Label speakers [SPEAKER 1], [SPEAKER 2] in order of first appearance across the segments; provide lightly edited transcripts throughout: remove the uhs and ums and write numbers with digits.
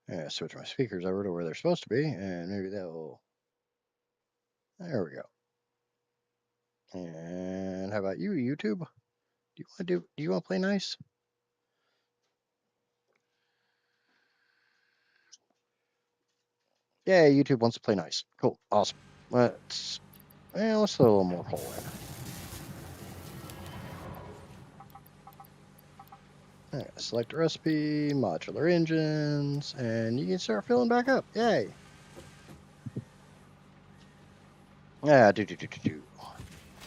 [SPEAKER 1] Yeah, switch my speakers over to where they're supposed to be, and maybe that'll. There we go. And how about you, YouTube? Do you want to play nice? Yeah, YouTube wants to play nice. Cool, awesome. Let's throw a little more coal in. Yeah, select a recipe, modular engines, and you can start filling back up. Yay! Yeah, do.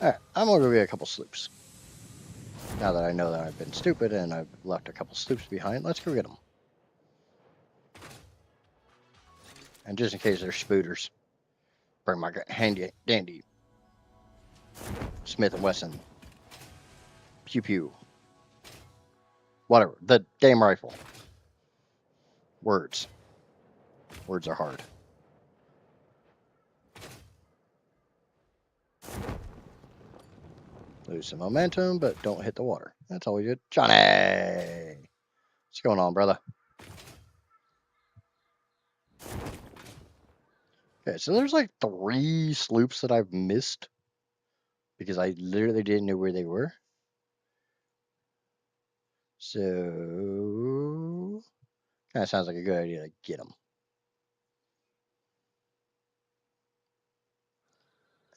[SPEAKER 1] Alright, I'm gonna go get a couple sloops. Now that I know that I've been stupid and I've left a couple sloops behind, let's go get them. And just in case they're spooters, bring my handy dandy Smith & Wesson. Pew pew. Whatever. The damn rifle. Words. Words are hard. Lose some momentum, but don't hit the water. That's all we did. Johnny! What's going on, brother? Okay, so there's like 3 sloops that I've missed because I literally didn't know where they were. So, kind of sounds like a good idea to get them.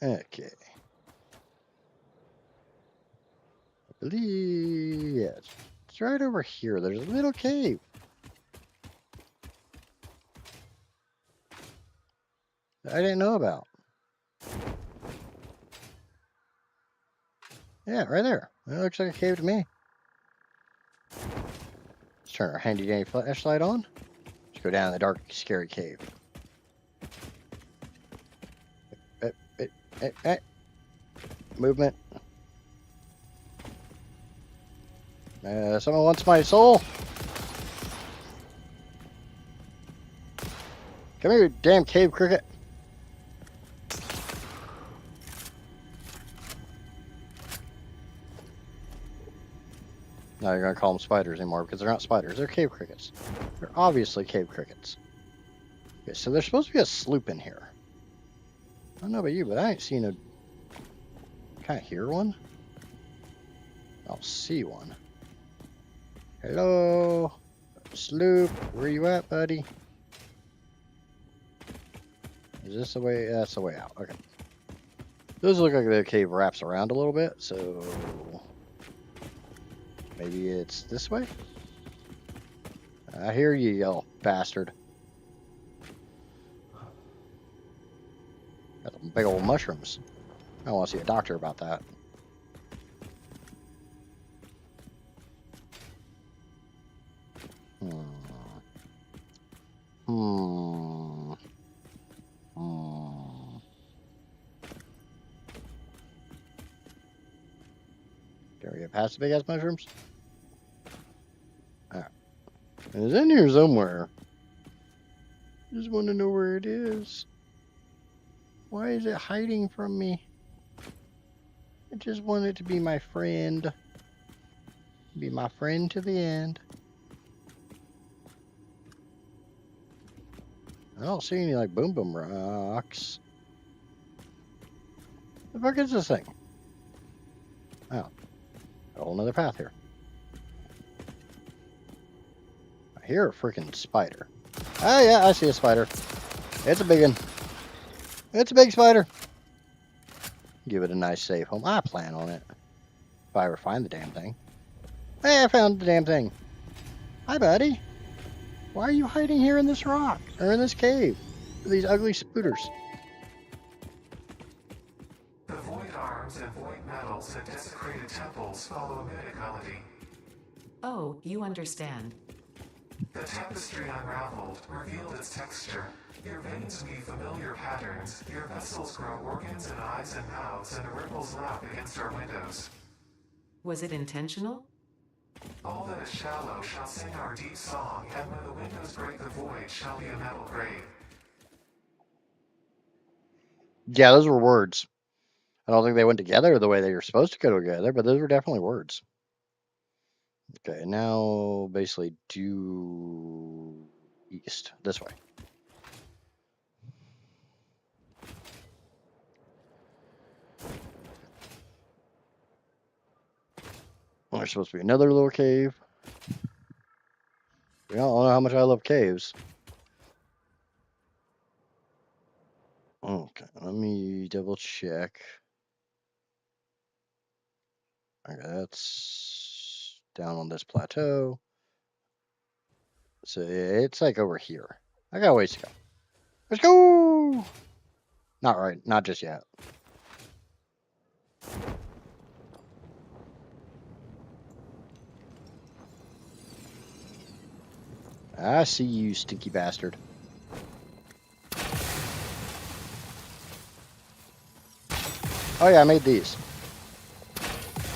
[SPEAKER 1] Okay. I believe, yeah, it's right over here. There's a little cave. I didn't know about. Yeah, right there. That looks like a cave to me. Let's turn our handy dandy flashlight on. Let's go down the dark, scary cave. Movement. Someone wants my soul. Come here, you damn cave cricket. Now you're going to call them spiders anymore because they're not spiders. They're cave crickets. They're obviously cave crickets. Okay, so there's supposed to be a sloop in here. I don't know about you, but I ain't seen a... Can I hear one? I'll see one. Hello? Sloop, where you at, buddy? Is this the way? That's the way out. Okay. Does look like the cave wraps around a little bit, so... Maybe it's this way? I hear you, you bastard. Got some big old mushrooms. I want to see a doctor about that. Can we get past the big ass mushrooms? Alright. It's in here somewhere. Just want to know where it is. Why is it hiding from me? I just want it to be my friend. Be my friend to the end. I don't see any like boom boom rocks. The fuck is this thing? Oh. A whole nother path here. I hear a freaking spider. Oh yeah, I see a spider. It's a big one. It's a big spider. Give it a nice safe home. I plan on it. If I ever find the damn thing. Hey, I found the damn thing. Hi, buddy. Why are you hiding here in this rock? Or in this cave? With these ugly spooters.
[SPEAKER 2] The void arms and void metals that desecrated temples follow a meta-ecology.
[SPEAKER 3] Oh, you understand.
[SPEAKER 2] The tapestry unraveled, revealed its texture. Your veins weave familiar patterns. Your vessels grow organs and eyes and mouths, and the ripples lap against our windows.
[SPEAKER 3] Was it intentional?
[SPEAKER 2] All that is shallow shall sing our deep song, and when the windows break the void shall be a metal grave.
[SPEAKER 1] Yeah, those were words. I don't think they went together the way they were supposed to go together, but those were definitely words. Okay, now basically due east, this way. Well, there's supposed to be another little cave. We all know how much I love caves. Okay, let me double check. Okay, that's down on this plateau. So it's like over here. I got a ways to go. Let's go! Not right, not just yet. I see you, stinky bastard. Oh yeah, I made these.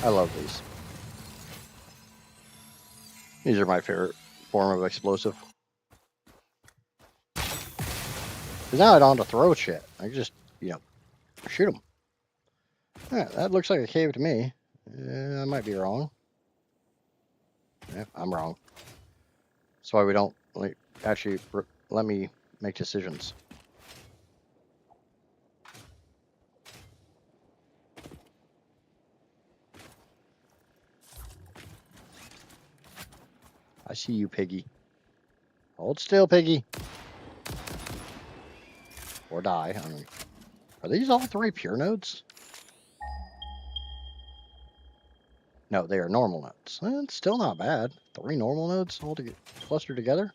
[SPEAKER 1] I love these. These are my favorite form of explosive. Because now I don't have to throw shit. I can just, shoot them. Yeah, that looks like a cave to me. I might be wrong. Yeah, I'm wrong. That's why we don't actually let me make decisions. I see you, piggy. Hold still, piggy. Or die. I mean, are these all 3 pure nodes? No, they are normal nodes. It's still not bad. 3 normal nodes all clustered together.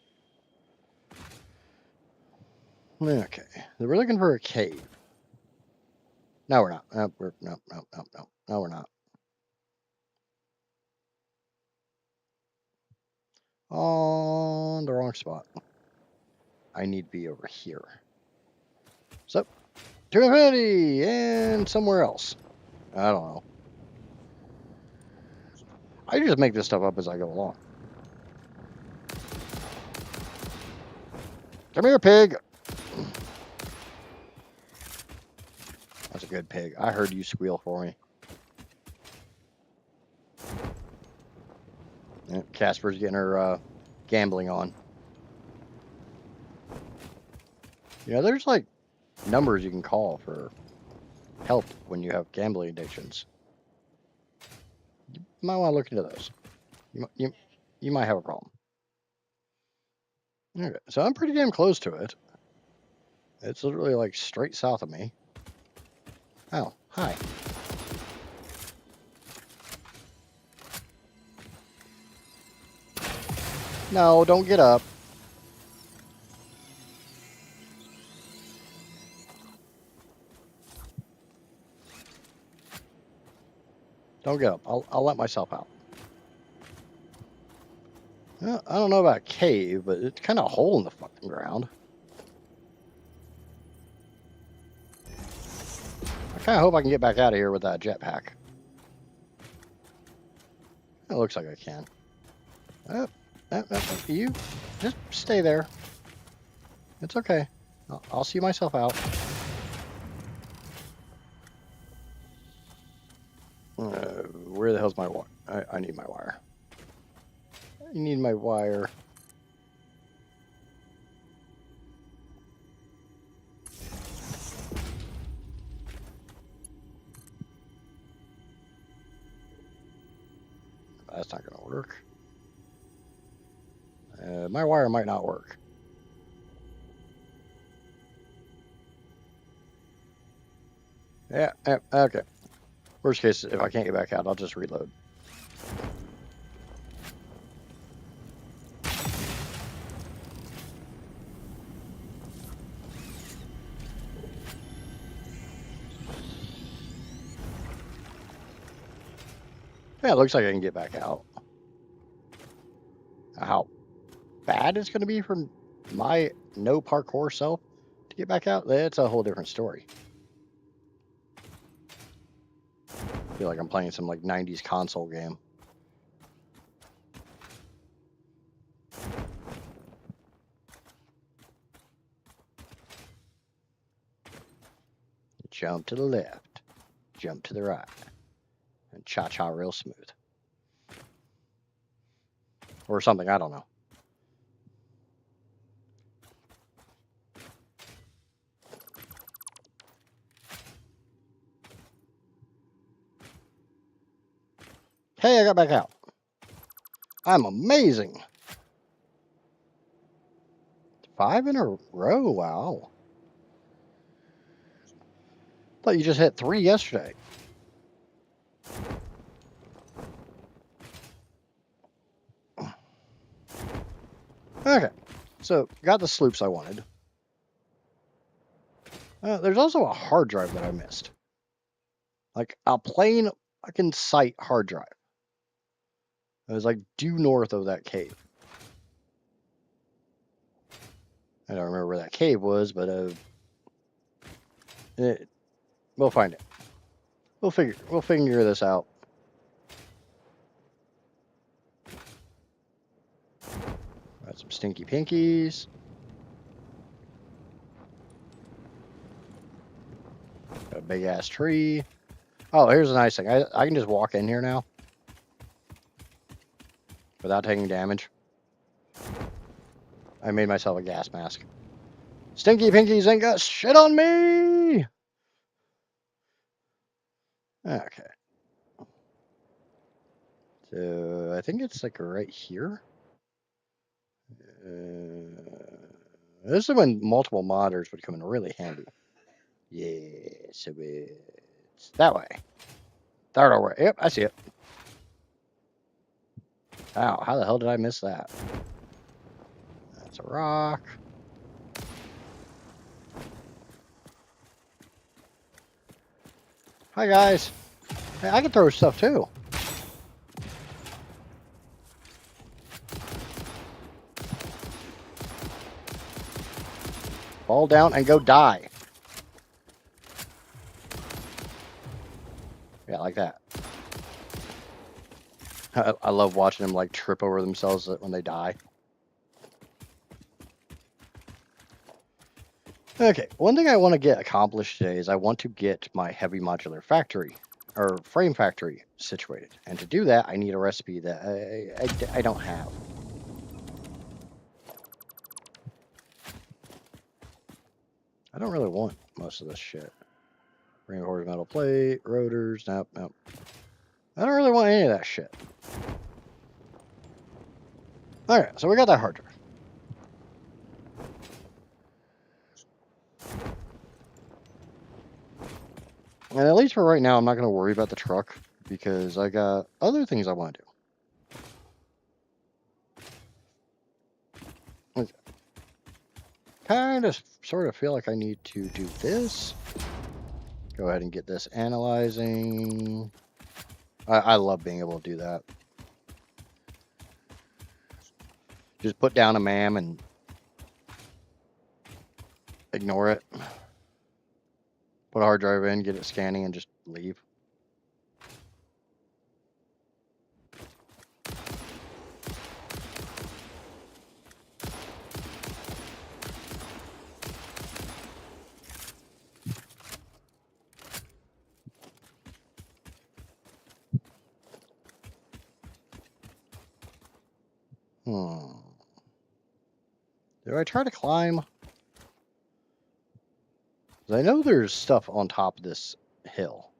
[SPEAKER 1] Okay, we're looking for a cave. No, we're not. No, we're not. On the wrong spot. I need to be over here. So, to infinity and somewhere else. I don't know. I just make this stuff up as I go along. Come here, pig. That's a good pig. I heard you squeal for me. Yeah, Casper's getting her gambling on. There's like numbers you can call for help when you have gambling addictions. You might want to look into those. You might have a problem. Okay, so I'm pretty damn close to it. It's literally like straight south of me. Oh, hi. No, don't get up. Don't get up. I'll let myself out. Well, I don't know about a cave, but it's kind of a hole in the fucking ground. I kind of hope I can get back out of here with that jetpack. It looks like I can. You just stay there. It's okay. I'll see myself out. Where the hell's my wire? I need my wire. I need my wire. That's not going to work. My wire might not work. Yeah, okay. Worst case, if I can't get back out, I'll just reload. Yeah, it looks like I can get back out. How bad it's going to be for my no parkour self to get back out, that's a whole different story. feel like I'm playing some like 90s console game. Jump to the left, jump to the right, and cha-cha real smooth. Or something, I don't know. Hey, I got back out. I'm amazing. 5 in a row, wow. Thought you just hit 3 yesterday. Okay, so got the sloops I wanted. There's also a hard drive that I missed. Like a plain fucking sight hard drive. It was like due north of that cave. I don't remember where that cave was, but we'll find it. We'll figure this out. Got some stinky pinkies. Got a big ass tree. Oh, here's a nice thing. I can just walk in here now without taking damage. I made myself a gas mask. Stinky pinkies ain't got shit on me. Okay. So I think it's like right here. This is when multiple modders would come in really handy. Yeah, so it's that way. That way. Yep, I see it. Ow, how the hell did I miss that? That's a rock. Hi, guys. Hey, I can throw stuff too. Fall down and go die. Yeah, like that. I love watching them like trip over themselves when they die. Okay, one thing I want to get accomplished today is I want to get my heavy modular factory or frame factory situated. And to do that, I need a recipe that I don't have. I don't really want most of this shit. Reinforced metal plate, rotors, nope. I don't really want any of that shit. Alright, so we got that hard drive. And at least for right now, I'm not going to worry about the truck because I got other things I want to do. Okay. Kind of, sort of feel like I need to do this. Go ahead and get this analyzing. I love being able to do that. Just put down a MAM and ignore it. Put a hard drive in, get it scanning, and just leave. Do I try to climb? 'Cause I know there's stuff on top of this hill.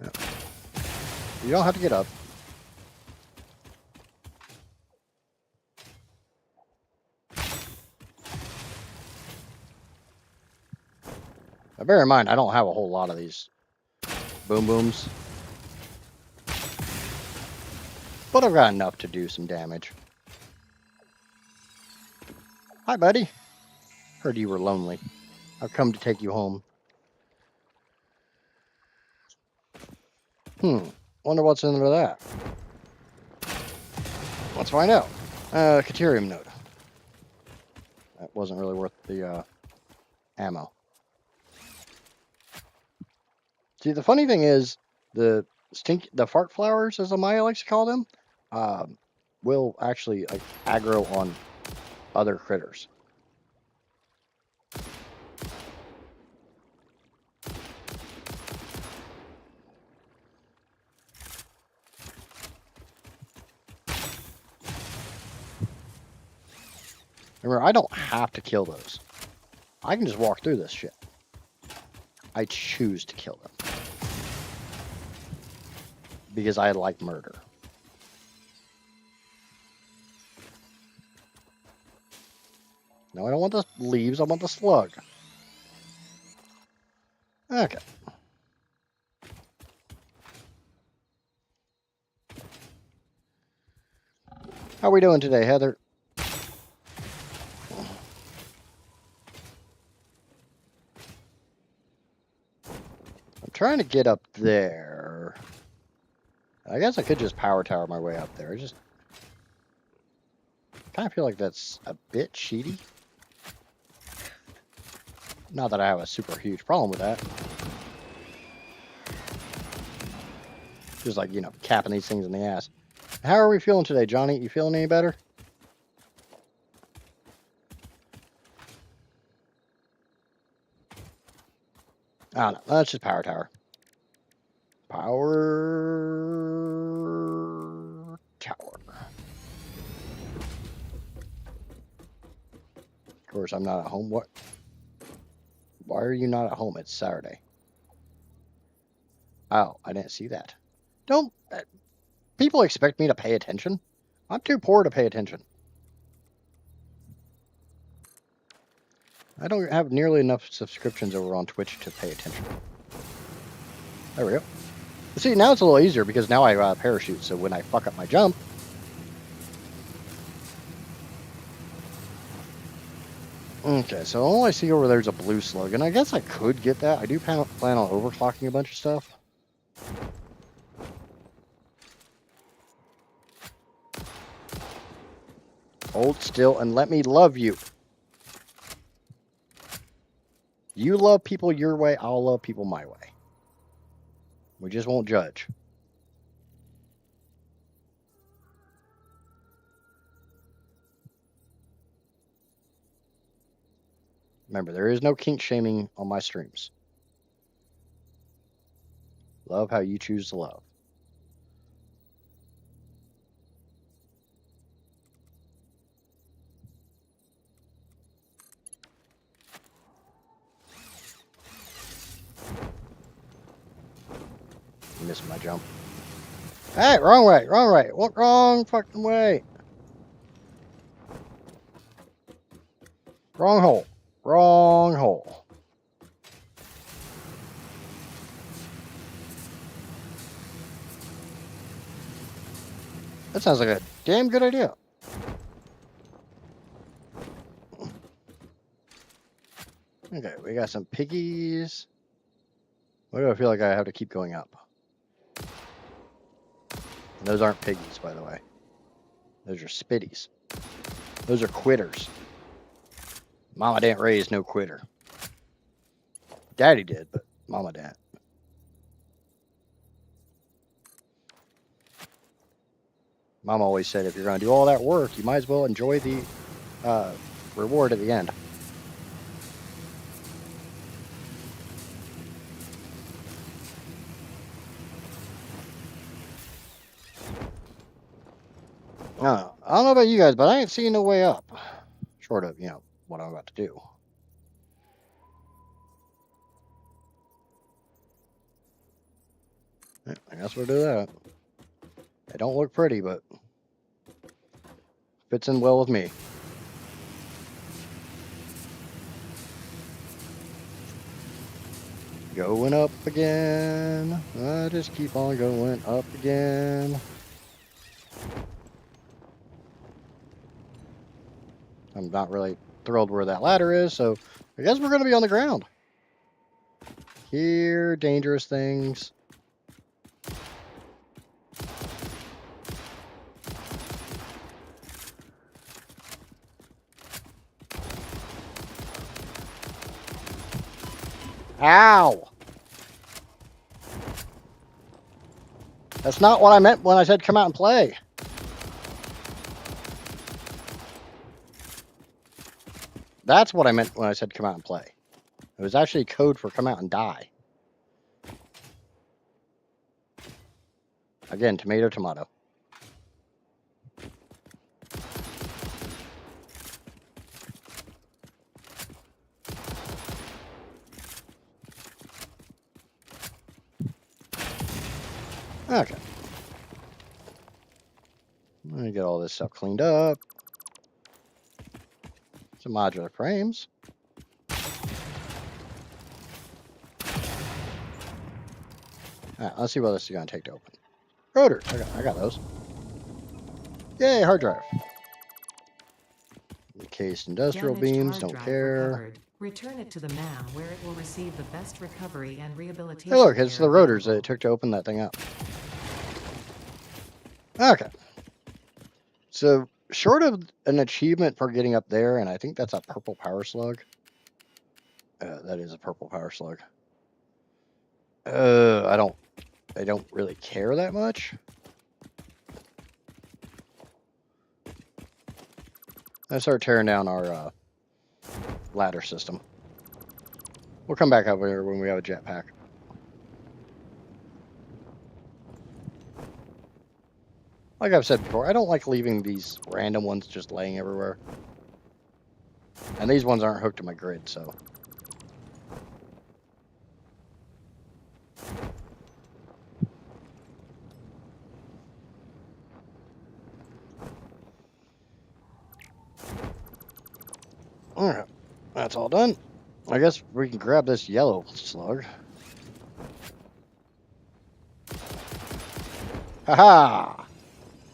[SPEAKER 1] Yeah. You don't have to get up. Now bear in mind, I don't have a whole lot of these boom booms. But I've got enough to do some damage. Hi, buddy. Heard you were lonely. I've come to take you home. Wonder what's under that. Let's find out. Caterium node. That wasn't really worth the ammo. See, the funny thing is, the fart flowers, as Amaya likes to call them, will actually like aggro on other critters. Remember, I don't have to kill those. I can just walk through this shit. I choose to kill them. Because I like murder. No, I don't want the leaves, I want the slug. Okay. How are we doing today, Heather? I'm trying to get up there. I guess I could just power tower my way up there. I just kind of feel like that's a bit cheaty. Not that I have a super huge problem with that. Just like, you know, capping these things in the ass. How are we feeling today, Johnny? You feeling any better? I don't know. Let's just power tower. Power tower. Of course, I'm not at home. What? Why are you not at home? It's Saturday. Oh, I didn't see that. Don't... people expect me to pay attention? I'm too poor to pay attention. I don't have nearly enough subscriptions over on Twitch to pay attention. There we go. See, now it's a little easier because now I got a parachute, so when I fuck up my jump... Okay, so all I see over there is a blue slug, and I guess I could get that. I do plan on overclocking a bunch of stuff. Hold still and let me love you. You love people your way, I'll love people my way. We just won't judge. Remember, there is no kink shaming on my streams. Love how you choose to love. I'm missing my jump. Hey, wrong way, wrong way. What wrong fucking way? Wrong hole. Wrong hole. That sounds like a damn good idea. Okay, we got some piggies. Why do I feel like I have to keep going up? And those aren't piggies, by the way. Those are spitties. Those are quitters. Mama didn't raise no quitter. Daddy did, but Mama didn't. Mom always said if you're going to do all that work, you might as well enjoy the reward at the end. I don't know about you guys, but I ain't seeing no way up. Short of, you know, what I'm about to do. Yeah, I guess we'll do that. They don't look pretty, but fits in well with me. Going up again. I just keep on going up again. I'm not really thrilled where that ladder is, so I guess we're going to be on the ground. Here, dangerous things. Ow! That's not what I meant when I said come out and play. That's what I meant when I said come out and play. It was actually code for come out and die. Again, tomato, tomato. Okay. Let me get all this stuff cleaned up. Some modular frames. Alright, let's see what this is going to take to open. Rotors. I got those. Yay, hard drive. Encased industrial
[SPEAKER 3] Damaged
[SPEAKER 1] beams,
[SPEAKER 3] hard
[SPEAKER 1] don't
[SPEAKER 3] drive
[SPEAKER 1] care.
[SPEAKER 3] recovered. Return it to the MAM where it will receive the best recovery and rehabilitation.
[SPEAKER 1] Hey, look, it's
[SPEAKER 3] care
[SPEAKER 1] the rotors that
[SPEAKER 3] available.
[SPEAKER 1] it took to open that thing up. Okay. So, short of an achievement for getting up there, and I think that's a purple power slug. That is a purple power slug. I don't really care that much. Let's start tearing down our ladder system. We'll come back up here when we have a jetpack. Like I've said before, I don't like leaving these random ones just laying everywhere. And these ones aren't hooked to my grid, so. Alright, that's all done. I guess we can grab this yellow slug. Haha!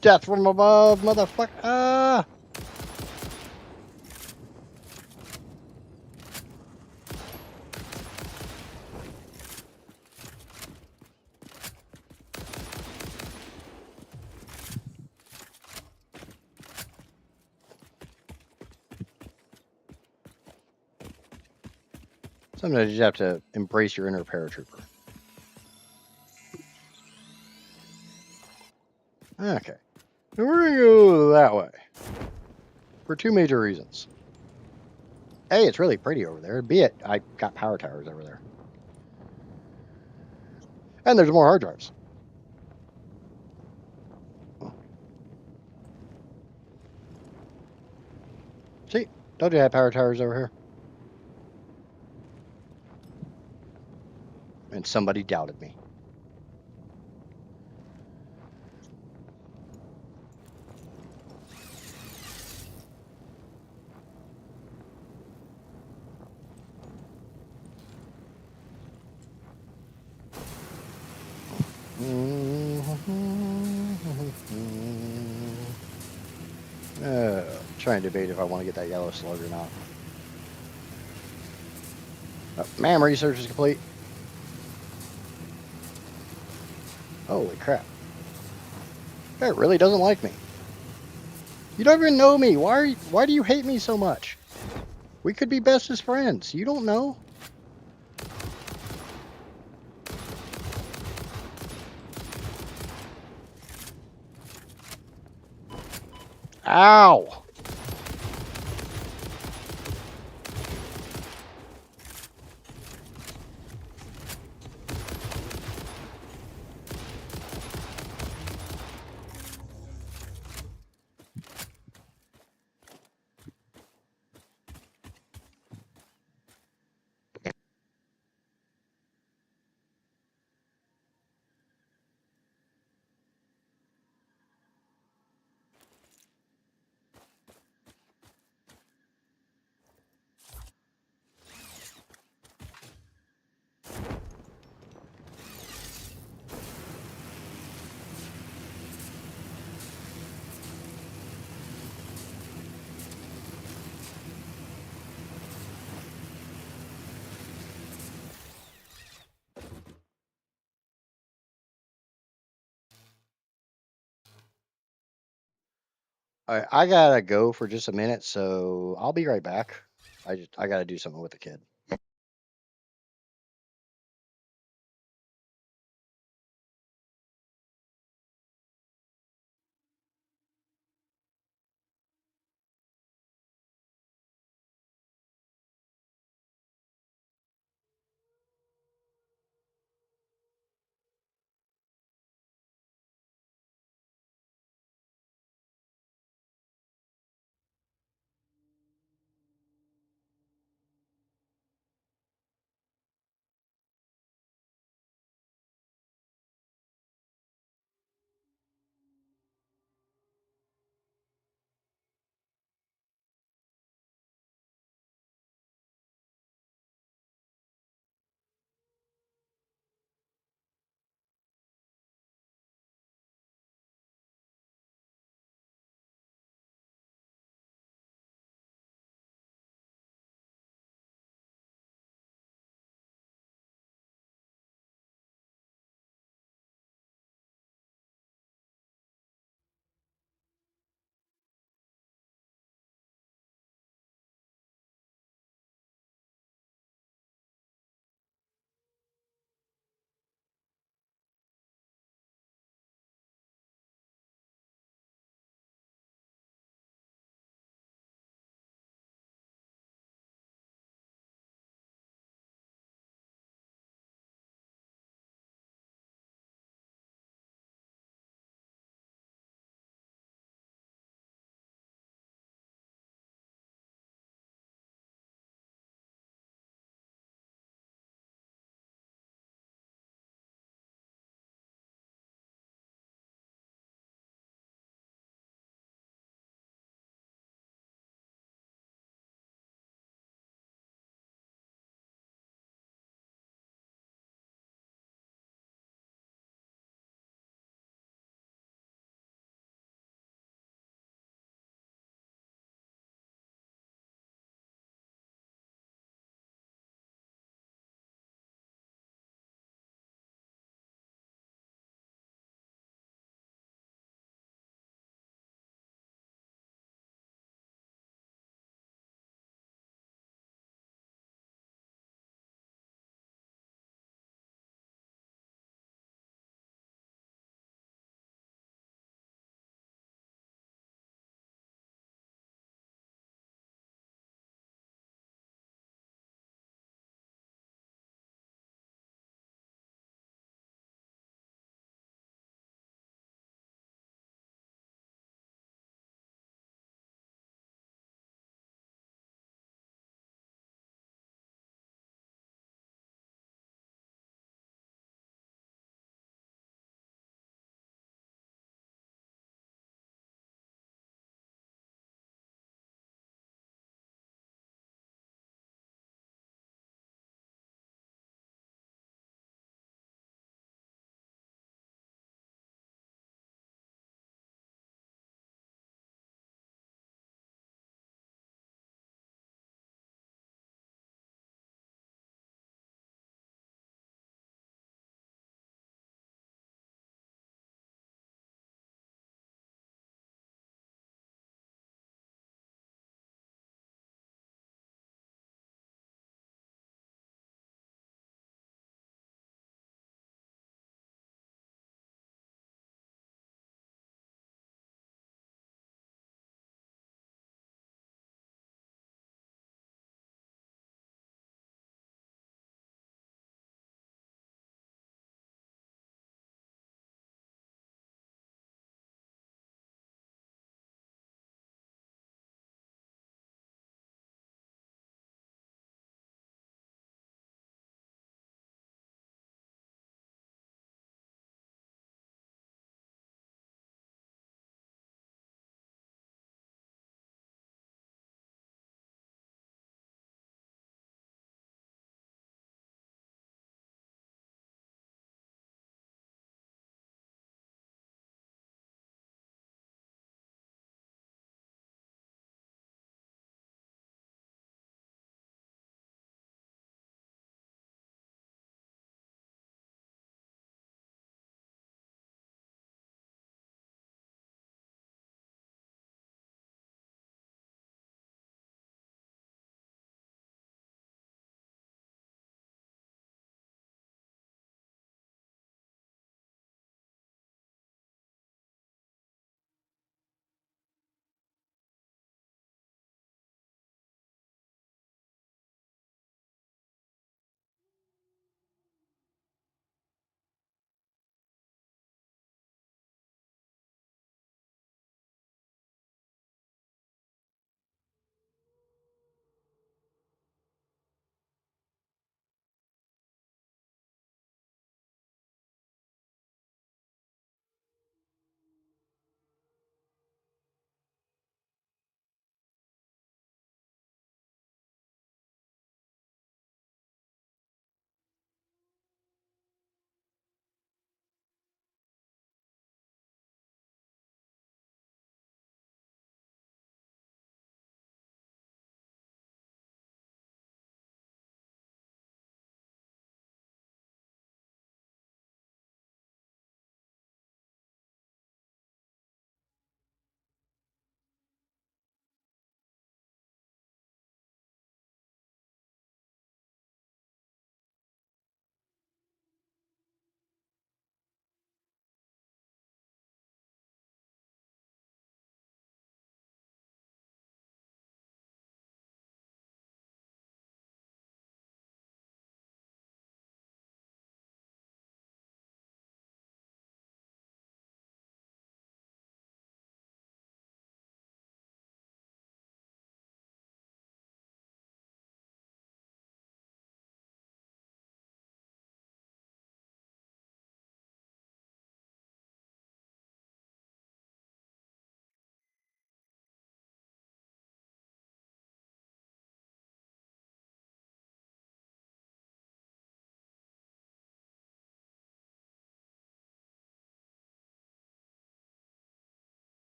[SPEAKER 1] Death from above, motherfucker! Ah! Sometimes you just have to embrace your inner paratrooper. Okay. Now we're gonna go that way. For two major reasons. A, it's really pretty over there. B, I got power towers over there. And there's more hard drives. See, don't you have power towers over here? And somebody doubted me. Trying to debate if I want to get that yellow slug or not. Ma'am, research is complete. Holy crap. That really doesn't like me. You don't even know me. Why do you hate me so much? We could be bestest friends. You don't know. Ow! All right, I gotta go for just a minute, so I'll be right back. I gotta do something with the kid.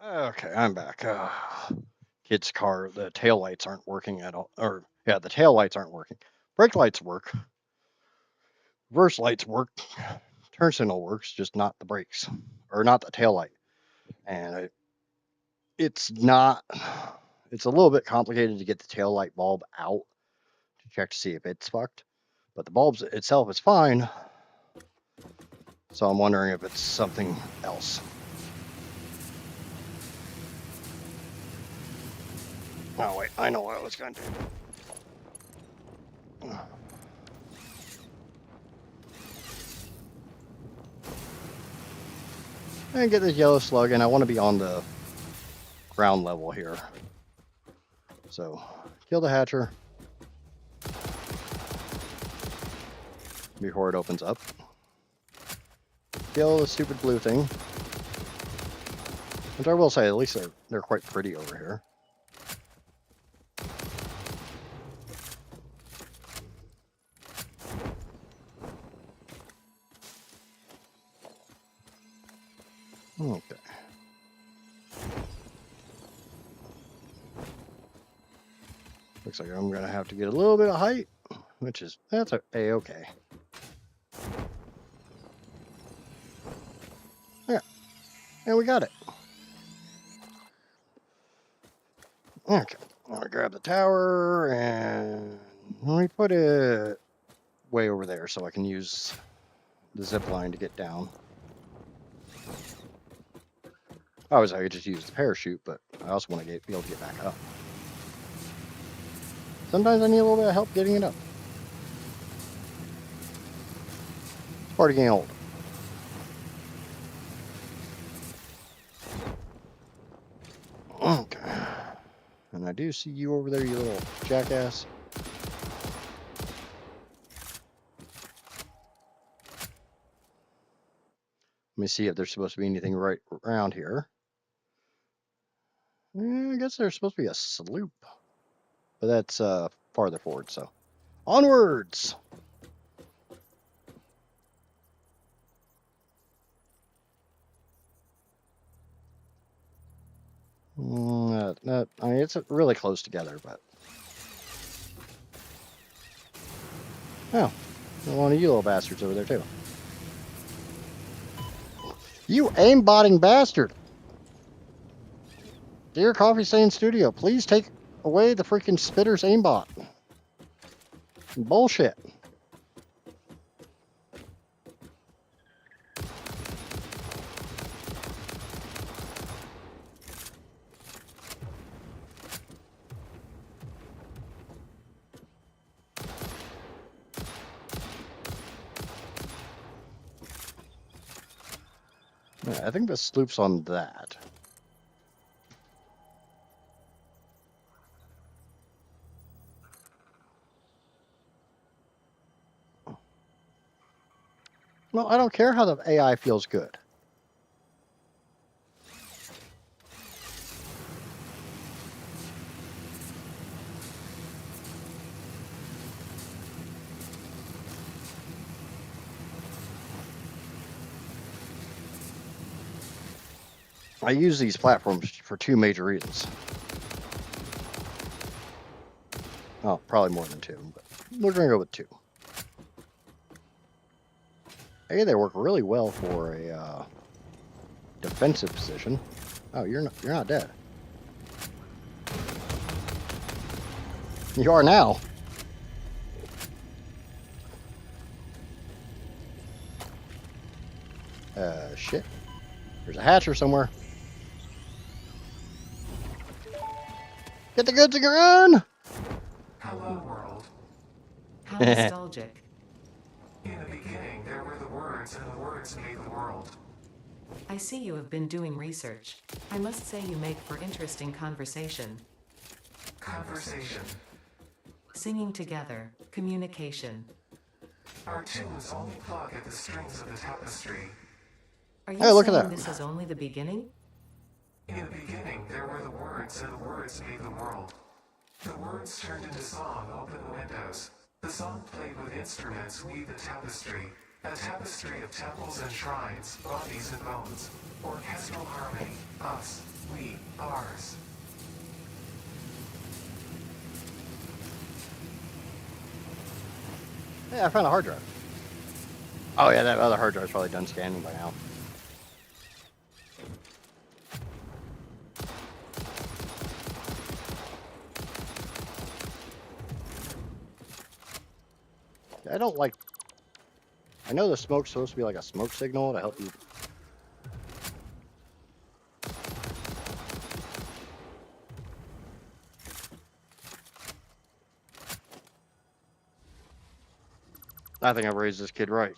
[SPEAKER 1] Okay, I'm back. Kid's car, the tail lights aren't working at all. Or, yeah, the tail lights aren't working. Brake lights work. Reverse lights work. Turn signal works, just not the brakes. Or not the tail light. And it's not, it's a little bit complicated to get the tail light bulb out to check to see if it's fucked. But the bulb itself is fine. So I'm wondering if it's something else. Oh, wait, I know what I was going to do. And get this yellow slug, and I want to be on the ground level here. So, kill the hatcher before it opens up. Kill the stupid blue thing. Which I will say, at least they're quite pretty over here. Okay. Looks like I'm gonna have to get a little bit of height, which is, that's a-okay. Yeah, and we got it. Okay, I'm gonna grab the tower and let me put it way over there so I can use the zip line to get down. I could just use the parachute, but I also want to be able to get back up. Sometimes I need a little bit of help getting it up. It's part of getting old. Okay. And I do see you over there, you little jackass. Let me see if there's supposed to be anything right around here. I guess there's supposed to be a sloop. But that's farther forward, so. Onwards! I mean, it's really close together, but. Oh, one of you little bastards over there, too. You aimbotting bastard! Dear Coffee Stain Studio, please take away the freaking spitter's aimbot. Bullshit. Yeah, I think the sloop's on that. Well, I don't care how the AI feels good. I use these platforms for two major reasons. Oh, probably more than two, but we're going to go with two. A, they work really well for a defensive position. Oh, you're not dead. You are now. Shit. There's a hatcher somewhere. Get the goods and run!
[SPEAKER 2] Hello, world.
[SPEAKER 3] How nostalgic.
[SPEAKER 2] In the beginning, there were the words, and the words made the world.
[SPEAKER 3] I see you have been doing research. I must say you make for interesting conversation.
[SPEAKER 2] Conversation.
[SPEAKER 3] Singing together, communication.
[SPEAKER 2] Our tunes only plug at the strings of the tapestry.
[SPEAKER 3] Are you
[SPEAKER 1] Hey, look at
[SPEAKER 3] saying
[SPEAKER 1] that.
[SPEAKER 3] this is only the beginning?
[SPEAKER 2] In the beginning, there were the words, and the words made the world. The words turned into song, open the windows. The song played with instruments, weave the tapestry. A tapestry of temples and shrines, bodies and bones. Orchestral harmony. Us. We. Ours.
[SPEAKER 1] Yeah, I found a hard drive. Oh yeah, that other hard drive's probably done scanning by now. I don't like... I know the smoke's supposed to be like a smoke signal to help you... I think I've raised this kid right.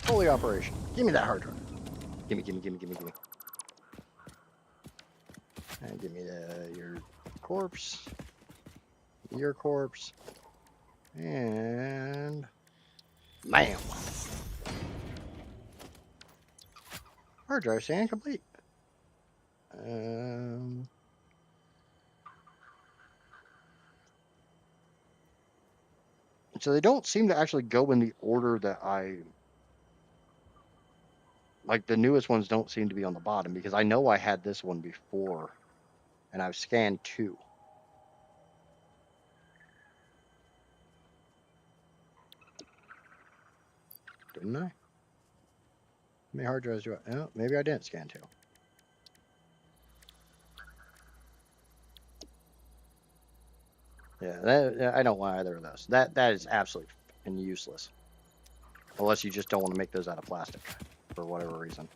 [SPEAKER 1] Fully operational. Give me that hard drive. Gimme. And give me your corpse. Your corpse. And... Bam! Hard drive scan complete. So they don't seem to actually go in the order that I... Like, the newest ones don't seem to be on the bottom, because I know I had this one before, and I've scanned 2. Didn't I? How many hard drives do I... Oh, maybe I didn't scan 2. Yeah, I don't want either of those. That is absolutely useless. Unless you just don't want to make those out of plastic, for whatever reason.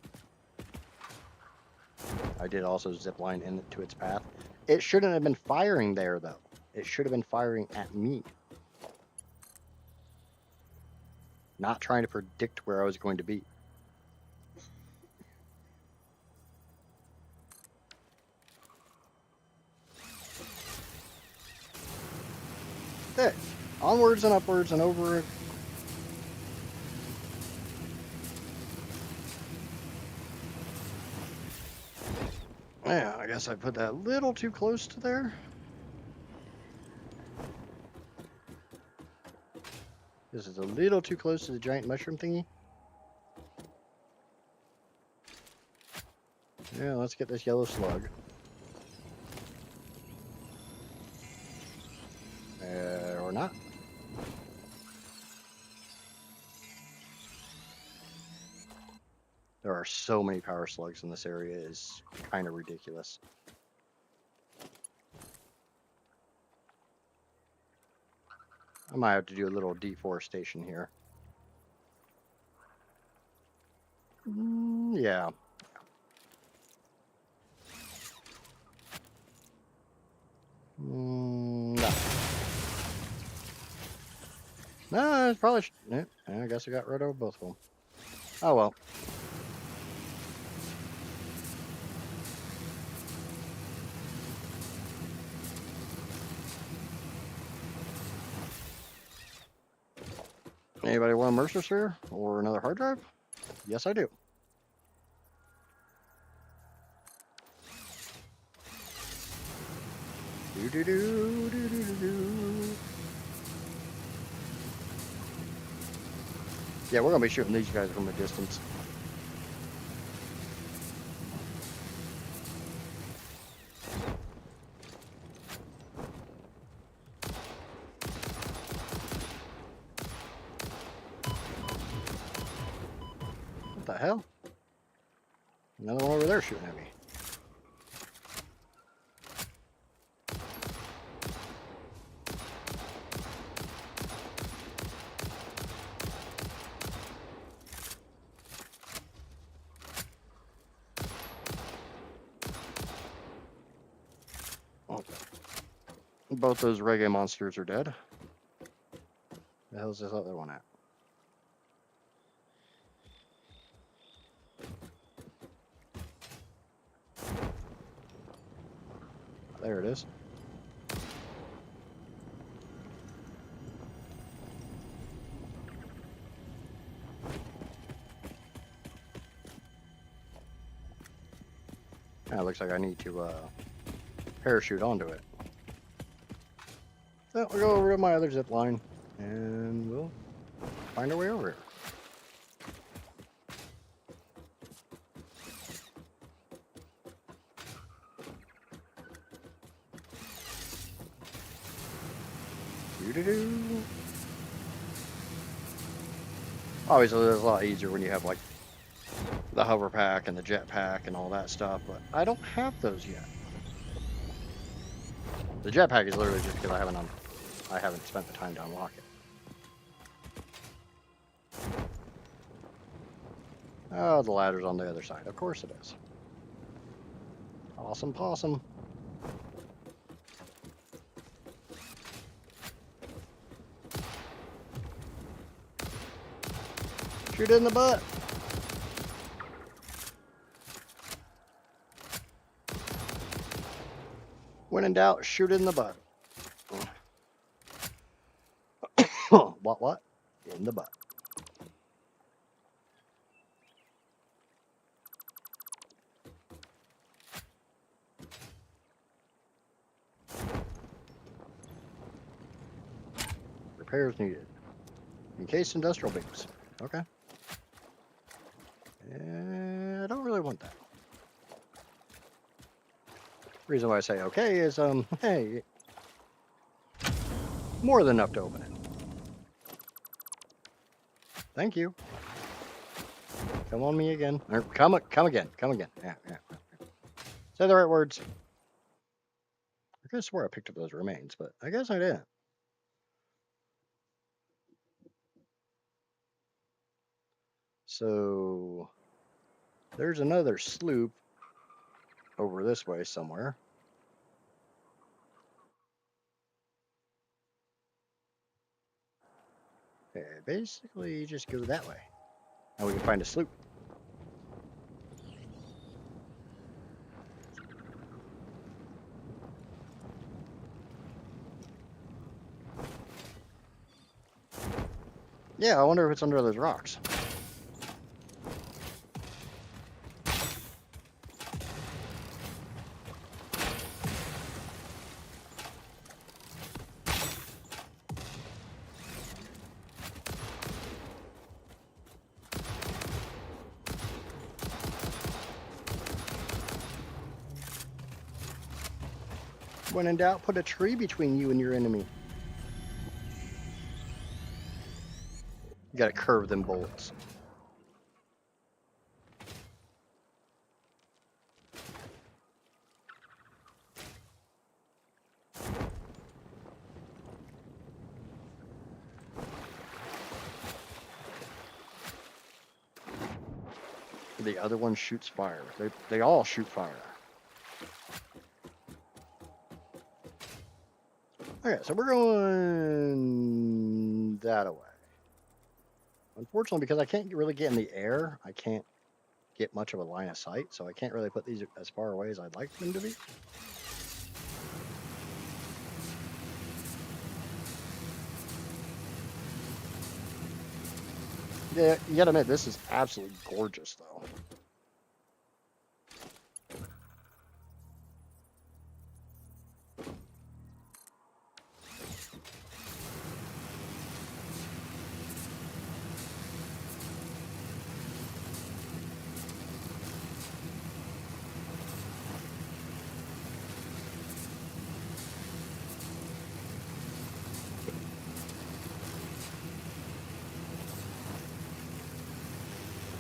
[SPEAKER 1] I did also zip line into its path. It shouldn't have been firing there, though. It should have been firing at me. Not trying to predict where I was going to be. There. Onwards and upwards and over it. Yeah, I guess I put that a little too close to there. This is a little too close to the giant mushroom thingy. Yeah, let's get this yellow slug. Or not. There are so many power slugs in this area, it's kind of ridiculous. I might have to do a little deforestation here. Yeah. No. No, it's probably... Yeah, I guess I got rid of both of them. Oh well. Anybody want a Mercer Sphere or another hard drive? Yes, I do. Yeah, we're gonna be shooting these guys from a distance. What the hell? Another one over there shooting at me. Okay. Both those reggae monsters are dead. The hell's this other one at? There it is. It looks like I need to parachute onto it. So we'll go over to my other zip line and we'll find our way over here. Doo-doo-doo. Obviously, it's a lot easier when you have like the hover pack and the jet pack and all that stuff, but I don't have those yet. The jet pack is literally just because I haven't spent the time to unlock it. Oh, the ladder's on the other side. Of course it is. Awesome possum. Shoot it in the butt. When in doubt, shoot it in the butt. What? In the butt. Repairs needed. Encased industrial beams. Okay. I don't really want that. Reason why I say okay is, hey, more than enough to open it. Thank you. Come on me again. Or come again. Yeah. Say the right words. I could have swore I picked up those remains, but I guess I didn't. So there's another sloop over this way somewhere. Okay, basically you just go that way. Now we can find a sloop. Yeah, I wonder if it's under those rocks. When in doubt, put a tree between you and your enemy. You gotta curve them bullets. The other one shoots fire. They all shoot fire. Okay, so we're going that way. Unfortunately, because I can't really get in the air, I can't get much of a line of sight, so I can't really put these as far away as I'd like them to be. Yeah, you gotta admit, this is absolutely gorgeous, though.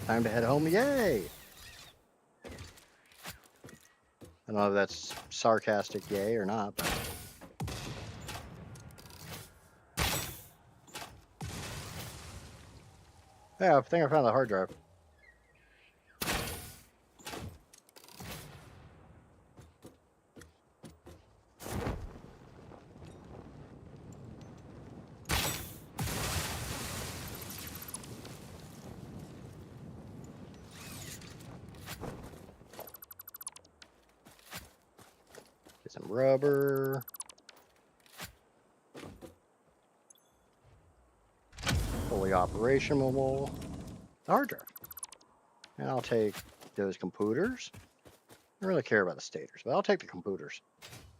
[SPEAKER 1] Time to head home, yay! I don't know if that's sarcastic yay or not, but... Yeah, I think I found the hard drive. Get some rubber. Fully operational. The hard drive. And I'll take those computers. don't really care about the stators, but I'll take the computers.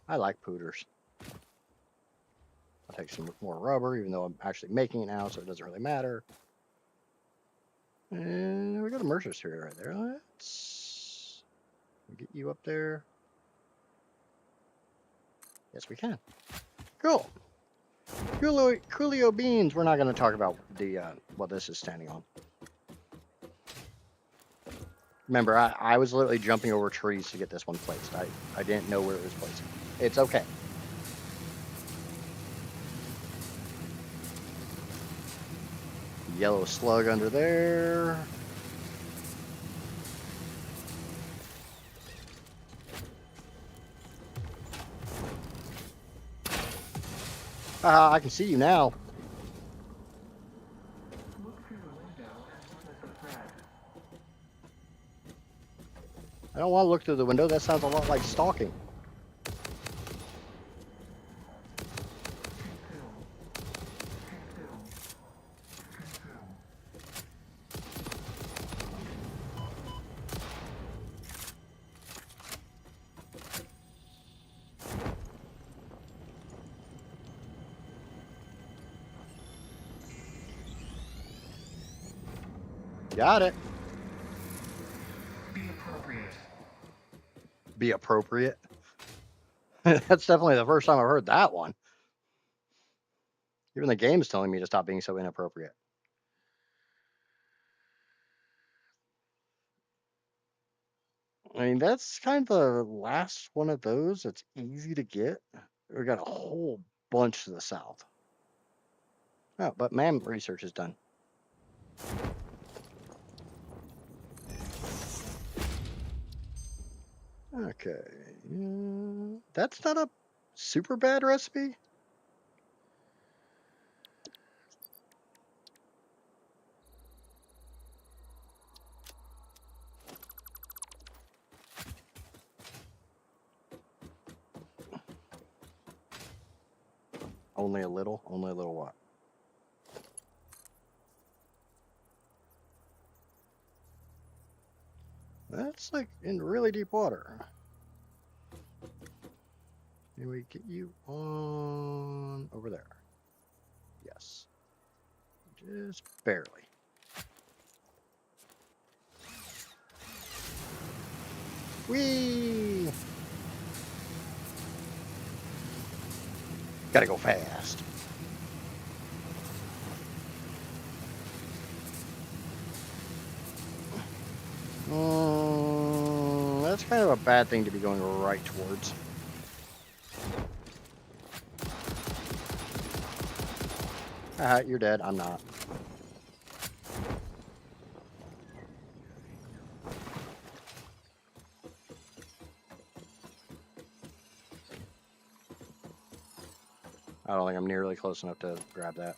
[SPEAKER 1] I like pooters. I'll take some more rubber, even though I'm actually making it now, so it doesn't really matter. And we got a Mercer's here right there. Let's get you up there. Yes, we can. Cool. Coolio beans. We're not going to talk about the what this is standing on. Remember, I was literally jumping over trees to get this one placed. I didn't know where it was placed. It's okay. Yellow slug under there. I can see you now.
[SPEAKER 2] Look through the window and witness a thread.
[SPEAKER 1] I don't want to look through the window. That sounds a lot like stalking. Got it.
[SPEAKER 2] Be appropriate.
[SPEAKER 1] Be appropriate. That's definitely the first time I've heard that one. Even the game's telling me to stop being so inappropriate. I mean, that's kind of the last one of those that's easy to get. We got a whole bunch to the south. Oh, but man research is done. Okay. That's not a super bad recipe. Only a little? Only a little what? That's like in really deep water. Can we get you on over there? Yes. Just barely. Whee! Gotta go fast. That's kind of a bad thing to be going right towards. You're dead. I'm not. I don't think I'm nearly close enough to grab that.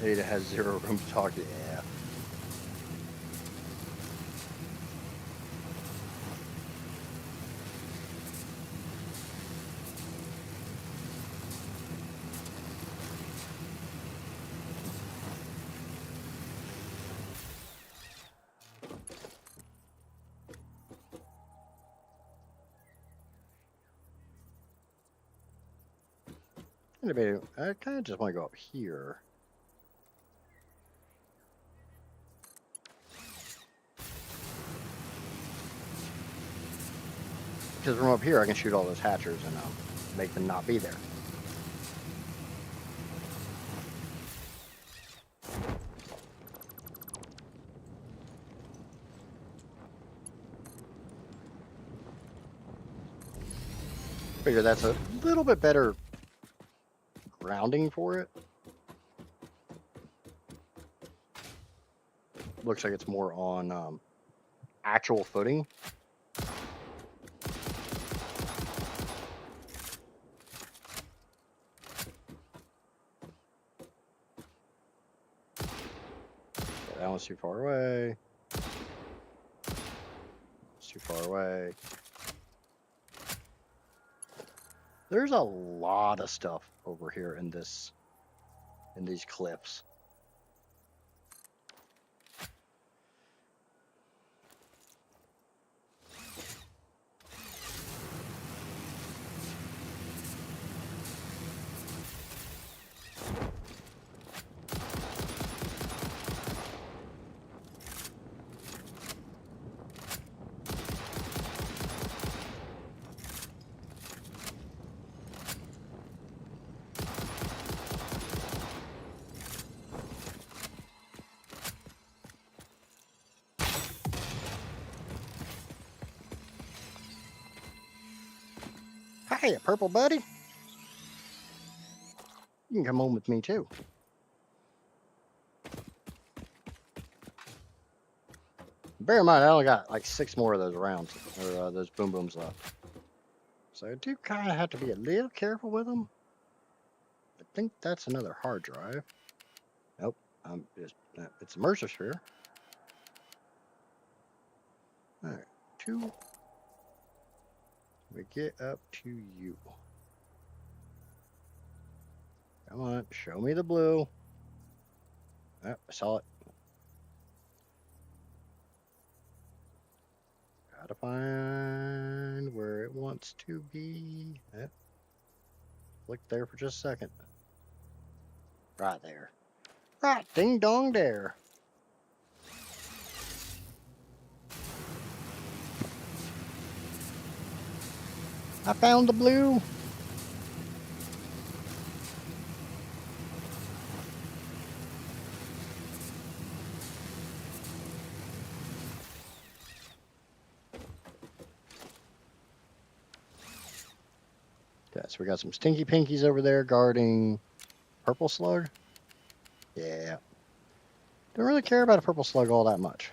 [SPEAKER 1] Ada has 0 room to talk. Yeah. I kind of just want to go up here. Because from up here, I can shoot all those hatchers and make them not be there. Figure that's a little bit better grounding for it. Looks like it's more on actual footing. That one's too far away. It's too far away. There's a lot of stuff over here in these cliffs. Hey, purple buddy. You can come home with me too. Bear in mind, I only got like 6 more of those rounds, or those boom booms left. So I do kind of have to be a little careful with them. I think that's another hard drive. Nope, it's a Mercer sphere. All right, 2. We get up to you. Come on, show me the blue. Oh, I saw it. Gotta find where it wants to be. Click there for just a second. Right there. Right, ding dong there. I found the blue. Okay, so we got some stinky pinkies over there guarding purple slug. Yeah. Don't really care about a purple slug all that much.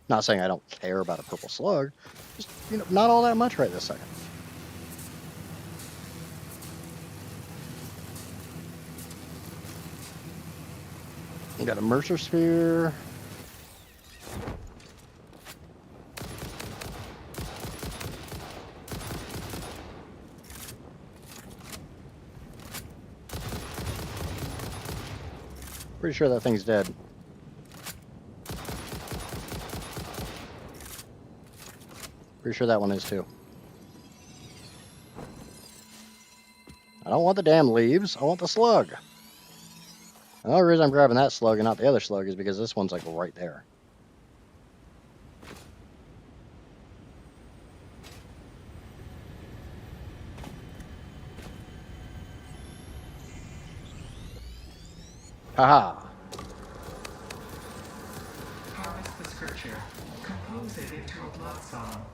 [SPEAKER 1] Not saying I don't care about a purple slug. Just, not all that much right this second. We got a Mercer sphere. Pretty sure that thing's dead. Pretty sure that one is too. I don't want the damn leaves. I want the slug. The only reason I'm grabbing that slug and not the other slug is because this one's like right there. Haha.
[SPEAKER 2] Harvest the scripture. Compose it into a blood song.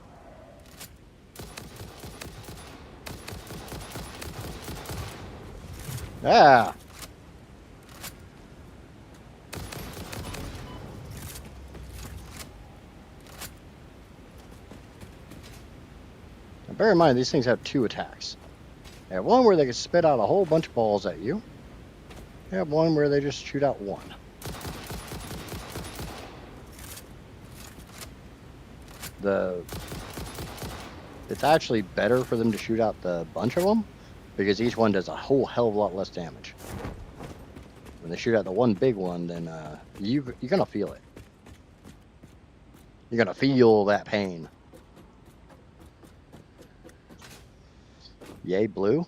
[SPEAKER 1] Ah. Now bear in mind, these things have 2 attacks. They have one where they can spit out a whole bunch of balls at you. They have one where they just shoot out 1. It's actually better for them to shoot out the bunch of them because each one does a whole hell of a lot less damage. When they shoot out the one big one, then you're gonna feel it. You're gonna feel that pain. Yay, blue.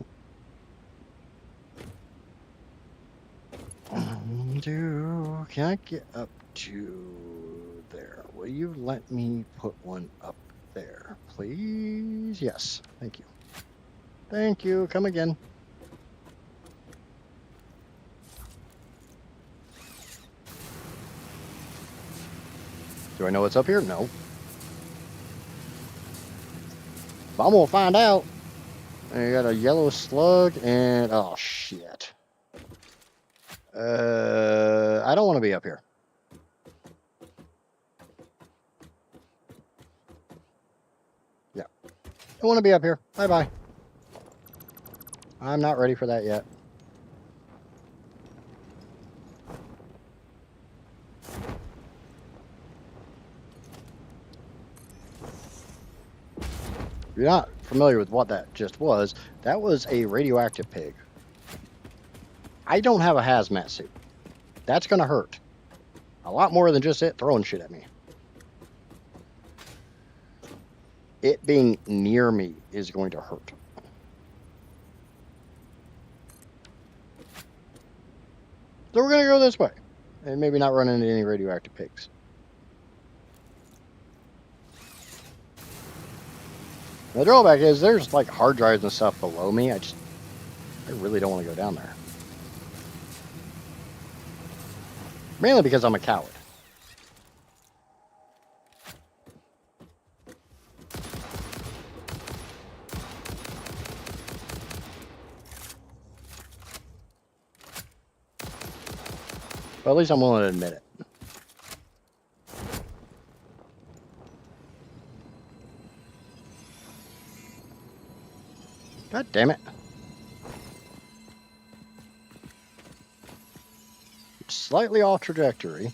[SPEAKER 1] Can I get up to there? Will you let me put one up there, please? Yes, thank you. Thank you. Come again. Do I know what's up here? No. But I'm gonna find out. I got a yellow slug and oh shit. I don't want to be up here. Yeah. I want to be up here. Bye-bye. I'm not ready for that yet. you're not familiar with what that just was, that was a radioactive pig. I don't have a hazmat suit. That's going to hurt. A lot more than just it throwing shit at me. It being near me is going to hurt. So we're going to go this way. And maybe not run into any radioactive pigs. The drawback is there's like hard drives and stuff below me. I really don't want to go down there. Mainly because I'm a coward. But at least I'm willing to admit it. God damn it. Slightly off trajectory.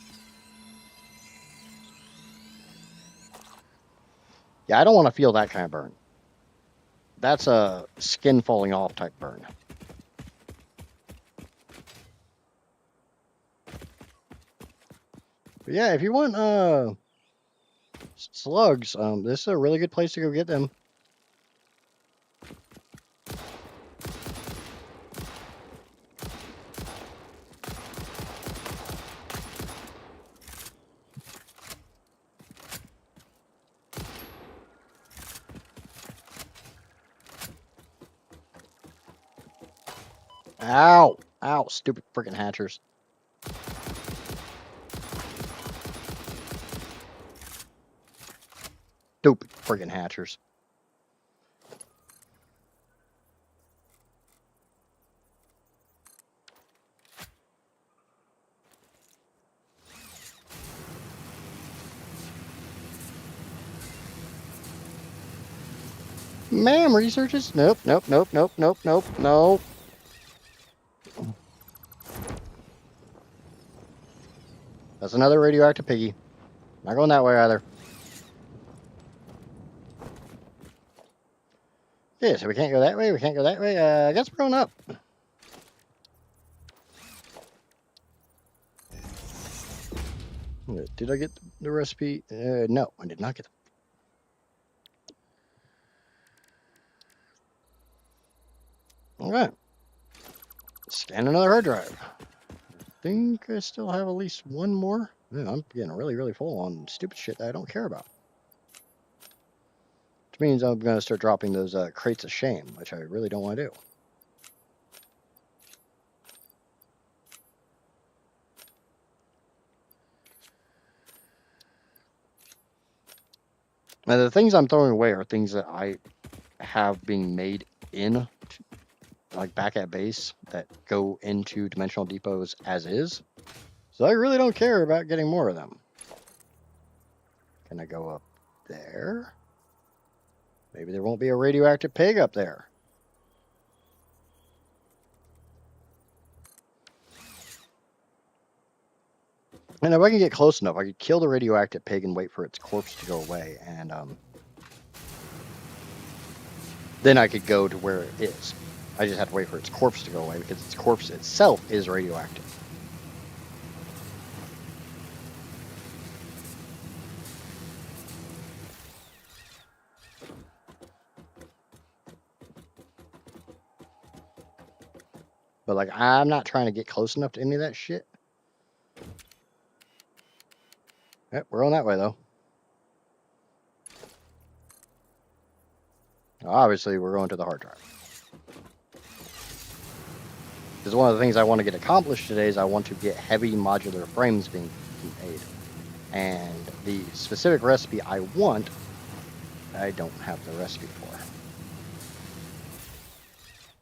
[SPEAKER 1] Yeah, I don't want to feel that kind of burn. That's a skin falling off type burn. But yeah, if you want slugs, this is a really good place to go get them. Ow! Ow, stupid freaking hatchers. Stupid freaking hatchers. Ma'am, researches? Nope, nope, nope, nope, nope, nope, nope. That's another radioactive piggy. Not going that way either. Yeah, so we can't go that way. We can't go that way. I guess we're going up. Did I get the recipe? No, I did not get them. Okay. Scan another hard drive. I think I still have at least one more. Yeah, I'm getting really, really full on stupid shit that I don't care about. Which means I'm going to start dropping those crates of shame, which I really don't want to do. Now, the things I'm throwing away are things that I have being made in, like back at base, that go into dimensional depots as is. So I really don't care about getting more of them. Can I go up there? Maybe there won't be a radioactive pig up there. And if I can get close enough, I could kill the radioactive pig and wait for its corpse to go away, and then I could go to where it is. I just have to wait for its corpse to go away because its corpse itself is radioactive. But like, I'm not trying to get close enough to any of that shit. Yep, we're on that way though. Obviously, we're going to the hard drive. Because one of the things I want to get accomplished today is I want to get heavy modular frames being made. And the specific recipe I want, I don't have the recipe for.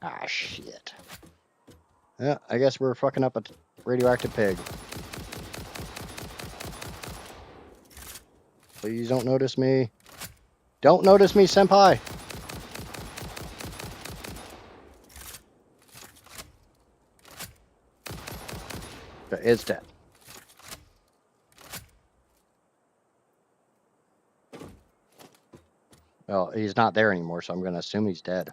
[SPEAKER 1] Ah, shit. Yeah, I guess we're fucking up a radioactive pig. Please don't notice me. Don't notice me, senpai. It's dead. Well, he's not there anymore, so I'm going to assume he's dead.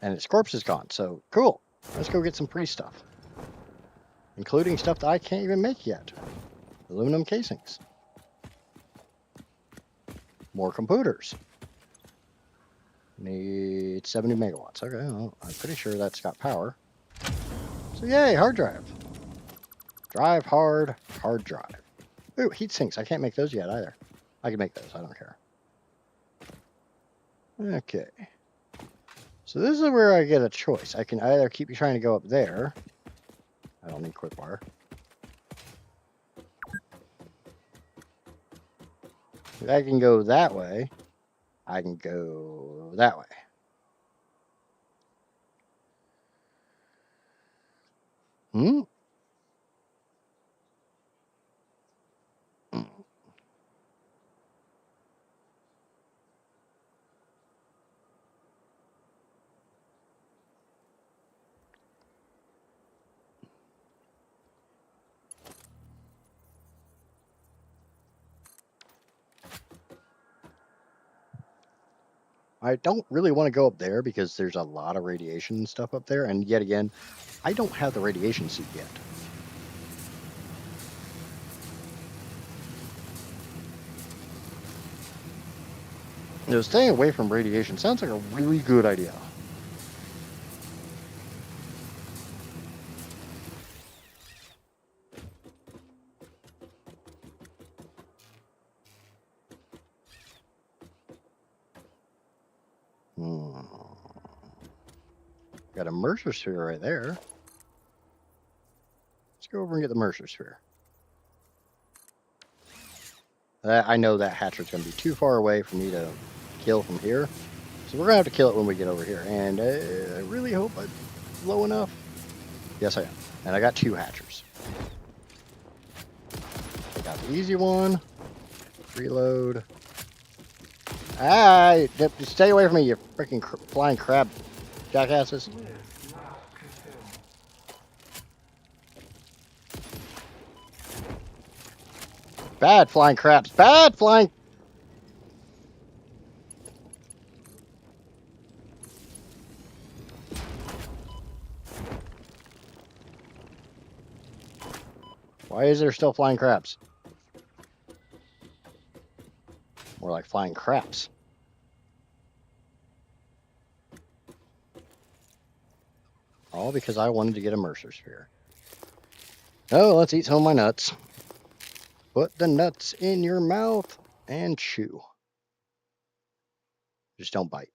[SPEAKER 1] And its corpse is gone, so cool. Let's go get some pretty stuff. Including stuff that I can't even make yet. Aluminum casings. More computers. Need 70 megawatts. Okay, well, I'm pretty sure that's got power. So yay, hard drive. Drive hard, hard drive. Ooh, heat sinks. I can't make those yet either. I can make those. I don't care. Okay. So this is where I get a choice. I can either keep trying to go up there. I don't need quick wire. I can go that way. I can go that way. Hmm? I don't really want to go up there because there's a lot of radiation and stuff up there. And yet again, I don't have the radiation suit yet. You know, staying away from radiation sounds like a really good idea. Got a Mercer sphere right there. Let's go over and get the Mercer sphere. I know that hatcher's going to be too far away for me to kill from here. So we're going to have to kill it when we get over here. And I really hope I'm low enough. Yes, I am. And I got 2 hatchers. I got the easy one. Reload. Ah, stay away from me, you freaking flying crab jackasses. Bad flying crabs. Bad flying. Why is there still flying crabs? More like flying craps. All because I wanted to get a Mercer sphere. Oh, let's eat some of my nuts. Put the nuts in your mouth and chew. Just don't bite.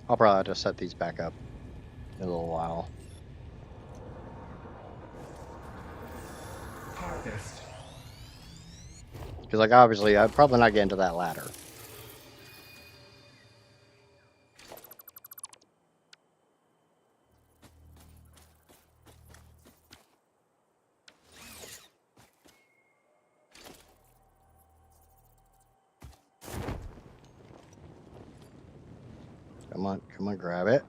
[SPEAKER 1] I'll probably have to set these back up in a little while. Because, like, obviously, I'm probably not getting to that ladder. Come on, grab it.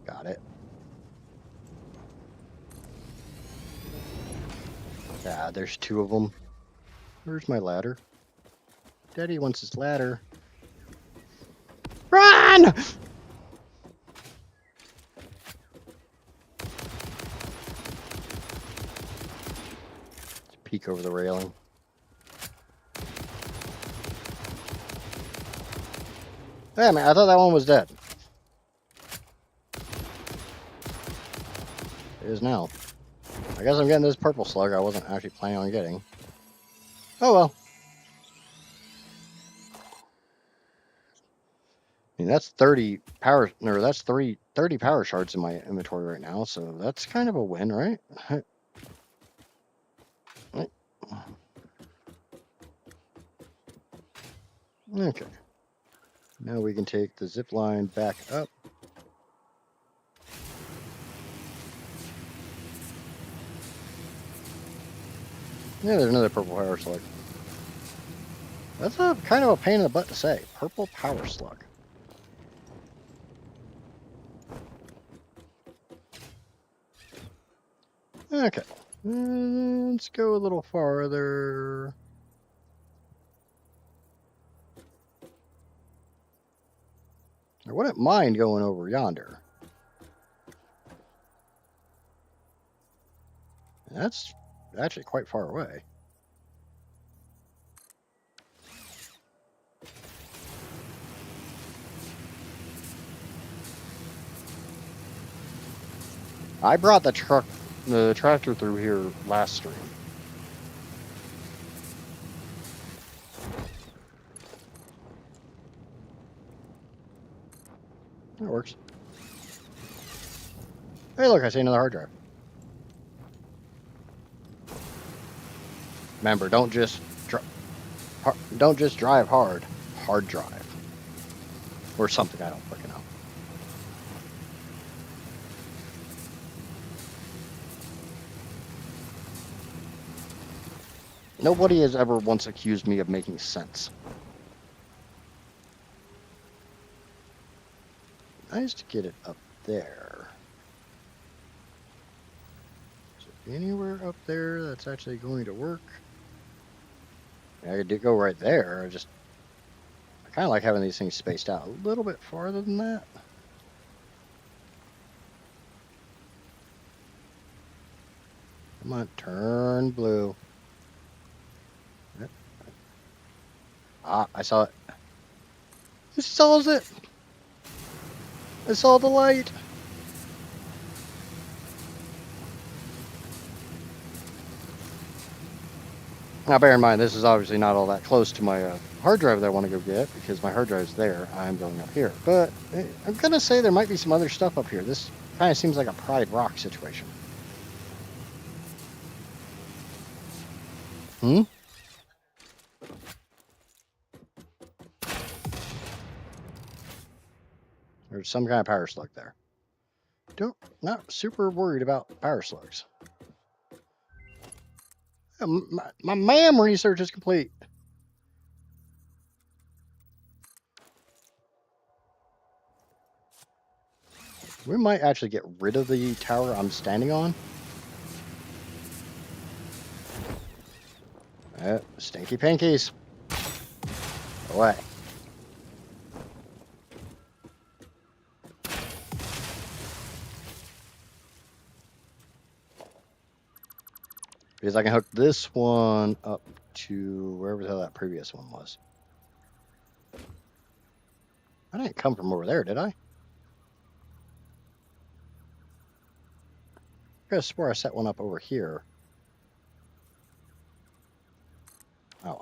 [SPEAKER 1] Got it. Yeah, there's 2 of them. Where's my ladder? Daddy wants his ladder. Run! Let's peek over the railing. Hey, man, I thought that one was dead. It is now. I guess I'm getting this purple slug I wasn't actually planning on getting. Oh well. I mean, that's 30 power, or that's 30 power shards in my inventory right now, so that's kind of a win, right? Okay. Now we can take the zip line back up. Yeah, there's another purple power slug. That's a kind of a pain in the butt to say. Purple power slug. Okay. Let's go a little farther. I wouldn't mind going over yonder. That's actually quite far away. I brought the tractor through here last stream. That works. Hey, look, I see another hard drive. Remember, don't just drive hard. Hard drive. Or something, I don't freaking know. Nobody has ever once accused me of making sense. Nice to get it up there. Is there anywhere up there that's actually going to work? I did go right there. I kind of like having these things spaced out a little bit farther than that. Come on, turn blue. Yep. Ah, I saw it. This solves it. I saw the light. Now, bear in mind, this is obviously not all that close to my hard drive that I want to go get, because my hard drive's there. I'm going up here. But I'm going to say there might be some other stuff up here. This kind of seems like a Pride Rock situation. Hmm? There's some kind of power slug there. Not super worried about power slugs. My MAM research is complete. We might actually get rid of the tower I'm standing on. Stinky pinkies. Away. Because I can hook this one up to wherever the hell that previous one was. I didn't come from over there, did I? I could have swore I set one up over here. Oh.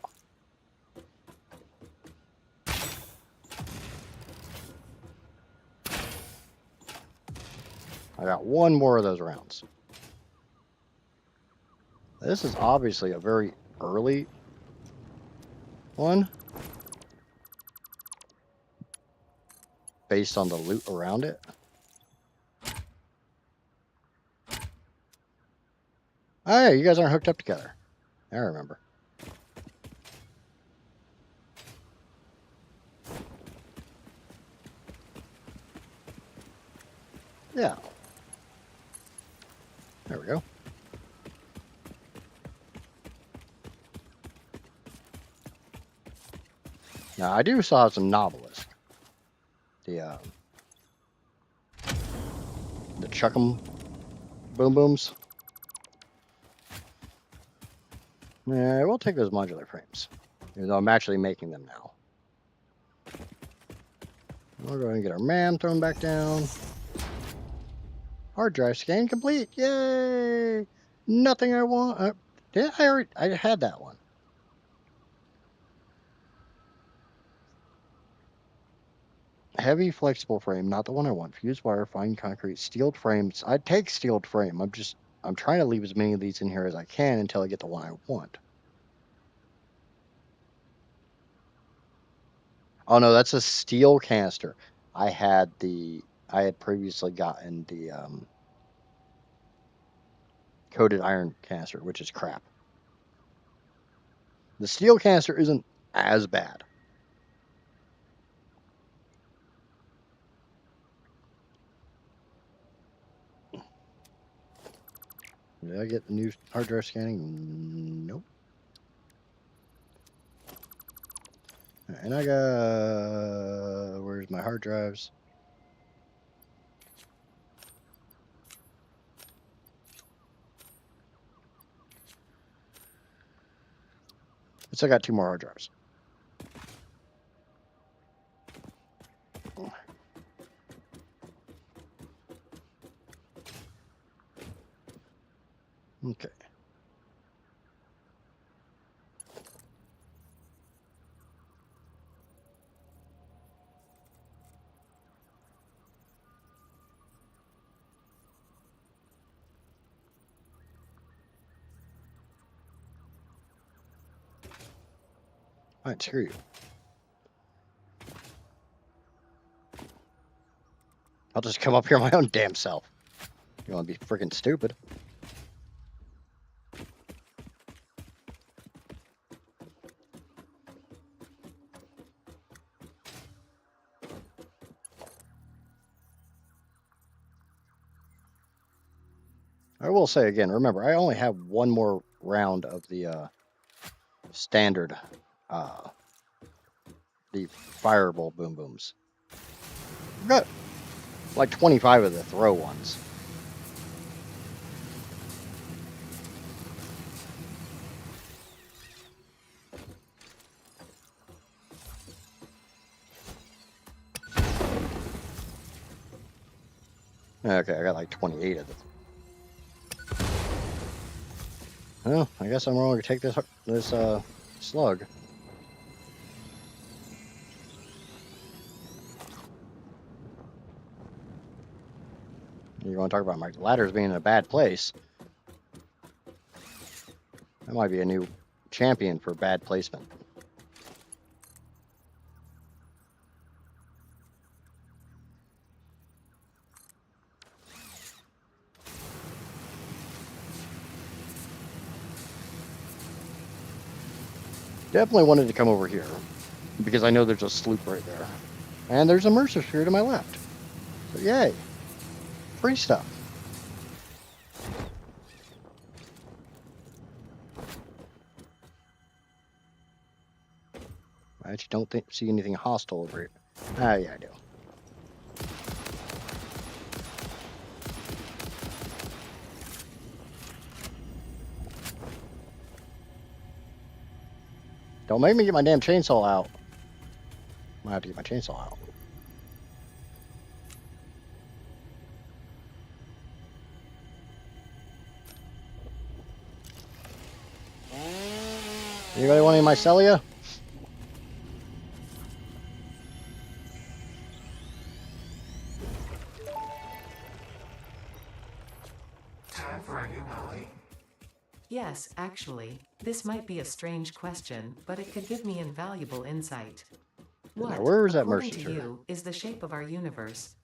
[SPEAKER 1] I got one more of those rounds. This is obviously a very early one, based on the loot around it. Oh yeah, you guys aren't hooked up together. I remember. Yeah. There we go. Now I do still have some Novelisk. The Chuck'em Boom Booms. Yeah, we'll take those modular frames. Even though I'm actually making them now. We'll go ahead and get our MAM thrown back down. Hard drive scan complete. Yay! Nothing I want. I had that one. heavy flexible frame, not the one I want. Fused wire, fine concrete, steeled frames. I'd take steeled frame. I'm trying to leave as many of these in here as I can until I get the one I want. Oh no, that's a steel canister. I had previously gotten the coated iron canister, which is crap. The steel canister isn't as bad. Did I get the new hard drive scanning? Nope. And I got... Where's my hard drives? I got 2 more hard drives. Okay. Alright, screw you. I'll just come up here my own damn self. You want to be freaking stupid? I will say again, remember, I only have one more round of the standard, the fireball boom booms. I've got like 25 of the throw ones. Okay, I got like 28 of them. Well, I guess I'm going to take this slug. You want to talk about my ladders being in a bad place? That might be a new champion for bad placement. Definitely wanted to come over here because I know there's a sloop right there. And there's a Mercer Sphere to my left. So yay. Free stuff. I actually don't see anything hostile over here. Ah, yeah, I do. Don't make me get my damn chainsaw out. Might have to get my chainsaw out. Anybody want any mycelia?
[SPEAKER 2] Time for a new melody.
[SPEAKER 3] Yes, actually, this might be a strange question, but it could give me invaluable insight. What,
[SPEAKER 1] where is that
[SPEAKER 3] according
[SPEAKER 1] Mercer
[SPEAKER 3] to
[SPEAKER 1] Sphere?
[SPEAKER 3] you, is the shape of our universe?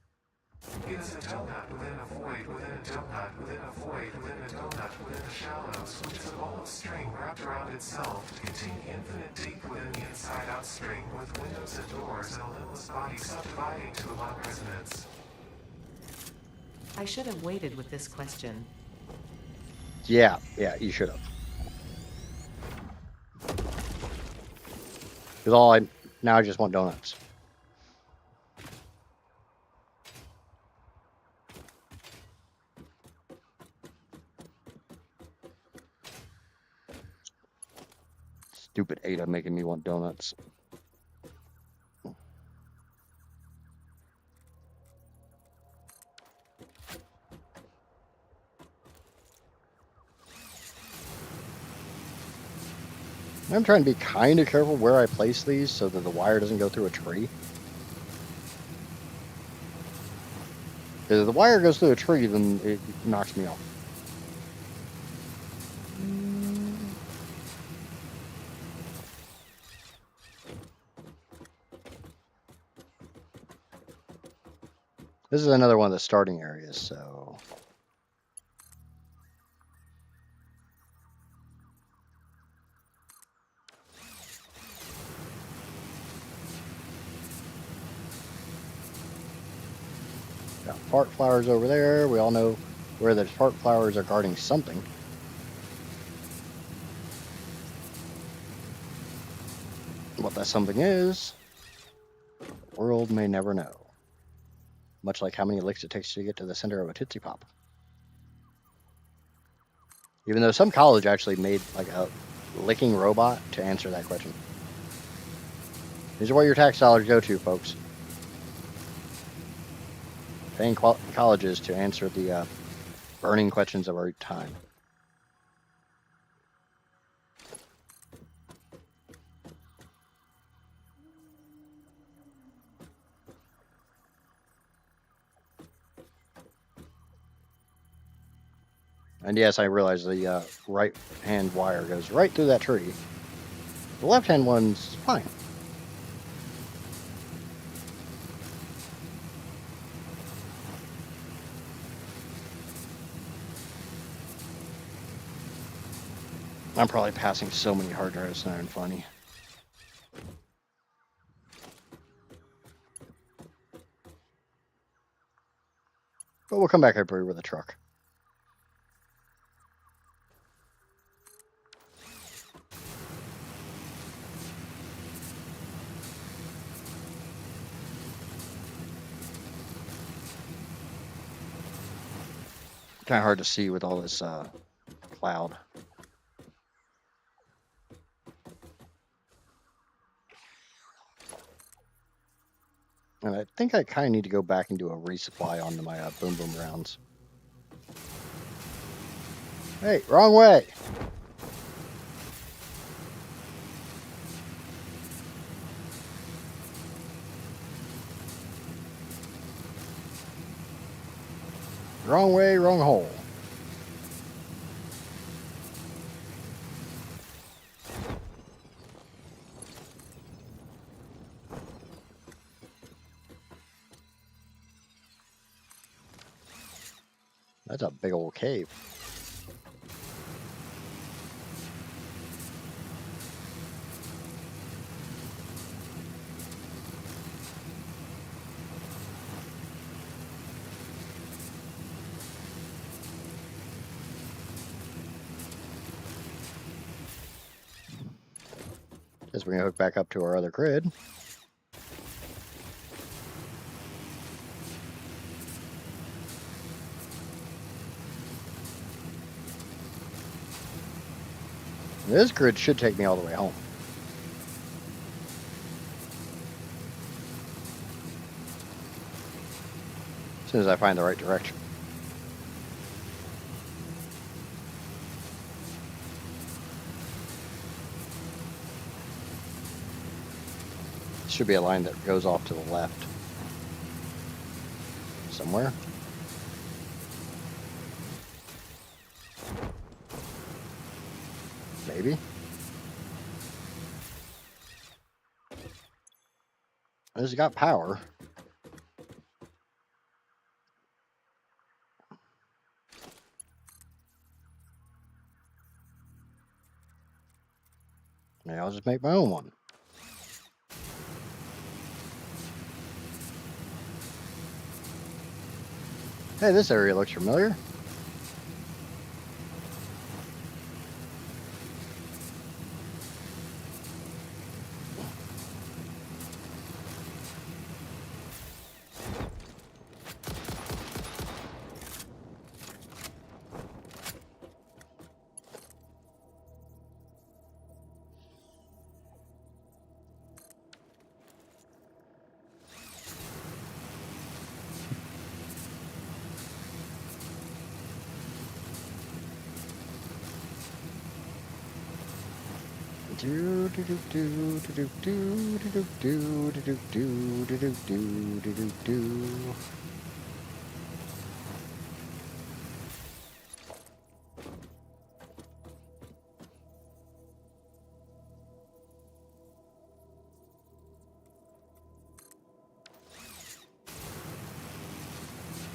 [SPEAKER 2] It is a donut within a void within a donut within a void within a donut within the shallows, which is a ball of string wrapped around itself to contain infinite deep within the inside-out string with windows and doors and a limbless body subdividing to a long resonance.
[SPEAKER 3] I should have waited with this question.
[SPEAKER 1] Yeah, you should have. Because now I just want donuts. Stupid Ada making me want donuts. I'm trying to be kind of careful where I place these so that the wire doesn't go through a tree. If the wire goes through a tree, then it knocks me off. This is another one of the starting areas, so... Got fart flowers over there. We all know where the fart flowers are guarding something. What that something is, the world may never know. Much like how many licks it takes to get to the center of a Tootsie Pop. Even though some college actually made like a licking robot to answer that question. These are where your tax dollars go to, folks. Paying colleges to answer the burning questions of our time. And yes, I realize the right-hand wire goes right through that tree. The left-hand one's fine. I'm probably passing so many hard drives, it's not even funny. But we'll come back up here with a truck. Kind of hard to see with all this cloud. And I think I kind of need to go back and do a resupply on my boom boom rounds. Hey, wrong way! Wrong way, wrong hole. That's a big old cave. Guess we can hook back up to our other grid. This grid should take me all the way home. As soon as I find the right direction. Should be a line that goes off to the left. Somewhere. Maybe. It's got power. Maybe I'll just make my own one. Hey, this area looks familiar.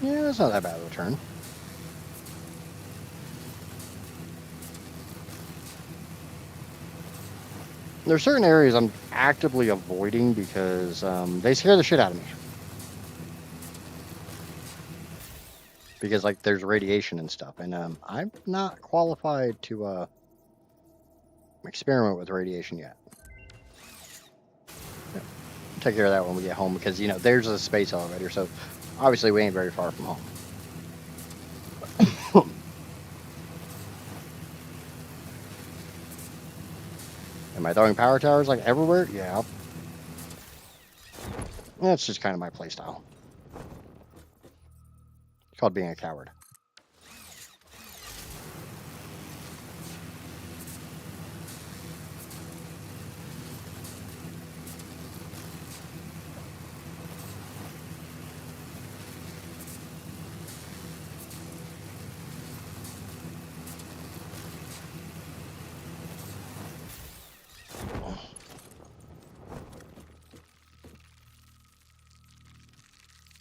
[SPEAKER 1] Yeah, it's not that bad of a turn. There's certain areas I'm actively avoiding because they scare the shit out of me. Because like there's radiation and stuff, and I'm not qualified to experiment with radiation yet. Yeah. Take care of that when we get home because you know there's a space elevator, so obviously we ain't very far from home. Am I throwing power towers like everywhere? Yeah. That's just kind of my play style. It's called being a coward.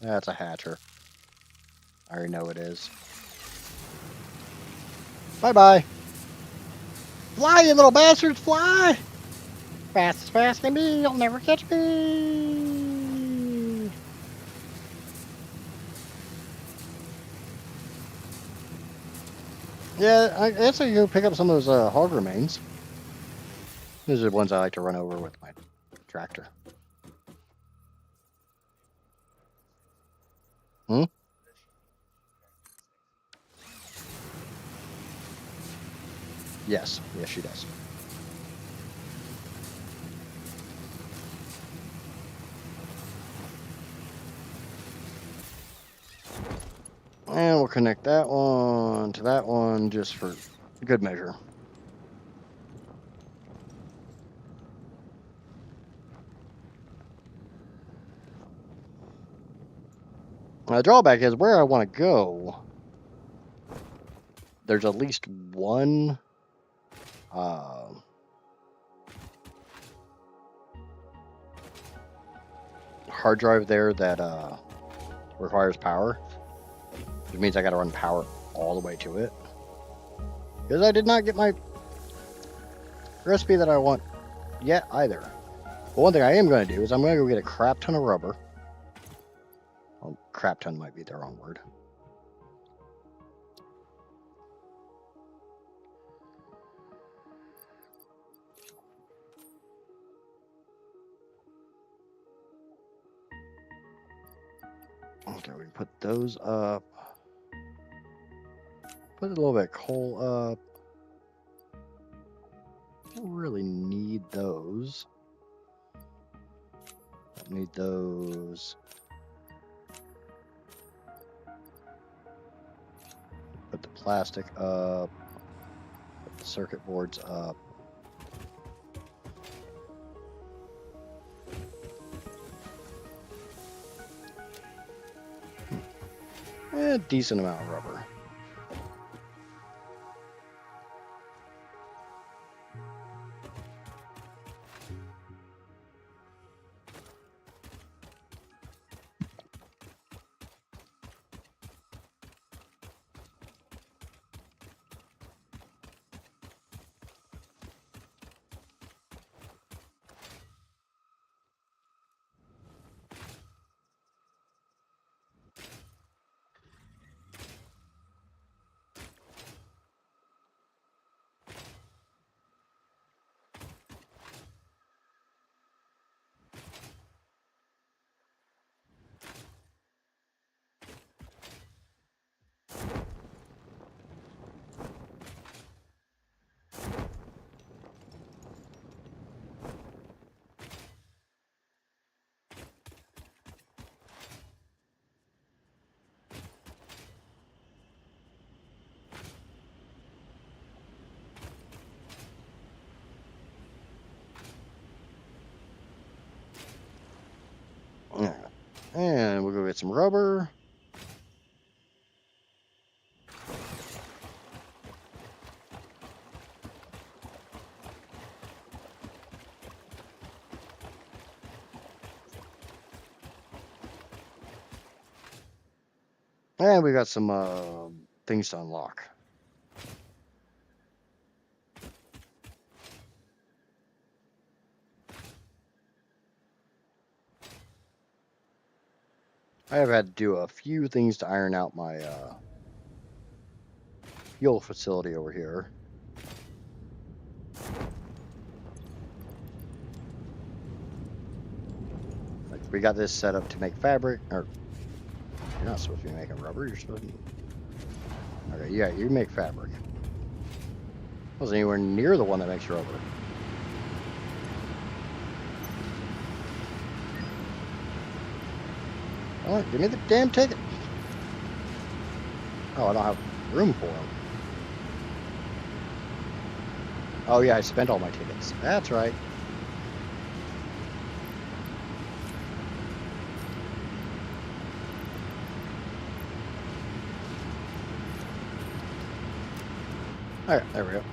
[SPEAKER 1] That's a hatcher. I already know it is. Bye-bye. Fly, you little bastards, fly! Fast as fast can be, you'll never catch me! Yeah, I guess I go pick up some of those hog remains. These are the ones I like to run over with my tractor. Hmm? Yes. Yes, she does. And we'll connect that one to that one just for good measure. The drawback is where I want to go, there's at least one hard drive there that requires power, which means I got to run power all the way to it. Because I did not get my recipe that I want yet either. But one thing I am going to do is I'm going to go get a crap ton of rubber. Well, crap ton might be the wrong word. Okay, we put those up. Put a little bit of coal up. Don't really need those. Don't need those. Put the plastic up. Put the circuit boards up. A decent amount of rubber. Yeah. And we'll go get some rubber. And we got some things to unlock. I have had to do a few things to iron out my fuel facility over here. Like we got this set up to make fabric, or you're not supposed to be making rubber. You're supposed to. Okay, yeah, you make fabric. Wasn't anywhere near the one that makes rubber. Oh, give me the damn ticket. Oh, I don't have room for them. Oh yeah, I spent all my tickets. That's right. All right, there we go.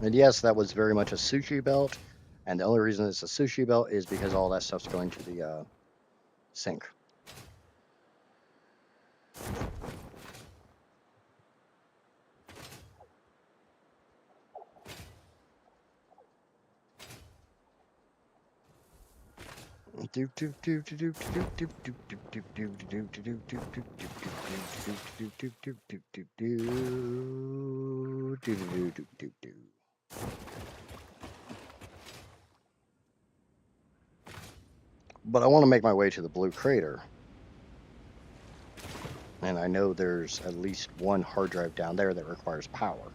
[SPEAKER 1] And yes, that was very much a sushi belt. And the only reason it's a sushi belt is because all that stuff's going to the sink. But I want to make my way to the blue crater. And I know there's at least one hard drive down there that requires power.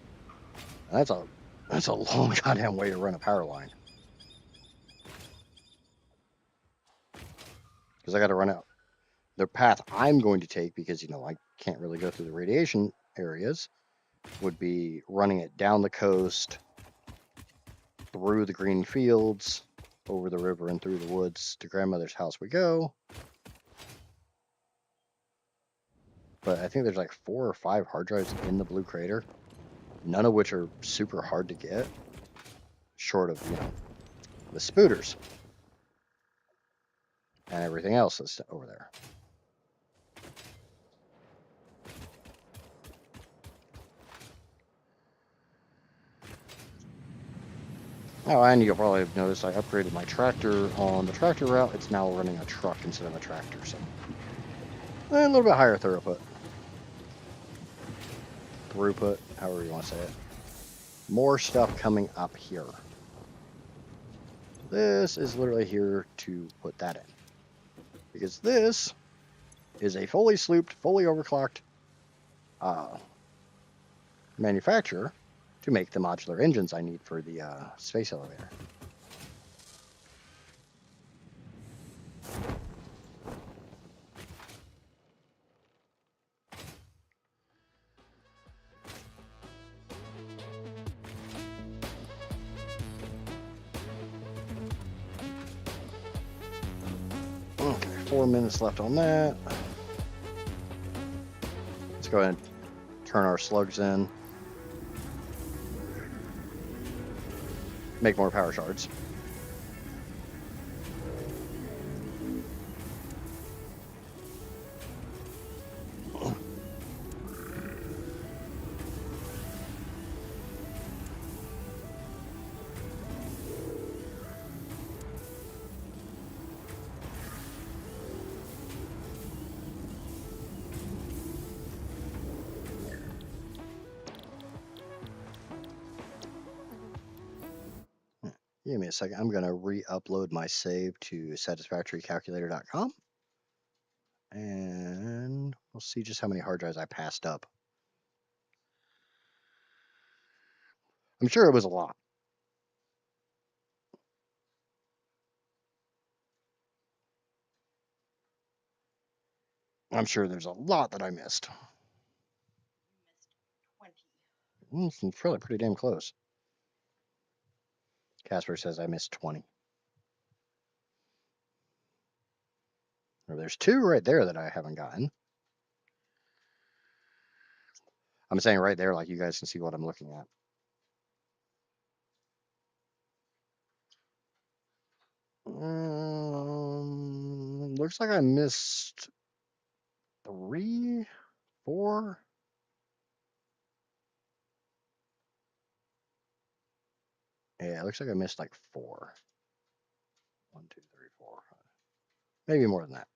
[SPEAKER 1] And that's a long goddamn way to run a power line. Because I got to run out the path I'm going to take, because I can't really go through the radiation areas, would be running it down the coast, through the green fields, over the river and through the woods to grandmother's house we go. But I think there's like 4 or 5 hard drives in the blue crater, none of which are super hard to get, short of the spooters and everything else that's over there. Oh, and you'll probably have noticed I upgraded my tractor on the tractor route. It's now running a truck instead of a tractor, so a little bit higher throughput, however you want to say it. More stuff coming up here. This is literally here to put that in, because this is a fully slooped, fully overclocked manufacturer to make the modular engines I need for the space elevator. Okay, 4 minutes left on that. Let's go ahead and turn our slugs in. Make more power shards. Give me a second. I'm going to re-upload my save to satisfactorycalculator.com. And we'll see just how many hard drives I passed up. I'm sure it was a lot. I'm sure there's a lot that I missed. It's really pretty damn close. Casper says I missed 20. Or there's 2 right there that I haven't gotten. I'm saying right there, like you guys can see what I'm looking at. Looks like I missed 3, 4. Yeah, it looks like I missed like 4. 1, 2, 3, 4. Maybe more than that.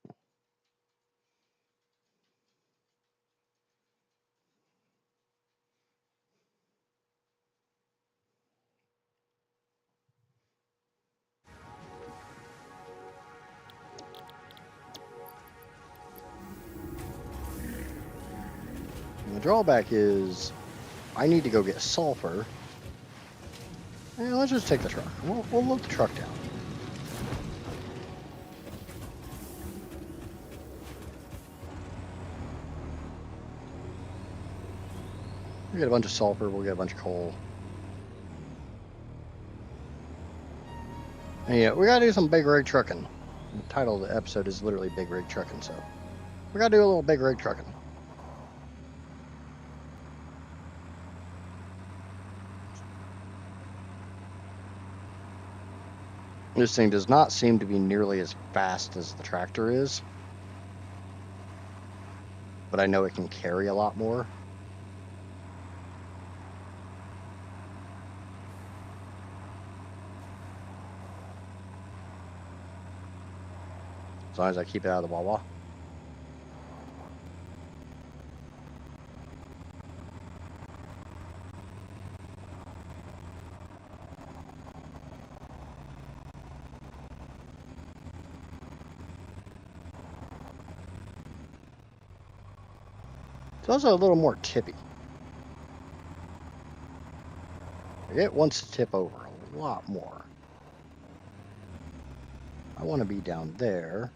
[SPEAKER 1] And the drawback is I need to go get sulfur. And let's just take the truck. We'll load the truck down. We'll get a bunch of sulfur. We'll get a bunch of coal. And yeah, we gotta do some big rig trucking. The title of the episode is literally Big Rig Trucking, so we gotta do a little big rig trucking. This thing does not seem to be nearly as fast as the tractor is, but I know it can carry a lot more. As long as I keep it out of the Wawa. It's also a little more tippy. It wants to tip over a lot more. I want to be down there.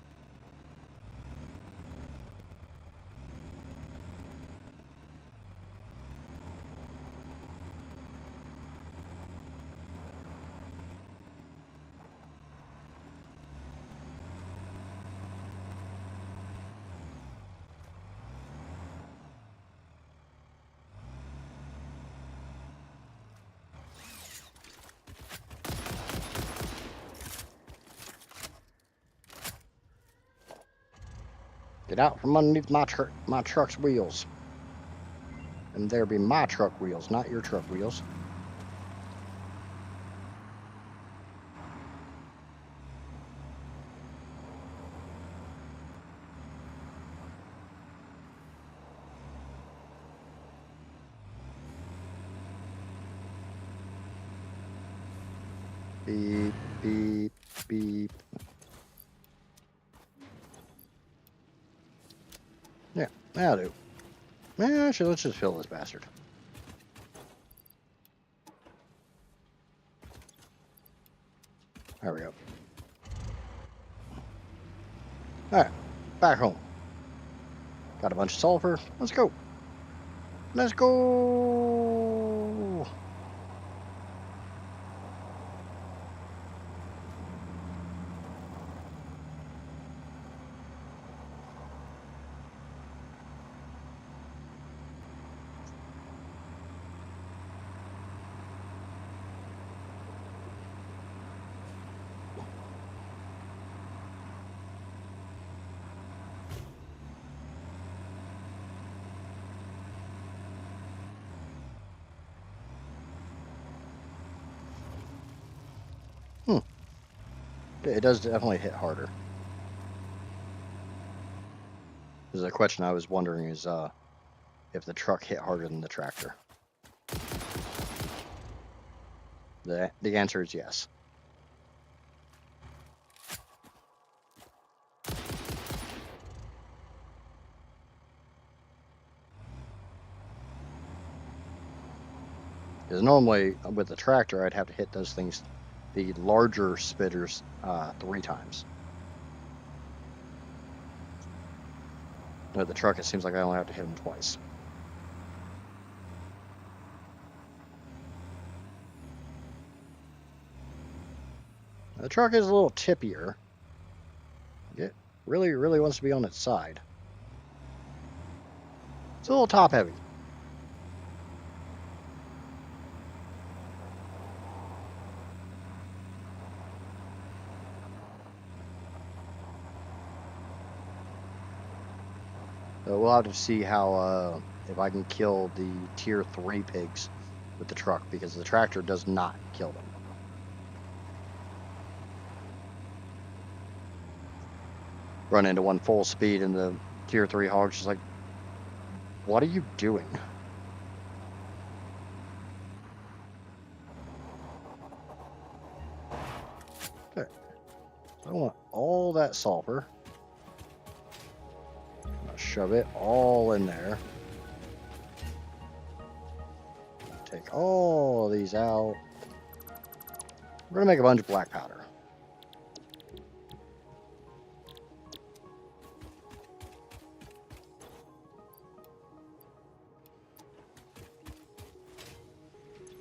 [SPEAKER 1] Get out from underneath my truck's wheels. And there be my truck wheels, not your truck wheels. Beep, beep, beep. Yeah, that'll do. Yeah, actually, let's just fill this bastard. There we go. Alright, back home. Got a bunch of sulfur. Let's go. Let's go. It does definitely hit harder. There's a question I was wondering is if the truck hit harder than the tractor. The answer is yes. Because normally with the tractor, I'd have to hit those things, the larger spitters, 3 times. With the truck, it seems like I only have to hit them twice. The truck is a little tippier. It really, really wants to be on its side. It's a little top heavy. So we'll have to see how if I can kill the tier 3 pigs with the truck, because the tractor does not kill them. Run into one full speed and the tier 3 hog's just like, what are you doing? Okay. I want all that sulfur. I'll shove it all in there. Take all of these out. We're gonna make a bunch of black powder.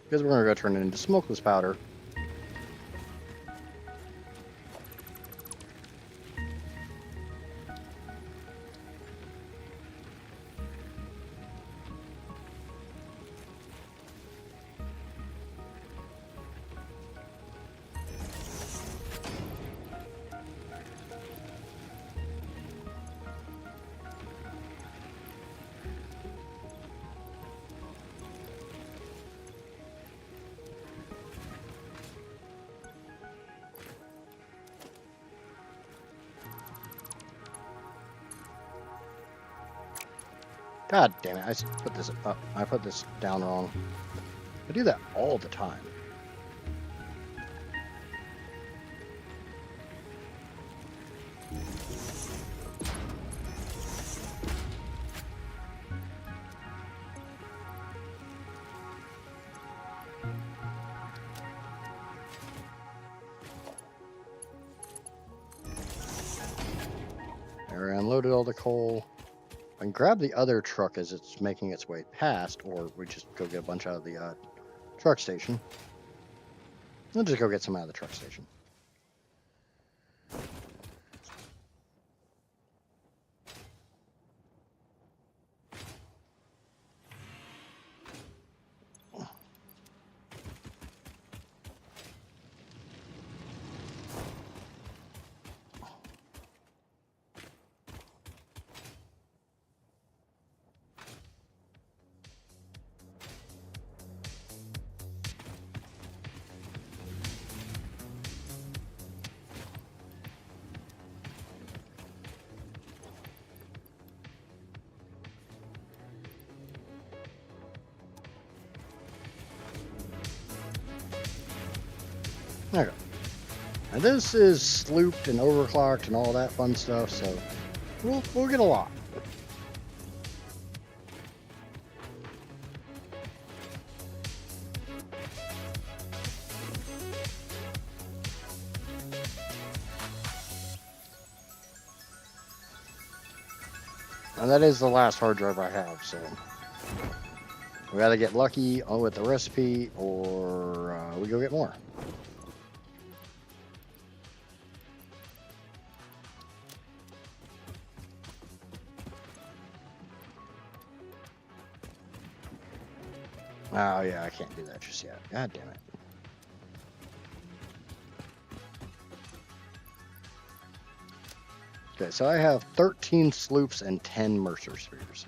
[SPEAKER 1] Because we're gonna go turn it into smokeless powder. God damn it! Put this up. I put this down wrong. I do that all the time. There, I unloaded all the coal. I can grab the other truck as it's making its way past, or we just go get a bunch out of the truck station. We'll just go get some out of the truck station. Okay. And this is slooped and overclocked and all that fun stuff, so we'll get a lot. And that is the last hard drive I have, so we either get lucky with the recipe or we go get more. Oh yeah, I can't do that just yet. God damn it. Okay, so I have 13 sloops and 10 Mercer spheres.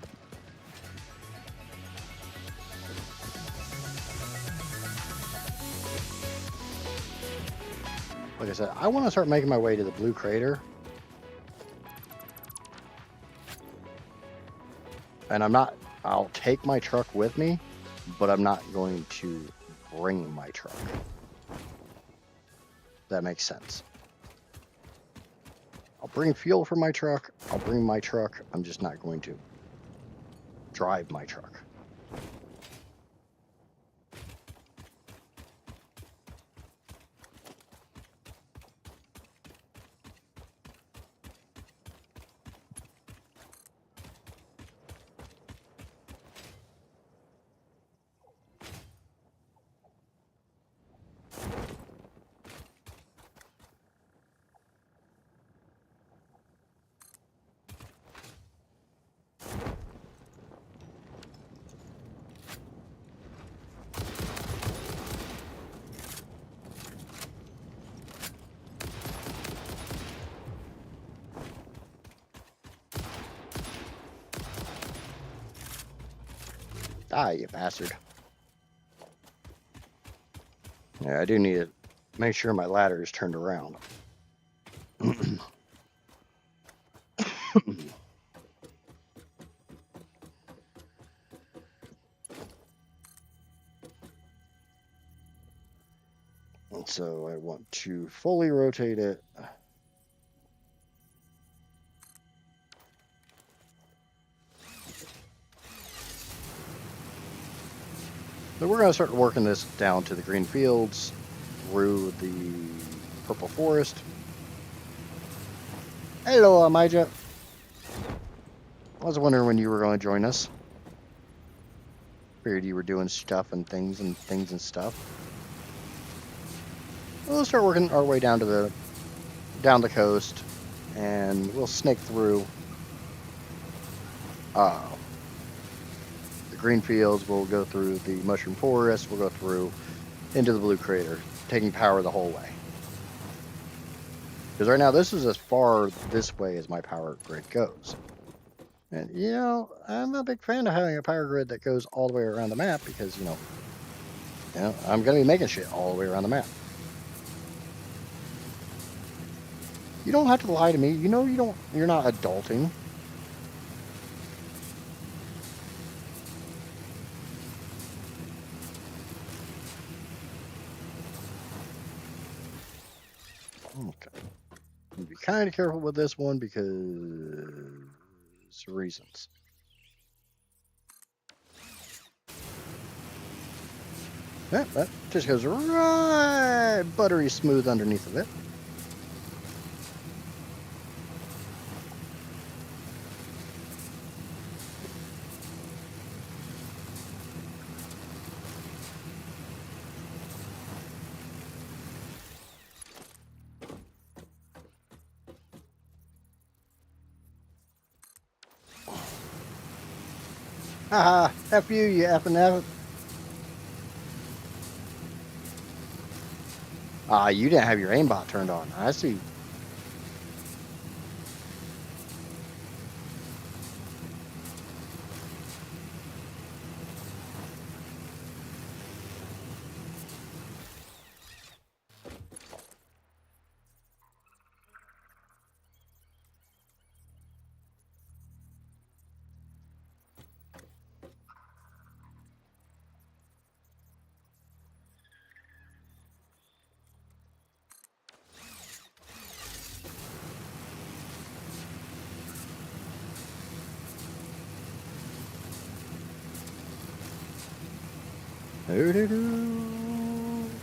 [SPEAKER 1] Like I said, I want to start making my way to the blue crater. And I'll take my truck with me, but I'm not going to bring my truck. That makes sense. I'll bring fuel for my truck. I'll bring my truck. I'm just not going to drive my truck. Die, you bastard. Yeah, I do need to make sure my ladder is turned around. And so I want to fully rotate it. So we're going to start working this down to the green fields, through the purple forest. Hello, Amija. I was wondering when you were going to join us. Figured you were doing stuff and things and stuff. We'll start working our way down to down the coast, and we'll snake through the green fields. We'll go through the mushroom forest. We'll go through into the blue crater, taking power the whole way. Because right now this is as far this way as my power grid goes. And you know, I'm a big fan of having a power grid that goes all the way around the map because you know I'm gonna be making shit all the way around the map. You don't have to lie to me. You know you're not adulting. Okay. Be kind of careful with this one because reasons. Yeah, that just goes right buttery smooth underneath of it. Haha, F you effing F. Ah, you didn't have your aimbot turned on. I see.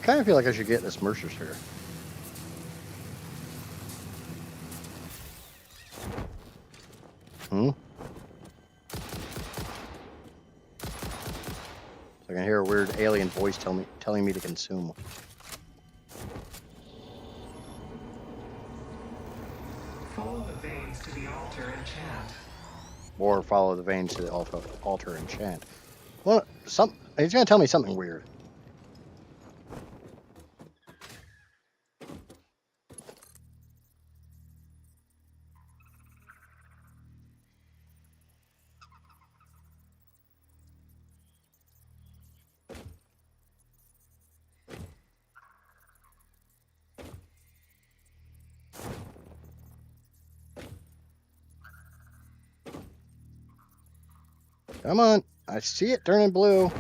[SPEAKER 1] Kind of feel like I should get this Mercer's here. Hmm? So I can hear a weird alien voice telling me to consume.
[SPEAKER 2] Follow the veins to the altar and chant.
[SPEAKER 1] Or follow the veins to the altar and chant. Well, he's gonna tell me something weird. Come on, I see it turning blue.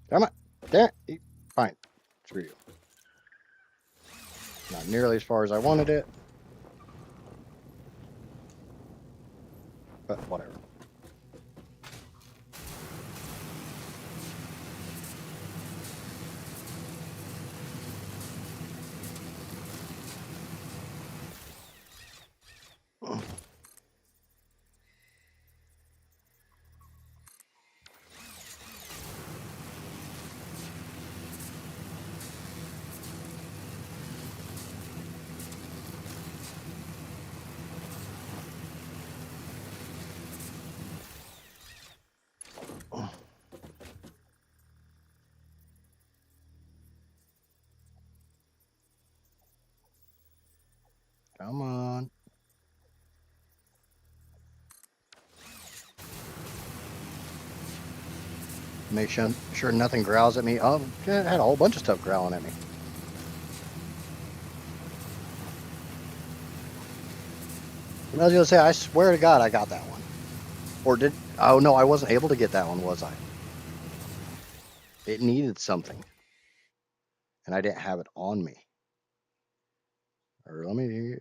[SPEAKER 1] Come on, there. Fine, screw you. Not nearly as far as I wanted it, but whatever. Make sure nothing growls at me. Oh, yeah, I had a whole bunch of stuff growling at me. I was gonna say, I swear to God, I got that one. Or did? Oh no, I wasn't able to get that one, was I? It needed something, and I didn't have it on me. Or let me.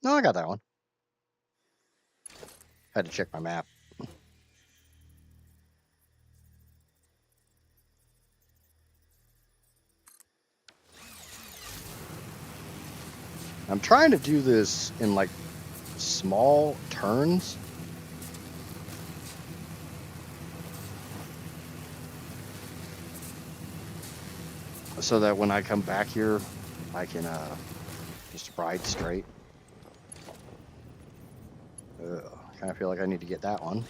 [SPEAKER 1] No, I got that one. Had to check my map. I'm trying to do this in like small turns. So that when I come back here, I can just ride straight. Kind of feel like I need to get that one.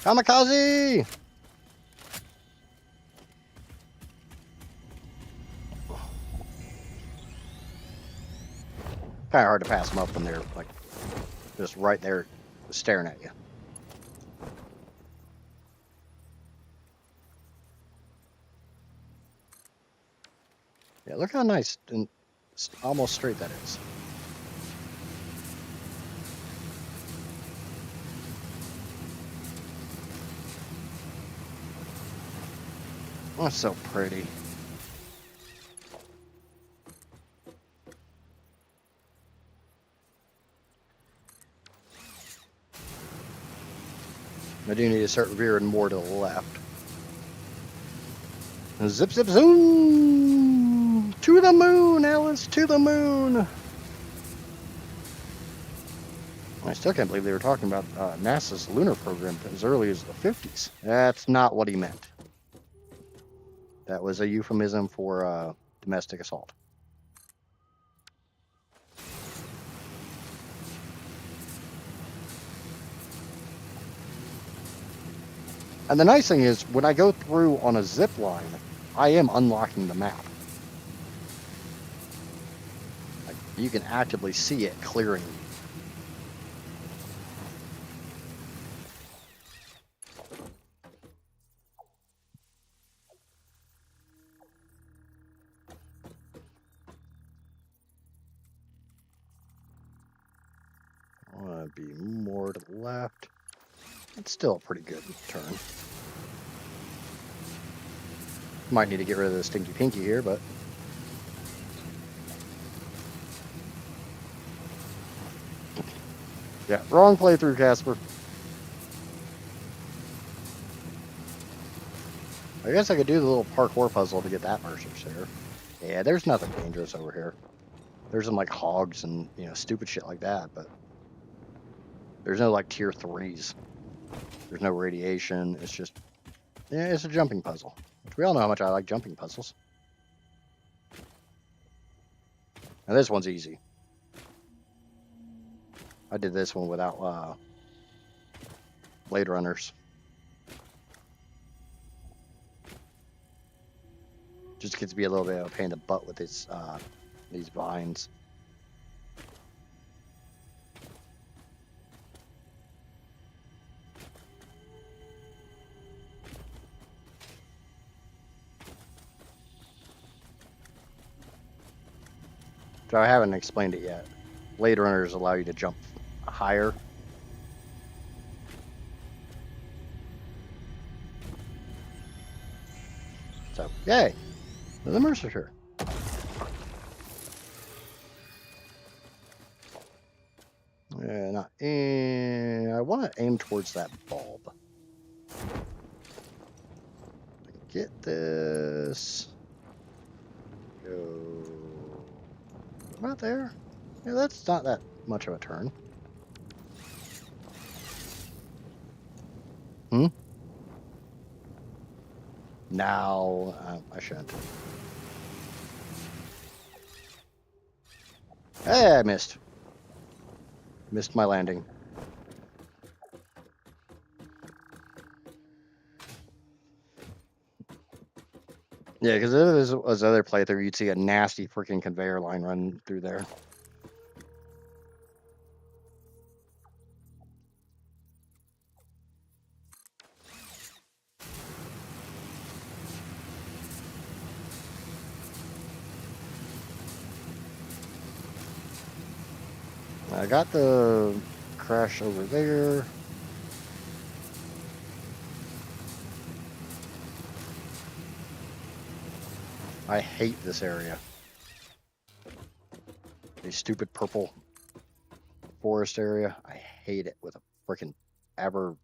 [SPEAKER 1] Kamikaze! Kind of hard to pass them up when they're like just right there staring at you. Yeah, look how nice and almost straight that is. Oh, it's so pretty. I do need to start veering more to the left. Zip, zip, zoom! To the moon, Alice, to the moon! I still can't believe they were talking about NASA's lunar program as early as the 50s. That's not what he meant. That was a euphemism for domestic assault. And the nice thing is, when I go through on a zip line, I am unlocking the map. Like, you can actively see it clearing. I want to be more to the left. It's still a pretty good turn. Might need to get rid of the stinky pinky here, but... Yeah, wrong playthrough, Casper. I guess I could do the little parkour puzzle to get that Mercer's here. Yeah, there's nothing dangerous over here. There's some like hogs and, you know, stupid shit like that, but there's no like tier 3s. There's no radiation. It's just, yeah, it's a jumping puzzle. Which we all know how much I like jumping puzzles. Now this one's easy. I did this one without Blade Runners. Just gets to be a little bit of a pain in the butt with these vines. So I haven't explained it yet. Blade Runners allow you to jump higher. So, yay! The Mercer's here. I want to aim towards that bulb. Get this. Go. About there. Yeah, that's not that much of a turn. Now, I shouldn't. Hey, I missed. Missed my landing. Yeah, because if it was other playthrough, you'd see a nasty freaking conveyor line run through there. I got the crash over there. I hate this area. The stupid purple forest area. I hate it with a freaking ever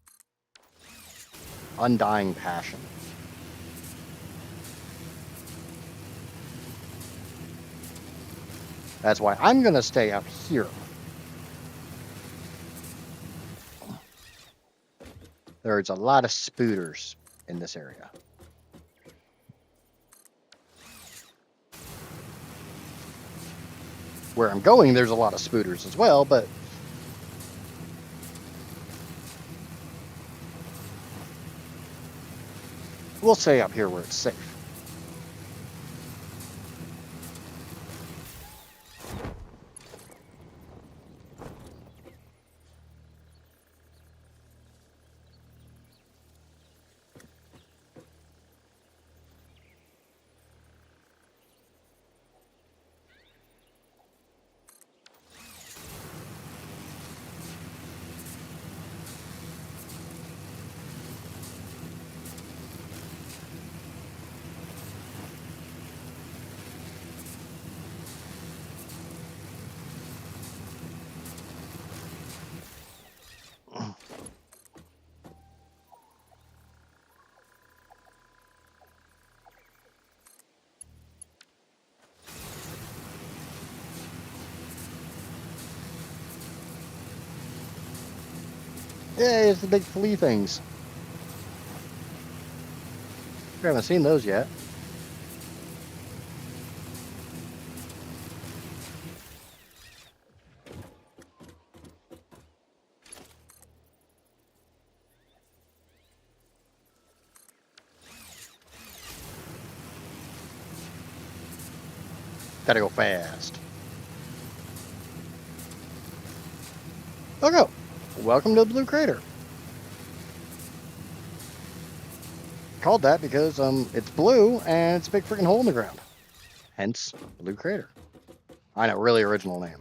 [SPEAKER 1] undying passion. That's why I'm going to stay up here. There's a lot of spooters in this area. Where I'm going, there's a lot of spooters as well, but we'll stay up here where it's safe. Yeah, it's the big flea things. We haven't seen those yet. Gotta go fast. Okay. Welcome to the Blue Crater. Called that because it's blue and it's a big freaking hole in the ground. Hence, Blue Crater. I know, really original name.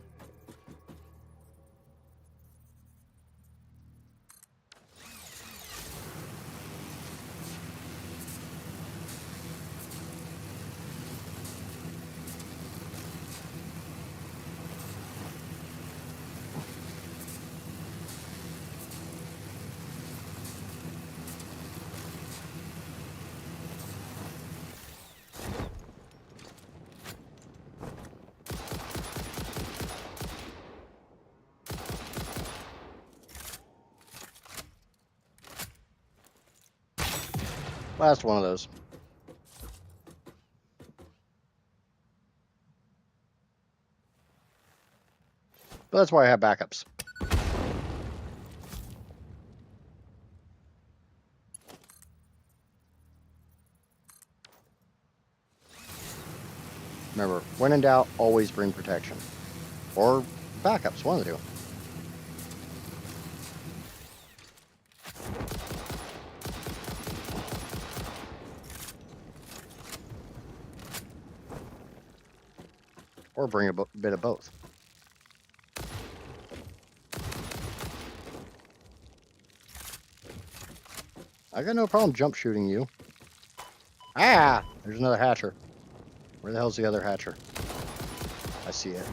[SPEAKER 1] Last one of those. But that's why I have backups. Remember, when in doubt, always bring protection. Or backups, one of the two. Or bring a bit of both. I got no problem jump shooting you. Ah! There's another hatcher. Where the hell's the other hatcher? I see it.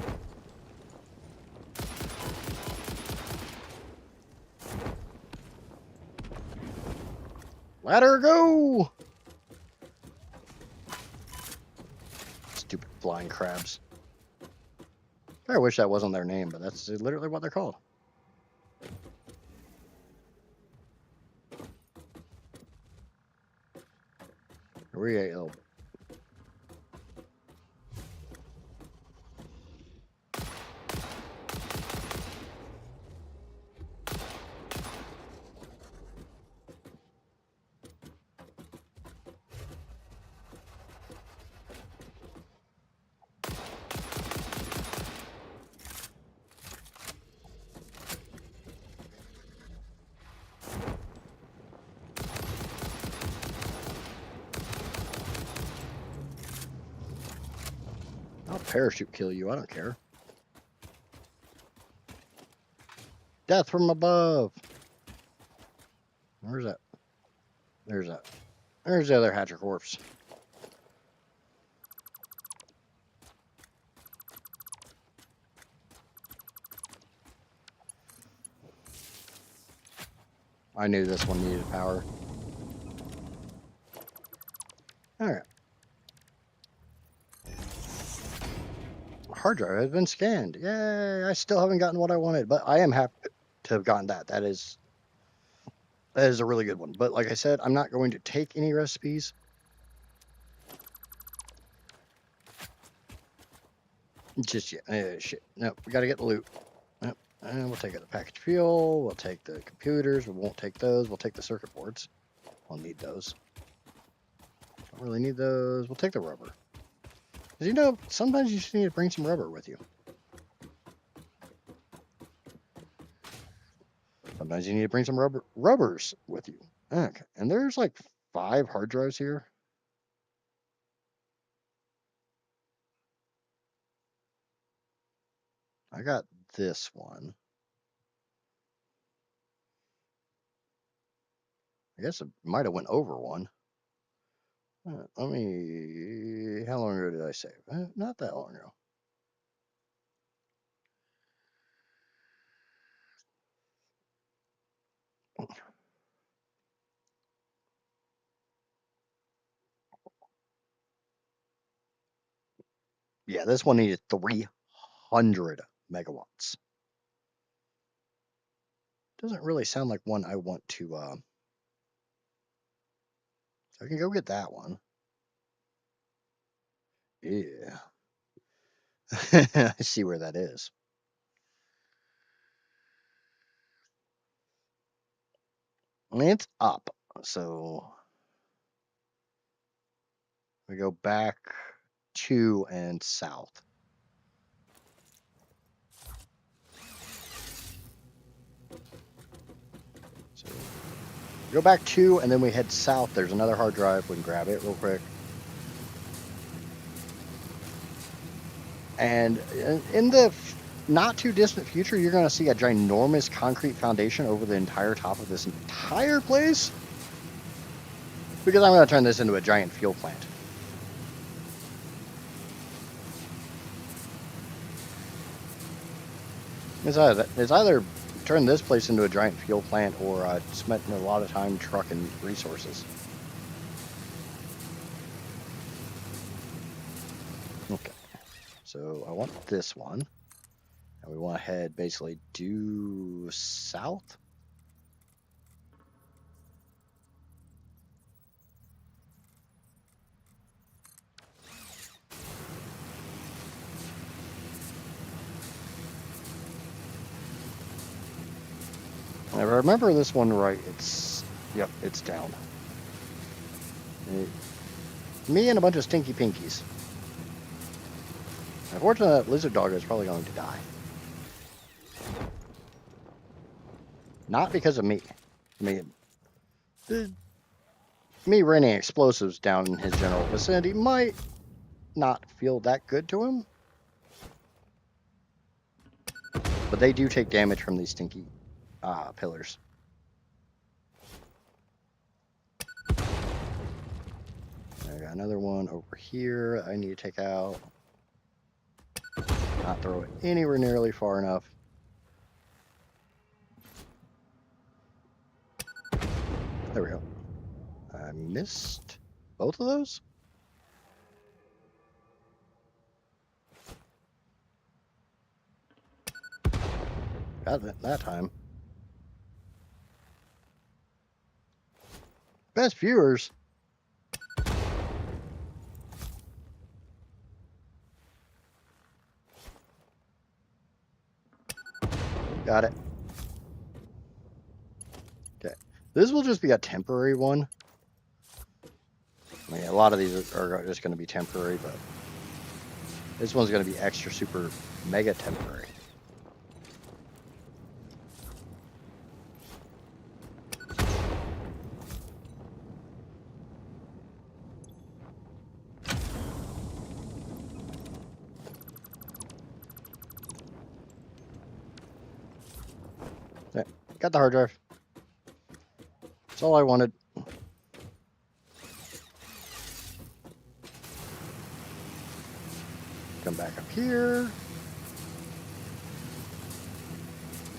[SPEAKER 1] Let her go! Stupid flying crabs. I wish that wasn't their name, but that's literally what they're called. Where are you? I'll parachute kill you. I don't care. Death from above. Where's that? There's that. There's the other Hatcher corpse. I knew this one needed power. Alright. Hard drive has been scanned. Yay! I still haven't gotten what I wanted, but I am happy to have gotten that. That is a really good one. But like I said, I'm not going to take any recipes. Just yet. Shit. No, we gotta get the loot. Nope. And we'll take the packaged fuel. We'll take the computers. We won't take those. We'll take the circuit boards. I'll need those. Don't really need those. We'll take the rubber. Because, you know, sometimes you just need to bring some rubber with you. Sometimes you need to bring some rubbers with you. Okay. And there's like 5 hard drives here. I got this one. I guess it might have went over one. Let me... How long ago did I save? Not that long ago. Yeah, this one needed 300 megawatts. Doesn't really sound like one I want to... So I can go get that one. Yeah. I see where that is. And it's up. So we go back 2 and south. So go back 2 and then we head south. There's another hard drive. We can grab it real quick. And in the not too distant future, you're going to see a ginormous concrete foundation over the entire top of this entire place. Because I'm going to turn this into a giant fuel plant. It's either turn this place into a giant fuel plant or spend a lot of time trucking resources. Okay. So I want this one. And we want to head basically due south. And if I remember this one right, yep, it's down. Me and a bunch of stinky pinkies. Unfortunately, that lizard dog is probably going to die. Not because of me. I mean, me raining explosives down in his general vicinity might not feel that good to him. But they do take damage from these stinky pillars. I got another one over here I need to take out. Not throw it anywhere nearly far enough. There we go. I missed both of those? Got it that time. Best viewers. Got it. Okay. This will just be a temporary one. I mean, a lot of these are just going to be temporary, but this one's going to be extra super mega temporary. Got the hard drive. That's all I wanted. Come back up here.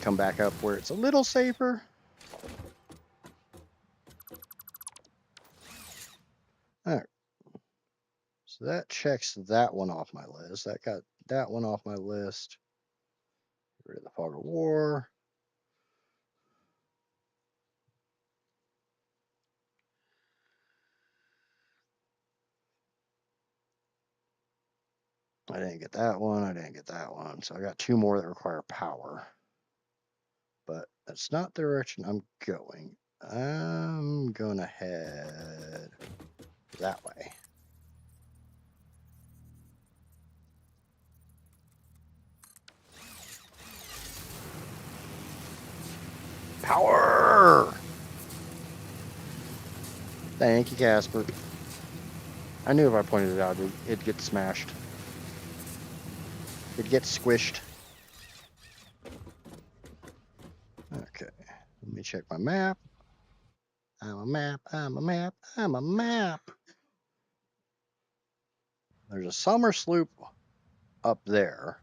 [SPEAKER 1] Come back up where it's a little safer. All right. So that checks that one off my list. That got that one off my list. Get rid of the fog of war. I didn't get that one. I didn't get that one. So I got two more that require power. But that's not the direction I'm going. I'm going to head that way. Power! Thank you, Casper. I knew if I pointed it out, it'd get smashed. It'd get squished. Okay, let me check my map. I'm a map, I'm a map, I'm a map. There's a summer sloop up there.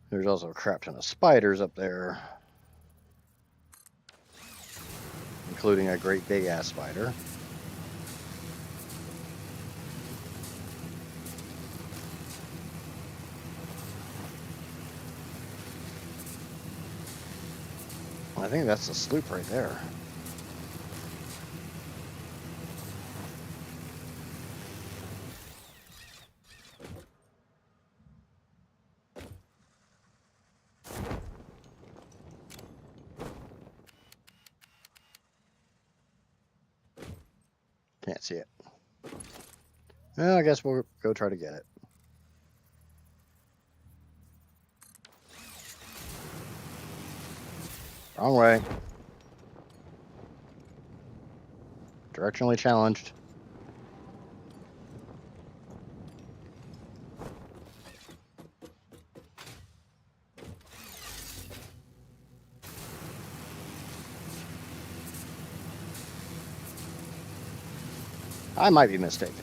[SPEAKER 1] There's also a crap ton of spiders up there, including a great big ass spider. I think that's the sloop right there. Can't see it. Well, I guess we'll go try to get it. Wrong way. Directionally challenged. I might be mistaken.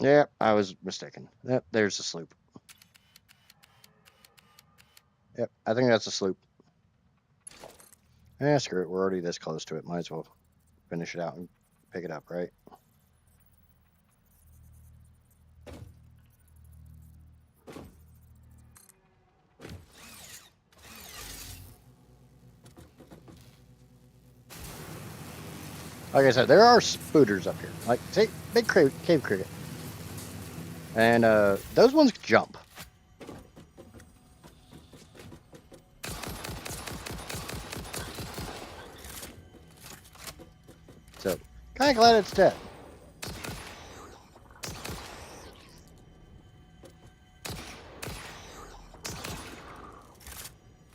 [SPEAKER 1] Yeah, I was mistaken. Yep, there's the sloop. Yep, I think that's a sloop. Eh, screw it. We're already this close to it. Might as well finish it out and pick it up, right? Like I said, there are spooters up here. Like, say, big cave cricket. And those ones jump. So, kind of glad it's dead.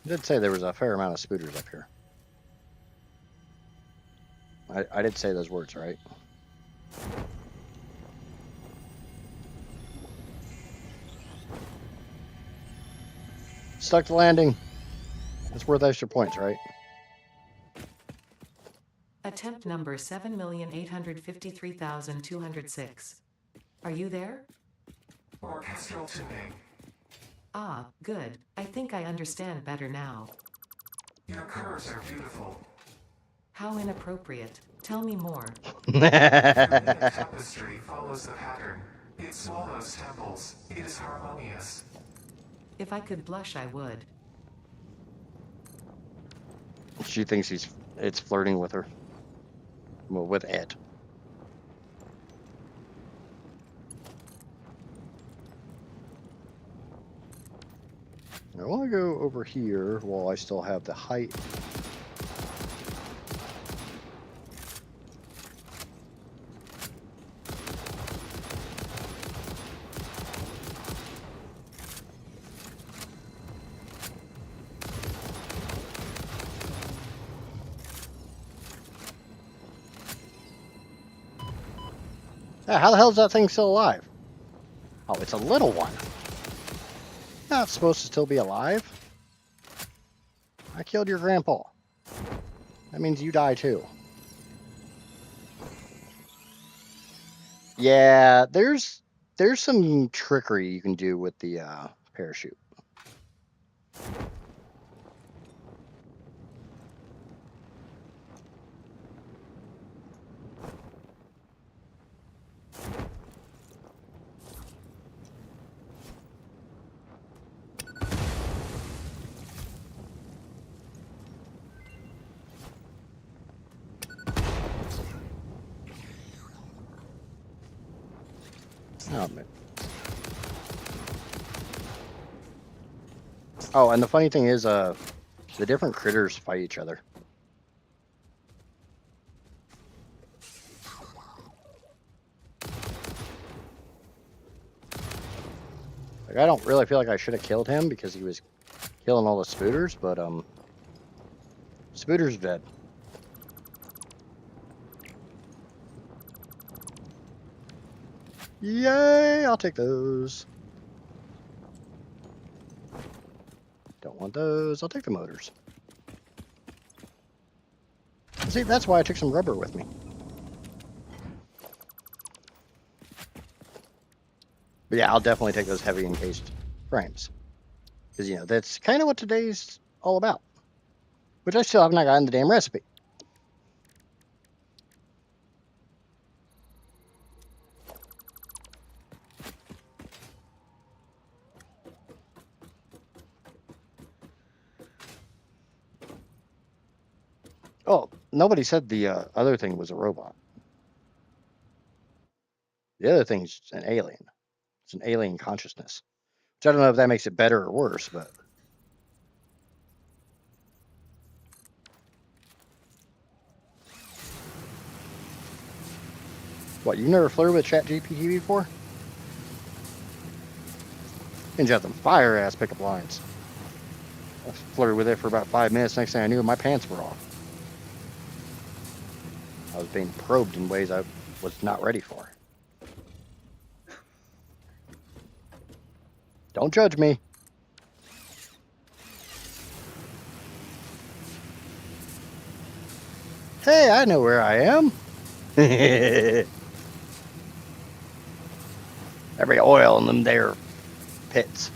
[SPEAKER 1] I did say there was a fair amount of spooters up here. I did say those words, right? Stuck the landing. It's worth extra points, right?
[SPEAKER 3] Attempt number 7,853,206. Are you there?
[SPEAKER 2] Orchestral tuning.
[SPEAKER 3] Ah, good. I think I understand better now.
[SPEAKER 2] Your curves are beautiful.
[SPEAKER 3] How inappropriate. Tell me more.
[SPEAKER 2] Brilliant tapestry follows the pattern. It swallows temples. It is harmonious.
[SPEAKER 3] If I could blush, I would.
[SPEAKER 1] She thinks it's flirting with her. Well, with Ed. I want to go over here while I still have the height. Yeah, how the hell is that thing still alive? Oh, it's a little one. not supposed to still be alive. I killed your grandpa. That means you die too. Yeah, there's some trickery you can do with the parachute. Oh, man. Oh, and the funny thing is, the different critters fight each other. Like, I don't really feel like I should have killed him because he was killing all the spooters, but spooters are dead. Yay! I'll take those. Don't want those. I'll take the motors. See, that's why I took some rubber with me. But yeah, I'll definitely take those heavy encased frames. Because, you know, that's kind of what today's all about. Which I still have not gotten the damn recipe. Oh, nobody said the other thing was a robot. The other thing's an alien. It's an alien consciousness. Which I don't know if that makes it better or worse, but... What, you've never flirted with ChatGPT before? And you have them fire-ass pickup lines. I flirted with it for about 5 minutes. Next thing I knew, my pants were off. I was being probed in ways I was not ready for. Don't judge me. Hey, I know where I am. Every oil in them there pits.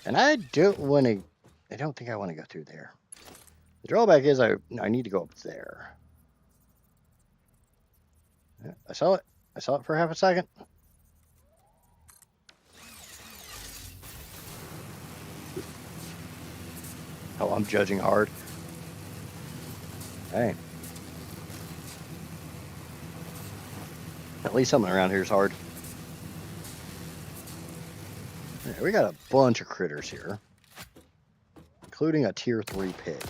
[SPEAKER 1] And I don't want to... I don't think I want to go through there. The drawback is I need to go up there. I saw it. I saw it for half a second. Oh, I'm judging hard. Hey. At least something around here is hard. Yeah, we got a bunch of critters here. Including a tier 3 pig.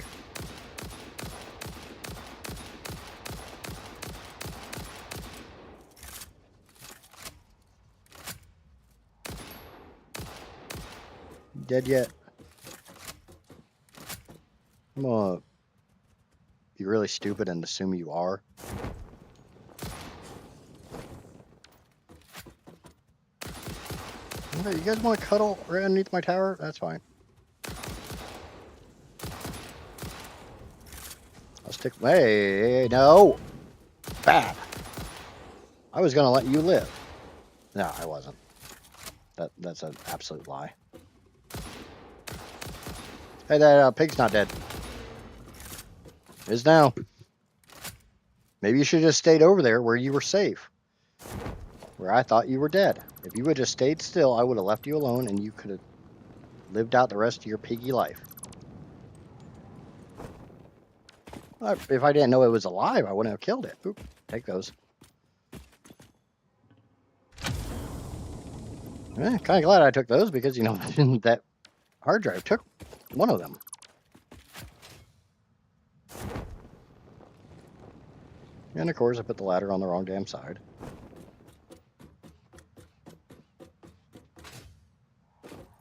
[SPEAKER 1] Dead yet? I'm gonna be really stupid and assume you are. Okay, you guys want to cuddle right underneath my tower? That's fine. I'll stick. Hey, no! Bad! I was gonna let you live. No, I wasn't. That's an absolute lie. Hey, that pig's not dead. Is now. Maybe you should have just stayed over there where you were safe. Where I thought you were dead. If you would have stayed still, I would have left you alone and you could have lived out the rest of your piggy life. If I didn't know it was alive, I wouldn't have killed it. Oop, take those. Kind of glad I took those because, you know, that hard drive took one of them. And of course, I put the ladder on the wrong damn side.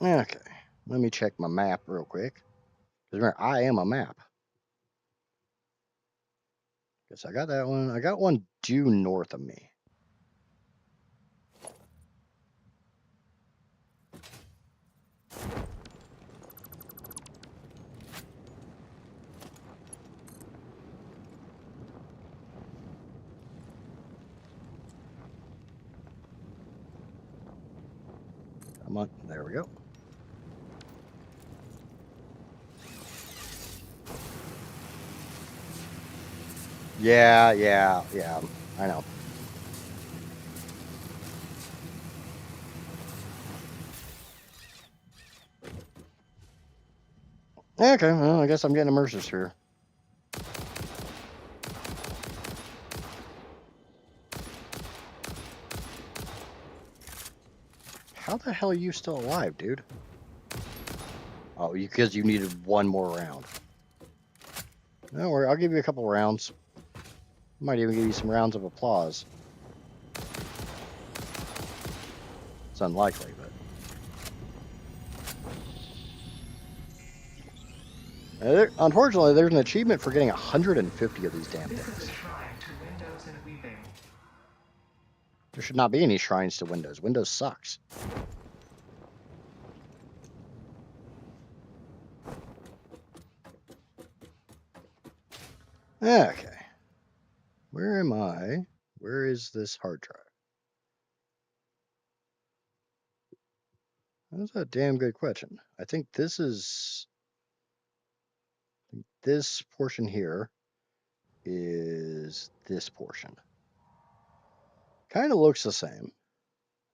[SPEAKER 1] Okay, let me check my map real quick. Because remember, I am a map. Guess I got that one. I got one due north of me. There we go. Yeah. I know. Okay, well, I guess I'm getting immersive here. How the hell are you still alive, dude? Oh, because you needed one more round. Don't worry, I'll give you a couple rounds. Might even give you some rounds of applause. It's unlikely, but... Unfortunately, there's an achievement for getting 150 of these damn
[SPEAKER 2] This is
[SPEAKER 1] things.
[SPEAKER 2] a shrine to windows and weaving.
[SPEAKER 1] There should not be any shrines to Windows. Windows sucks. Okay. Where am I? Where is this hard drive? That's a damn good question. I think this is... This portion here is this portion. Kind of looks the same.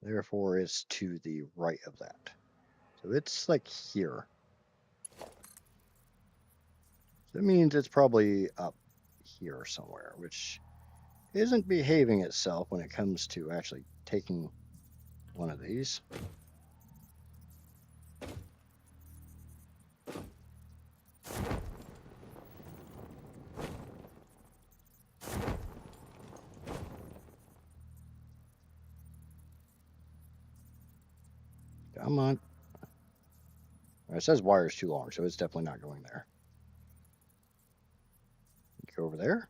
[SPEAKER 1] Therefore, it's to the right of that. So it's like here. So that means it's probably up here somewhere, which isn't behaving itself when it comes to actually taking one of these. Come on. It says wire's too long, so it's definitely not going there. Go over there?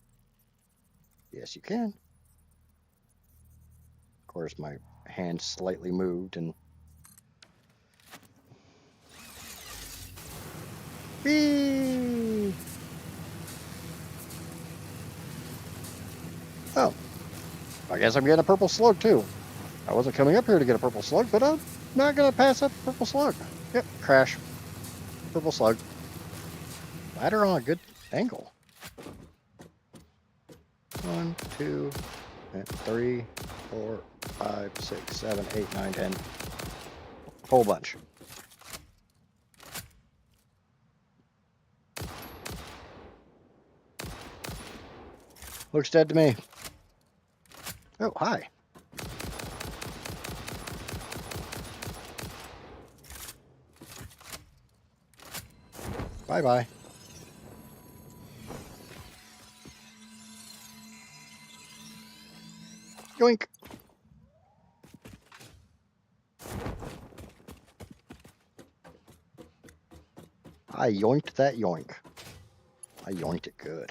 [SPEAKER 1] Yes, you can. Of course, my hand slightly moved and... Whee! Oh. I guess I'm getting a purple slug, too. I wasn't coming up here to get a purple slug, but I'm not going to pass up a purple slug. Yep, crash. Purple slug. Ladder on a good angle. 1, 2, 3, 4, 5, 6, 7, 8, 9, 10. Whole bunch. Looks dead to me. Oh, hi. Bye-bye. Yoink. I yoinked that yoink. I yoinked it good.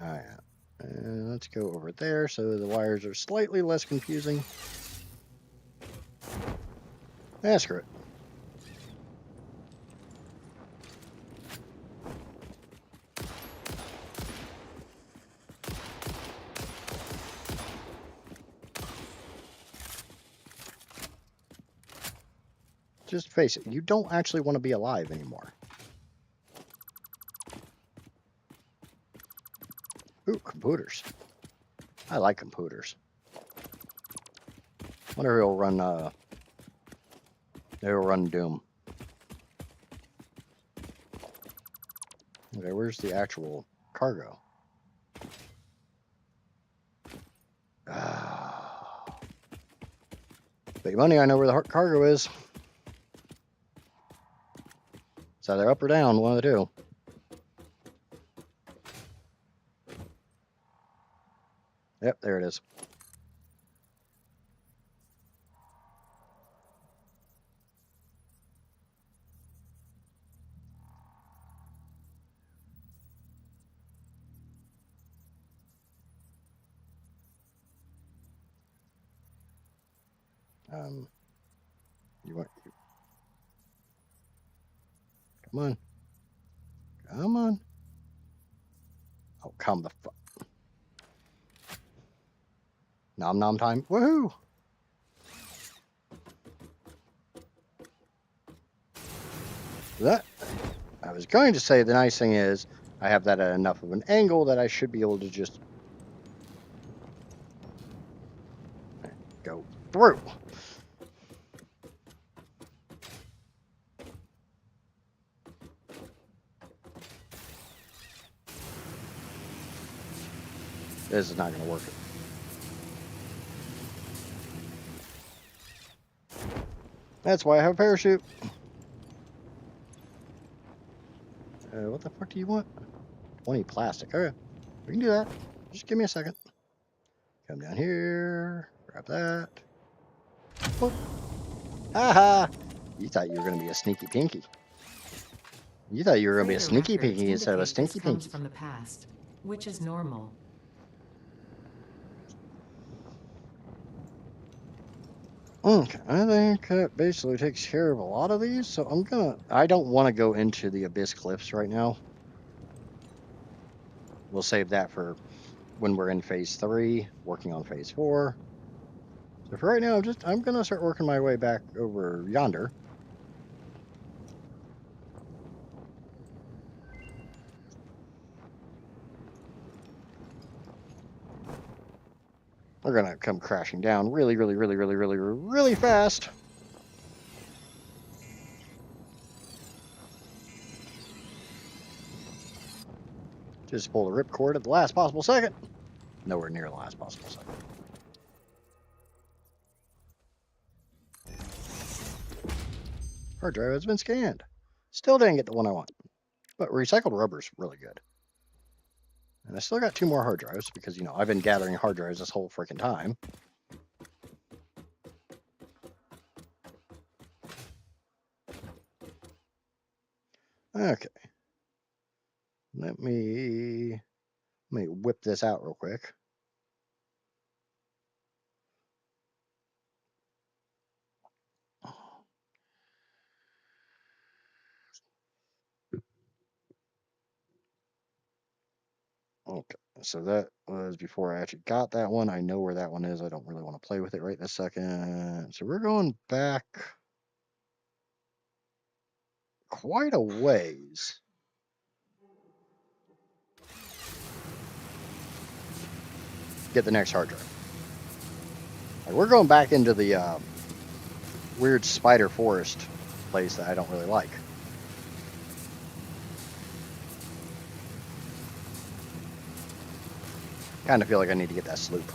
[SPEAKER 1] Alright. Let's go over there so the wires are slightly less confusing. Screw it. Just face it, you don't actually want to be alive anymore. Ooh, computers. I like computers. Wonder if it'll run Doom. Okay, where's the actual cargo? Bet you money I know where the cargo is. It's either up or down, one of the two. Yep, there it is. You want... Come on. Come on. Oh, come the fuck. Nom nom time. Woohoo! That I was going to say the nice thing is I have that at enough of an angle that I should be able to just go through. This is not going to work. That's why I have a parachute. What the fuck do you want? 20 plastic. Okay, we can do that. Just give me a second. Come down here. Grab that. Boop. Haha! You thought you were going to be a sneaky pinky. You thought you were going to be a
[SPEAKER 3] Later
[SPEAKER 1] sneaky
[SPEAKER 3] records
[SPEAKER 1] pinky instead of a
[SPEAKER 3] indicate this
[SPEAKER 1] stinky
[SPEAKER 3] comes
[SPEAKER 1] pinky.
[SPEAKER 3] from the past, which is normal.
[SPEAKER 1] Okay, I think that basically takes care of a lot of these. So I don't want to go into the Abyss Cliffs right now. We'll save that for when we're in phase 3, working on phase 4. So for right now, I'm gonna start working my way back over yonder. We're gonna come crashing down really fast. Just pull the ripcord at the last possible second. Nowhere near the last possible second. Hard drive has been scanned. Still didn't get the one I want. But recycled rubber's really good. And I still got 2 more hard drives because, I've been gathering hard drives this whole freaking time. Okay. Let me whip this out real quick. Okay, so that was before I actually got that one. I know where that one is. I don't really want to play with it right this second. So we're going back quite a ways. Get the next hard drive. Like, we're going back into the weird spider forest place that I don't really like. Kind of feel like I need to get that sloop.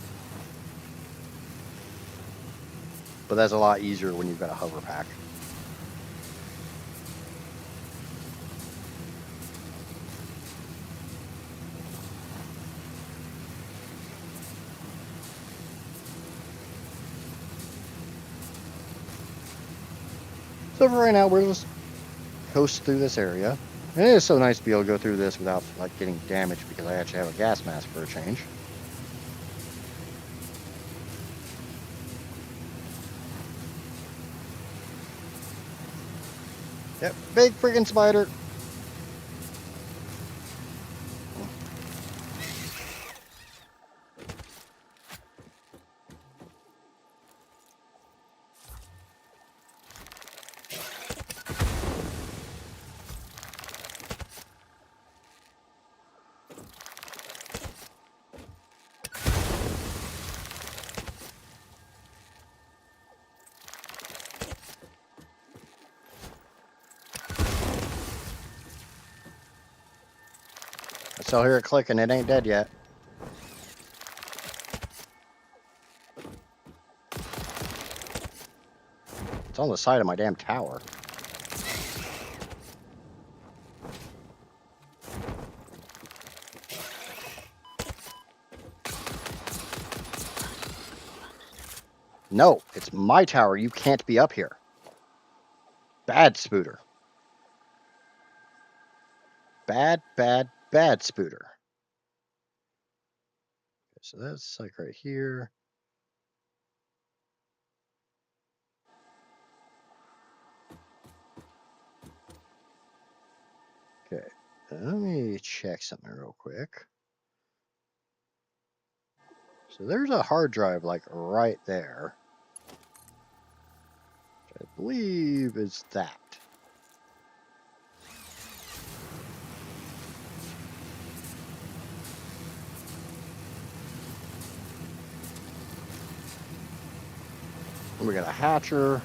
[SPEAKER 1] But that's a lot easier when you've got a hover pack. So for right now, we're just coast through this area. And it is so nice to be able to go through this without like getting damaged because I actually have a gas mask for a change. Yep, big freaking spider. I still hear it clicking. It ain't dead yet. It's on the side of my damn tower. No, it's my tower. You can't be up here. Bad Spooter. Bad Spooter. Okay, so that's like right here. Okay, let me check something real quick. So there's a hard drive like right there. Which I believe is that. We got a hatcher.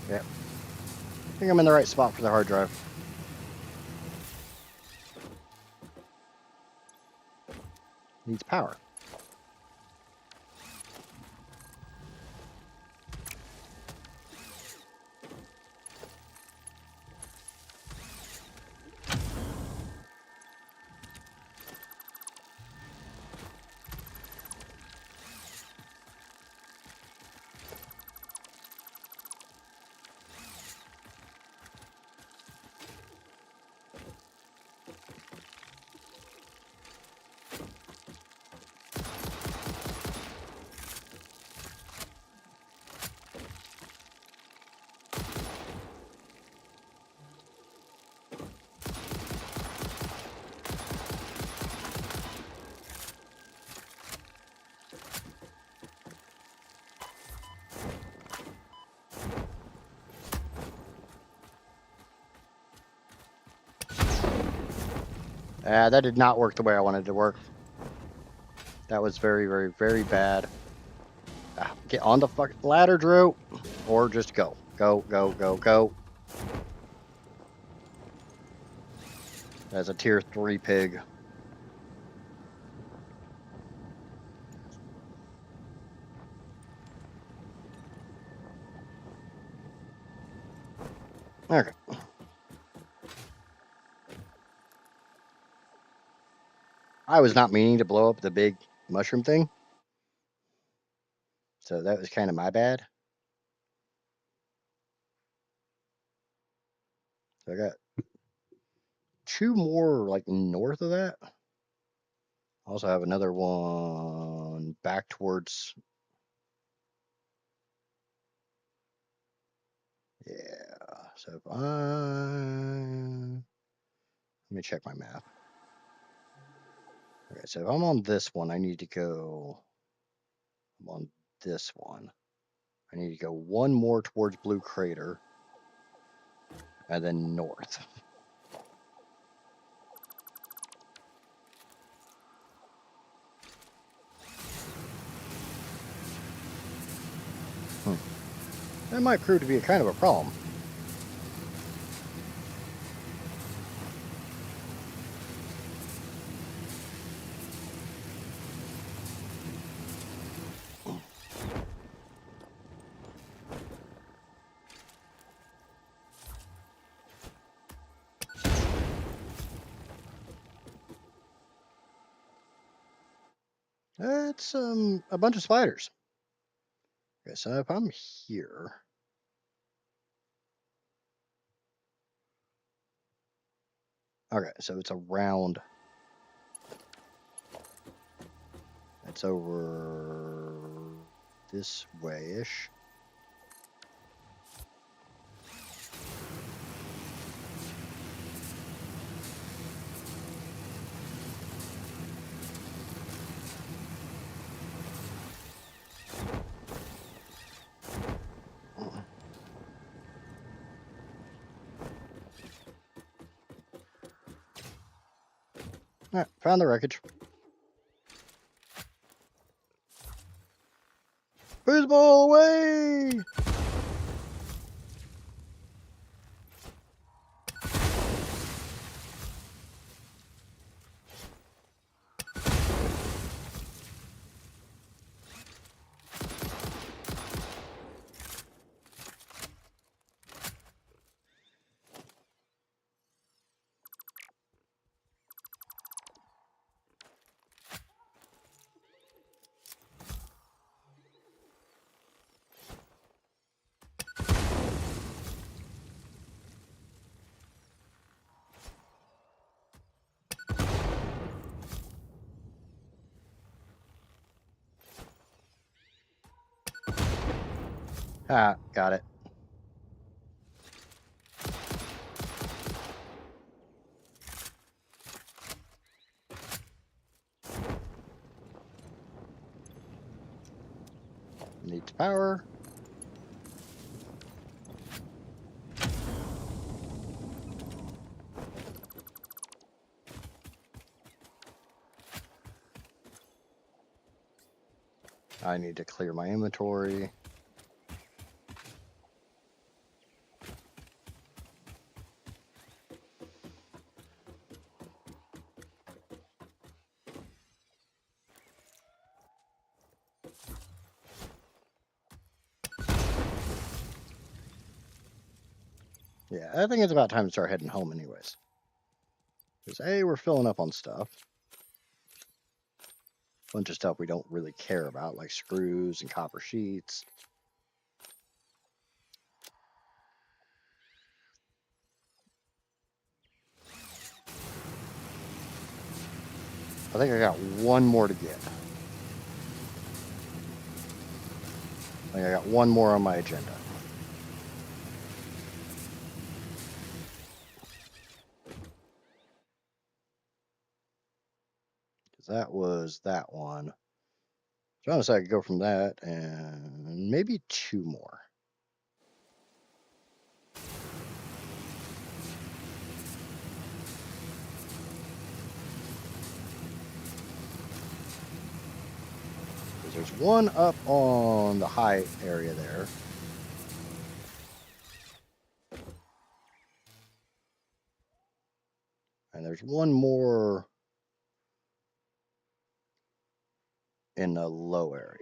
[SPEAKER 1] Yep. I think I'm in the right spot for the hard drive. Needs power. That did not work the way I wanted it to work. That was very, very, very bad. Get on the fucking ladder, Drew. Or just go. Go, go, go, go. That's a tier 3 pig. Okay. I was not meaning to blow up the big mushroom thing. So that was kind of my bad. So I got 2 more like north of that. Also have another one back towards. Yeah. So if let me check my map. Okay, so if I'm on this one, I need to go. I'm on this one. I need to go 1 more towards Blue Crater. And then north. That might prove to be a kind of a problem. It's a bunch of spiders. Okay, so if I'm here. Okay, so it's around. It's over this way-ish. All right, found the wreckage. Foosball away! Ah, got it. Needs power. I need to clear my inventory. Yeah, I think it's about time to start heading home anyways. Because A, we're filling up on stuff. Bunch of stuff we don't really care about, like screws and copper sheets. I think I got one more to get. I think I got one more on my agenda. Because that was that one. So honestly, I could go from that and maybe two more. Because there's one up on the high area there. And there's one more in the low area.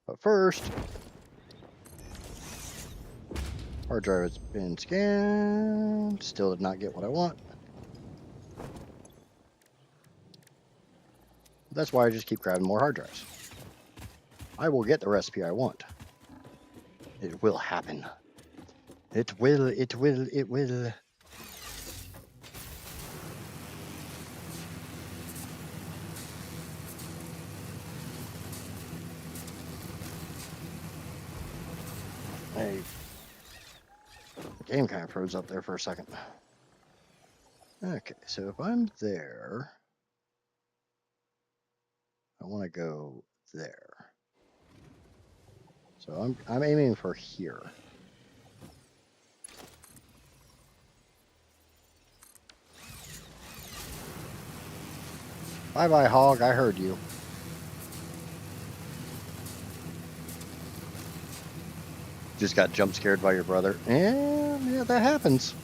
[SPEAKER 1] But first, hard drive has been scanned. Still did not get what I want. That's why I just keep grabbing more hard drives. I will get the recipe I want. It will happen. It will, it will, it will. Hey, the game kind of froze up there for a second. Okay, so if I'm there, I want to go there. So I'm aiming for here. Bye-bye, hog. I heard you. Just got jump scared by your brother. Yeah, that happens.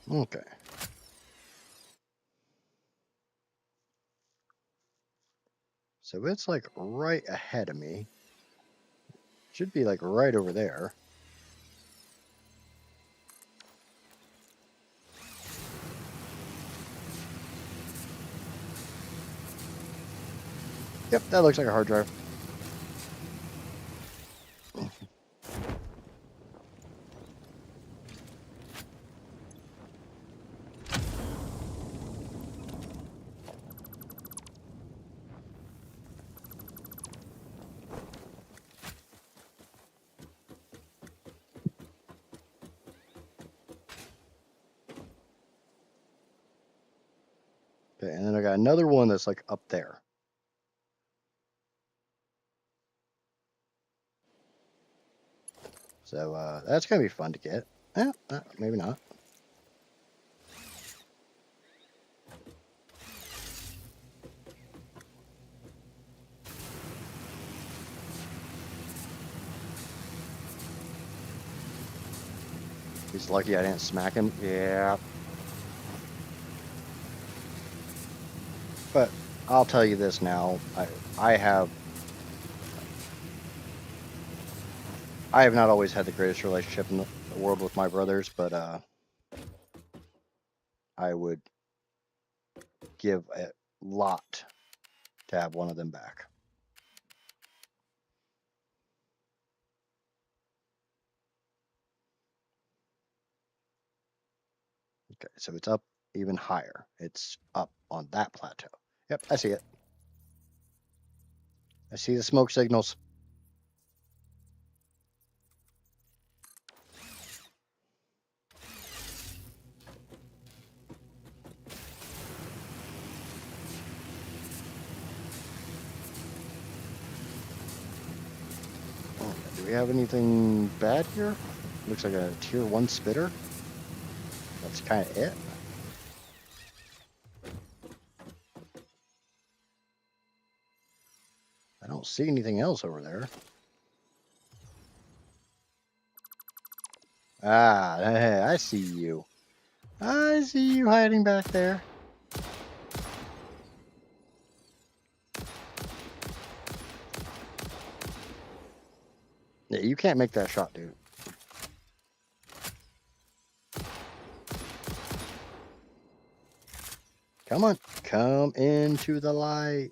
[SPEAKER 1] Okay. So it's like right ahead of me. Should be like right over there. Yep, that looks like a hard drive. Okay, and then I got another one that's like up there. So that's gonna be fun to get. Maybe not. He's lucky I didn't smack him. Yeah. But I'll tell you this now. I have not always had the greatest relationship in the world with my brothers, but I would give a lot to have one of them back. Okay, so it's up even higher. It's up on that plateau. Yep, I see it. I see the smoke signals. Oh, do we have anything bad here? Looks like a tier 1 spitter. That's kind of it. I don't see anything else over there. Ah, hey, I see you. I see you hiding back there. Yeah, you can't make that shot, dude. Come on. Come into the light.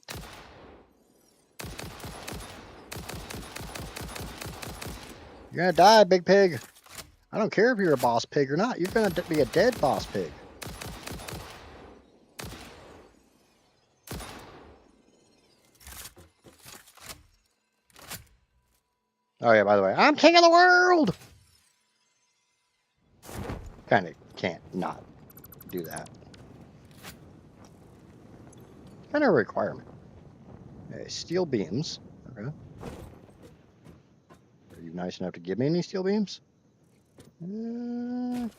[SPEAKER 1] You're gonna die, big pig. I don't care if you're a boss pig or not. You're gonna be a dead boss pig. Oh yeah, by the way, I'm king of the world! Kinda can't not do that. Kinda a requirement. Okay, steel beams. Okay. Are you nice enough to give me any steel beams? No.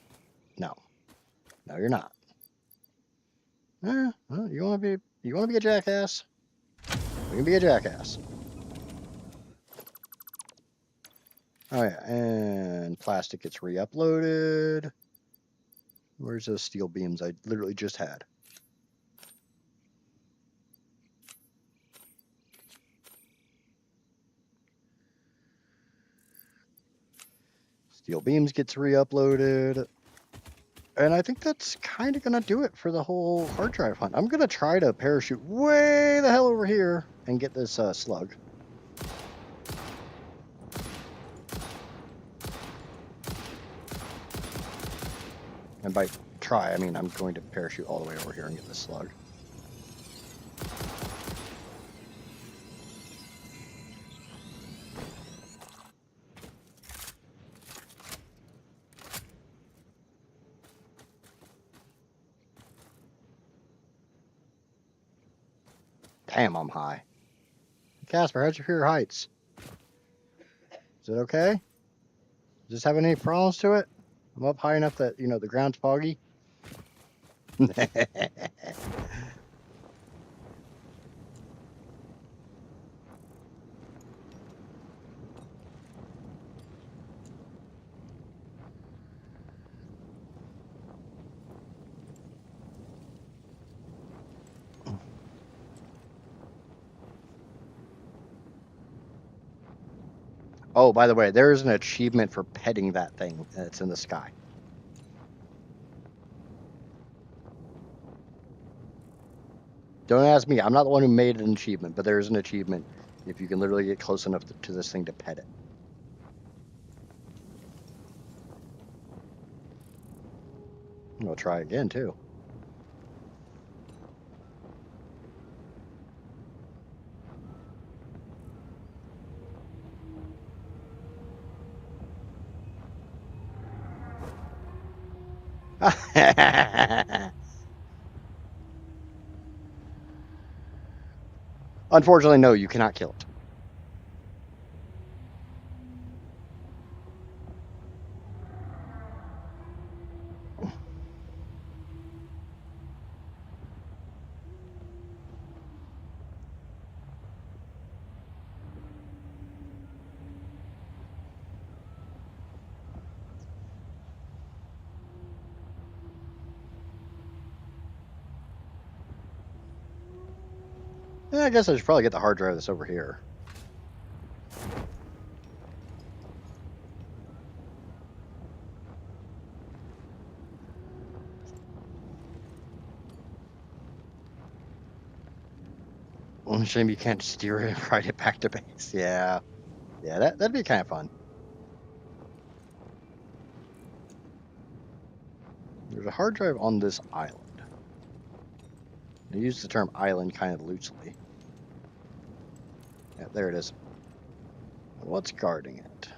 [SPEAKER 1] No, you're not. Well, you wanna be a jackass? We can be a jackass. Oh yeah, and plastic gets re-uploaded. Where's those steel beams I literally just had? Steel beams gets re-uploaded. And I think that's kind of going to do it for the whole hard drive hunt. I'm going to try to parachute way the hell over here and get this slug. And by try, I mean I'm going to parachute all the way over here and get this slug. Damn, I'm high. Casper, how'd you hear heights? Is it okay? Is this having any problems to it? I'm up high enough that, you know, the ground's foggy. Oh, by the way, there is an achievement for petting that thing that's in the sky. Don't ask me. I'm not the one who made an achievement, but there is an achievement if you can literally get close enough to this thing to pet it. We'll try again, too. Unfortunately, no, you cannot kill it. I guess I should probably get the hard drive that's over here. Well, shame you can't steer it and ride it back to base. Yeah. Yeah, that'd be kind of fun. There's a hard drive on this island. I use the term island kind of loosely. Yeah, there it is. What's guarding it?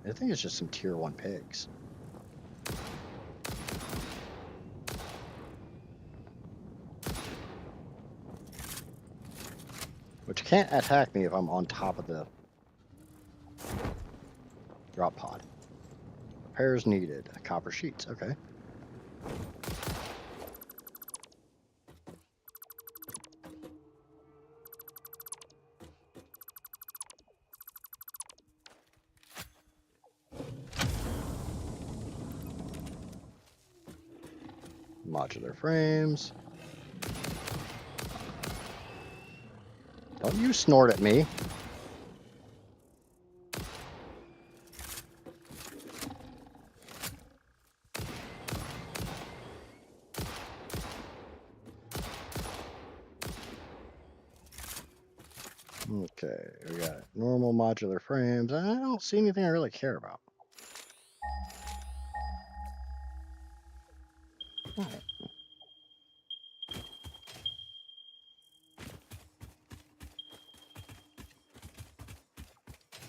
[SPEAKER 1] I think it's just some tier 1 pigs. Which can't attack me if I'm on top of the drop pod. Repairs needed. Copper sheets. Okay. Modular frames. Don't you snort at me. Okay, we got normal modular frames. I don't see anything I really care about. All right.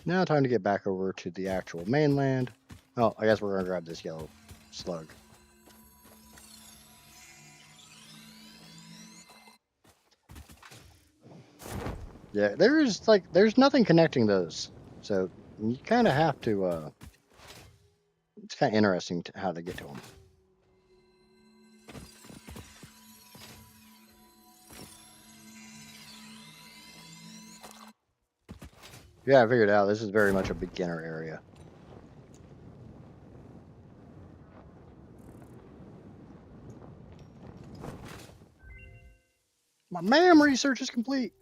[SPEAKER 1] Now time to get back over to the actual mainland. Oh, I guess we're gonna grab this yellow slug. Yeah, there's nothing connecting those, so you kind of have to. It's kind of interesting how to get to them. Yeah, I figured out this is very much a beginner area. My MAM research is complete.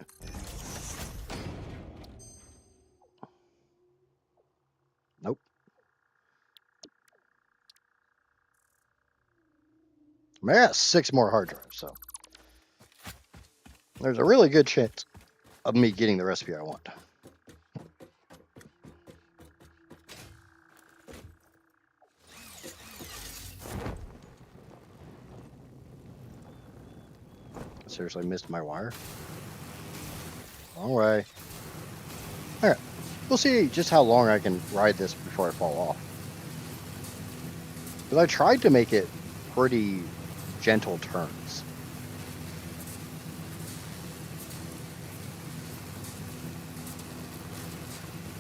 [SPEAKER 1] Nope. I mean, I got 6 more hard drives, so there's a really good chance of me getting the recipe I want. I seriously missed my wire. Wrong way. Alright. We'll see just how long I can ride this before I fall off. Because I tried to make it pretty gentle turns.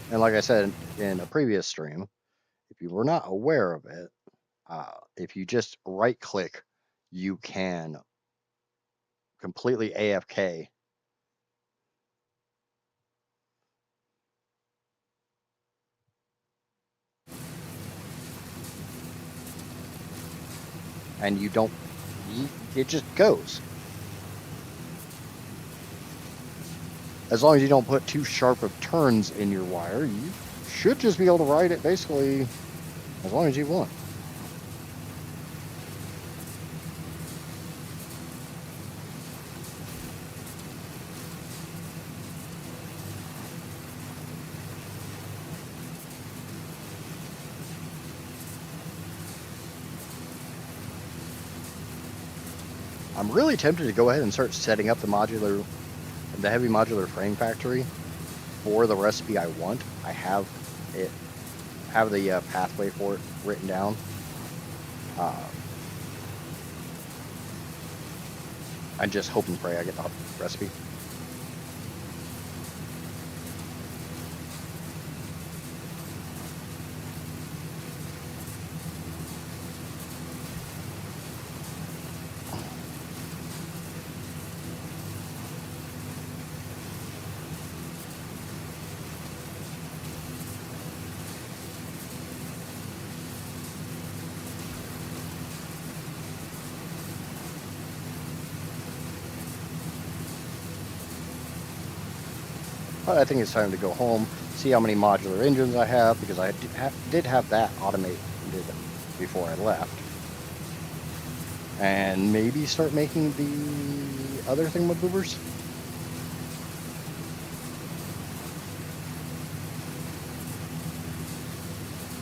[SPEAKER 1] And like I said in a previous stream, if you were not aware of it, if you just right click, you can completely AFK. And you don't, it just goes. As long as you don't put too sharp of turns in your wire, you should just be able to ride it basically as long as you want. I'm really tempted to go ahead and start setting up the heavy modular frame factory for the recipe I want. I have the pathway for it written down. I just hope and pray I get the recipe. But I think it's time to go home, see how many modular engines I have, because I did have that automated before I left. And maybe start making the other thingamaboobers.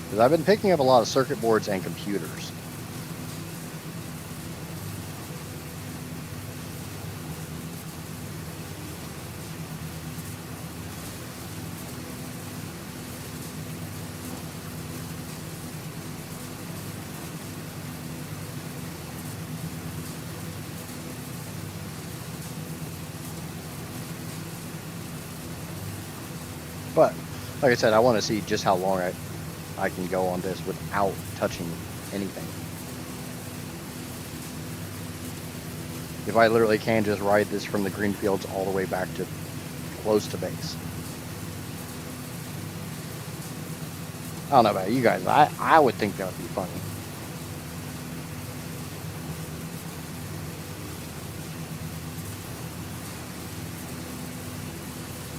[SPEAKER 1] Because I've been picking up a lot of circuit boards and computers. Like I said, I want to see just how long I can go on this without touching anything. If I literally can just ride this from the green fields all the way back to close to base. I don't know about you guys, but I would think that would be funny.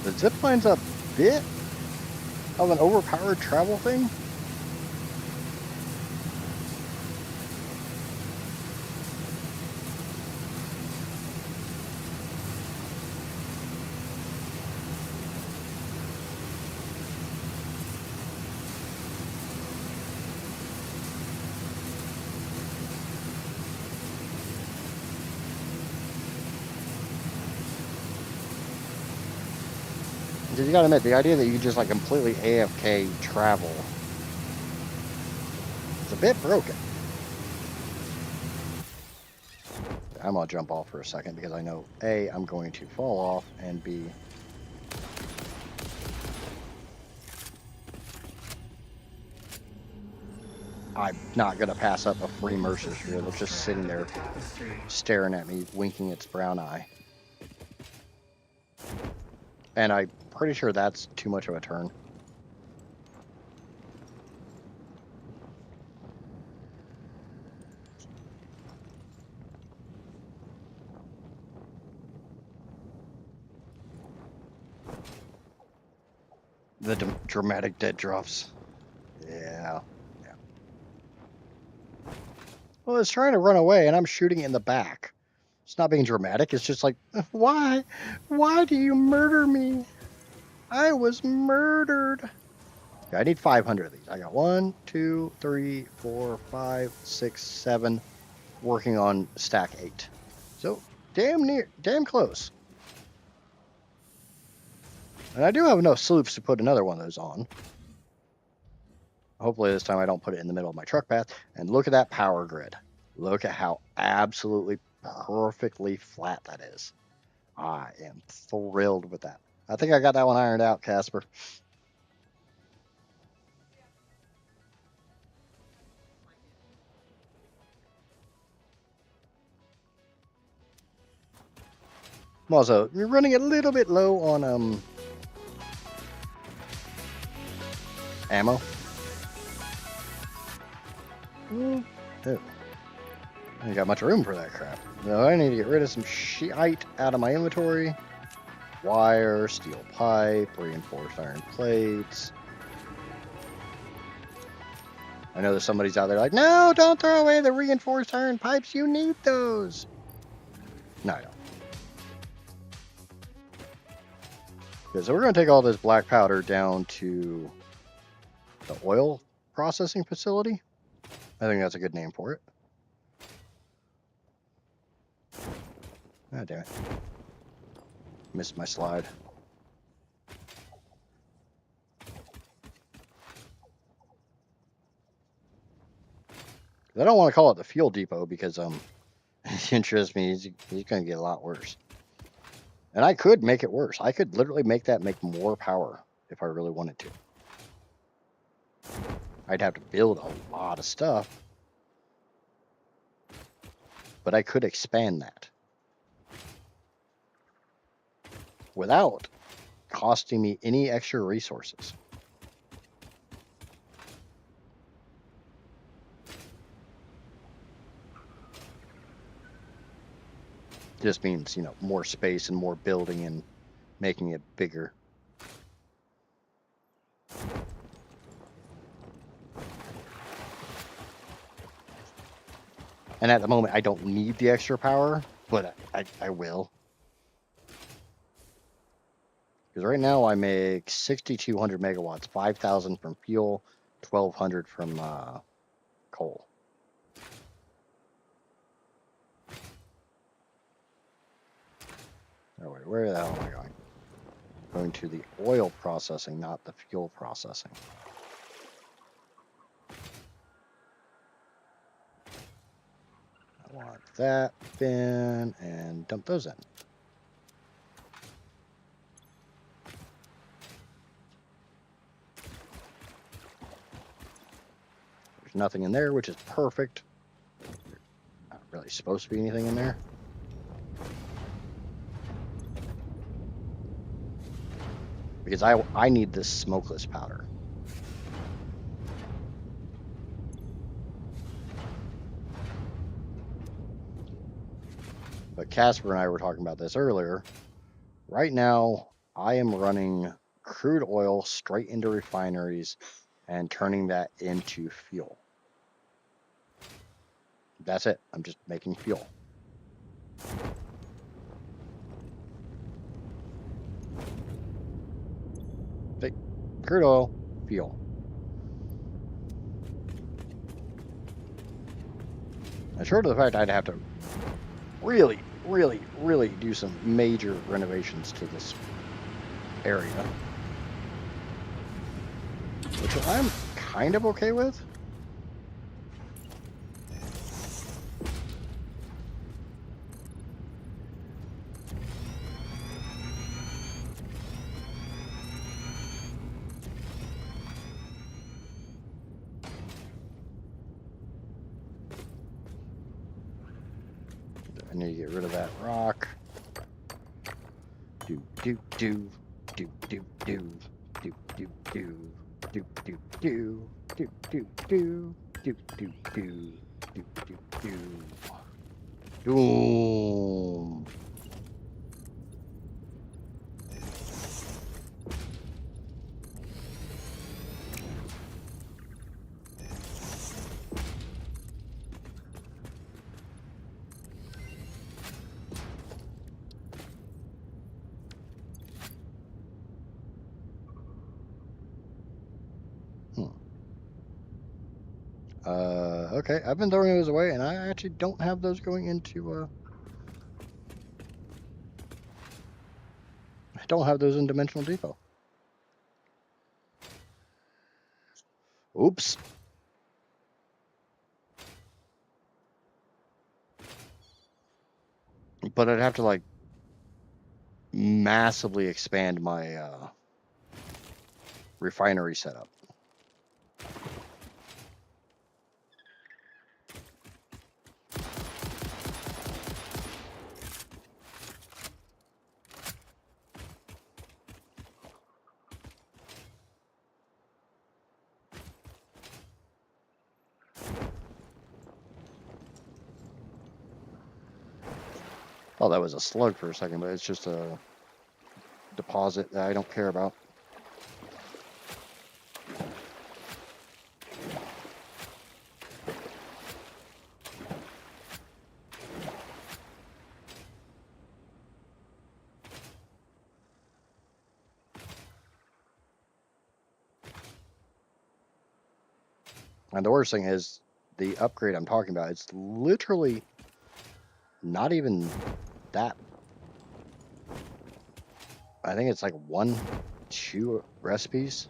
[SPEAKER 1] The zip line's a bit of an overpowered travel thing. Because you gotta admit, the idea that you just like completely AFK travel is a bit broken. I'm gonna jump off for a second because I know A, I'm going to fall off, and B, I'm not gonna pass up a free Mercer sphere that's just sitting there staring at me, winking its brown eye. And I'm pretty sure that's too much of a turn. The dramatic dead drops. Yeah. Well, it's trying to run away, and I'm shooting in the back. It's not being dramatic. It's just like, why? Why do you murder me? I was murdered. Okay, I need 500 of these. I got 1, 2, 3, 4, 5, 6, 7. Working on stack 8. So damn close. And I do have enough sloops to put another one of those on. Hopefully this time I don't put it in the middle of my truck path. And look at that power grid. Look at how absolutely perfectly flat that is. I am thrilled with that. I think I got that one ironed out, Casper. Also, you're running a little bit low on ammo. Oh, I ain't got much room for that crap. No, I need to get rid of some shite out of my inventory. Wire, steel pipe, reinforced iron plates. I know there's somebody's out there like, no, don't throw away the reinforced iron pipes. You need those. No, I don't. Okay, so we're going to take all this black powder down to the oil processing facility. I think that's a good name for it. Ah, damn it. Missed my slide. I don't want to call it the fuel depot because it interests me. He's going to get a lot worse. And I could make it worse. I could literally make that make more power if I really wanted to. I'd have to build a lot of stuff. But I could expand that without costing me any extra resources. Just means, more space and more building and making it bigger. And at the moment, I don't need the extra power, but I will. Because right now I make 6,200 megawatts, 5,000 from fuel, 1,200 from coal. Oh, wait, where the hell am I going? Going to the oil processing, not the fuel processing. I want that bin and dump those in. There's nothing in there, which is perfect. Not really supposed to be anything in there. Because I need this smokeless powder. But Casper and I were talking about this earlier. Right now, I am running crude oil straight into refineries and turning that into fuel. That's it. I'm just making fuel. See, crude oil, fuel. And short of the fact I'd have to really do some major renovations to this area, which I'm kind of okay with. I need to get rid of that rock. Do do do do do do do do do do do do do do do do do do do do. Doom. Okay, I've been throwing those away, and I actually don't have those going into, I don't have those in Dimensional Depot. Oops. But I'd have to, like, massively expand my, refinery setup. Oh, that was a slug for a second, but it's just a deposit that I don't care about. And the worst thing is, the upgrade I'm talking about, it's literally not even that. I think it's like 1-2 recipes.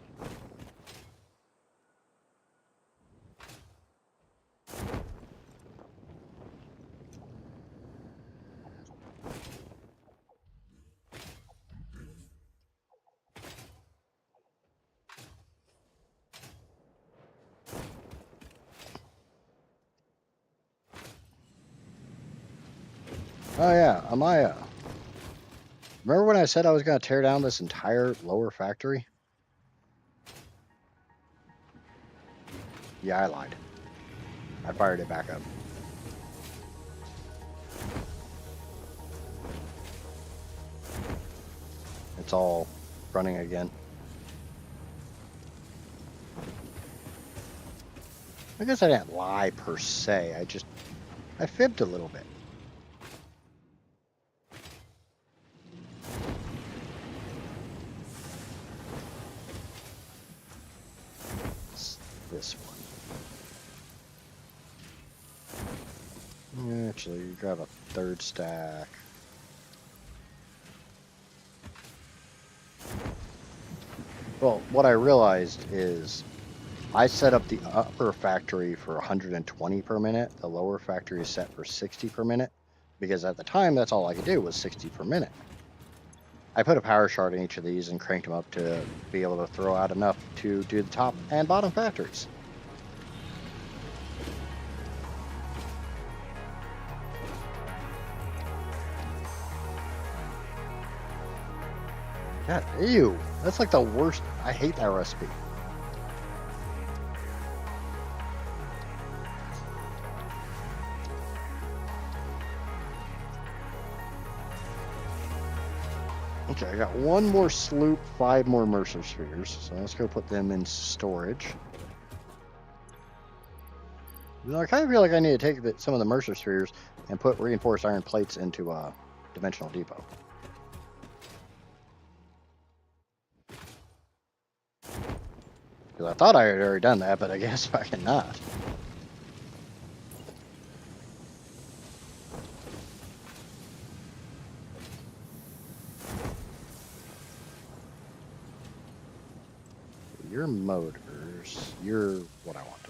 [SPEAKER 1] Oh yeah, Amaya. Remember when I said I was going to tear down this entire lower factory? Yeah, I lied. I fired it back up. It's all running again. I guess I didn't lie per se. I fibbed a little bit. It's this one. Actually, grab a third stack. Well, what I realized is I set up the upper factory for 120 per minute. The lower factory is set for 60 per minute because at the time, that's all I could do was 60 per minute. I put a power shard in each of these and cranked them up to be able to throw out enough to do the top and bottom factories. God, ew. That's like the worst. I hate that recipe. Okay, I got one more sloop, 5 more Mercer spheres. So let's go put them in storage. I kind of feel like I need to take some of the Mercer spheres and put reinforced iron plates into Dimensional Depot. Because I thought I had already done that, but I guess I cannot. Your motors, you're what I want.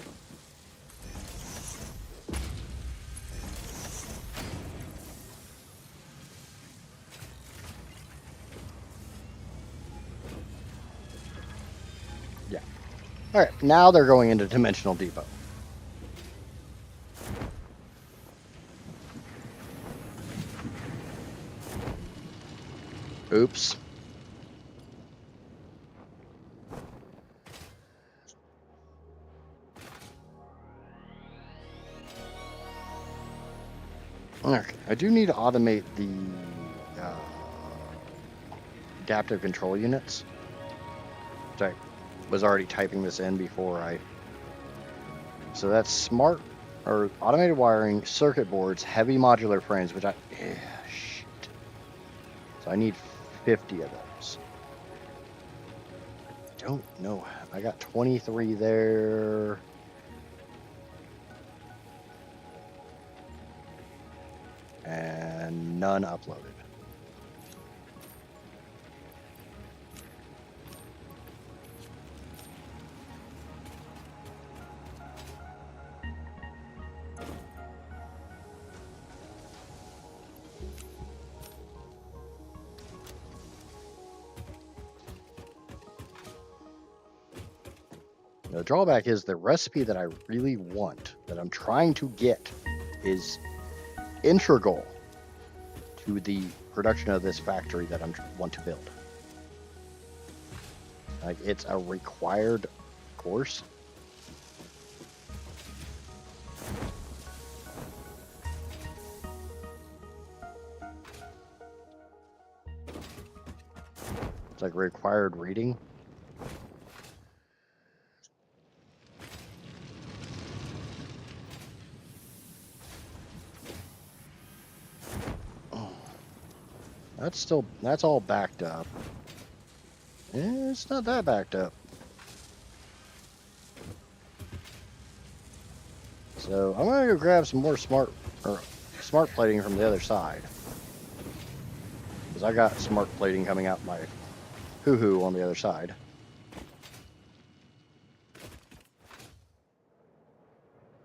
[SPEAKER 1] Yeah. All right, now they're going into Dimensional Depot. Oops. Okay, I do need to automate the adaptive control units. Which I was already typing this in before I. So that's smart or automated wiring, circuit boards, heavy modular frames, which shit. So I need 50 of those. Don't know. I got 23 there. And none uploaded. The drawback is the recipe that I really want, that I'm trying to get, is integral to the production of this factory that I want to build. Like, it's a required course. It's like required reading. That's all backed up. It's not that backed up. So I'm gonna go grab some more smart plating from the other side. Because I got smart plating coming out my hoo-hoo on the other side.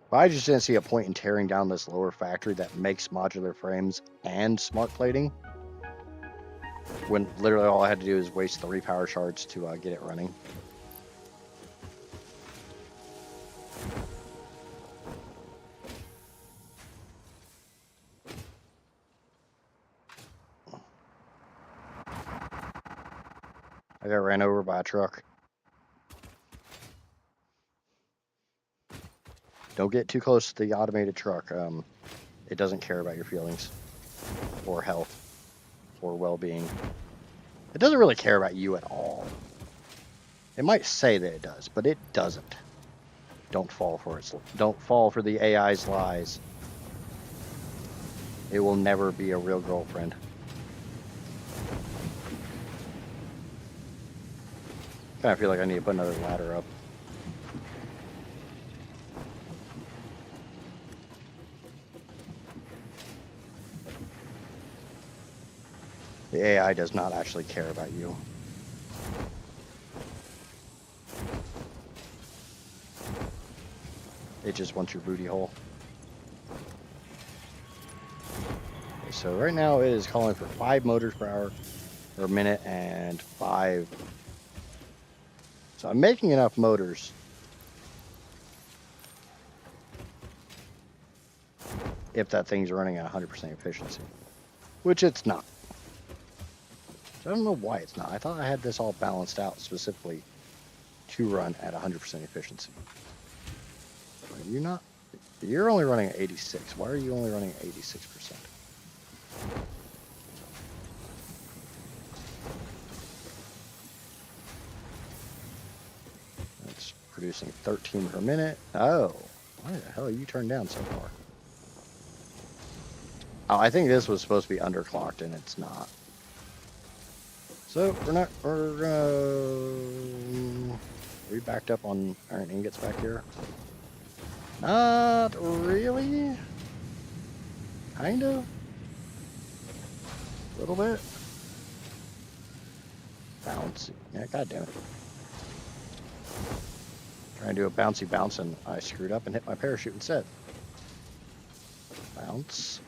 [SPEAKER 1] But I just didn't see a point in tearing down this lower factory that makes modular frames and smart plating, when literally all I had to do is waste 3 power shards to get it running. I got ran over by a truck. Don't get too close to the automated truck. It doesn't care about your feelings or health or well-being. It doesn't really care about you at all. It might say that it does, but it doesn't. Don't fall for the AI's lies. It will never be a real girlfriend. Kind of feel like I need to put another ladder up. The AI does not actually care about you. It just wants your booty hole. Okay, so right now it is calling for 5 motors per hour or minute and 5. So I'm making enough motors if that thing's running at 100% efficiency, which it's not. So I don't know why it's not. I thought I had this all balanced out specifically to run at 100% efficiency. Are you not? You're only running at 86. Why are you only running at 86%? That's producing 13 per minute. Oh, why the hell are you turned down so far? Oh, I think this was supposed to be underclocked and it's not. So we backed up on iron ingots back here. Not really. Kind of. A little bit. Bouncy. Yeah, god damn it. Trying to do a bouncy bounce and I screwed up and hit my parachute instead. Bounce.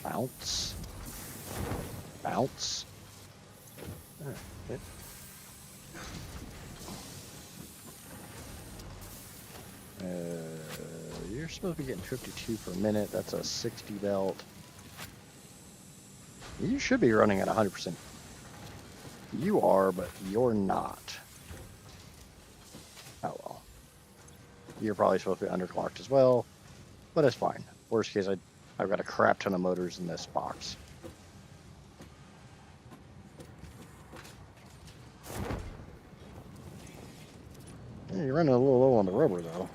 [SPEAKER 1] Bounce. Bounce. Alright. You're supposed to be getting 52 per minute. That's a 60 belt. You should be running at 100%. You are, but you're not. Oh well. You're probably supposed to be underclocked as well, but it's fine. Worst case, I've got a crap ton of motors in this box. Yeah, you're running a little low on the rubber, though.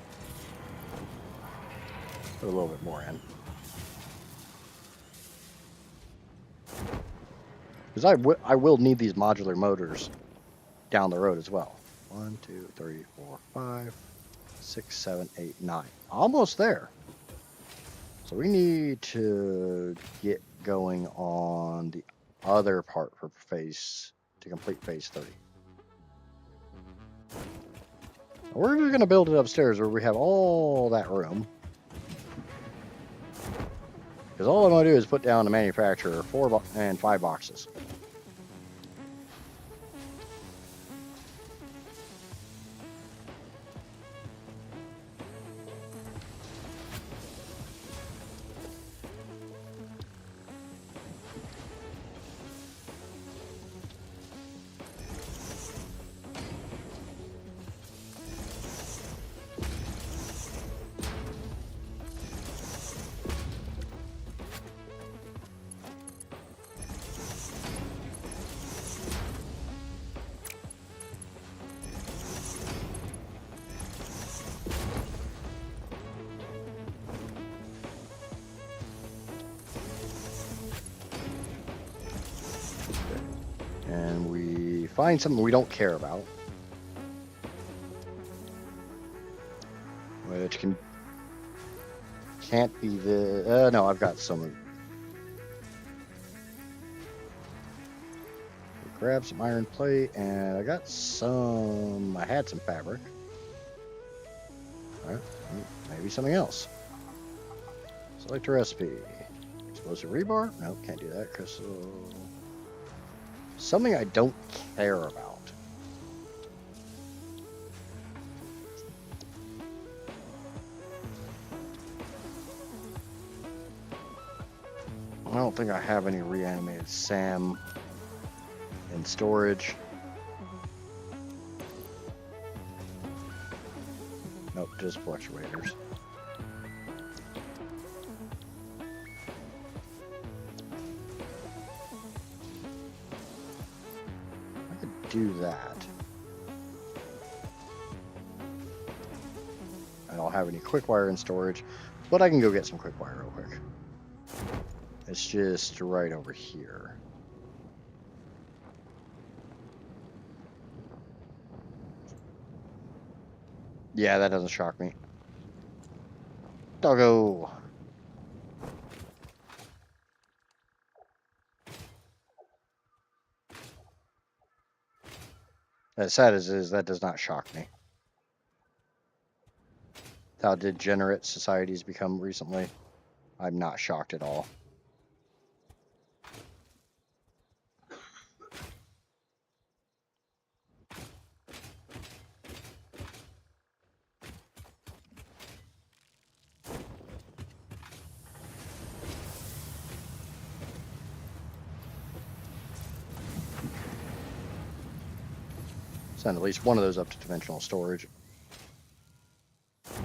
[SPEAKER 1] Put a little bit more in. Because I will need these modular motors down the road as well. 1, 2, 3, 4, 5, 6, 7, 8, 9. Almost there. So we need to get going on the other part for to complete phase 30. We're just going to build it upstairs where we have all that room. Because all I'm going to do is put down the manufacturer 4 and 5 boxes. And we find something we don't care about, which can't be the no, I've got some. Grab some iron plate, and I got some. I had some fabric. All right, maybe something else. Select a recipe. Explosive rebar? No, can't do that. Crystal. Something I don't care about. I don't think I have any reanimated SAM in storage. Nope, just fluctuators. Do that. I don't have any quick wire in storage, but I can go get some quick wire real quick. It's just right over here. Yeah, that doesn't shock me. Doggo. As sad as it is, that does not shock me. How degenerate society's become recently. I'm not shocked at all. Send at least one of those up to dimensional storage. Is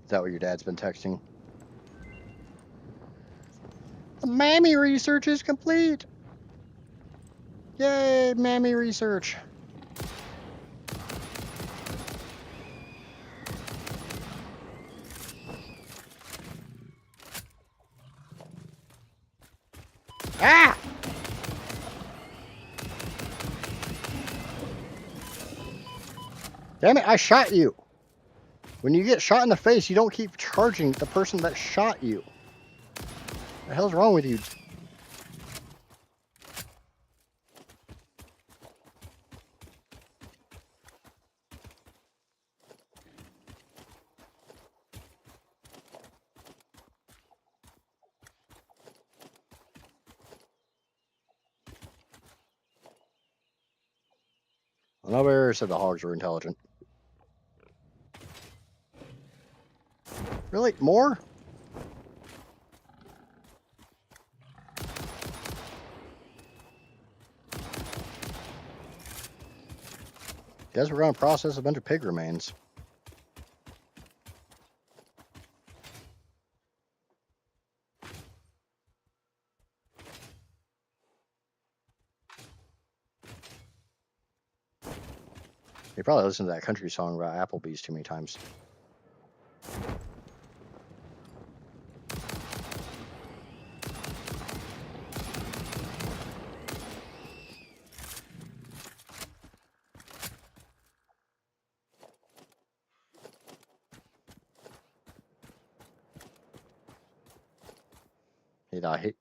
[SPEAKER 1] that what your dad's been texting? The mammy research is complete! Yay, mammy research! Ah! Damn it, I shot you! When you get shot in the face, you don't keep charging the person that shot you. What the hell's wrong with you? Well, nobody ever said the hogs were intelligent. Really? More? Guess we're going to process a bunch of pig remains. You probably listened to that country song about Applebee's too many times.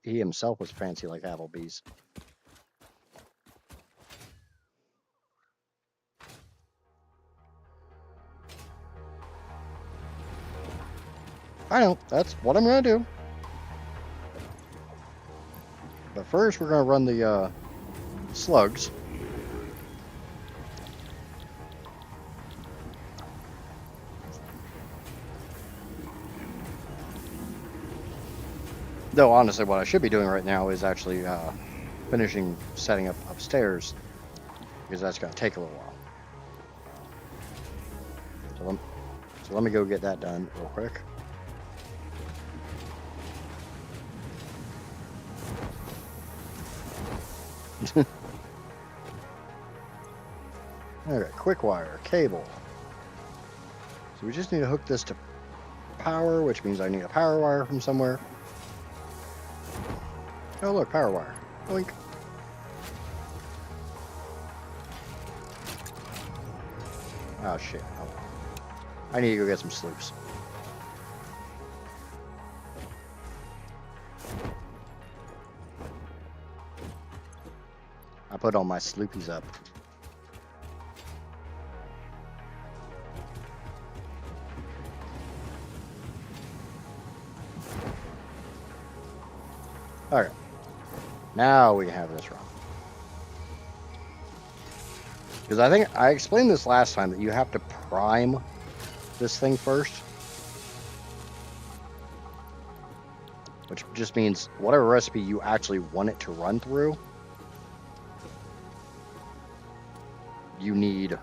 [SPEAKER 1] He himself was fancy like Applebee's. I know, that's what I'm going to do. But first, we're going to run the slugs. Though, honestly, what I should be doing right now is actually finishing setting up upstairs, because that's going to take a little while. So let me go get that done real quick. Okay, quick wire, cable. So we just need to hook this to power, which means I need a power wire from somewhere. Oh look, power wire. Blink. Oh shit. Oh. I need to go get some sloops. I put all my sloopies up. Okay. Now we can have this run. Because I think I explained this last time that you have to prime this thing first. Which just means whatever recipe you actually want it to run through, you need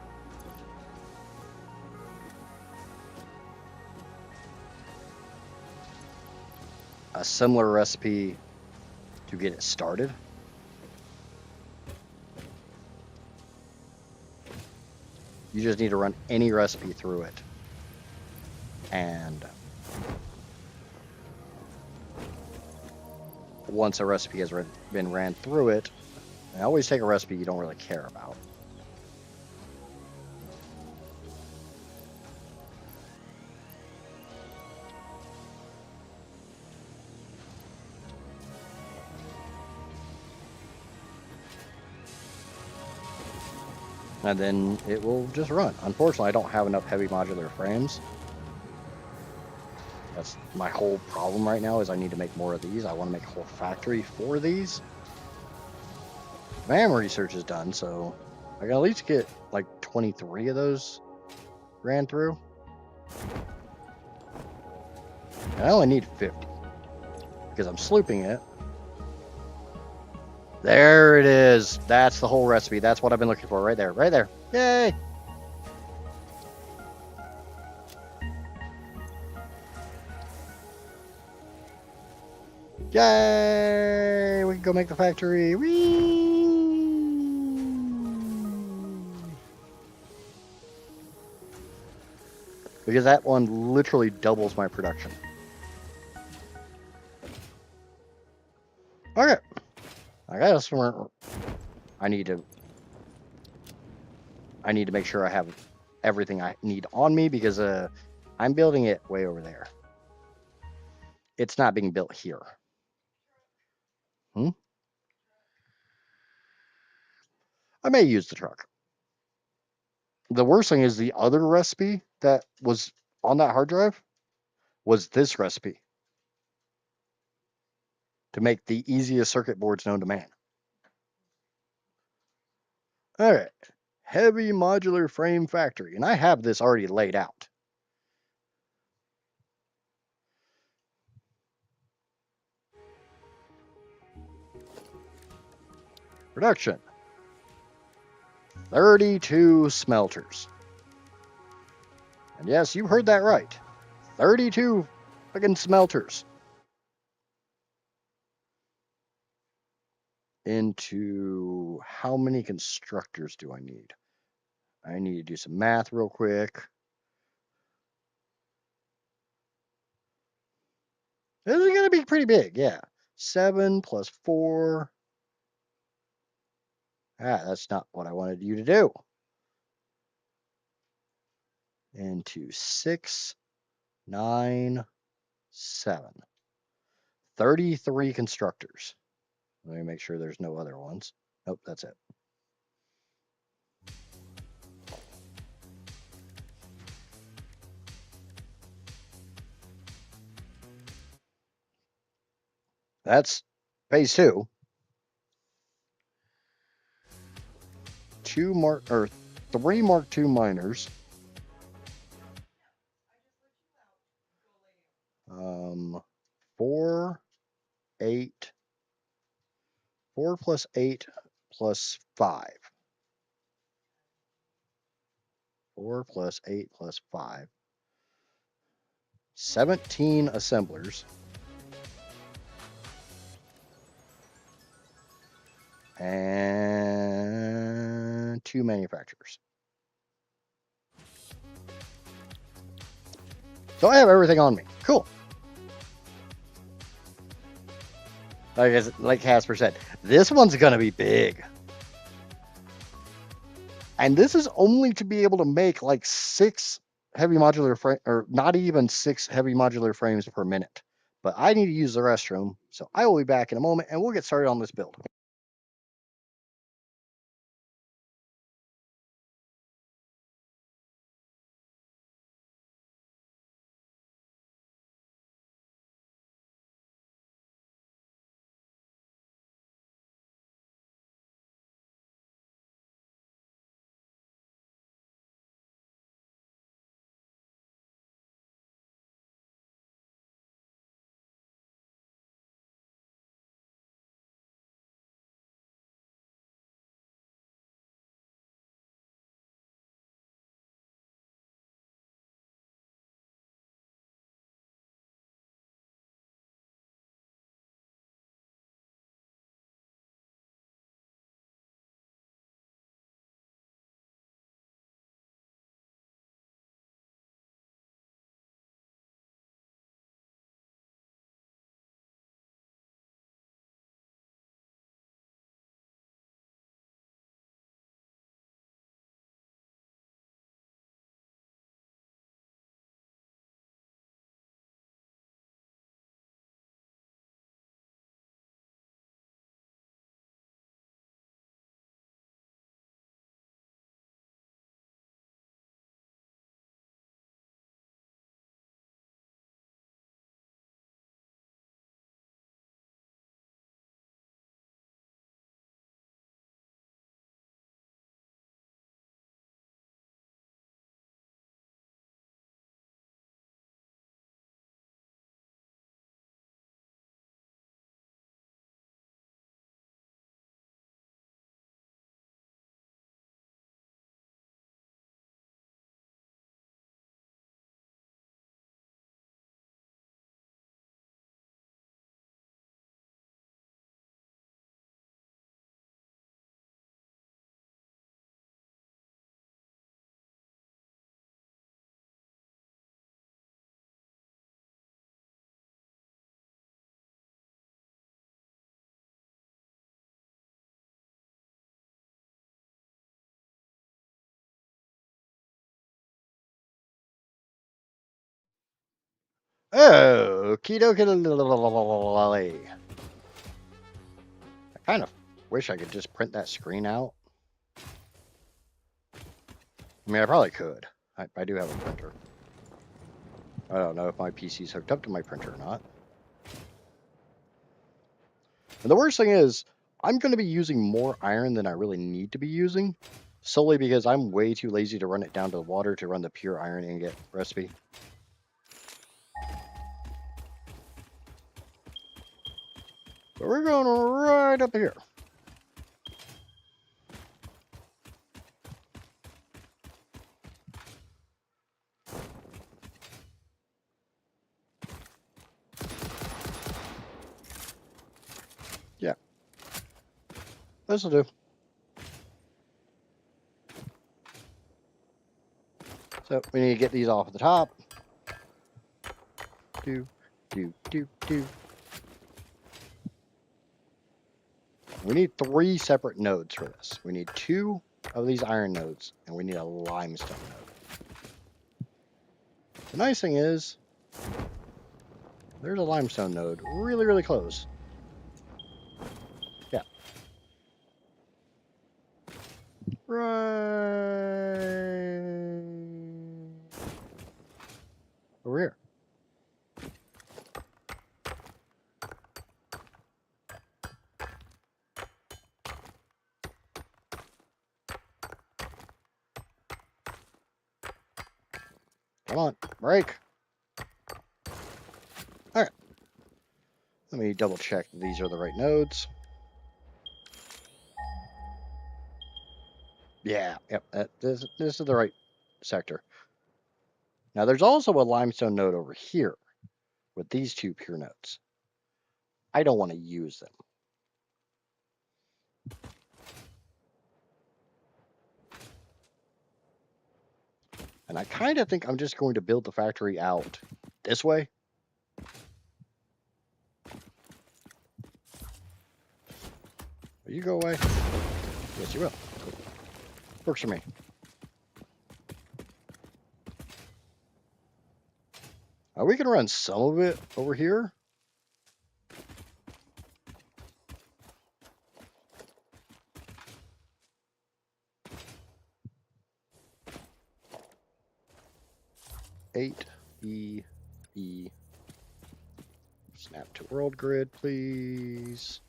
[SPEAKER 1] a similar recipe to get it started. You just need to run any recipe through it. And once a recipe has been ran through it, I always take a recipe you don't really care about. And then it will just run. Unfortunately, I don't have enough heavy modular frames. That's my whole problem right now, is I need to make more of these. I want to make a whole factory for these. RAM research is done, so I can at least get like 23 of those ran through. And I only need 50 because I'm slooping it. There it is. That's the whole recipe. That's what I've been looking for right there. Right there. Yay! Yay! We can go make the factory. Whee! Because that one literally doubles my production. Okay. I guess I need to make sure I have everything I need on me because I'm building it way over there. It's not being built here. I may use the truck. The worst thing is the other recipe that was on that hard drive was this recipe to make the easiest circuit boards known to man. All right. Heavy modular frame factory. And I have this already laid out. Production. 32 smelters. And yes, you heard that right. 32 friggin' smelters. Into how many constructors do I need? I need to do some math real quick. This is going to be pretty big, yeah. 7 plus 4. That's not what I wanted you to do. Into 6, 9, 7. 33 constructors. Let me make sure there's no other ones. Nope, that's it. That's phase 2. 3 Mark II miners. 4, 8. 4 plus 8 plus 5. 4 plus 8 plus 5. 17 assemblers. And 2 manufacturers. So I have everything on me. Cool. Like Casper said, this one's going to be big. And this is only to be able to make like 6 heavy modular frame, or not even 6 heavy modular frames per minute. But I need to use the restroom, so I will be back in a moment and we'll get started on this build. Oh, dokie. I kind of wish I could just print that screen out. I mean, I probably could. I do have a printer. I don't know if my PC's hooked up to my printer or not. And the worst thing is, I'm going to be using more iron than I really need to be using, solely because I'm way too lazy to run it down to the water to run the pure iron ingot recipe. But we're going right up here. Yeah. This'll do. So we need to get these off at the top. Do. We need 3 separate nodes for this. We need 2 of these iron nodes, and we need a limestone node. The nice thing is, there's a limestone node really, really close. Yeah. Right over here. Come on, break. All right. Let me double check that these are the right nodes. Yeah, yep, this is the right sector. Now there's also a limestone node over here with these 2 pure nodes. I don't want to use them. And I kind of think I'm just going to build the factory out this way. Will you go away? Yes, you will. Cool. Works for me. We can run some of it over here. Eight E. Snap to world grid, please.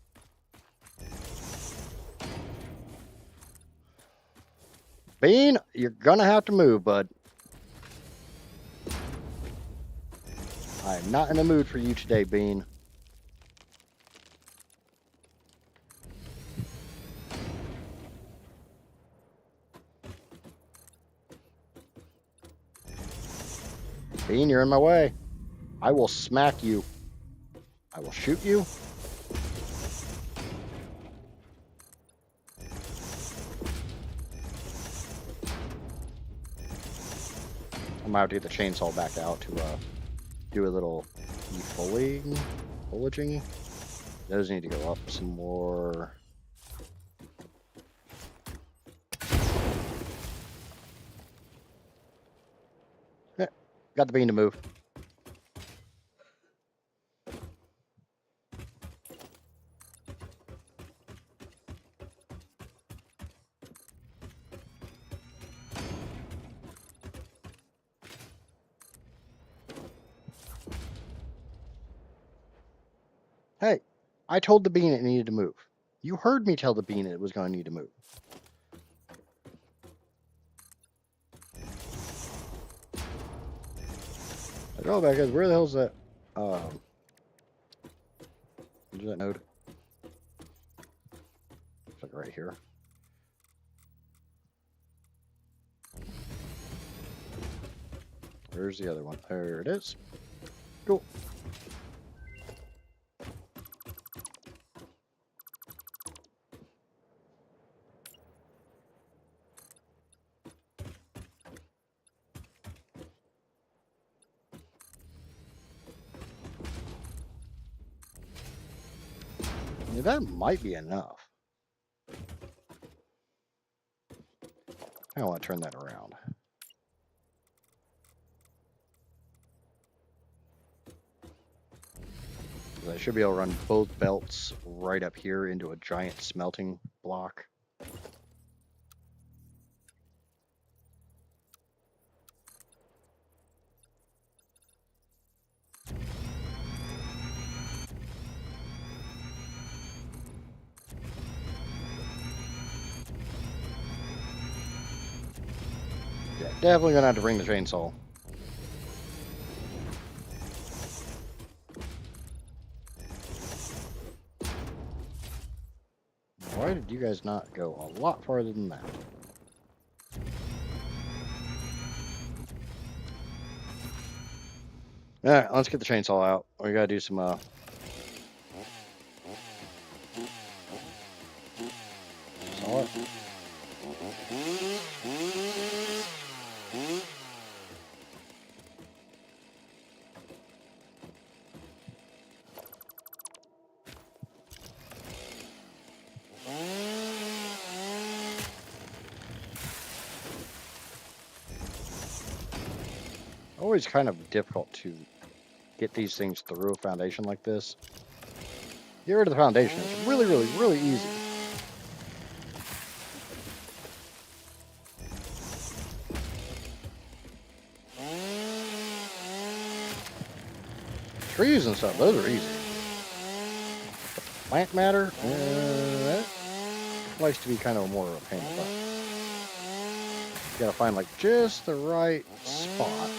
[SPEAKER 1] Bean, you're gonna have to move, bud. I'm not in the mood for you today, Bean. Bean, you're in my way. I will smack you. I will shoot you. I might have to get the chainsaw back out to do a little foliaging. Those need to go up some more. Yeah, got the bean to move. Hey, I told the bean it needed to move. You heard me tell the bean it was going to need to move. I go back, where the hell's that? Where's that node? It's like right here. Where's the other one? There it is. Cool. Yeah, that might be enough. I want to turn that around. I should be able to run both belts right up here into a giant smelting block. Yeah, definitely gonna have to bring the chainsaw. Why did you guys not go a lot farther than that? Alright, let's get the chainsaw out. We gotta do some saw it. Always kind of difficult to get these things through a foundation like this. Get rid of the foundation. It's really, really, really easy. Trees and stuff, those are easy. But the plant matter, that likes to be kind of more of a pain in the butt. You gotta find like just the right spot.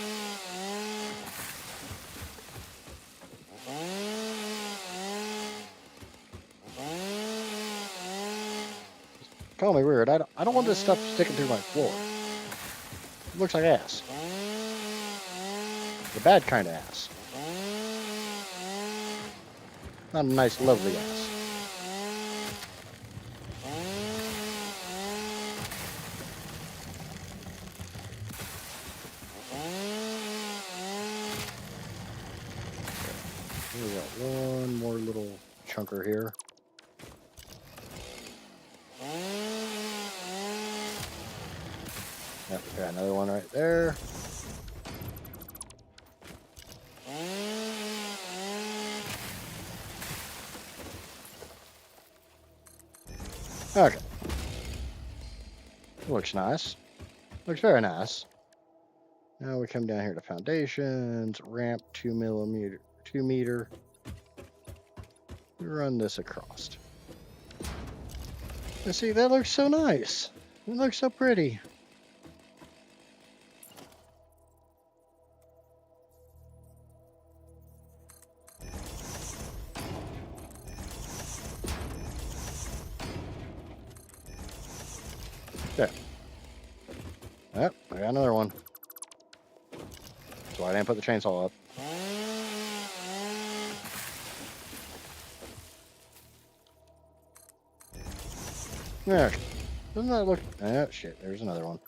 [SPEAKER 1] Call me weird. I don't want this stuff sticking through my floor. It looks like ass. The bad kind of ass. Not a nice, lovely ass. We got one more little chunker here. Yep, got another one right there. Okay. Looks nice. Looks very nice. Now we come down here to foundations, ramp 2 meter. We run this across. And see, that looks so nice. It looks so pretty. There. Yep, I got another one. That's why I didn't put the chainsaw up. There. Doesn't that look... Oh, shit. There's another one.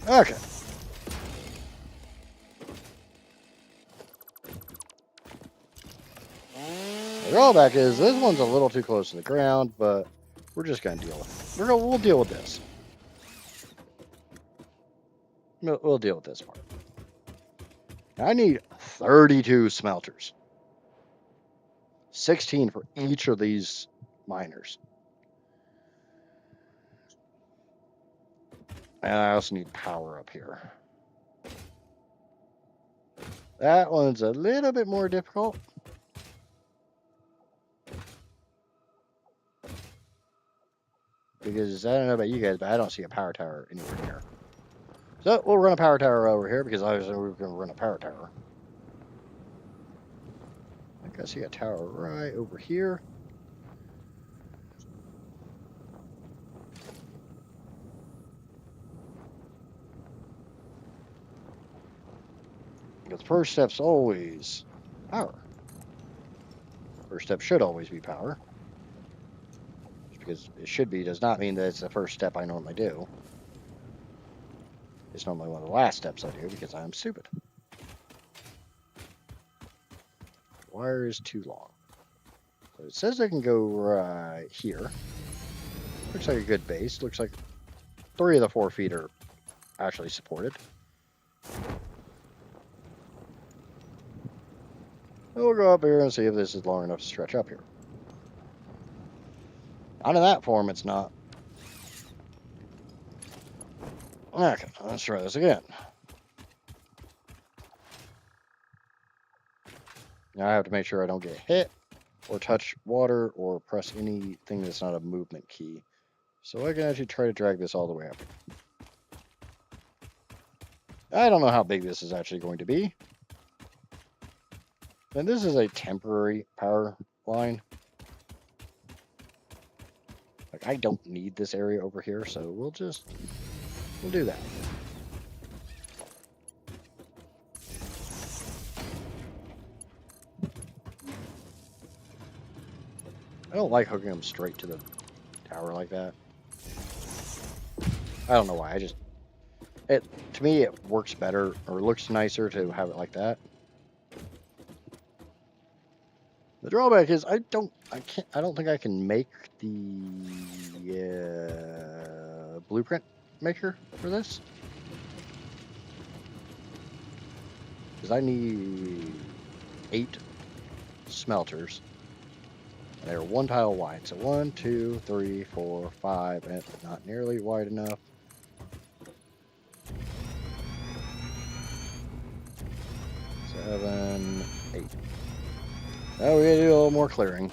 [SPEAKER 1] Okay. The drawback is this one's a little too close to the ground, but we're just going to deal with it. We'll deal with this. We'll deal with this part. I need 32 smelters. 16 for each of these miners. And I also need power up here. That one's a little bit more difficult. Because I don't know about you guys, but I don't see a power tower anywhere near. So we'll run a power tower over here because obviously we're going to run a power tower. I think I see a tower right over here. Because first step's always power. First step should always be power. Just because it should be does not mean that it's the first step I normally do. It's normally one of the last steps I do because I'm stupid. Wire is too long. So it says I can go right here. Looks like a good base. Looks like 3 of the 4 feet are actually supported. We'll go up here and see if this is long enough to stretch up here. Not in that form, it's not. Okay, let's try this again. Now I have to make sure I don't get hit or touch water or press anything that's not a movement key. So I can actually try to drag this all the way up. I don't know how big this is actually going to be. And this is a temporary power line. Like, I don't need this area over here, so we'll do that. I don't like hooking them straight to the tower like that. I don't know why. To me, it works better or looks nicer to have it like that. The drawback is I don't think I can make the blueprint maker for this. Because I need 8 smelters. And they're 1 tile wide. So 1, 2, 3, 4, 5, and not nearly wide enough. 7, 8. Oh, we gotta do a little more clearing.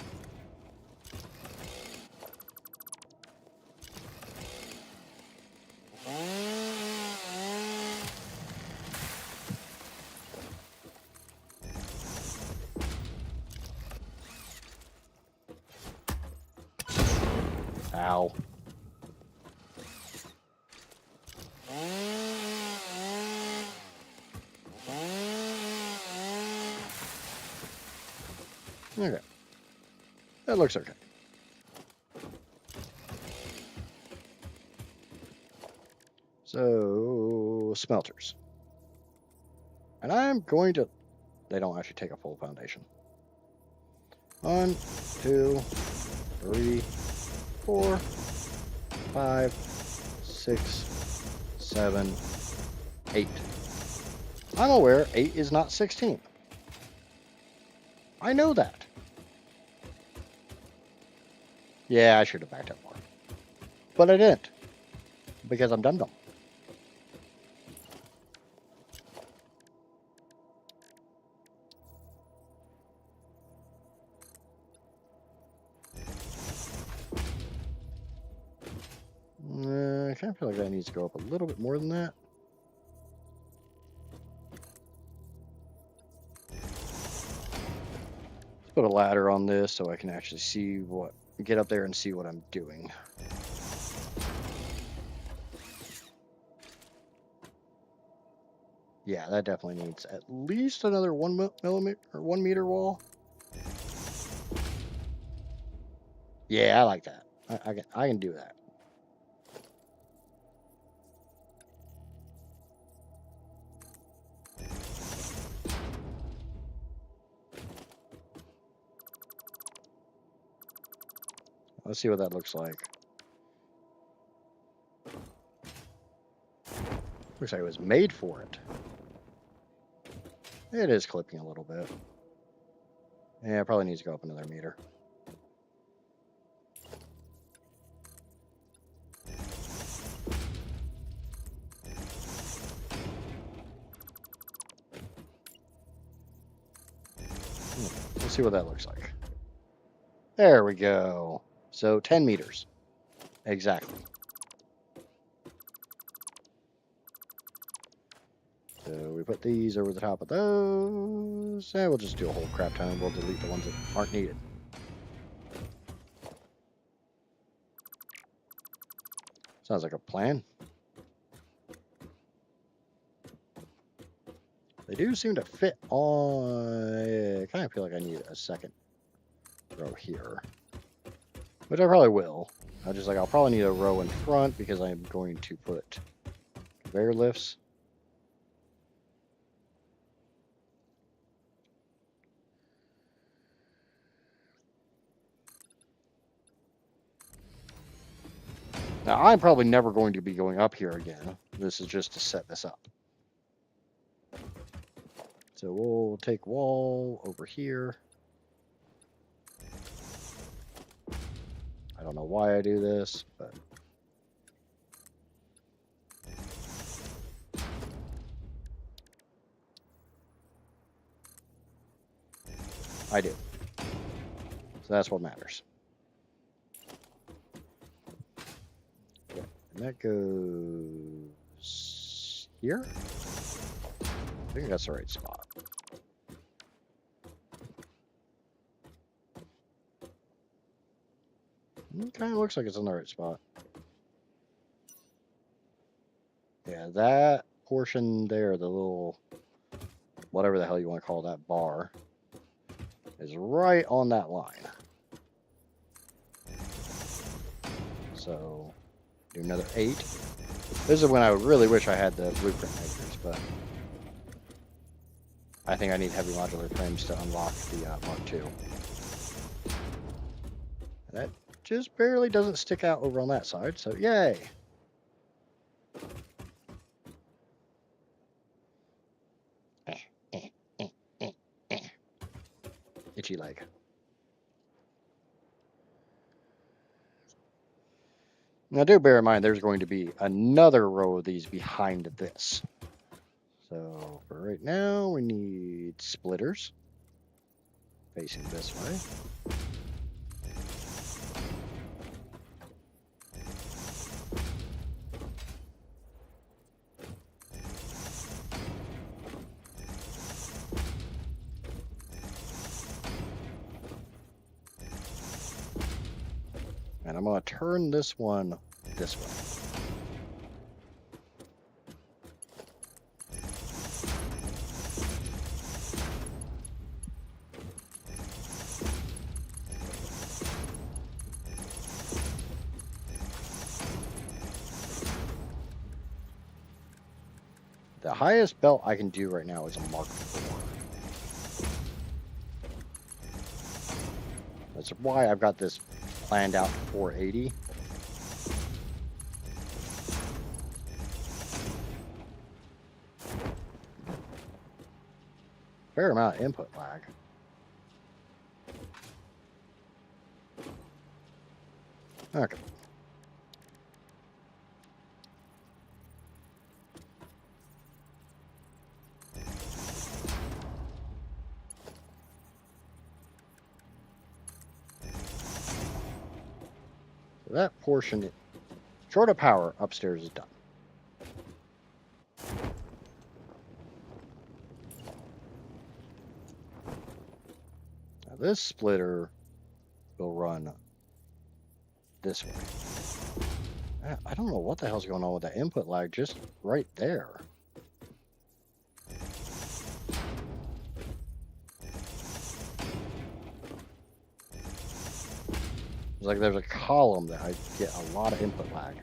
[SPEAKER 1] Ow. Okay. That looks okay. So, smelters. And I'm going to... They don't actually take a full foundation. 1, 2, 3, 4, 5, 6, 7, 8. I'm aware 8 is not 16. I know that. Yeah, I should have backed up more. But I didn't. Because I'm dumb. I kind of feel like that needs to go up a little bit more than that. Let's put a ladder on this so I can actually see get up there and see what I'm doing. Yeah, that definitely needs at least another 1 millimeter or 1 meter wall. Yeah, I like that. I can do that. Let's see what that looks like. Looks like it was made for it. It is clipping a little bit. Yeah, it probably needs to go up another meter. Let's see what that looks like. There we go. So 10 meters. Exactly. So we put these over the top of those. And we'll just do a whole crap ton and we'll delete the ones that aren't needed. Sounds like a plan. They do seem to fit on... I kind of feel like I need a second row here. Which I probably will. I'll probably need a row in front because I'm going to put conveyor lifts. Now, I'm probably never going to be going up here again. This is just to set this up. So we'll take wall over here. I don't know why I do this, but I do. So that's what matters. Okay. And that goes here. I think that's the right spot. It kind of looks like it's in the right spot. Yeah, that portion there, the little, whatever the hell you want to call that bar, is right on that line. So, do another 8. This is when I really wish I had the blueprint makers, but I think I need heavy modular frames to unlock the Mark II. That just barely doesn't stick out over on that side, so yay! Itchy leg. Now do bear in mind there's going to be another row of these behind this. So for right now we need splitters facing this way. And I'm going to turn this one this way. The highest belt I can do right now is a Mark IV. That's why I've got this planned out to 480. Fair amount of input lag. Okay. So that portion, short of power, upstairs is done. Now this splitter will run this way. I don't know what the hell's going on with that input lag just right there. It's like there's a column that I get a lot of input lag.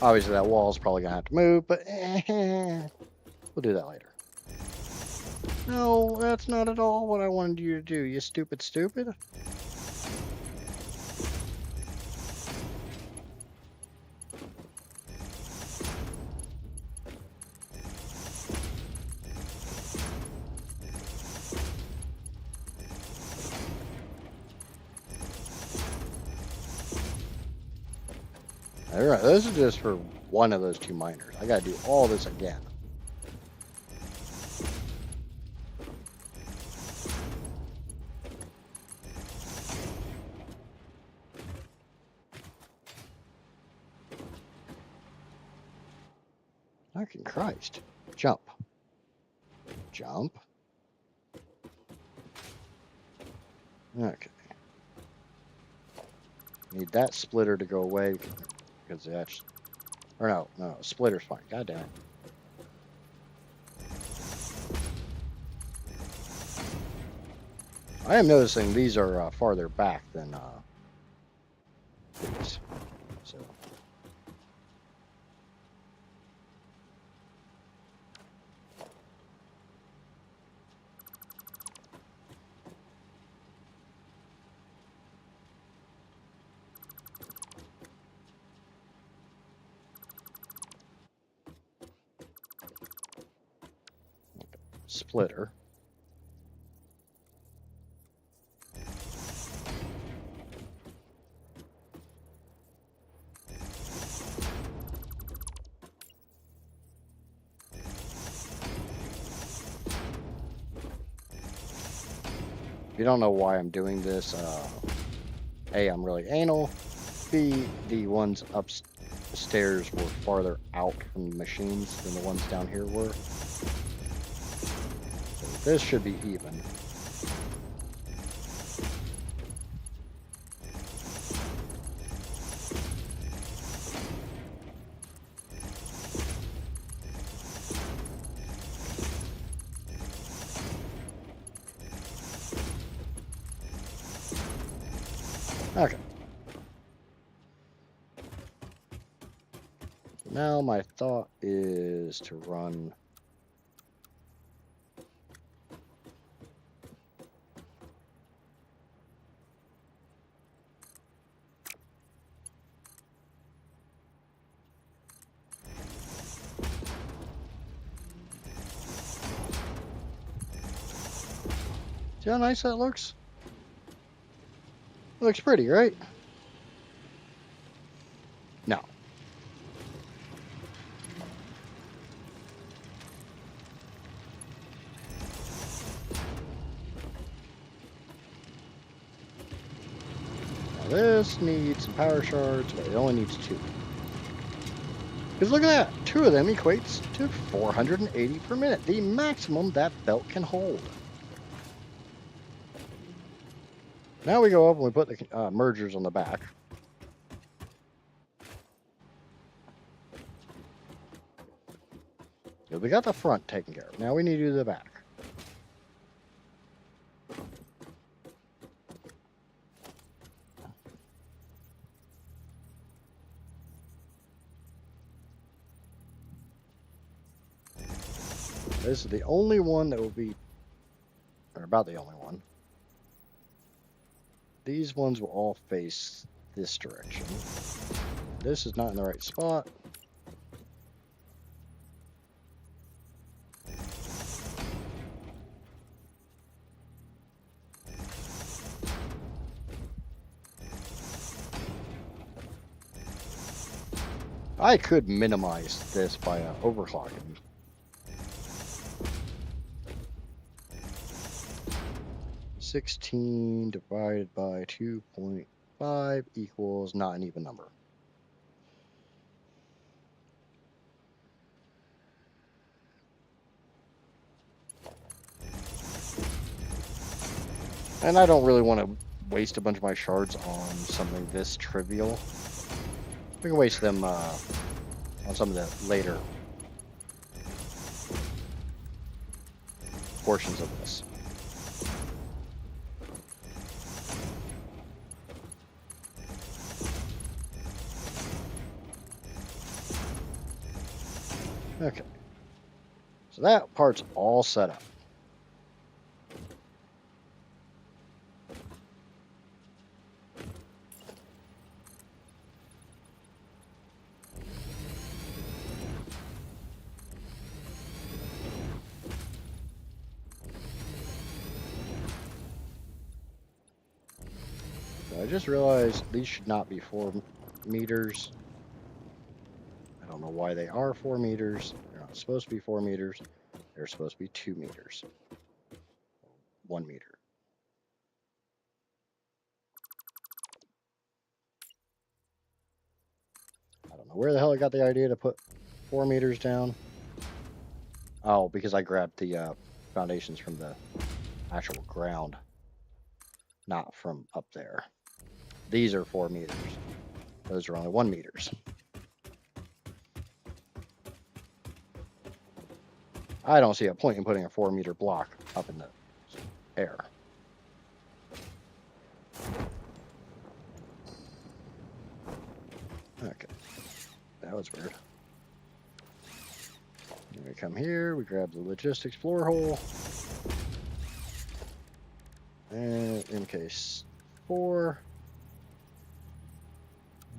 [SPEAKER 1] Obviously that wall is probably going to have to move, but we'll do that later. No, that's not at all what I wanted you to do, you stupid. Alright, this is just for one of those two miners. I gotta do all this again. Fucking Christ. Jump. Jump. Okay. Need that splitter to go away because that's... Or no, splitter's fine. God damn it. I am noticing these are farther back than these. So... splitter. If you don't know why I'm doing this, A, I'm really anal. B, the ones upstairs were farther out from the machines than the ones down here were. So this should be even. Okay. Now my thought is to run see how nice that looks? Looks pretty, right? No. Now this needs some power shards, but it only needs 2. Because look at that, 2 of them equates to 480 per minute, the maximum that belt can hold. Now we go up and we put the mergers on the back. We got the front taken care of. Now we need to do the back. This is the only one that will be, or about the only one. These ones will all face this direction. This is not in the right spot. I could minimize this by overclocking. $16 divided by 2.5 equals not an even number. And I don't really want to waste a bunch of my shards on something this trivial. We can waste them on some of the later portions of this. Okay. So that part's all set up. I just realized these should not be 4 meters. I don't know why they are 4 meters. They're not supposed to be 4 meters. They're supposed to be 2 meters. 1 meter. I don't know where the hell I got the idea to put 4 meters down. Oh, because I grabbed the foundations from the actual ground, not from up there. These are 4 meters. Those are only 1 meters. I don't see a point in putting a 4 meter block up in the air. Okay. That was weird. We come here, we grab the logistics floor hole. And in case 4.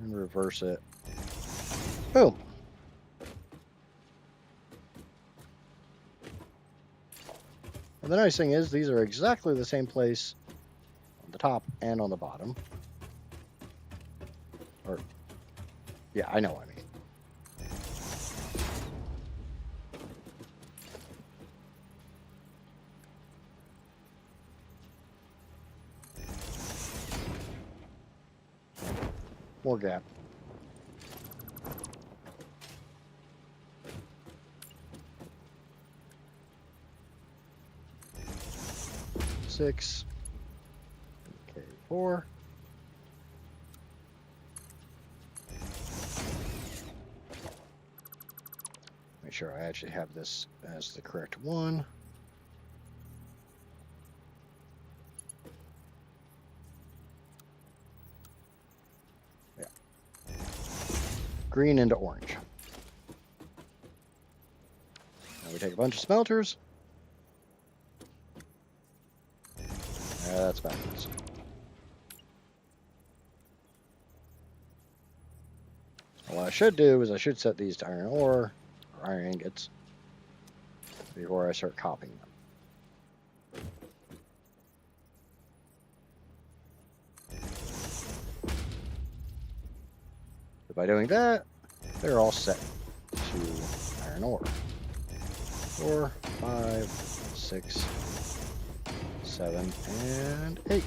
[SPEAKER 1] And reverse it. Boom. And the nice thing is these are exactly the same place on the top and on the bottom. Or, yeah, I know what I mean. More gap. Six. Okay, 4. Make sure I actually have this as the correct one. Yeah. Green into orange. Now we take a bunch of smelters. That's backwards. What I should do is I should set these to iron ore, or iron ingots, before I start copying them. But by doing that, they're all set to iron ore. 4, 5, 6, 7, and 8.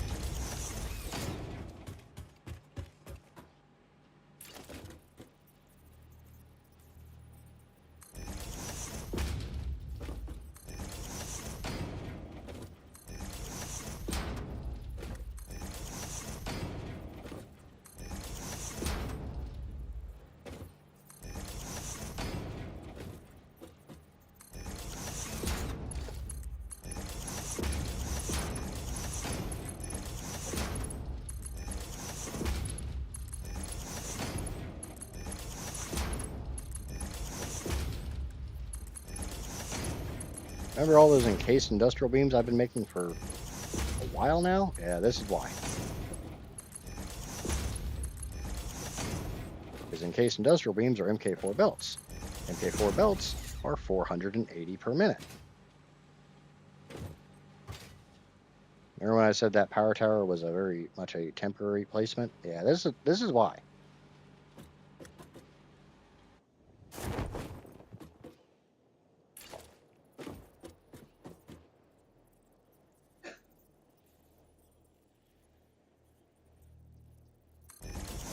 [SPEAKER 1] Remember all those encased industrial beams I've been making for a while now? Yeah, this is why. Because encased industrial beams are MK4 belts. MK4 belts are 480 per minute. Remember when I said that power tower was a very much a temporary placement? Yeah, this is why.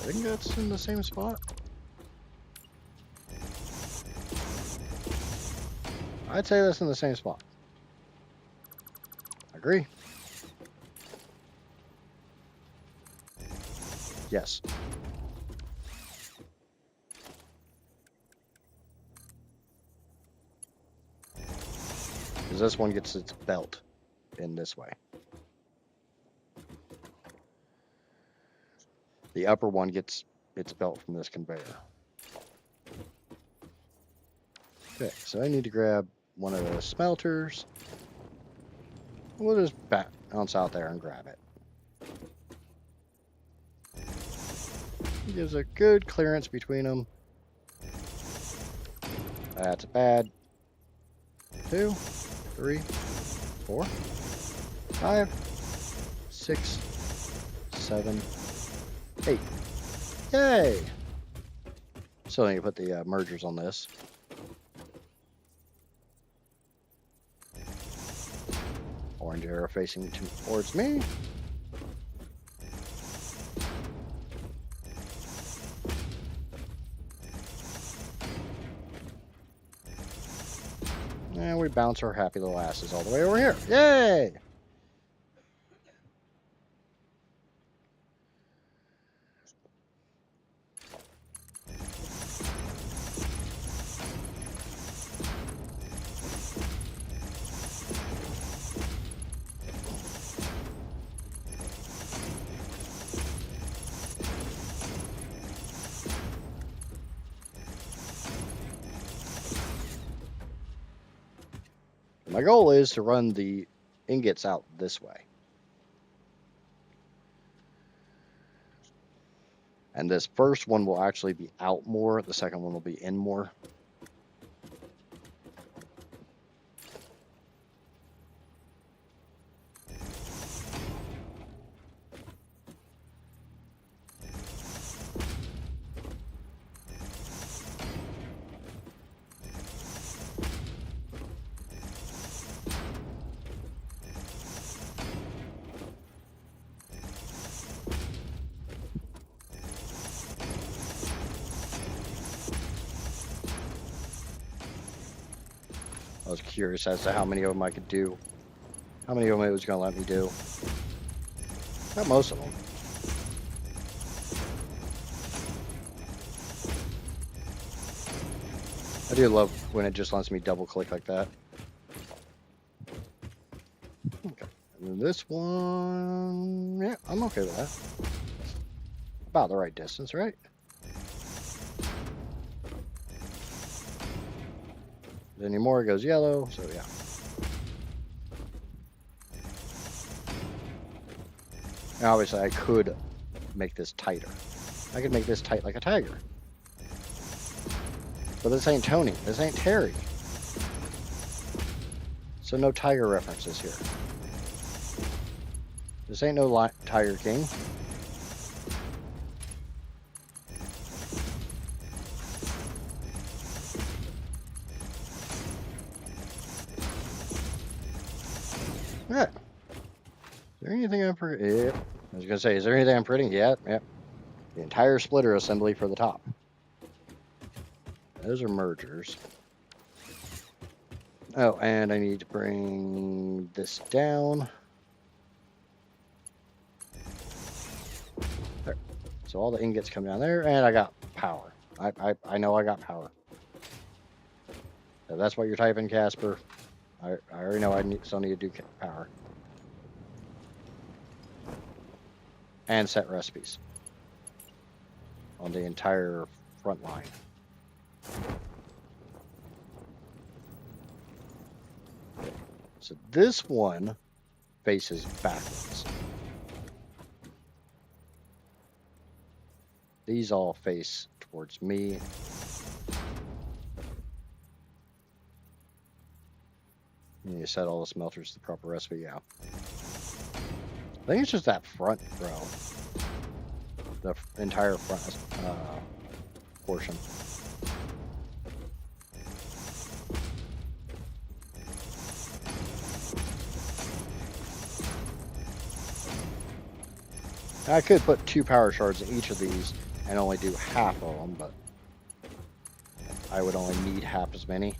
[SPEAKER 1] I think that's in the same spot. I'd say that's in the same spot. Agree? Yes. Because this one gets its belt in this way. The upper one gets its belt from this conveyor. Okay, so I need to grab one of the smelters. We'll just bounce out there and grab it. It gives a good clearance between them. That's bad. 2, 3, 4, 5, 6, 7, 8. Yay! Still need to put the mergers on this. Orange arrow facing towards me. And we bounce our happy little asses all the way over here. Yay! My goal is to run the ingots out this way. And this first one will actually be out more. The second one will be in more. I was curious as to how many of them I could do. How many of them it was going to let me do. Not most of them. I do love when it just lets me double click like that. Okay. And then this one, yeah, I'm okay with that. About the right distance, right? Anymore, it goes yellow, so yeah. Now, obviously, I could make this tighter. I could make this tight like a tiger. But this ain't Tony. This ain't Terry. So no tiger references here. This ain't no Tiger King. Yeah. Is there anything I'm pretty? Yep. I was gonna say, is there anything I'm printing? Yeah, yep. The entire splitter assembly for the top. Those are mergers. Oh, and I need to bring this down. There. So all the ingots come down there, and I got power. I know I got power. So that's what you're typing, Casper. I already know I still need to do power. And set recipes on the entire front line. So this one faces backwards. These all face towards me. And you set all the smelters to the proper recipe, yeah. I think it's just that front row. The entire front portion. I could put 2 power shards in each of these and only do half of them, but I would only need half as many.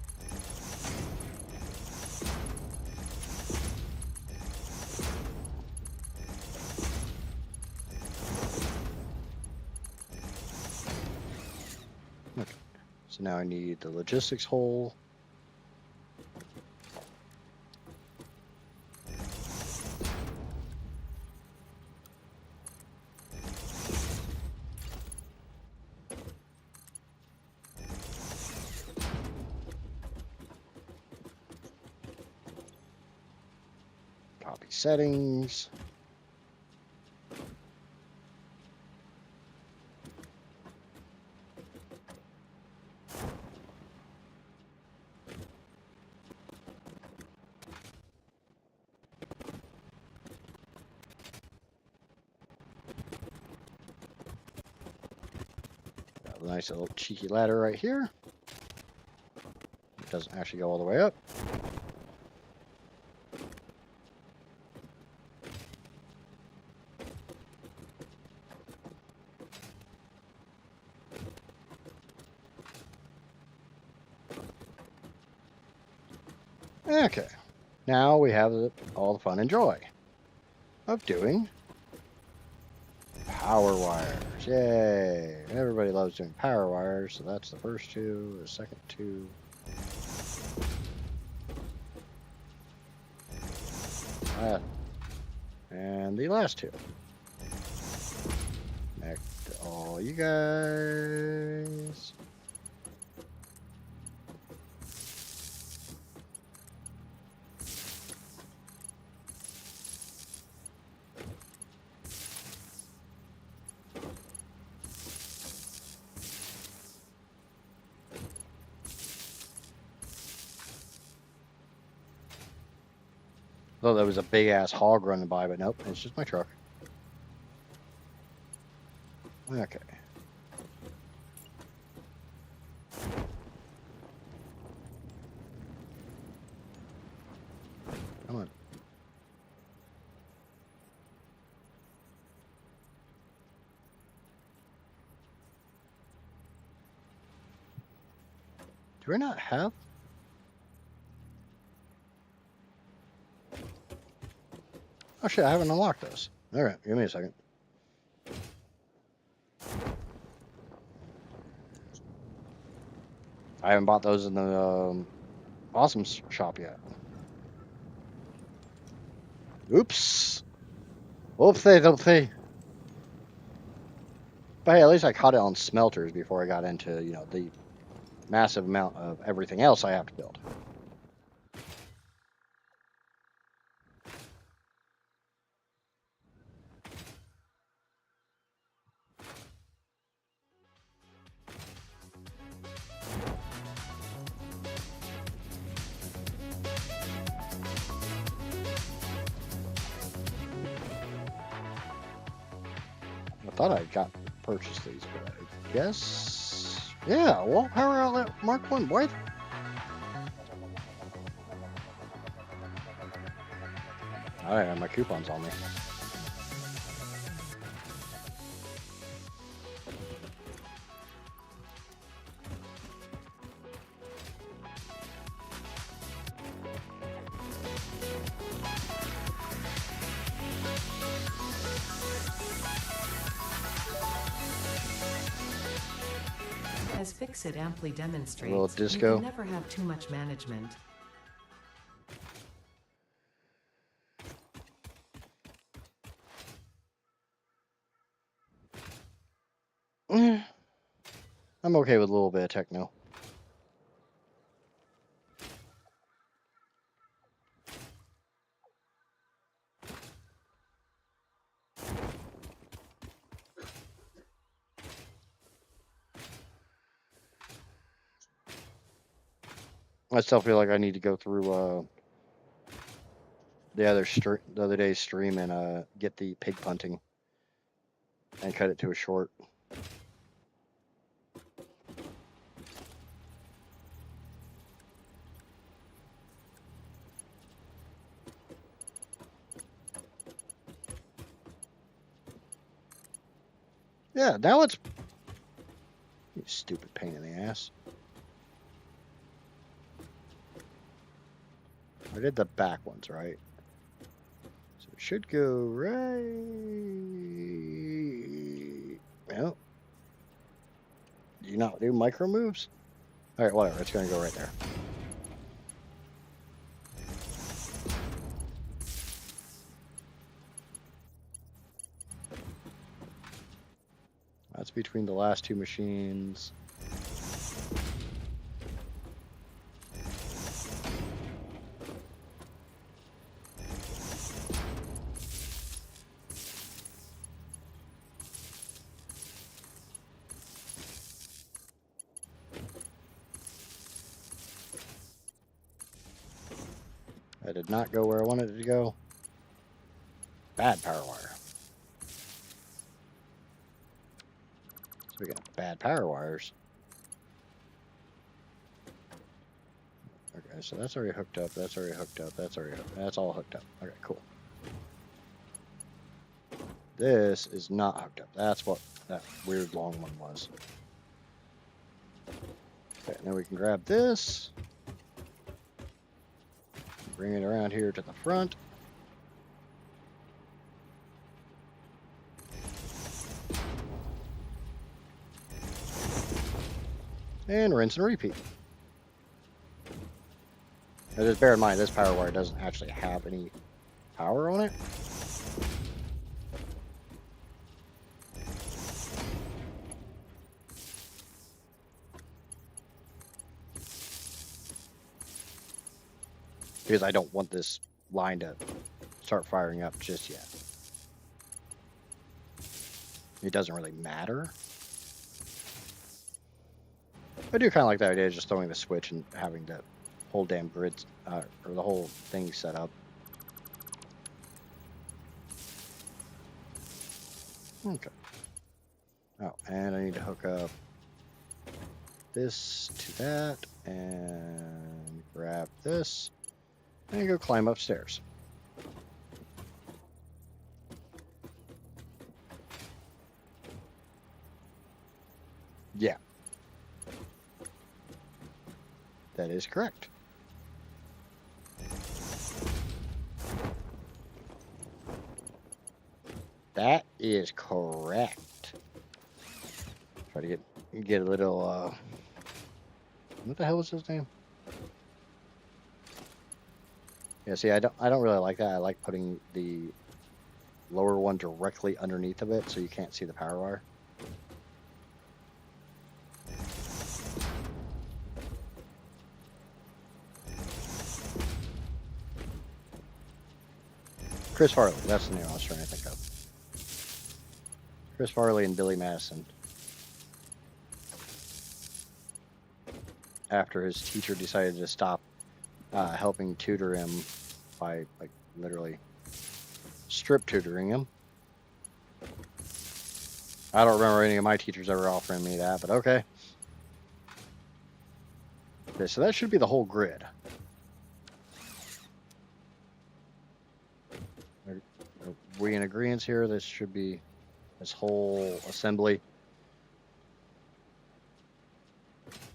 [SPEAKER 1] Okay. So now I need the logistics hole. Copy settings. Got a nice little cheeky ladder right here. It doesn't actually go all the way up. Okay, now we have all the fun and joy of doing power wires. Yay! Everybody loves doing power wires, so that's the first 2, the second 2. And the last 2. Connect all you guys. Though there was a big ass hog running by, but nope, it's just my truck. Okay. Come on. Do I not have? Oh shit, I haven't unlocked those. Alright, give me a second. I haven't bought those in the Awesome shop yet. Oops. Oopsie. But hey, at least I caught it on smelters before I got into, you know, the massive amount of everything else I have to build. I thought I got purchased these, but I guess, yeah. Well, power outlet Mark 1. What? I don't have my coupons on me.
[SPEAKER 3] As Fixit amply demonstrates,
[SPEAKER 1] little disco.
[SPEAKER 3] you can never have too much management. I'm okay with a little bit of techno. I still feel like I need to go through the other day's stream and get the pig punting and cut it to a short. Yeah, now it's you stupid pain in the ass. I did the back ones right, so it should go right. Well, do you not do micro moves? All right, whatever. It's gonna go right there. That's between the last two machines. That did not go where I wanted it to go. Bad power wire. So we got bad power wires. Okay, so that's already hooked up. That's already hooked up. That's already hooked. That's all hooked up. Okay, cool. This is not hooked up. That's what that weird long one was. Okay, now we can grab this. Bring it around here to the front. And rinse and repeat. Now just bear in mind, this power wire doesn't actually have any power on it. Because I don't want this line to start firing up just yet. It doesn't really matter. I do kind of like the idea of just throwing the switch and having the whole damn grid, or the whole thing set up. Okay. Oh, and I need to hook up this to that, and grab this, and go climb upstairs. Yeah. That is correct.
[SPEAKER 1] That is correct. Try to get a little what the hell was his name? Yeah, see, I don't really like that. I like putting the lower one directly underneath of it so you can't see the power wire. Chris Farley, that's the name I was trying to think of. Chris Farley and Billy Madison. After his teacher decided to stop helping tutor him by like literally strip tutoring him. I don't remember any of my teachers ever offering me that, but okay. Okay, so that should be the whole grid. Are we in agreement here? This should be this whole assembly.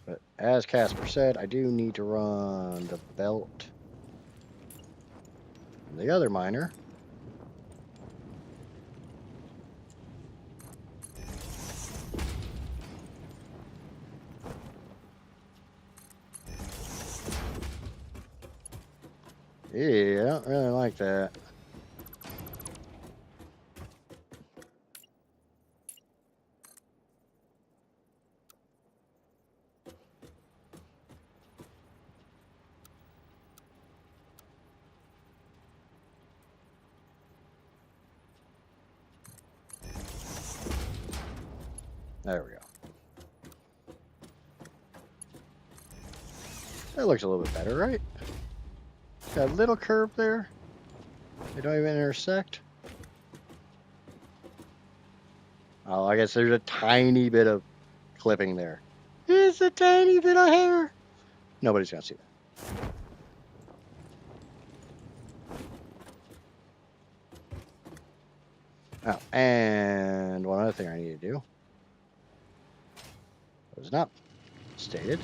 [SPEAKER 1] But as Casper said, I do need to run the belt and the other miner. Yeah, I don't really like that. There we go. That looks a little bit better, right? Got a little curve there. They don't even intersect. Oh, I guess there's a tiny bit of clipping there. It's a tiny bit of hair. Nobody's gonna see that. Oh, and one other thing I need to do was not stated.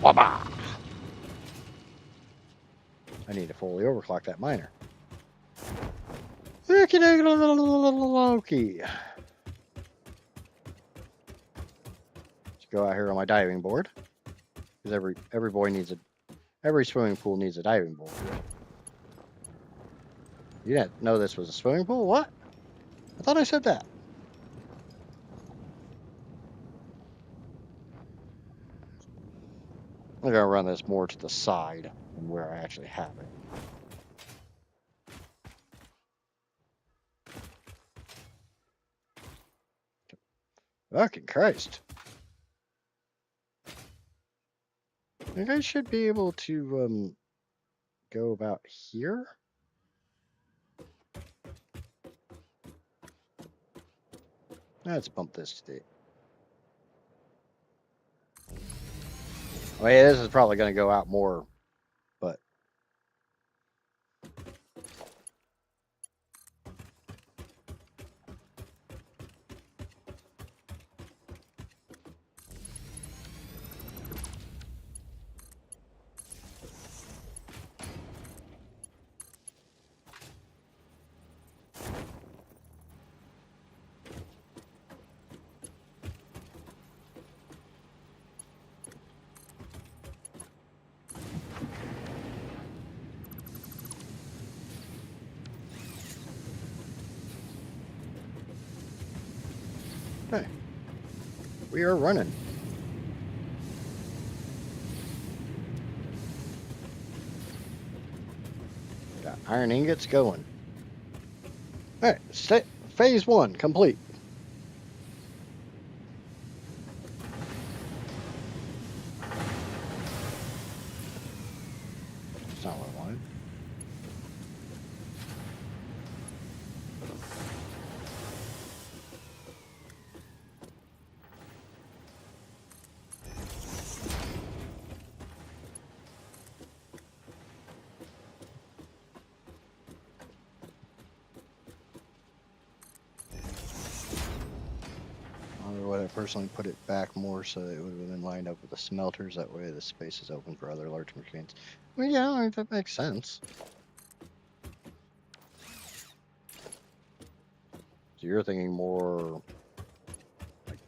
[SPEAKER 1] Wabba! I need to fully overclock that miner. Loki. Let's go out here on my diving board. Because every swimming pool needs a diving board. You didn't know this was a swimming pool? What? I thought I said that. I'm gonna run this more to the side than where I actually have it. Fucking Christ. I think I should be able to go about here. Let's bump this to the... Oh yeah, this is probably going to go out more, but... Hey, we are running. Got iron ingots going. Alright, phase 1 complete. That's not what I wanted. Or would I personally put it back more so that it would have been lined up with the smelters? That way the space is open for other large machines. Well, yeah, that makes sense.
[SPEAKER 3] you're thinking more like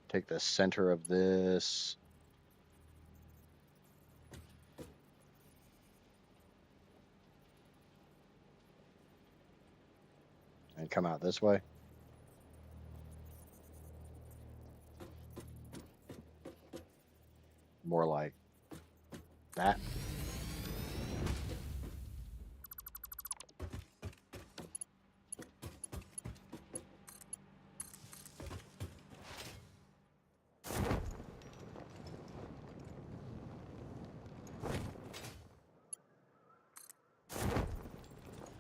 [SPEAKER 3] take the center of this. And come out this way. More like that.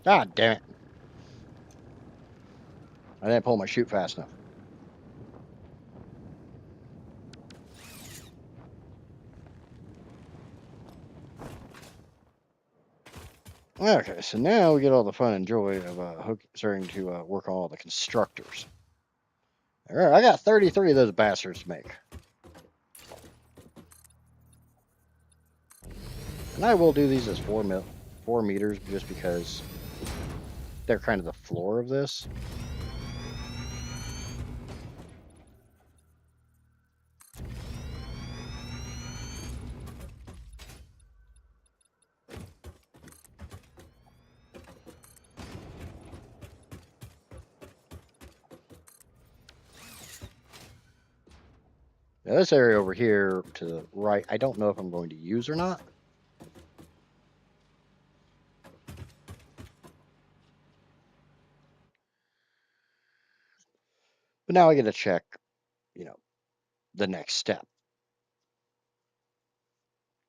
[SPEAKER 3] God damn it. I didn't pull my chute fast enough. Okay, so now we get all the fun and joy of starting to work on all the constructors. All right, I got 33 of those bastards to make. And I will do these as 4 meters just because they're kind of the floor of this. Now this area over here to the right, I don't know if I'm going to use or not. But now I get to check, the next step.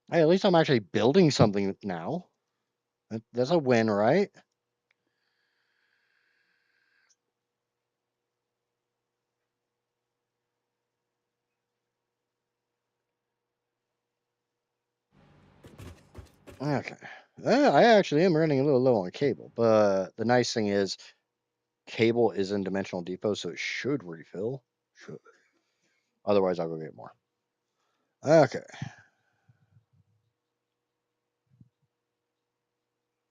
[SPEAKER 3] Hey, at least I'm actually building something now. That's a win, right? Okay. I actually am running a little low on cable, but the nice thing is cable is in Dimensional Depot, so it should refill. Should. Otherwise, I'll go get more. Okay.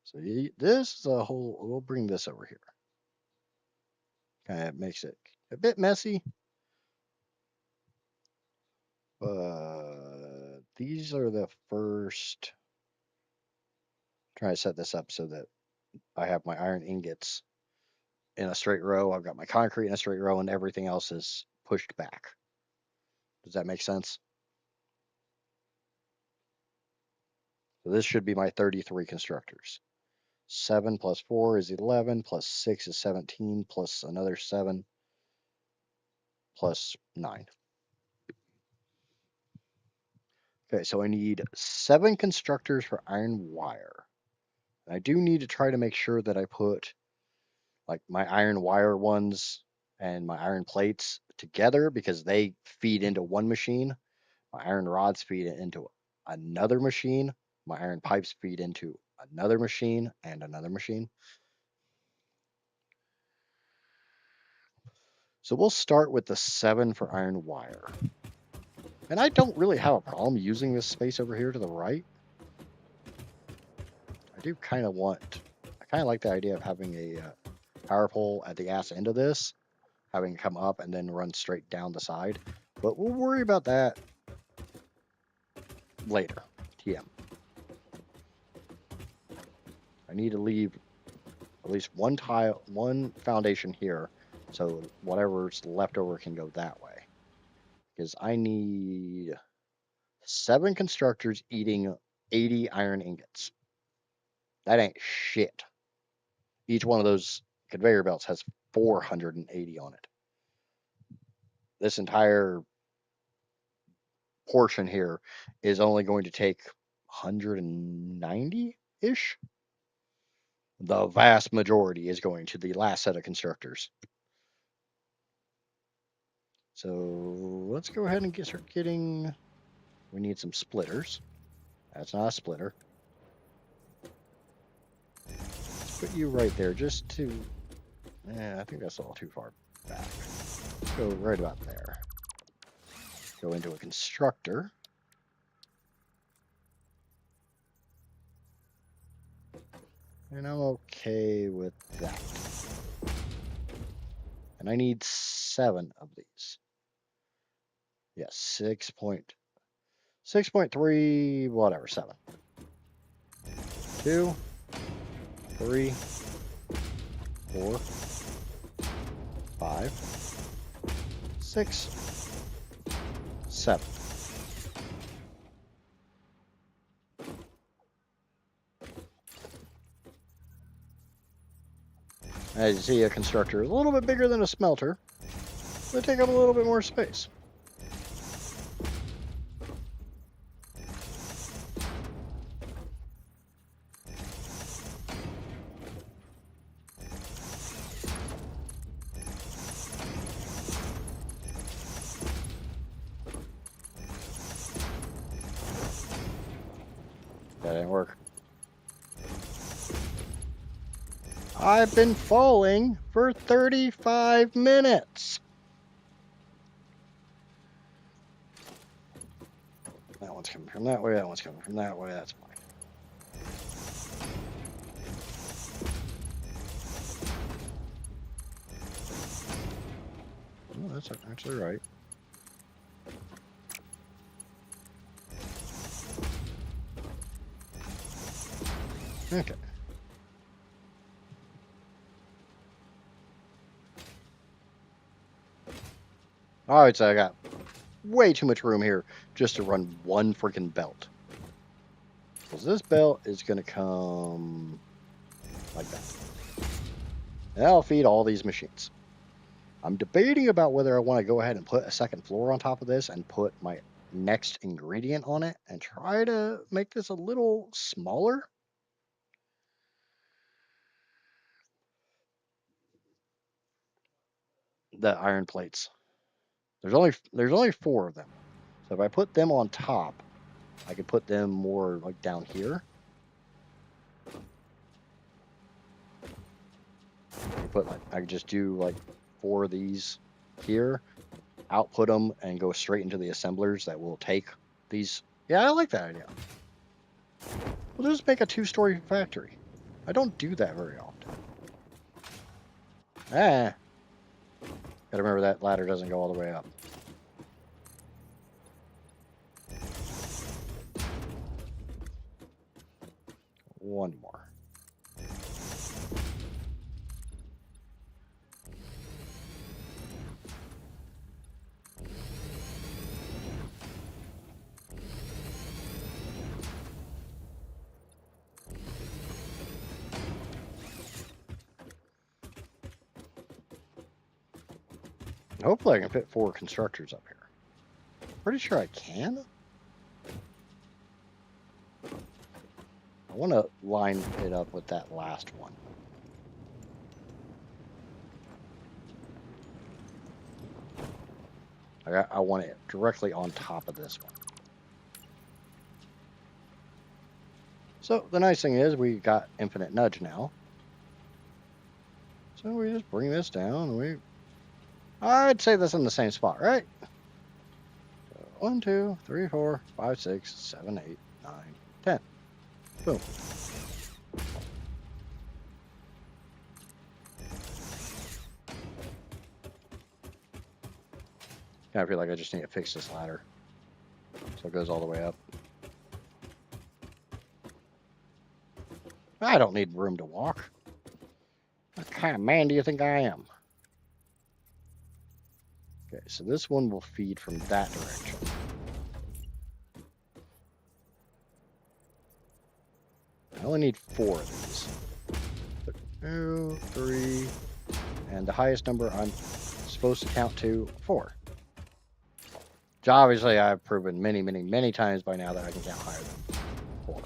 [SPEAKER 3] So this is a whole, we'll bring this over here. Kind of makes it a bit messy. But these are the first. Trying to set this up so that I have my iron ingots in a straight row. I've got my concrete in a straight row, and everything else is pushed back. Does that make sense? So this should be my 33 constructors. 7 plus 4 is 11, plus 6 is 17, plus another 7, plus 9. Okay, so I need 7 constructors for iron wire. And I do need to try to make sure that I put like my iron wire ones and my iron plates together because they feed into one machine. My iron rods feed into another machine. My iron pipes feed into another machine and another machine. So we'll start with the 7 for iron wire. And I don't really have a problem using this space over here to the right. I do kind of like the idea of having a power pole at the ass end of this, having it come up and then run straight down the side. But we'll worry about that later. TM. I need to leave at least one foundation here, so whatever's left over can go that way. Because I need 7 constructors eating 80 iron ingots. That ain't shit. Each one of those conveyor belts has 480 on it. This entire portion here is only going to take 190-ish. The vast majority is going to the last set of constructors. So let's go ahead and start getting. We need some splitters. That's not a splitter. Put you right there just to. I think that's a little too far back. Let's go right about there. Go into a constructor. And I'm okay with that. And I need 7 of these. Yes, 6.3, whatever, 7. 2, 3, 4, 5, 6, 7. As you see, a constructor is a little bit bigger than a smelter. They take up a little bit more space. That didn't work. I've been falling for 35 minutes. That one's coming from that way, that one's coming from that way, that's fine. Oh, that's actually right. Okay. Alright, so I got way too much room here just to run one freaking belt. Because this belt is going to come like that. And that'll feed all these machines. I'm debating about whether I want to go ahead and put a second floor on top of this and put my next ingredient on it and try to make this a little smaller. The iron plates. There's only 4 of them. So if I put them on top, I could put them more like down here. I could just do like 4 of these here, output them, and go straight into the assemblers that will take these. Yeah, I like that idea. We'll just make a 2-story factory. I don't do that very often. Gotta remember that ladder doesn't go all the way up. One more. Hopefully I can fit 4 constructors up here. Pretty sure I can. I want to line it up with that last one. I want it directly on top of this one. So the nice thing is we got infinite nudge now. So we just bring this down. I'd say that's in the same spot, right? So 1, 2, 3, 4, 5, 6, 7, 8, 9, 10. Boom. I feel like I just need to fix this ladder so it goes all the way up. I don't need room to walk. What kind of man do you think I am? Okay, so this one will feed from that direction. I only need 4 of these. 2, 3, and the highest number I'm supposed to count to 4. Which obviously I've proven many, many, many times by now that I can count higher than 4.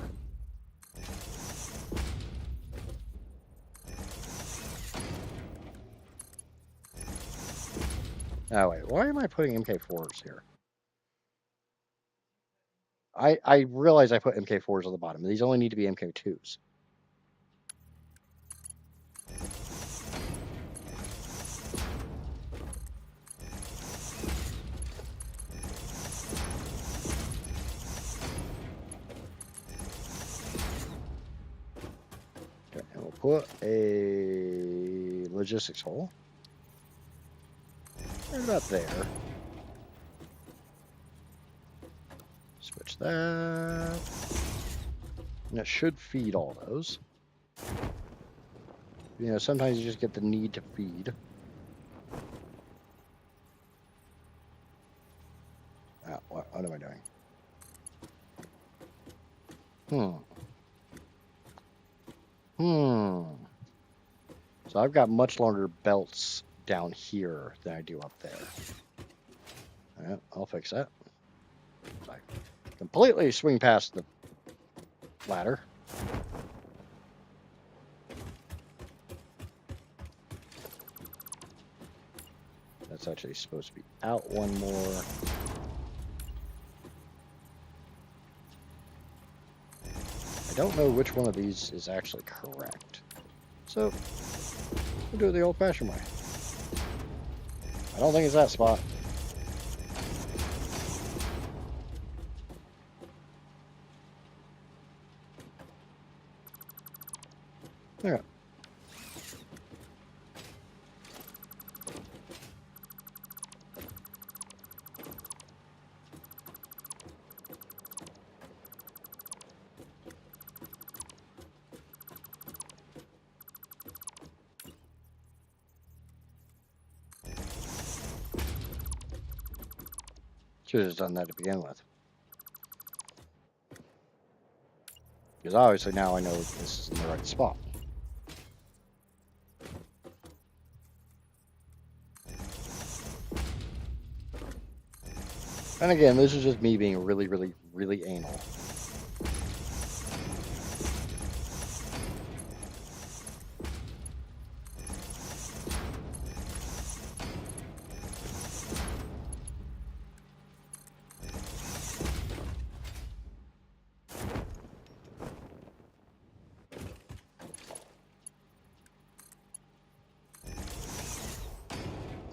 [SPEAKER 3] Oh wait, why am I putting MK4s here? I realize I put MK4s on the bottom. These only need to be MK2s. Okay, and we'll put a logistics hole.
[SPEAKER 1] Right about there. Switch that. And it should feed all those. You know, sometimes you just get the need to feed. Oh, what am I doing? So I've got much longer belts down here than I do up there. Yeah, I'll fix that. So I completely swing past the ladder. That's actually supposed to be out one more. I don't know which one of these is actually correct. So, we'll do it the old-fashioned way. I don't think it's that spot. Okay. Should have done that to begin with. Because obviously now I know this is in the right spot. And again, this is just me being really, really, really anal.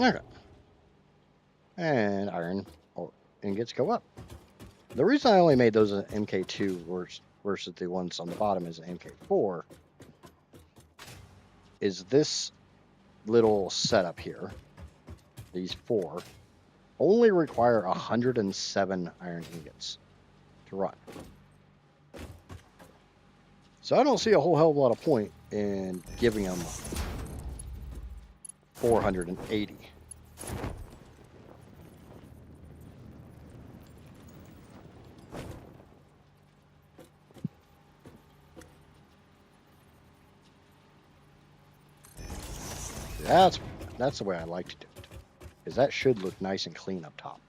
[SPEAKER 1] Okay. And iron ingots go up. The reason I only made those an MK2 versus the ones on the bottom is an MK4 is this little setup here, these four, only require 107 iron ingots to run. So I don't see a whole hell of a lot of point in giving them 480. That's the way I like to do it, because that should look nice and clean up top.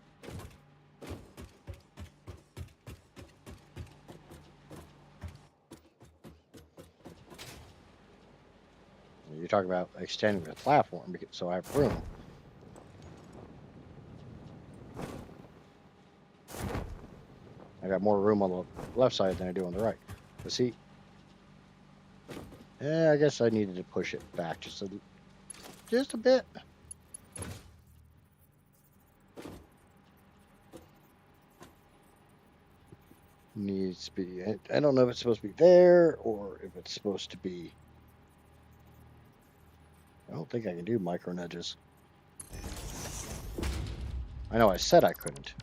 [SPEAKER 1] You're talking about extending the platform so I have room. I got more room on the left side than I do on the right. But see, I guess I needed to push it back just a bit. Needs to be. I don't know if it's supposed to be there or if it's supposed to be. I don't think I can do micro nudges. I know I said I couldn't.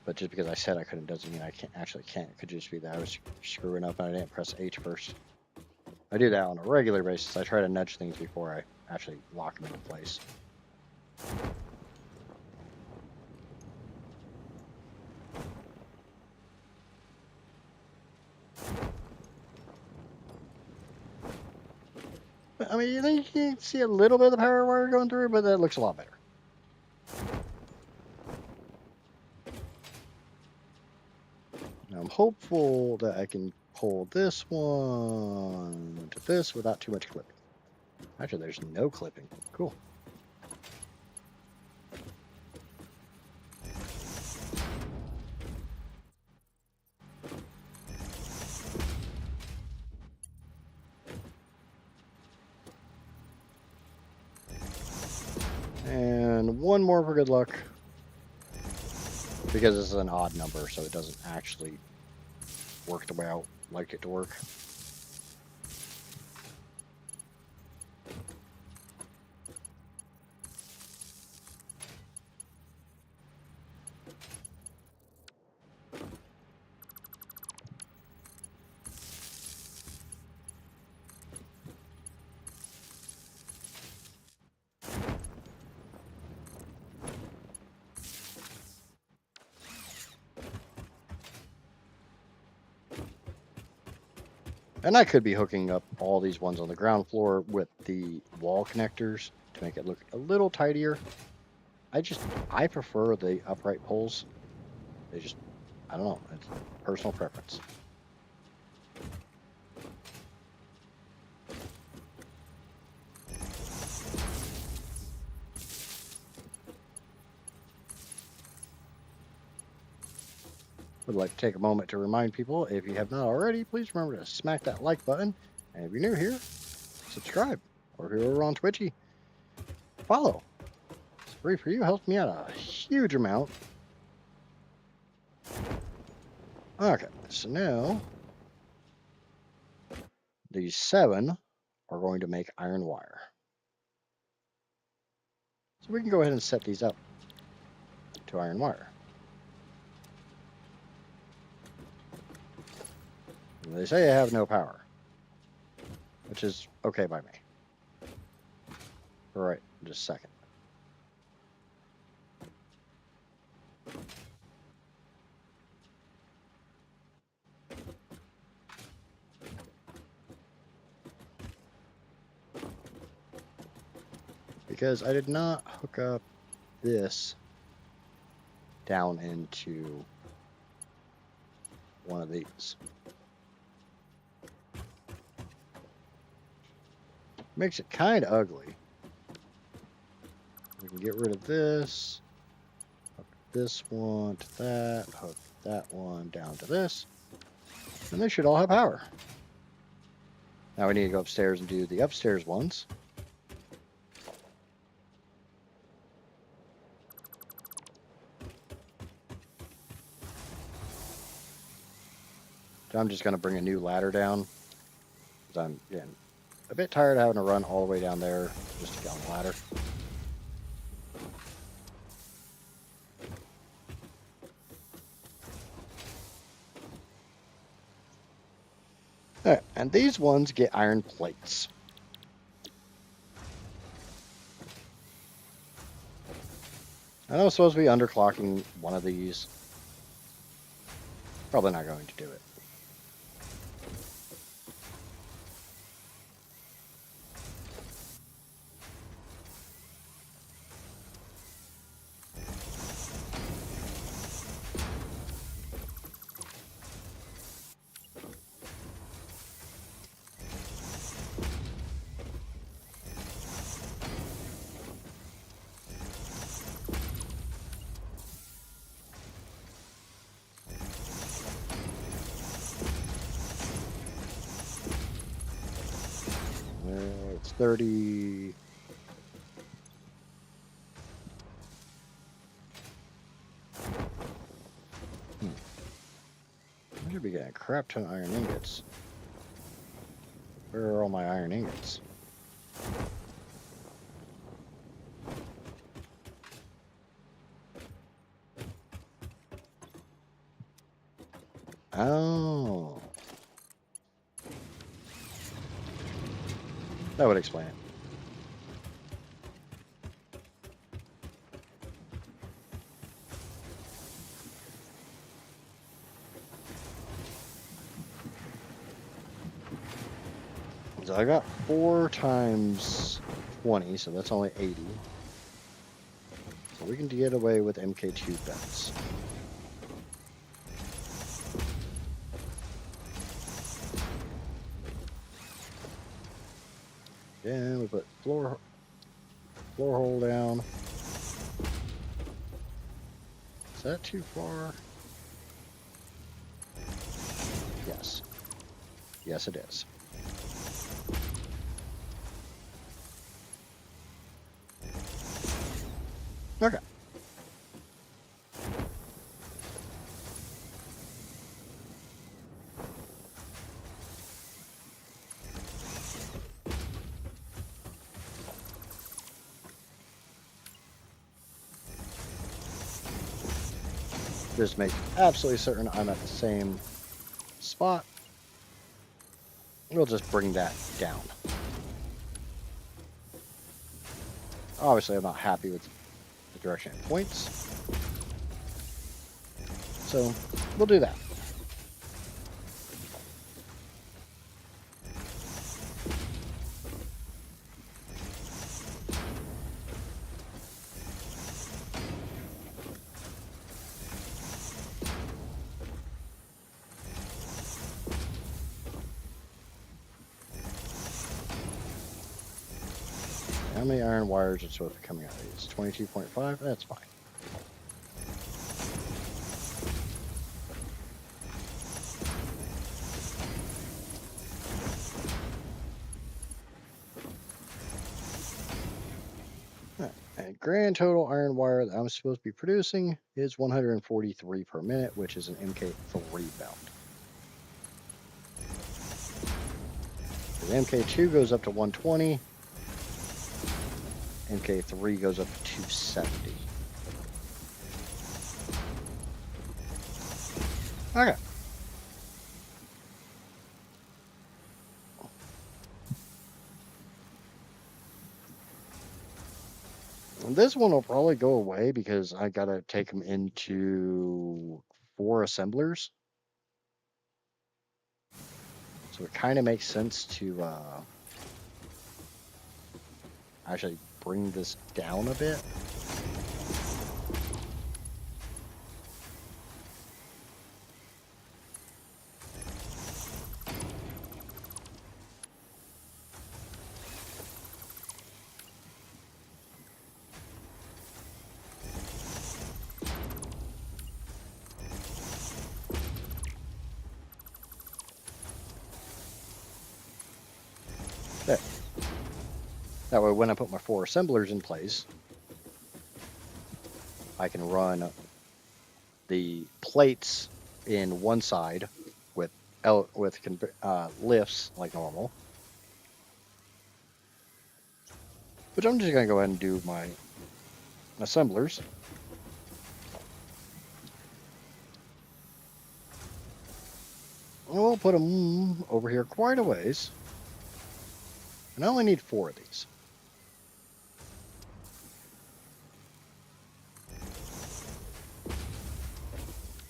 [SPEAKER 1] But just because I said I couldn't doesn't mean I can't. It could just be that I was screwing up and I didn't press H first. I do that on a regular basis. I try to nudge things before I actually lock them into place. But, I mean, you can see a little bit of the power wire going through, but that looks a lot better. Now, I'm hopeful that I can pull this one to this without too much clipping. Actually, there's no clipping. Cool. And one more for good luck. Because this is an odd number, so it doesn't actually work the way I like it to work.
[SPEAKER 3] And I could be hooking up all these ones on the ground floor with the wall connectors to make it look a little tidier. I prefer the upright poles. They just, I don't know, it's personal preference. Would like to take a moment to remind people, if you have not already, please remember to smack that like button. And if you're new here, subscribe. Or if you're over on Twitchy, follow. It's free for you, helps me out a huge amount. Okay, so now these 7 are going to make iron wire. So we can go ahead and set these up to iron wire. They say I have no power, which is okay by me. All right, just a second. Because I did not hook up this down into one of these. Makes it kind of ugly. We can get rid of this, hook this one to that, hook that one down to this, and they should all have power. Now we need to go upstairs and do the upstairs ones. So I'm just going to bring a new ladder down, because I'm getting a bit tired of having to run all the way down there just to get on the ladder. Alright, and these ones get iron plates. I know I'm supposed to be underclocking one of these. Probably not going to do it. It's 30. I should be getting a crap ton of iron ingots. Where are all my iron ingots? Oh. That would explain it. So I got 4 times 20, so that's only 80. So we can get away with MK2 bets. Then we put floor hole down. Is that too far? Yes. Yes, it is. Okay. Just make absolutely certain I'm at the same spot. We'll just bring that down. Obviously, I'm not happy with the direction it points. So, we'll do that.
[SPEAKER 1] How many iron wires are supposed to be coming out of these? 22.5? That's fine. And grand total iron wire that I'm supposed to be producing is 143 per minute, which is an MK3 belt. The MK2 goes up to 120. MK3 goes up to 270. Okay. And this one will probably go away because I gotta take them into 4 assemblers. So it kind of makes sense to actually bring this down a bit. There. That way when I put my 4 assemblers in place, I can run the plates in one side with lifts like normal. But I'm just going to go ahead and do my assemblers. We'll put them over here quite a ways. And I only need 4 of these.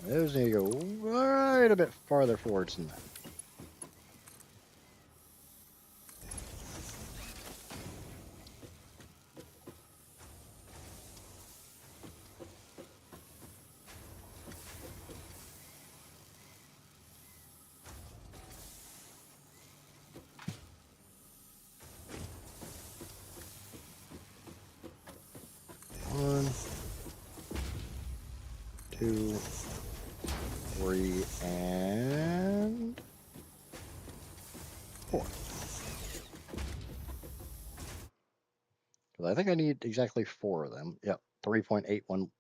[SPEAKER 1] Those need to go right a bit farther forwards than that. One, 2, 3, and 4. Because I think I need exactly 4 of them. Yep, 3.818.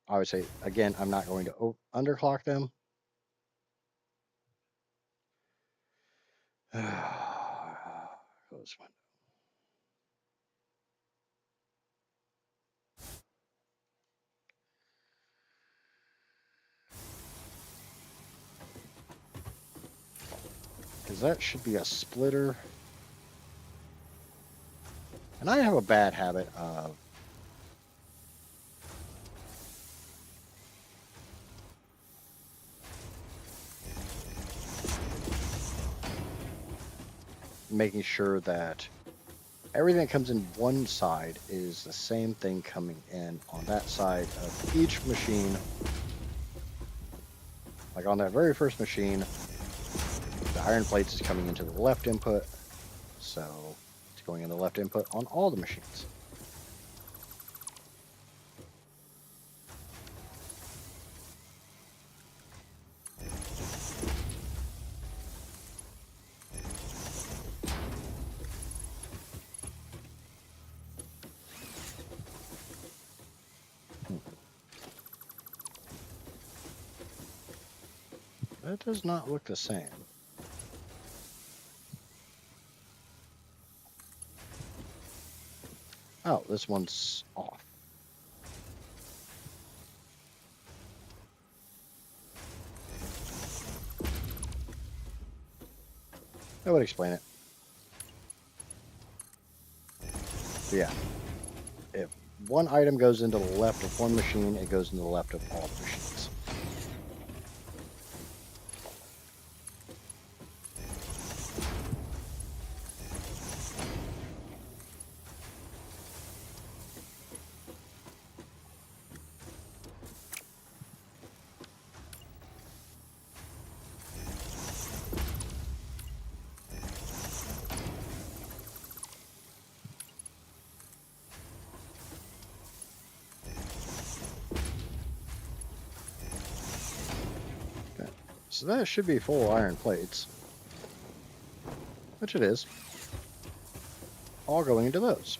[SPEAKER 1] I would say, again, I'm not going to underclock them. Close window. Because that should be a splitter. And I have a bad habit of making sure that everything that comes in one side is the same thing coming in on that side of each machine. Like on that very first machine, the iron plates is coming into the left input, so it's going in the left input on all the machines. That does not look the same. Oh, this one's off. That would explain it. But yeah, if one item goes into the left of one machine, it goes into the left of all the machines.
[SPEAKER 3] So that should be full iron plates, which it is. All going into those.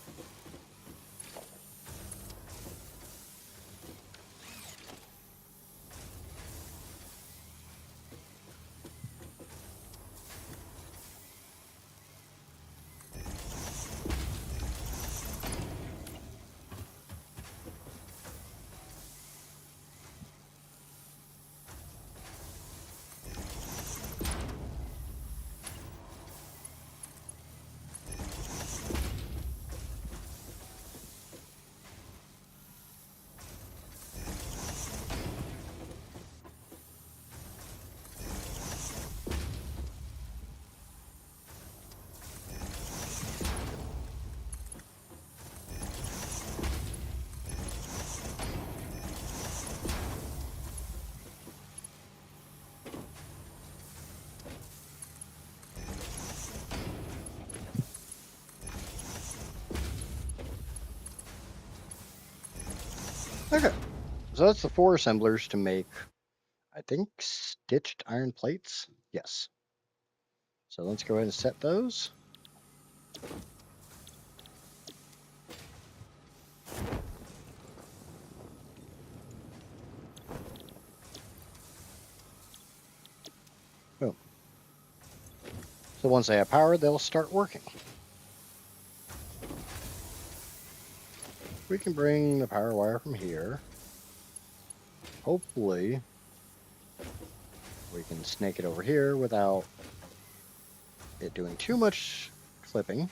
[SPEAKER 3] Okay, so that's the 4 assemblers to make, I think, stitched iron plates. Yes. So let's go ahead and set those. Boom. So once they have power, they'll start working. We can bring the power wire from here. Hopefully, we can snake it over here without it doing too much clipping.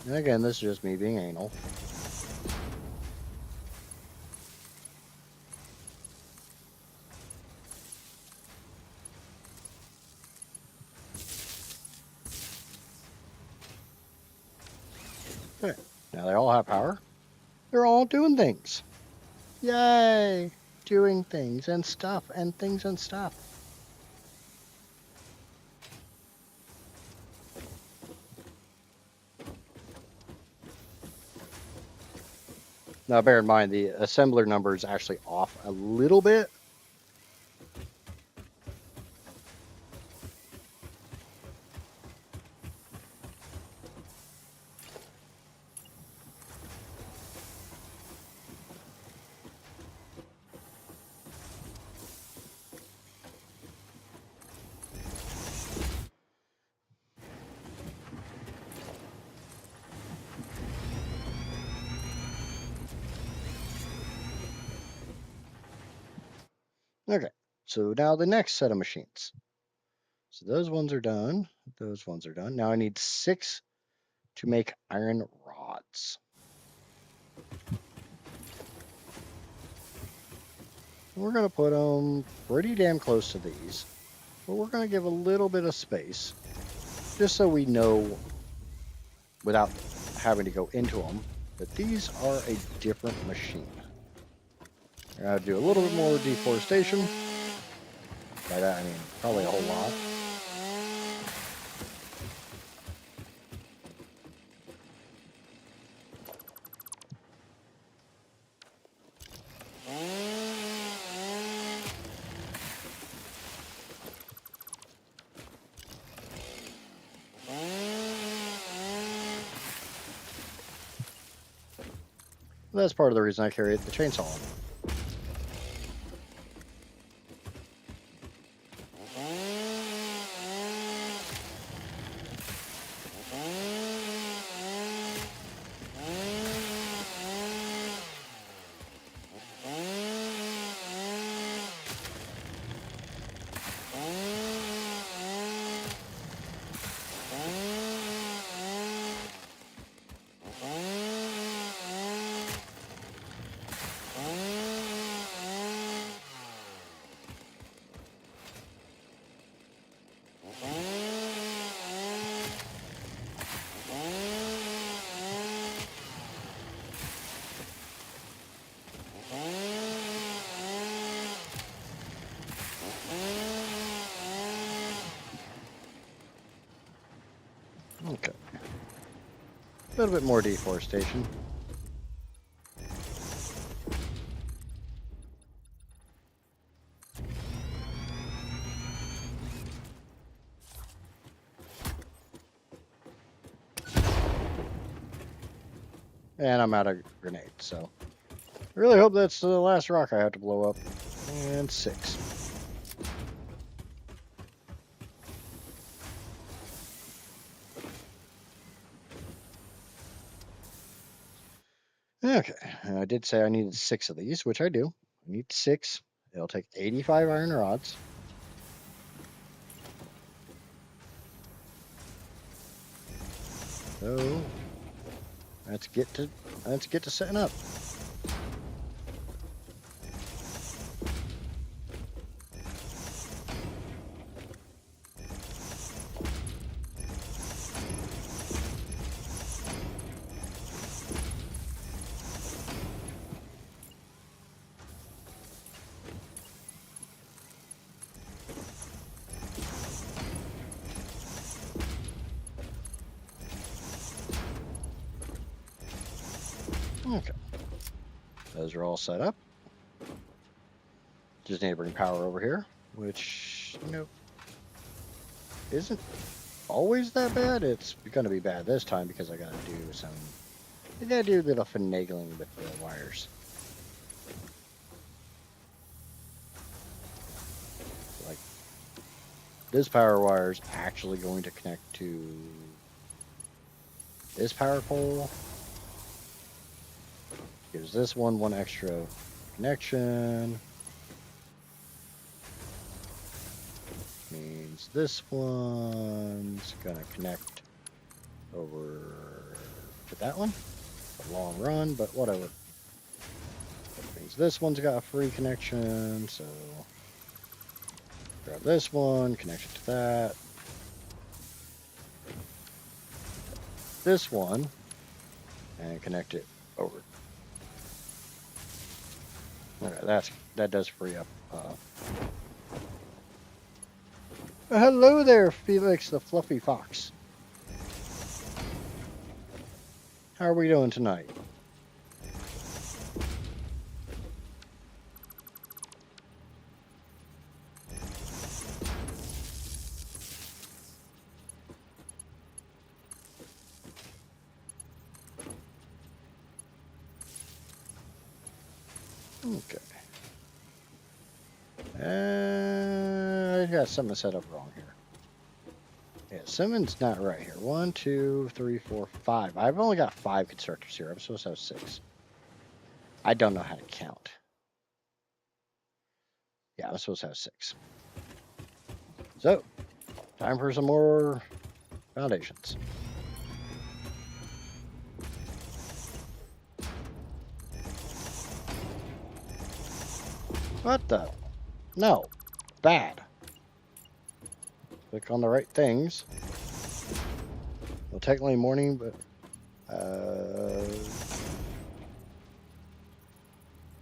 [SPEAKER 3] And again, this is just me being anal. Okay, now they all have power. They're all doing things. Yay! Doing things and stuff and things and stuff. Now, bear in mind, the assembler number is actually off a little bit. Okay, so now the next set of machines. So those ones are done. Those ones are done. Now I need 6 to make iron rods. We're going to put them pretty damn close to these, but we're going to give a little bit of space just so we know without having to go into them that these are a different machine. We're going to do a little bit more deforestation. By that I mean probably a whole lot. That's part of the reason I carry the chainsaw on.
[SPEAKER 1] little bit more deforestation. And I'm out of grenades, so I really hope that's the last rock I have to blow up. And 6. Okay, I did say I needed 6 of these, which I do. I need 6. It'll take 85 iron rods. So let's get to setting up. Okay, those are all set up. Just need to bring power over here, which, you know, isn't always that bad. It's going to be bad this time because I got to do a little finagling with the wires. Like, this power wire is actually going to connect to this power pole. Gives this one extra connection. Means this one's gonna connect over to that one. A long run, but whatever. That means this one's got a free connection, so grab this one, connect it to that. This one, and connect it over. Okay, that does free up. Hello there, Felix the Fluffy Fox. How are we doing tonight? Okay. I got something set up wrong here. Yeah, something's not right here. 1, 2, 3, 4, 5. I've only got 5 constructors here. I'm supposed to have 6. I don't know how to count. Yeah, I'm supposed to have 6. So, time for some more foundations. What the? No. Bad. Click on the right things. Well, technically morning, but...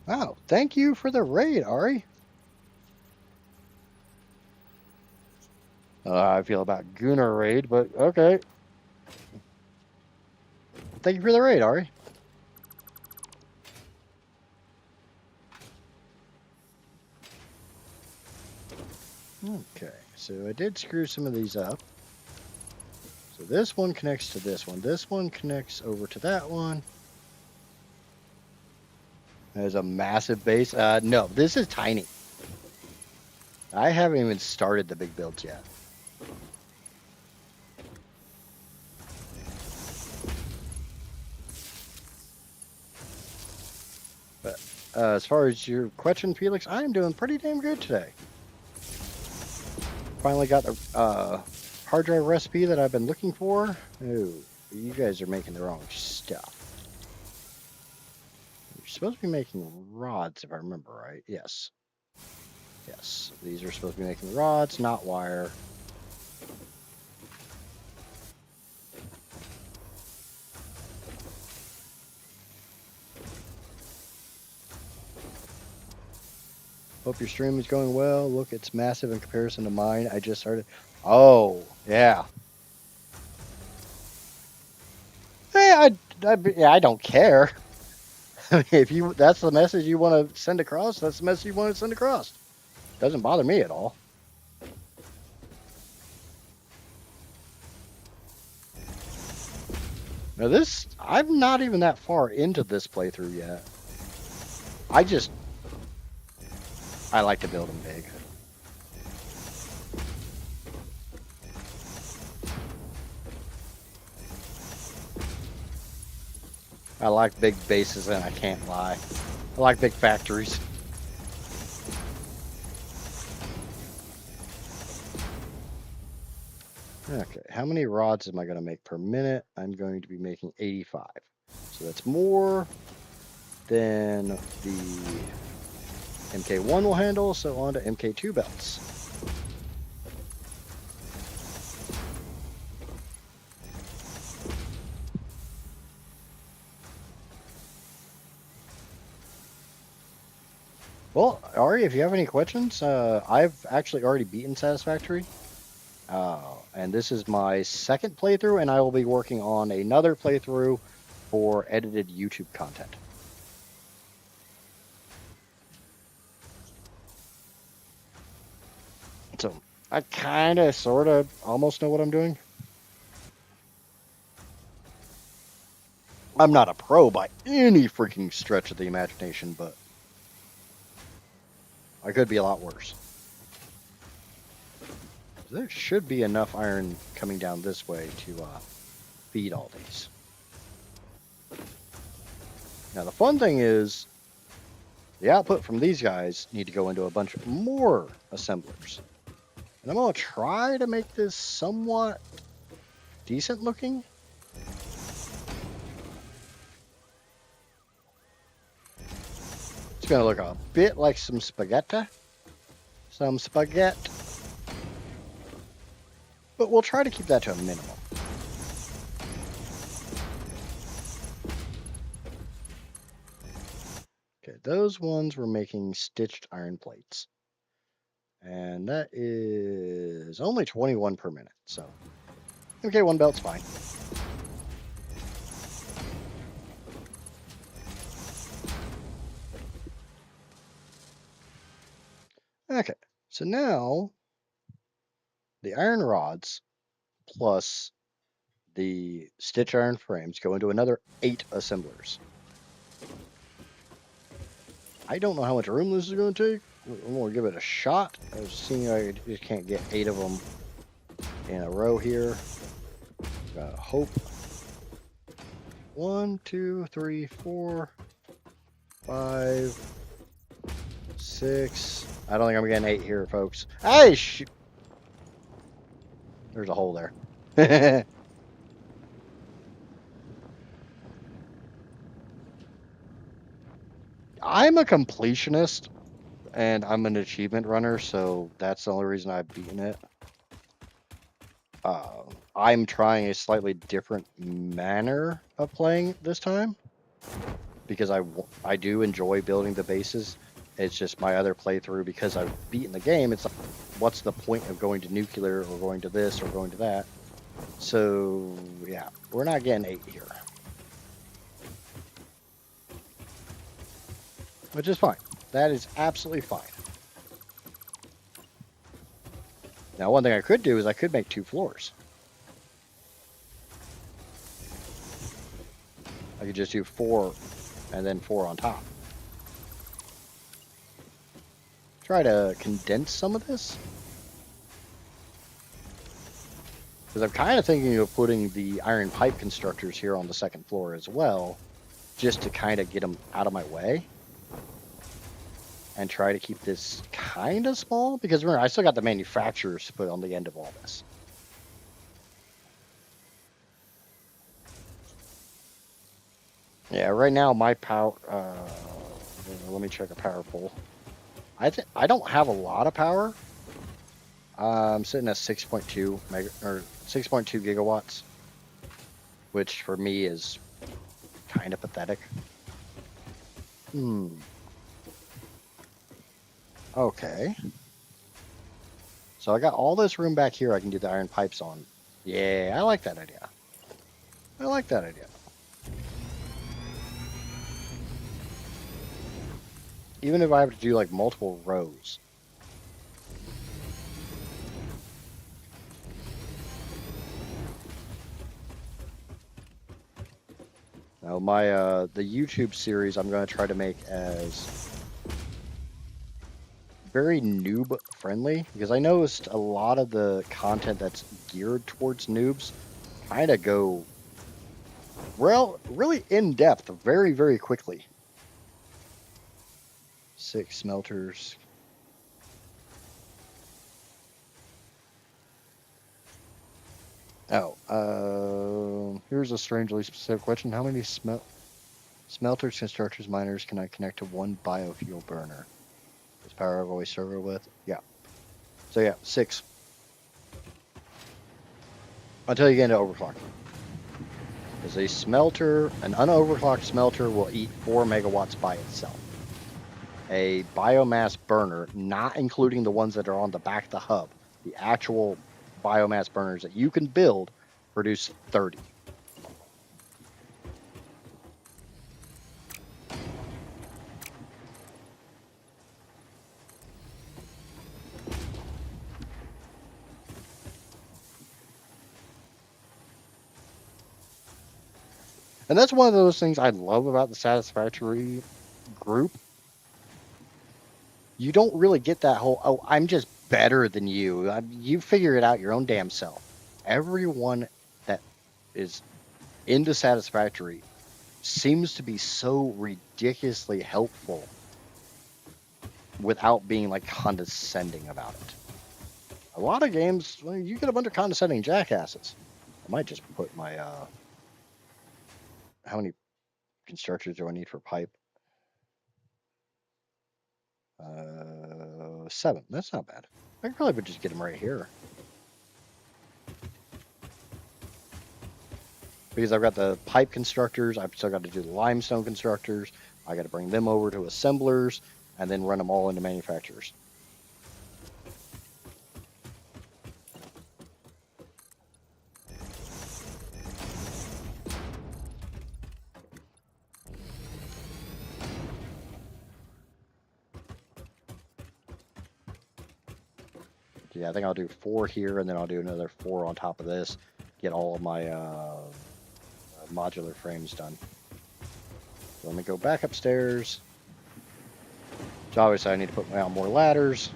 [SPEAKER 1] Wow, thank you for the raid, Ari. I feel about Gunnar raid, but okay. Thank you for the raid, Ari. Okay, so I did screw some of these up. So this one connects to this one. This one connects over to that one. There's a massive base. No, this is tiny. I haven't even started the big builds yet. But as far as your question, Felix, I am doing pretty damn good today. Finally got the hard drive recipe that I've been looking for. Oh, you guys are making the wrong stuff. You're supposed to be making rods, if I remember right. Yes. Yes, these are supposed to be making rods, not wire. Hope your stream is going well. Look, it's massive in comparison to mine. I just started. Oh, yeah. Hey, Yeah, I don't care. I mean, if you that's the message you want to send across, that's the message you want to send across. Doesn't bother me at all. Now this, I'm not even that far into this playthrough yet. I like to build them big. I like big bases, and I can't lie. I like big factories. Okay, how many rods am I going to make per minute? I'm going to be making 85. So that's more than the MK1 will handle, so on to MK2 belts. Well, Ari, if you have any questions, I've actually already beaten Satisfactory. And this is my second playthrough, and I will be working on another playthrough for edited YouTube content. So I kind of, sort of, almost know what I'm doing. I'm not a pro by any freaking stretch of the imagination, but I could be a lot worse. There should be enough iron coming down this way to feed all these. Now the fun thing is, the output from these guys need to go into a bunch more assemblers. And I'm going to try to make this somewhat decent looking. It's going to look a bit like some spaghetti. Some spaghetti. But we'll try to keep that to a minimum. Okay, those ones were making stitched iron plates. And that is only 21 per minute, so okay, one belt's fine. Okay, so now the iron rods plus the stitch iron frames go into another 8 assemblers. I don't know how much room this is going to take. I'm going to give it a shot. I was seeing I just can't get 8 of them in a row here. Gotta hope. 1, 2, 3, 4, 5, 6. I don't think I'm getting 8 here, folks. Hey, shoot. There's a hole there. I'm a completionist, and I'm an achievement runner, so that's the only reason I've beaten it. I'm trying a slightly different manner of playing this time, because I do enjoy building the bases. It's just my other playthrough, because I've beaten the game, it's like, what's the point of going to nuclear, or going to this, or going to that? So, yeah, we're not getting 8 here. Which is fine. That is absolutely fine. Now, one thing I could do is I could make 2 floors. I could just do 4 and then 4 on top. Try to condense some of this. Because I'm kind of thinking of putting the iron pipe constructors here on the second floor as well, just to kind of get them out of my way. And try to keep this kind of small, because remember, I still got the manufacturers to put on the end of all this. Yeah, right now my power, let me check a power pool. I don't have a lot of power. I'm sitting at 6.2 gigawatts, which for me is kind of pathetic. Okay. So I got all this room back here I can do the iron pipes on. Yeah, I like that idea. I like that idea.
[SPEAKER 3] even if I have to do like multiple rows. Now my the YouTube series I'm going to try to make as very noob friendly, because I noticed a lot of the content that's geared towards noobs kind of go really in depth very, very quickly. 6 smelters. Oh, here's a strangely specific question. How many smelters, constructors, miners can I connect to one biofuel burner? This power I've always struggled with. Yeah. So yeah, 6. Until you get into overclocking. Because a smelter, an unoverclocked smelter will eat 4 megawatts by itself. A biomass burner, not including the ones that are on the back of the hub, the actual biomass burners that you can build, produce 30. And that's one of those things I love about the Satisfactory group. You don't really get that whole, oh, I'm just better than you. You figure it out your own damn self. Everyone that is into Satisfactory seems to be so ridiculously helpful without being like condescending about it. A lot of games, well, you get a bunch of condescending jackasses. I might just put my, how many constructors do I need for pipe? 7. That's not bad. I probably would just get them right here. Because I've got the pipe constructors, I've still got to do the limestone constructors, I got to bring them over to assemblers, and then run them all into manufacturers. Yeah, I think I'll do 4 here, and then I'll do another 4 on top of this. Get all of my modular frames done. So let me go back upstairs. So obviously I need to put down more ladders.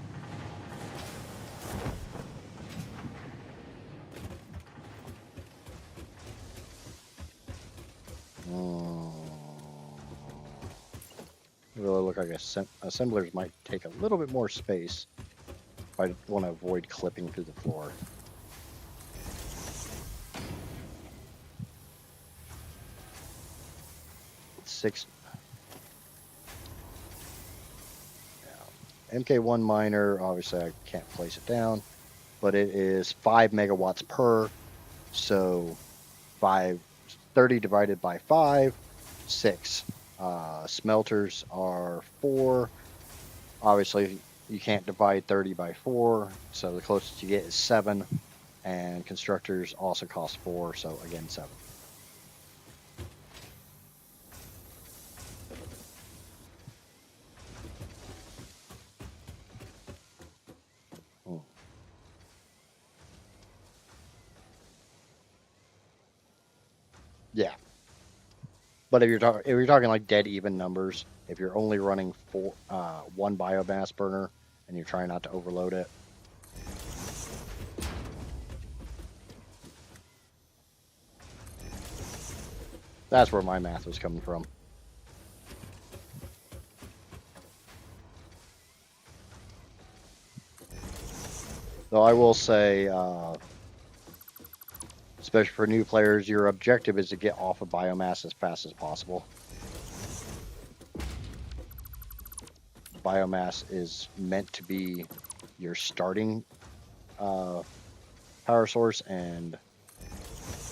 [SPEAKER 3] Really look like assemblers might take a little bit more space if I want to avoid clipping through the floor. Six. Yeah. MK1 miner, obviously I can't place it down, but it is 5 megawatts per. So 30 divided by 5, 6. Smelters are 4. Obviously, you can't divide 30 by 4, so the closest you get is 7. And constructors also cost 4, so again 7. Yeah. But if you're talking like dead even numbers, if you're only running 1 biomass burner and you're trying not to overload it, that's where my math was coming from. Though I will say, especially for new players, your objective is to get off of biomass as fast as possible. Biomass is meant to be your starting power source, and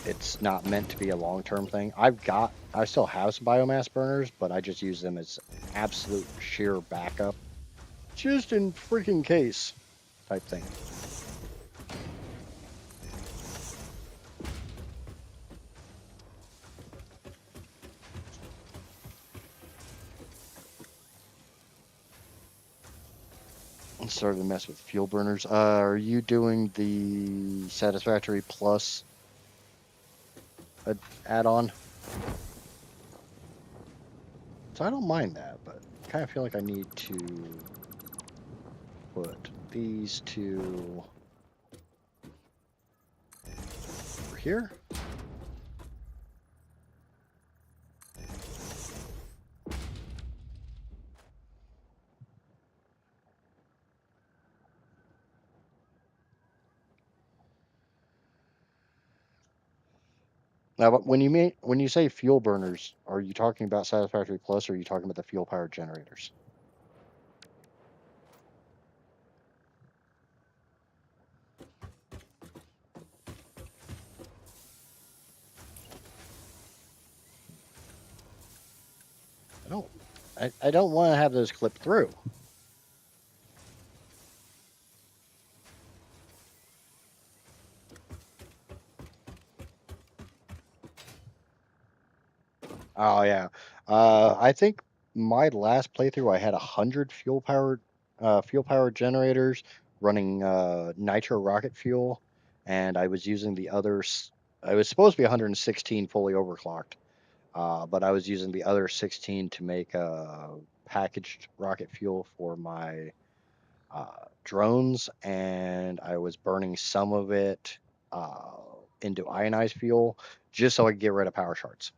[SPEAKER 3] it's not meant to be a long-term thing. I still have some biomass burners, but I just use them as absolute sheer backup, just in freaking case type thing. Started to mess with fuel burners. Are you doing the Satisfactory Plus add-on? So I don't mind that, but I kind of feel like I need to put these two over here. Now, but when you say fuel burners, are you talking about Satisfactory Plus, or are you talking about the fuel powered generators? I don't. I don't want to have those clip through. Oh yeah. I think my last playthrough I had 100 fuel powered generators running nitro rocket fuel, and I was using the others. I was supposed to be 116 fully overclocked, but I was using the other 16 to make packaged rocket fuel for my drones, and I was burning some of it uh, into ionized fuel just so I could get rid of power shards.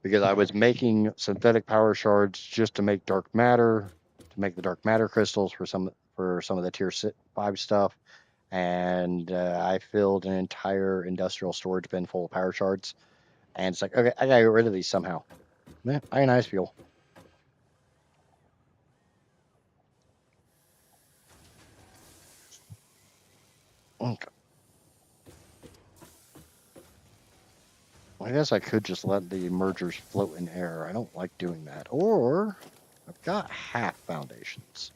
[SPEAKER 3] Because I was making synthetic power shards just to make dark matter, to make the dark matter crystals for some of the tier 5 stuff, and I filled an entire industrial storage bin full of power shards, and it's like, okay, I gotta get rid of these somehow. Ionized fuel. Okay. I guess I could just let the mergers float in air. I don't like doing that. Or I've got half foundations.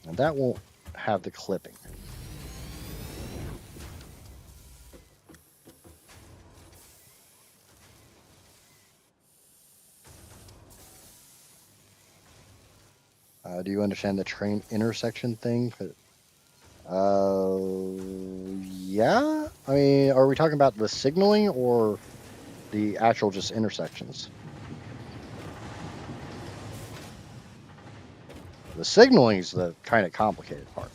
[SPEAKER 3] And that won't have the clipping. Do you understand the train intersection thing? Yeah. I mean, are we talking about the signaling or the actual just intersections? The signaling is the kind of complicated part,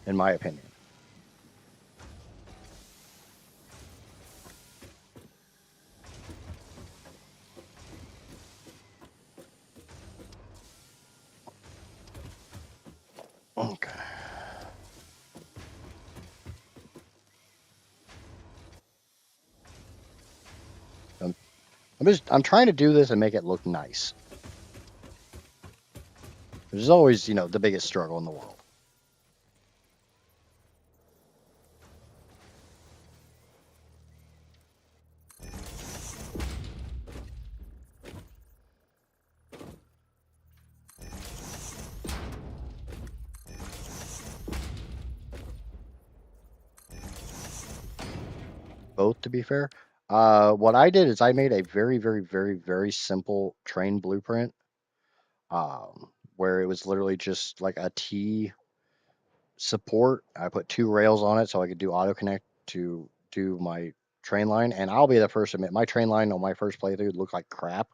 [SPEAKER 3] in my opinion. Okay. I'm, I'm trying to do this and make it look nice. Which is always, the biggest struggle in the world. Both, to be fair. What I did is I made a very, very, very, very simple train blueprint, where it was literally just like a T support. I put 2 rails on it so I could do auto connect to do my train line. And I'll be the first to admit, my train line on my first playthrough looked like crap.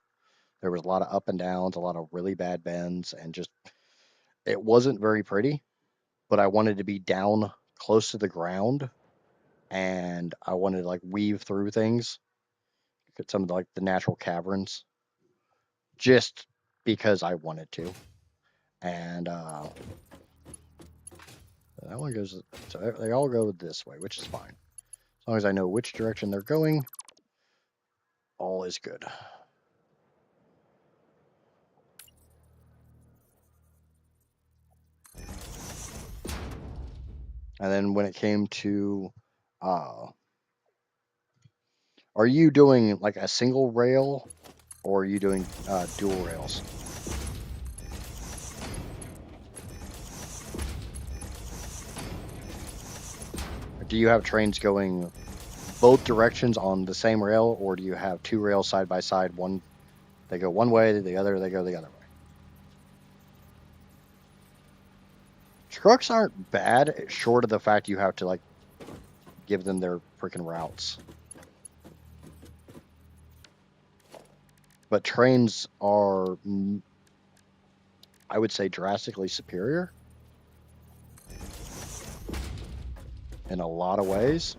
[SPEAKER 3] There was a lot of up and downs, a lot of really bad bends, and just it wasn't very pretty. But I wanted to be down close to the ground, and I wanted to like weave through things, get some of the natural caverns, just because I wanted to. And that one goes, so they all go this way, which is fine. As long as I know which direction they're going, all is good. And then when it came to, are you doing like a single rail
[SPEAKER 1] Or are you doing dual rails? Do you have trains going both directions on the same rail, or do you have two rails side by side? One, they go one way, the other, they go the other way. Trucks aren't bad, short of the fact you have to like give them their freaking routes. But trains are, I would say, drastically superior in a lot of ways.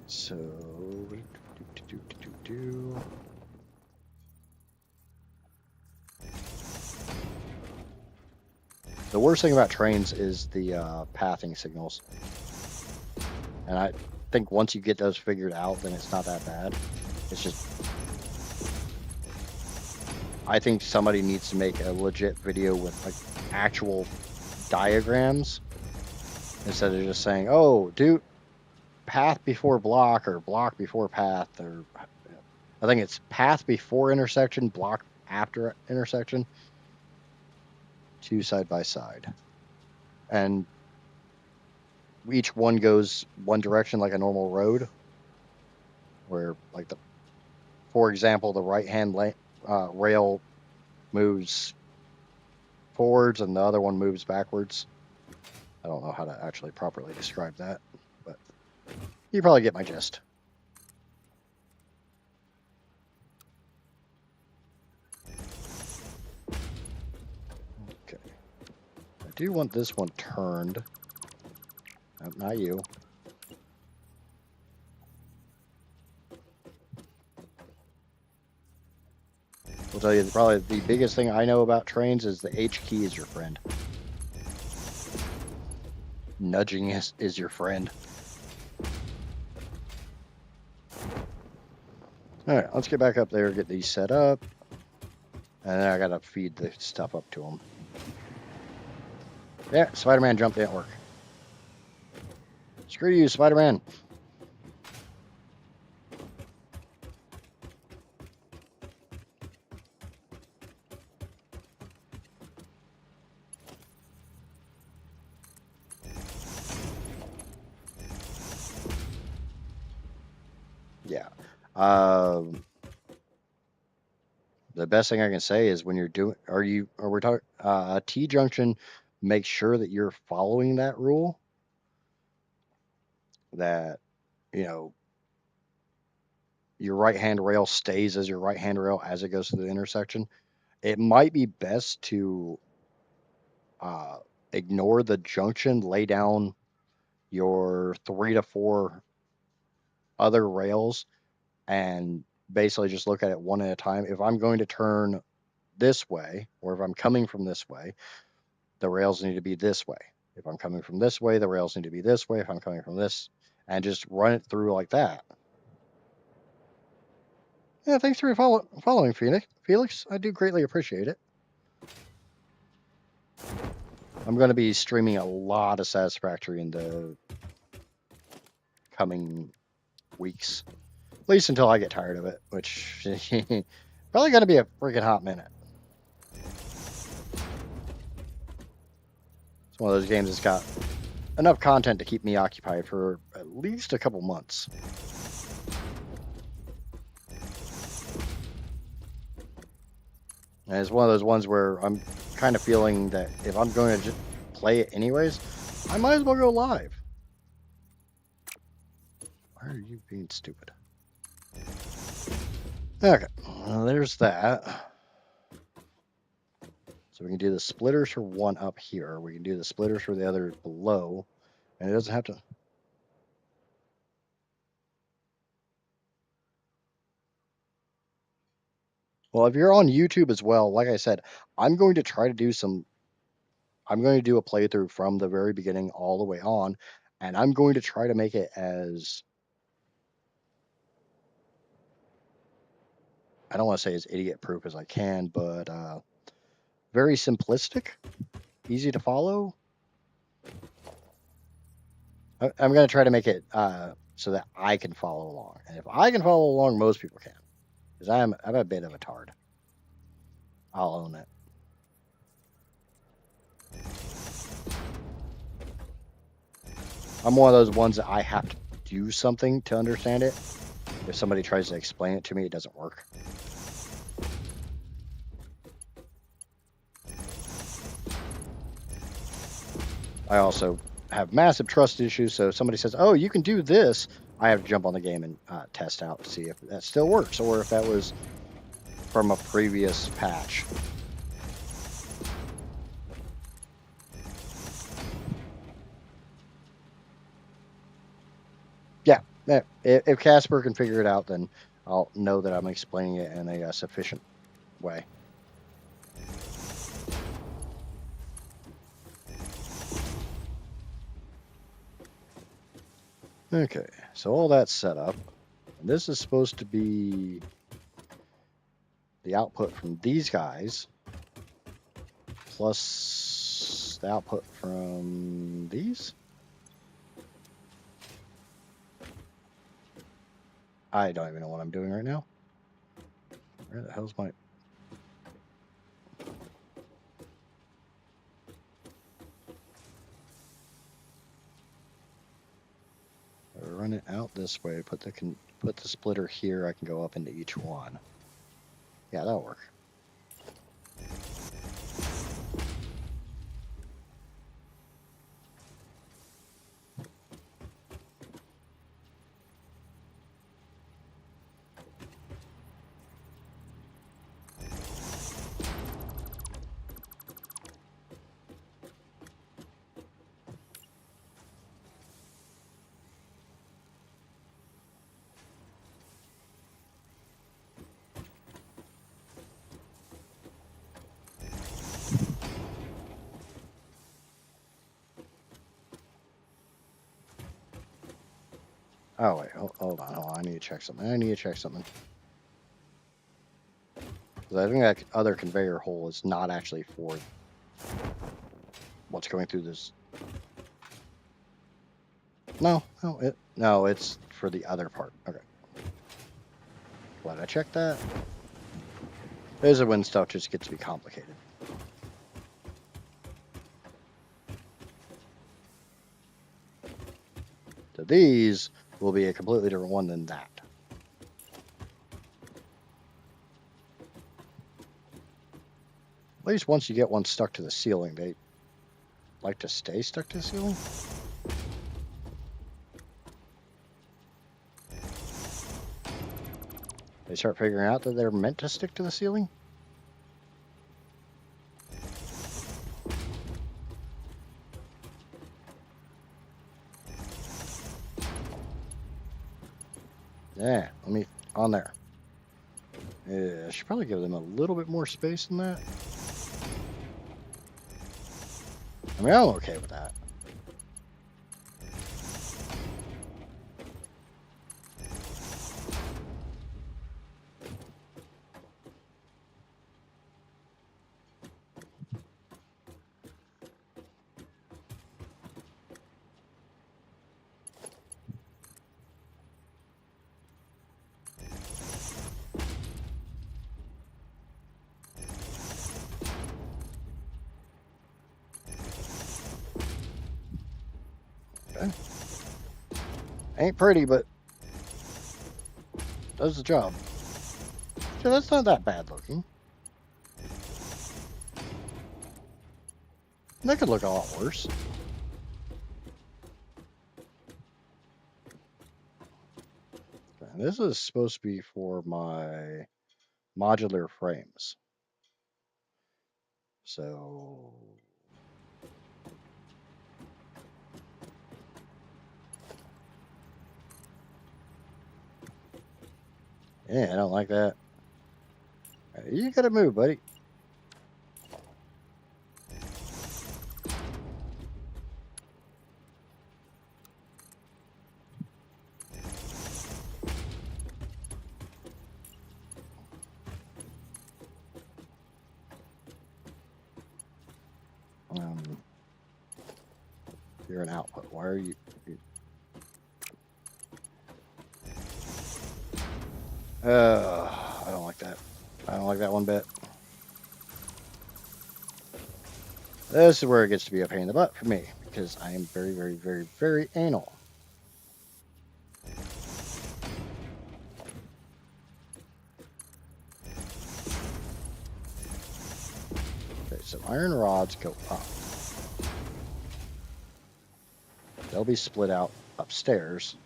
[SPEAKER 1] So, the worst thing about trains is the pathing signals. And I think once you get those figured out, then it's not that bad. It's just, I think somebody needs to make a legit video with like actual diagrams instead of just saying, oh, do path before block or block before path, or I think it's path before intersection, block after intersection, two side by side. And each one goes one direction like a normal road, where like for example, the right-hand rail moves forwards and the other one moves backwards. I don't know how to actually properly describe that, but you probably get my gist. Okay. I do want this one turned. Oh, not you. I'll tell you, probably the biggest thing I know about trains is the H key is your friend. Nudging is your friend. All right, let's get back up there, get these set up. And then I gotta feed the stuff up to them. Yeah, Spider-Man jump didn't work. Screw you, Spider-Man. Yeah. The best thing I can say is when you're doing, we're talking a T-junction, make sure that you're following that rule. That, you know, your right-hand rail stays as your right-hand rail as it goes to the intersection. It might be best to ignore the junction, lay down your 3 to 4 other rails, and basically just look at it one at a time. If I'm going to turn this way, or if I'm coming from this way, the rails need to be this way. If I'm coming from this way, the rails need to be this way. If I'm coming from this, and just run it through like that. Yeah, thanks for following, Felix. I do greatly appreciate it. I'm going to be streaming a lot of Satisfactory in the coming weeks. At least until I get tired of it, which probably going to be a freaking hot minute. It's one of those games that's got enough content to keep me occupied for at least a couple months. And it's one of those ones where I'm kind of feeling that if I'm going to just play it anyways, I might as well go live. Why are you being stupid? Okay, well, there's that. So we can do the splitters for one up here. We can do the splitters for the other below. And it doesn't have to... Well, if you're on YouTube as well, like I said, I'm going to try to do I'm going to do a playthrough from the very beginning all the way on. And I'm going to try to make it as... I don't want to say as idiot-proof as I can, but very simplistic, easy to follow. I'm going to try to make it so that I can follow along. And if I can follow along, most people can.
[SPEAKER 3] Because I'm a bit of a tard. I'll own it. I'm one of those ones that I have to do something to understand it. If somebody tries to explain it to me, it doesn't work. I also have massive trust issues, so if somebody says, "Oh, you can do this," I have to jump on the game and test out to see if that still works or if that was from a previous patch. Yeah, if Casper can figure it out, then I'll know that I'm explaining it in a sufficient way. Okay, so all that's set up. And this is supposed to be the output from these guys plus the output from these. I don't even know what I'm doing right now. Where the hell's my... Run it out this way. Put the splitter here. I can go up into each one. Yeah, that'll work. Oh, wait. Hold on. I need to check something. Because I think that other conveyor hole is not actually for what's going through this. No, it's for the other part. Okay. Glad I checked that. Those are when stuff just gets to be complicated. So these will be a completely different one than that. At least once you get one stuck to the ceiling, they like to stay stuck to the ceiling. They start figuring out that they're meant to stick to the ceiling. Yeah, let me on there. Yeah, I should probably give them a little bit more space than that. I mean, I'm okay with that. Okay. Ain't pretty, but does the job. So that's not that bad looking. That could look a lot worse. Okay, this is supposed to be for my modular frames. So yeah, I don't like that. You gotta move, buddy. You're an output. Why are you... I
[SPEAKER 1] don't like that one bit. This is where it gets to be a pain in the butt for me, because I am very, very, very, very anal. Okay, so iron rods go up. They'll be split out upstairs.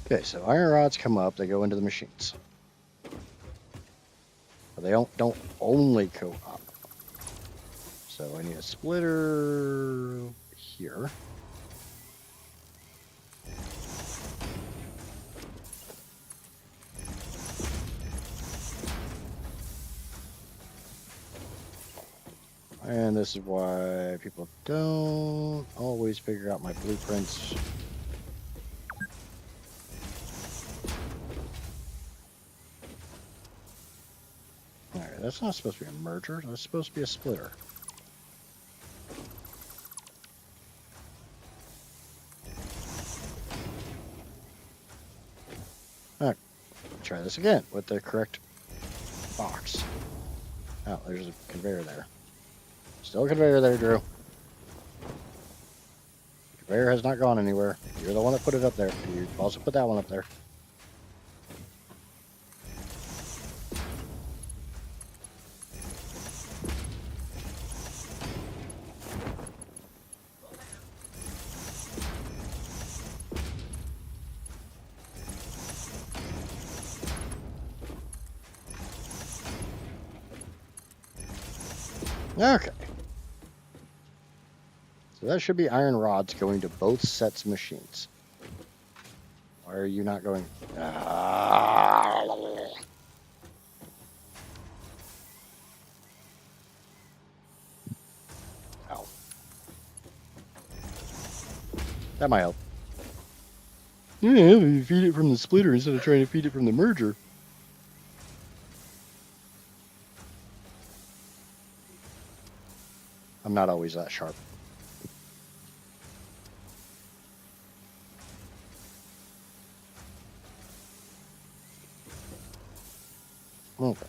[SPEAKER 1] Okay, so iron rods come up, they go into the machines. But they don't only go up. So I need a splitter here. And this is why people don't always figure out my blueprints. Alright, that's not supposed to be a merger, that's supposed to be a splitter. Alright, try this again with the correct box. Oh, there's a conveyor there. Still a conveyor there, Drew. The conveyor has not gone anywhere. You're the one that put it up there. You also put that one up there. Okay. So that should be iron rods going to both sets of machines. Why are you not going? Ow. That might help. Yeah, you feed it from the splitter instead of trying to feed it from the merger. I'm not always that sharp. Okay.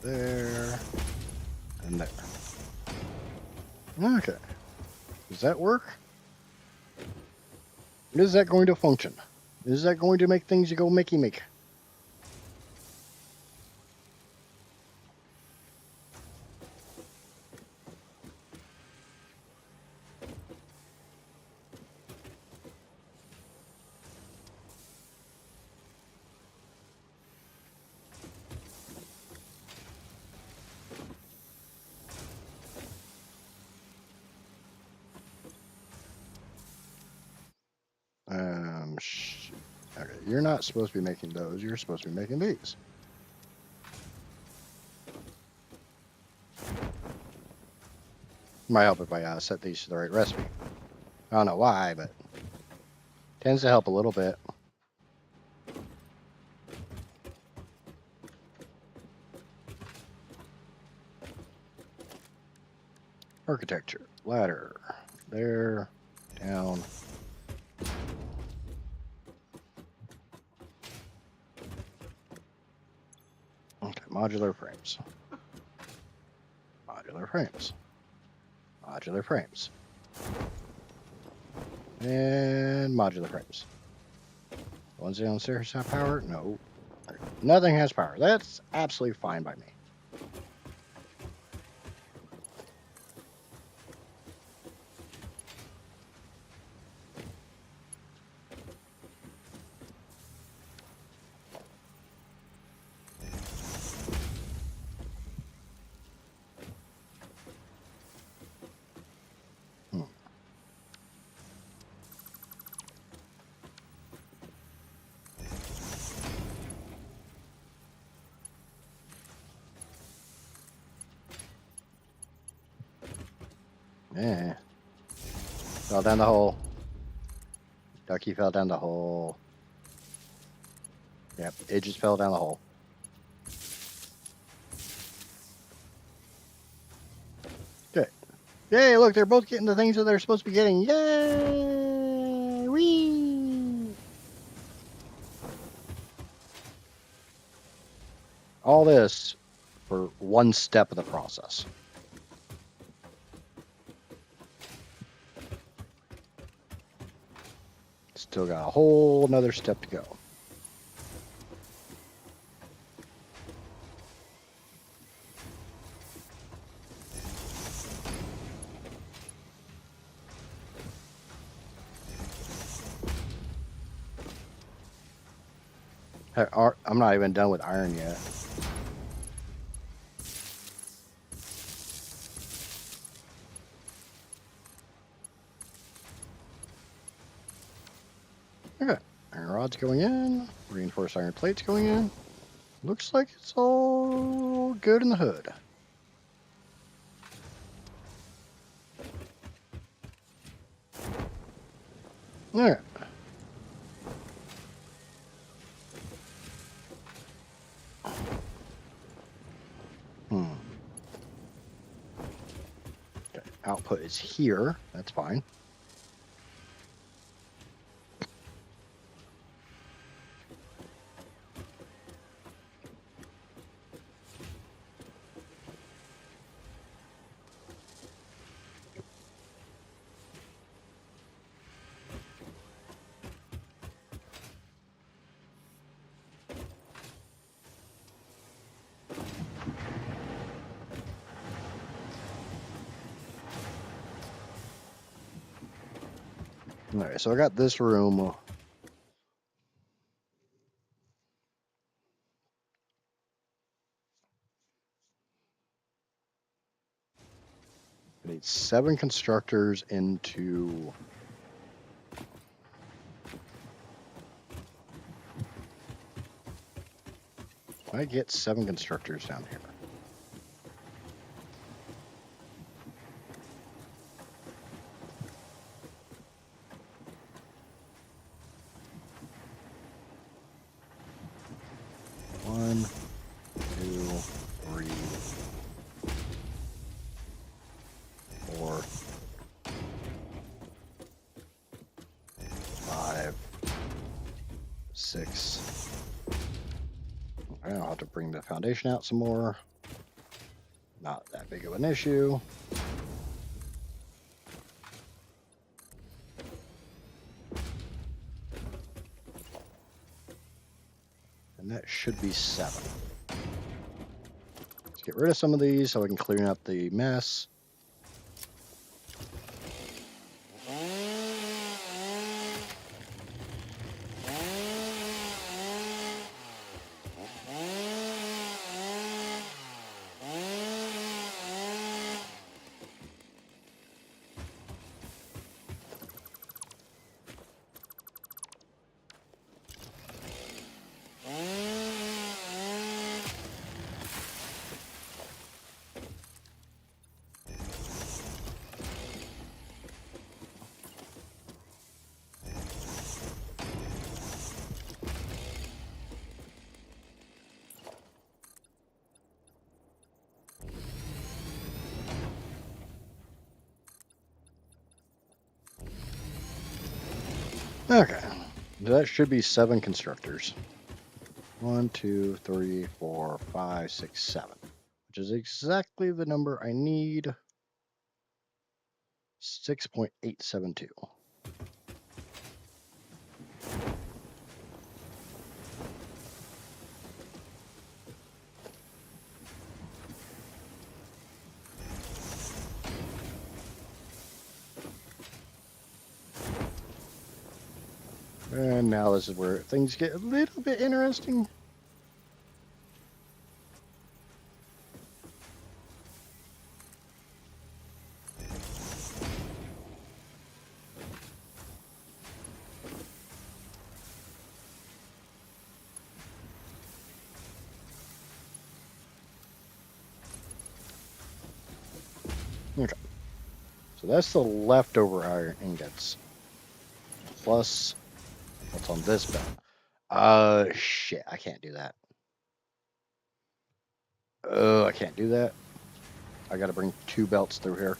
[SPEAKER 1] There, and there. Okay. Does that work? Is that going to function? Is that going to make things go makey make? Okay, you're not supposed to be making those. You're supposed to be making these. Might help if I set these to the right recipe. I don't know why, but tends to help a little bit. Architecture, ladder, there, down. Okay, modular frames. Modular frames. Modular frames. And modular frames. The ones downstairs have power? No. Nothing has power. That's absolutely fine by me. Hmm. Yeah. Fell down the hole. Ducky fell down the hole. Yep, it just fell down the hole. Good. Yay, look, they're both getting the things that they're supposed to be getting. Yay! Whee! All this for one step of the process. Still got a whole another step to go. I'm not even done with iron yet. Okay, iron rods going in, reinforced iron plates going in. Looks like it's all good in the hood. All right. Okay, output is here. That's fine. All right, so I got this room. I need 7 constructors into. I get 7 constructors down here. One, 2, 3, 4, 5, 6. I'll have to bring the foundation out some more. Not that big of an issue. And that should be 7. Let's get rid of some of these so I can clean up the mess. Okay, that should be 7 constructors. 1, 2, 3, 4, 5, 6, 7, which is exactly the number I need. 6.872. And now this is where things get a little bit interesting. Okay. So that's the leftover iron ingots. Plus what's on this belt. Shit, I can't do that. I can't do that. I gotta bring 2 belts through here.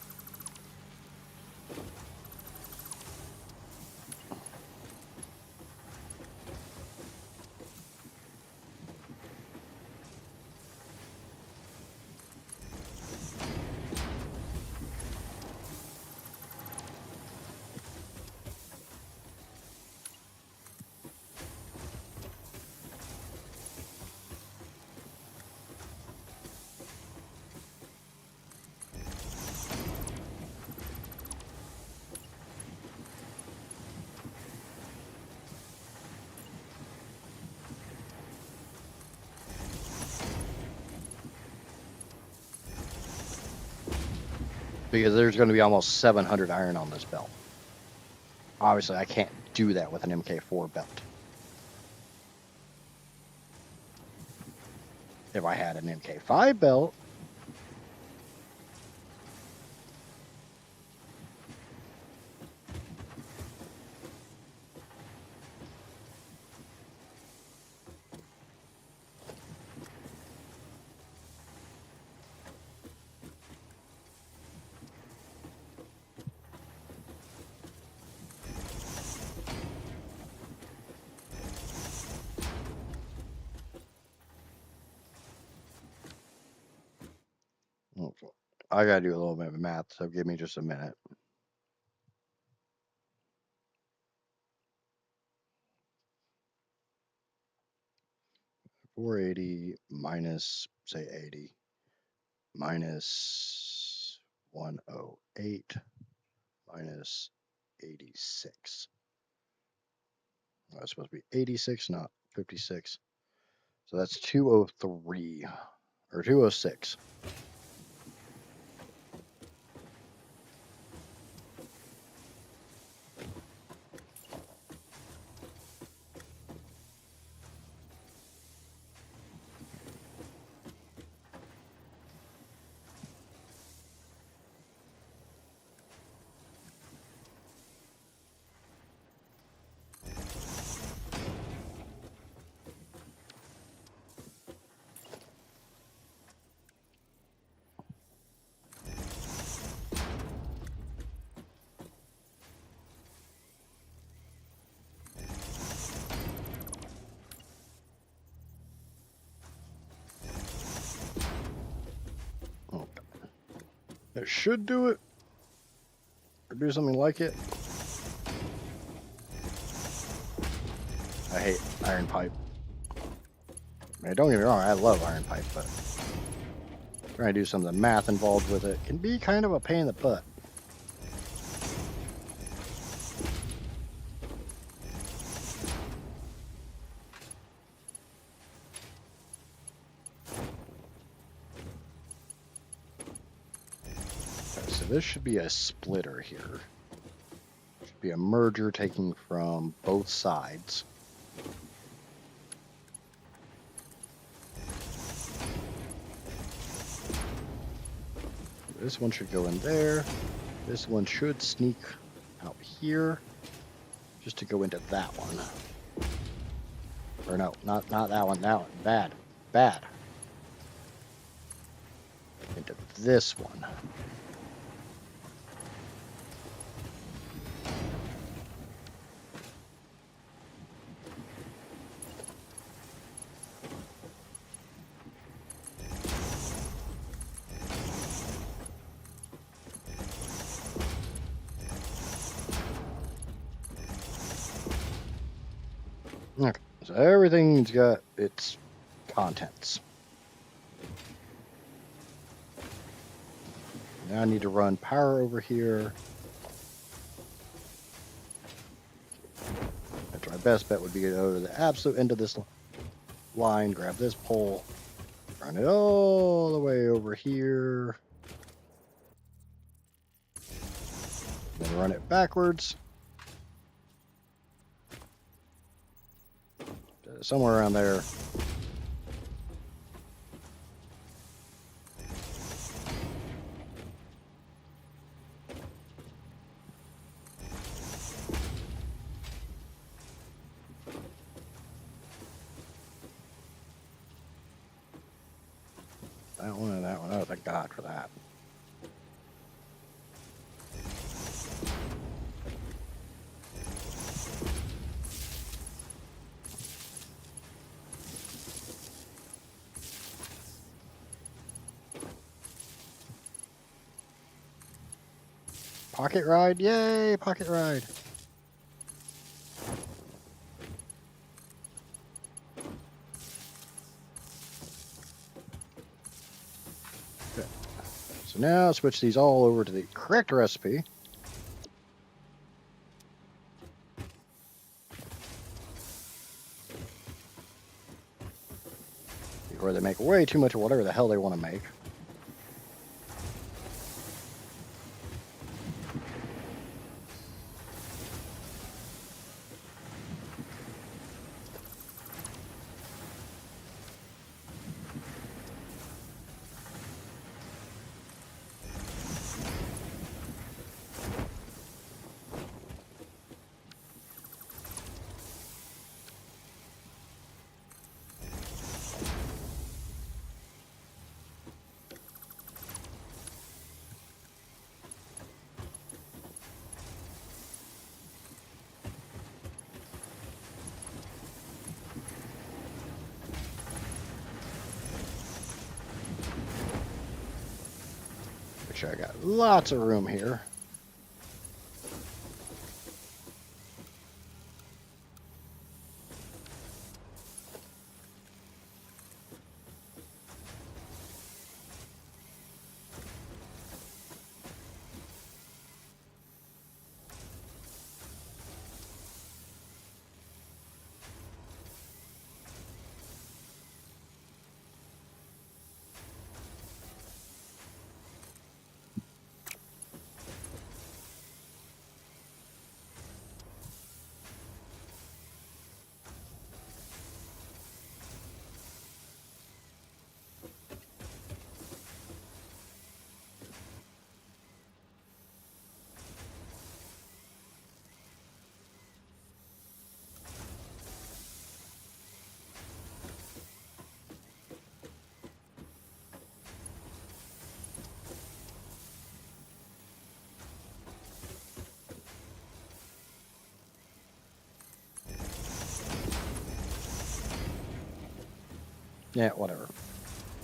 [SPEAKER 1] Because there's going to be almost 700 iron on this belt. Obviously, I can't do that with an MK4 belt. If I had an MK5 belt, okay. I got to do a little bit of math, so give me just a minute. 480 minus, say, 80 minus 108 minus 86. That's supposed to be 86, not 56. So that's 203 or 206. It should do it, or do something like it. I hate iron pipe. I mean, don't get me wrong, I love iron pipe, but trying to do some of the math involved with it can be kind of a pain in the butt. Okay, so this should be a splitter here. Should be a merger taking from both sides. This one should go in there. This one should sneak out here, just to go into that one. Or no, not that one. That one, bad. Into this one. Okay, so everything's got its contents. Now I need to run power over here. I have which my best bet would be to go to the absolute end of this line, grab this pole, run it all the way over here, then run it backwards. Somewhere around there. That one and that one. Oh, thank God for that. Pocket ride, yay, pocket ride. Okay. So now switch these all over to the correct recipe. Before they make way too much of whatever the hell they want to make. Make sure I got lots of room here. Yeah, whatever.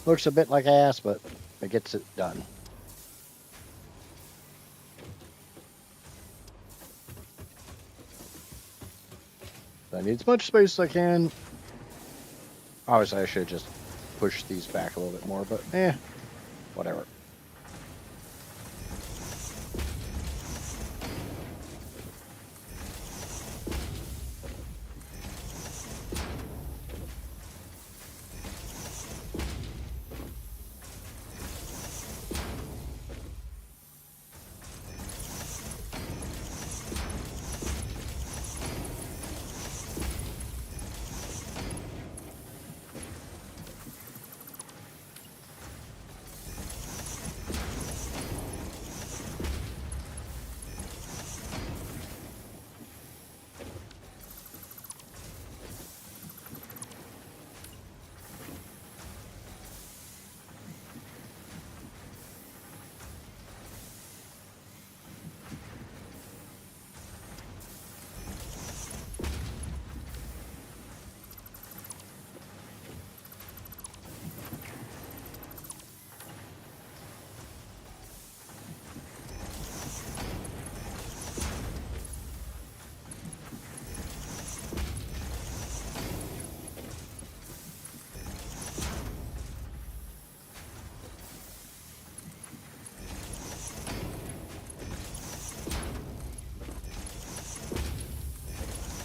[SPEAKER 1] Looks a bit like ass, but it gets it done. I need as much space as I can. Obviously, I should just push these back a little bit more, but whatever.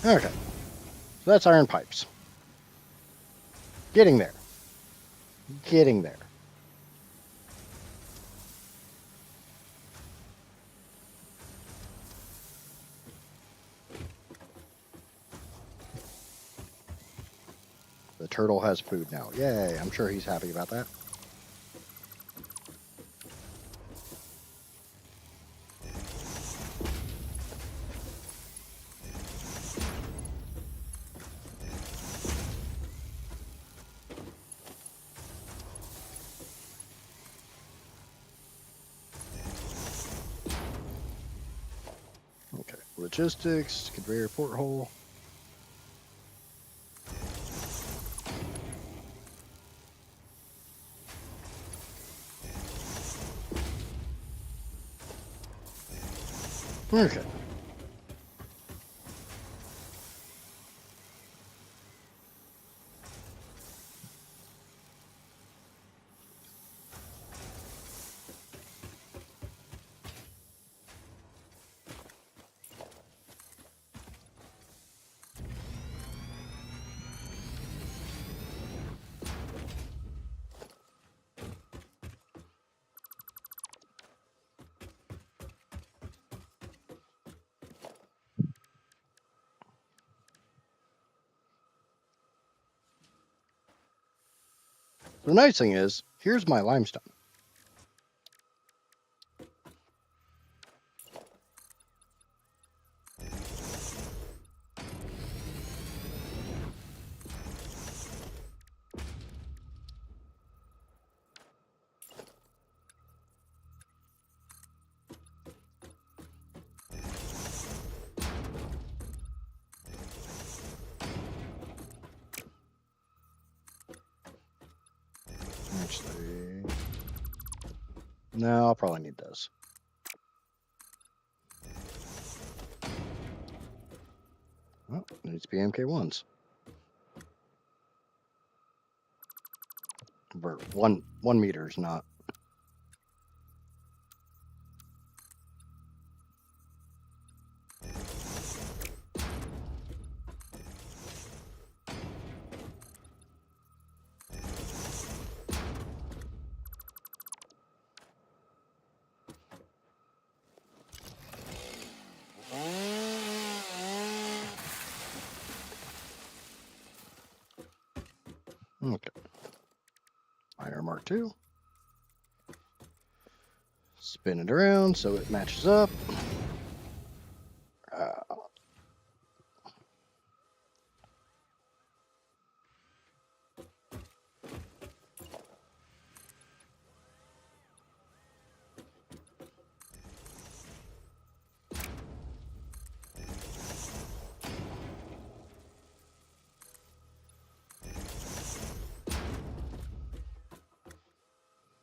[SPEAKER 1] Okay. So that's iron pipes. Getting there. Getting there. The turtle has food now. Yay, I'm sure he's happy about that. Okay, logistics, conveyor porthole. Okay. The nice thing is, here's my limestone. Actually, no, I'll probably need this. Oh, needs to be MK1s. But 1 meter is not. Okay. Miner Mark II. Spin it around so it matches up.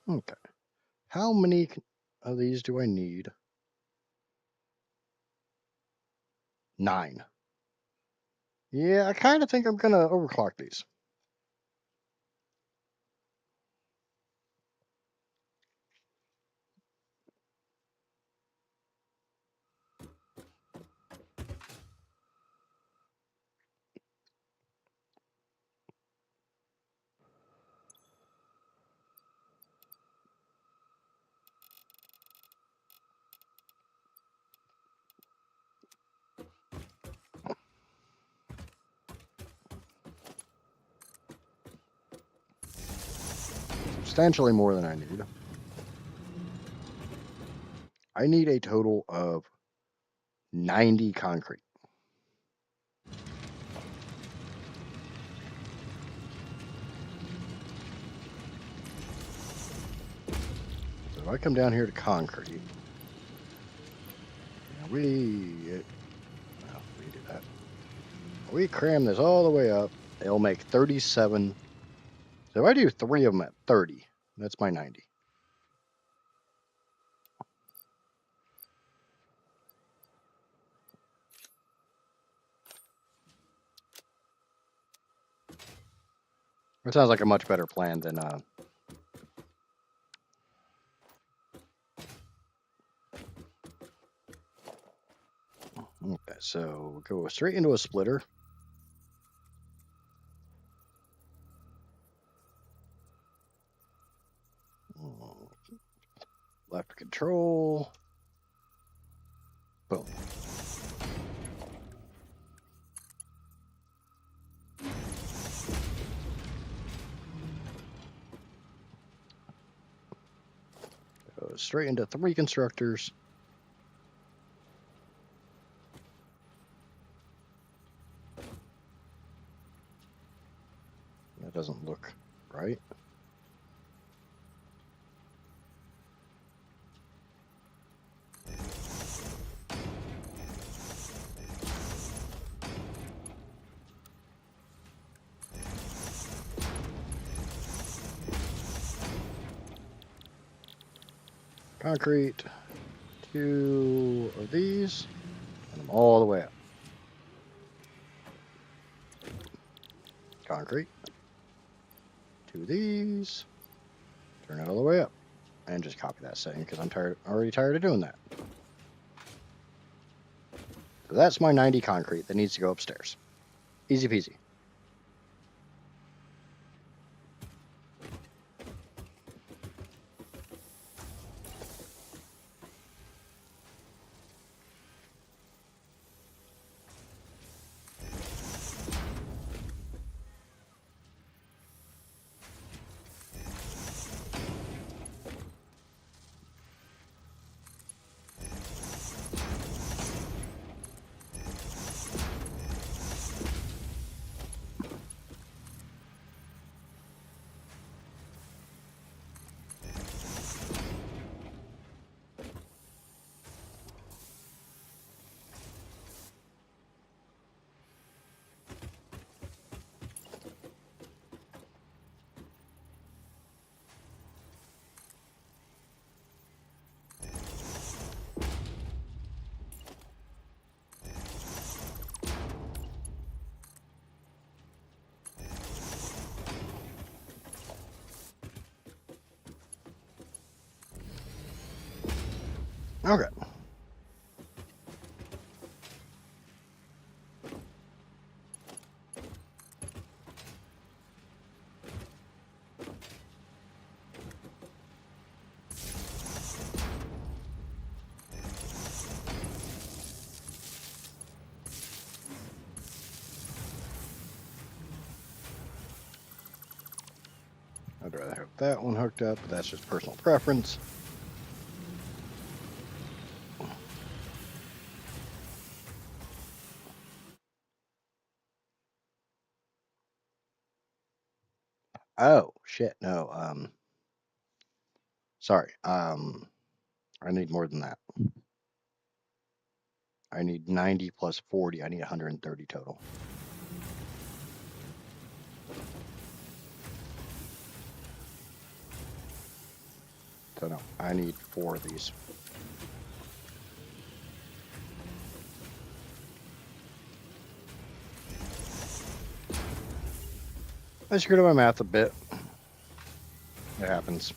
[SPEAKER 1] Okay. How many of these do I need? 9. Yeah, I kind of think I'm going to overclock these. Substantially more than I need. I need a total of 90 concrete. So if I come down here to concrete, we do that. We cram this all the way up. It'll make 37. So if I do 3 of them at 30, that's my 90. That sounds like a much better plan than okay, so we'll go straight into a splitter. Left control. Boom. Goes straight into 3 constructors. That doesn't look right. Concrete, 2 of these, and them all the way up. Concrete, 2 of these, turn it all the way up, and just copy that setting because I'm already tired of doing that. So that's my 90 concrete that needs to go upstairs. Easy peasy. Okay. I'd rather have that one hooked up, but that's just personal preference. Oh, shit, no, sorry, I need more than that. I need 90 plus 40, I need 130 total. So no, I need 4 of these. I screwed up my math a bit. It happens.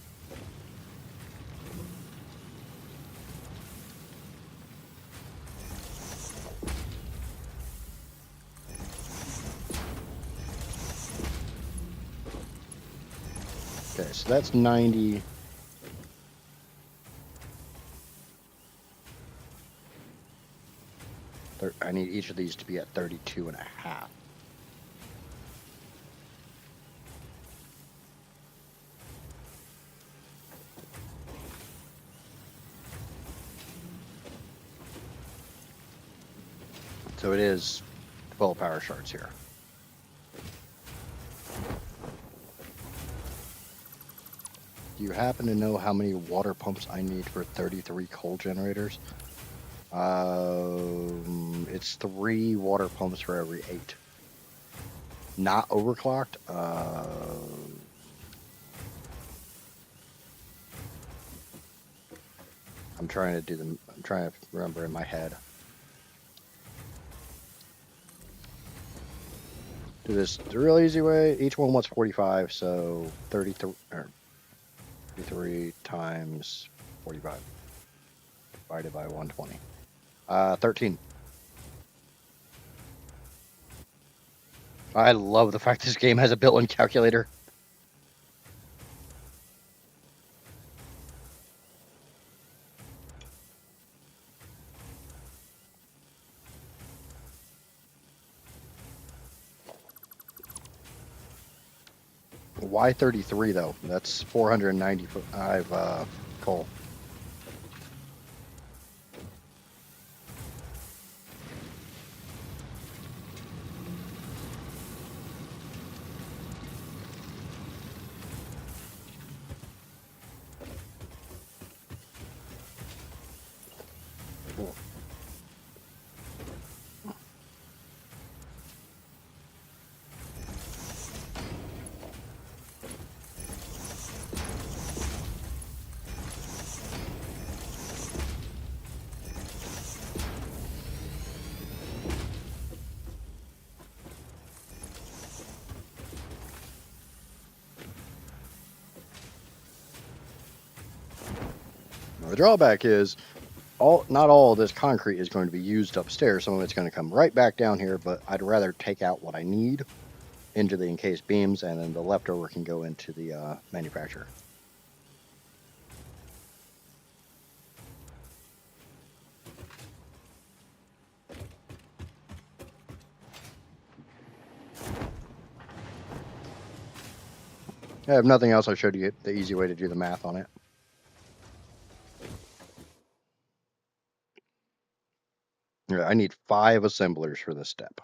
[SPEAKER 1] Okay, so that's 90. I need each of these to be at 32 and a half. So it is 12 power shards here. Do you happen to know how many water pumps I need for 33 coal generators? It's 3 water pumps for every 8. Not overclocked. I'm trying to remember in my head. Do this the real easy way. Each one wants 45, so 33 times 45 divided by 120. 13. I love the fact this game has a built-in calculator.
[SPEAKER 3] Why 33 though? That's 495 coal. The drawback is not all of this concrete is going to be used upstairs. Some of it's going to come right back down here, but I'd rather take out what I need into the encased beams, and then the leftover can go into the manufacturer. I have nothing else. I showed you the easy way to do the math on it. Yeah, I need 5 assemblers for this step.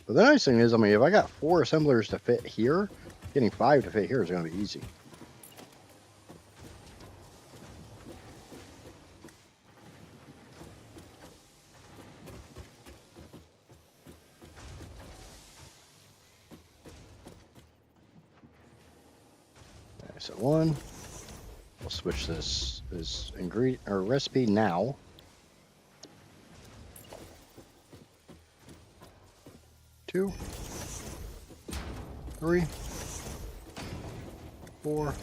[SPEAKER 3] But the nice thing is, I mean, if I got 4 assemblers to fit here, getting 5 to fit here is going to be easy. Okay, so 1. We'll switch this ingredient or recipe now. 2, 3, 4,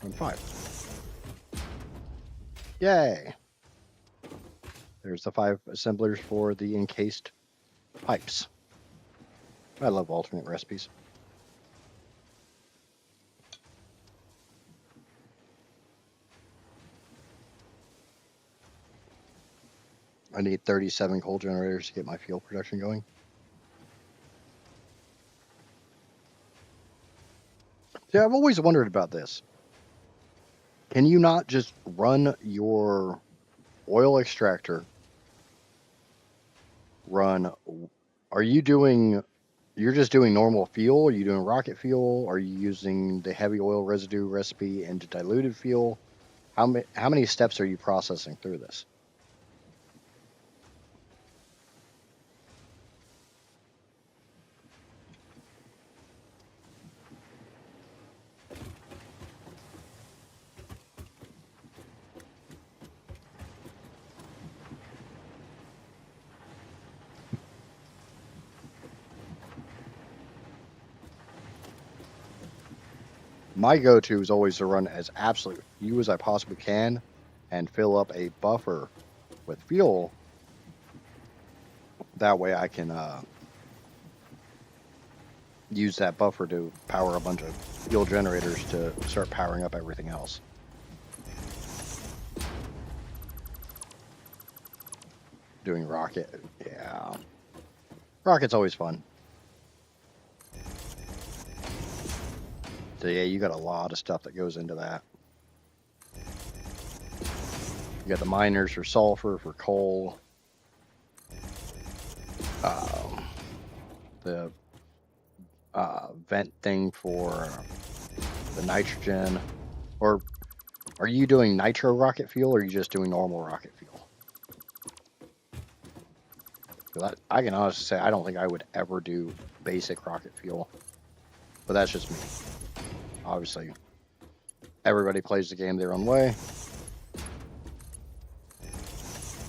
[SPEAKER 3] and 5. Yay! There's the 5 assemblers for the encased pipes. I love alternate recipes. I need 37 coal generators to get my fuel production going. Yeah, I've always wondered about this. Can you not just run your oil extractor? Are you doing? You're just doing normal fuel? Are you doing rocket fuel? Are you using the heavy oil residue recipe into diluted fuel? How many steps are you processing through this? My go-to is always to run as absolute few as I possibly can and fill up a buffer with fuel. That way I can use that buffer to power a bunch of fuel generators to start powering up everything else. Doing rocket, yeah. Rocket's always fun. So yeah, you got a lot of stuff that goes into that. You got the miners for sulfur, for coal. The vent thing for the nitrogen. Or are you doing nitro rocket fuel, or are you just doing normal rocket fuel? I can honestly say I don't think I would ever do basic rocket fuel. But that's just me. Obviously, everybody plays the game their own way.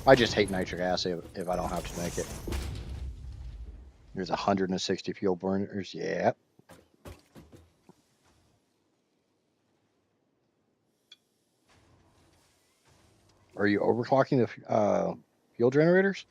[SPEAKER 3] I just hate nitric acid if I don't have to make it. There's 160 fuel burners. Yeah. Are you overclocking the fuel generators?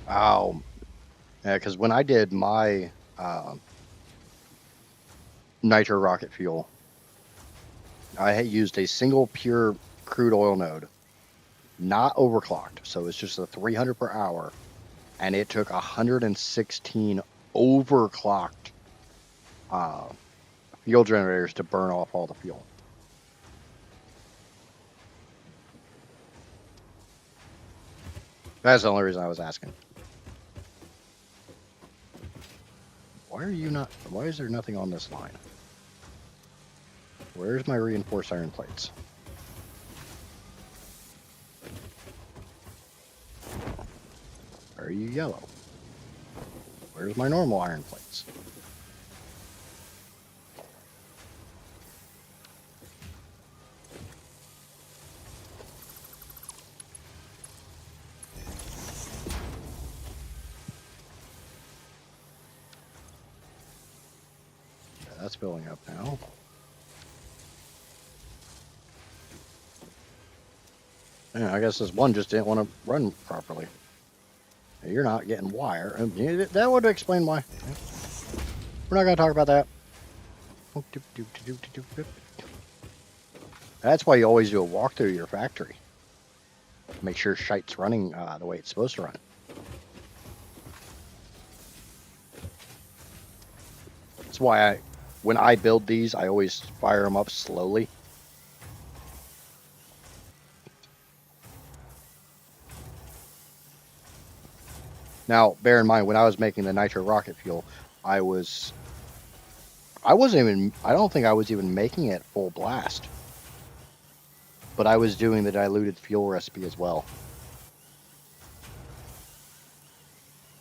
[SPEAKER 1] Oh, yeah, because when I did my nitro rocket fuel, I had used a single pure crude oil node, not overclocked. So it's just a 300 per hour, and it took 116 overclocked fuel generators to burn off all the fuel. That's the only reason I was asking. Why are you not? Why is there nothing on this line? Where's my reinforced iron plates? Are you yellow? Where's my normal iron plates? Yeah, that's filling up now. Yeah, I guess this one just didn't want to run properly. You're not getting wire. That would explain why. We're not going to talk about that. That's why you always do a walk through your factory. Make sure shite's running the way it's supposed to run. That's why when I build these, I always fire them up slowly. Now, bear in mind, when I was making the nitro rocket fuel, I don't think I was even making it full blast. But I was doing the diluted fuel recipe as well.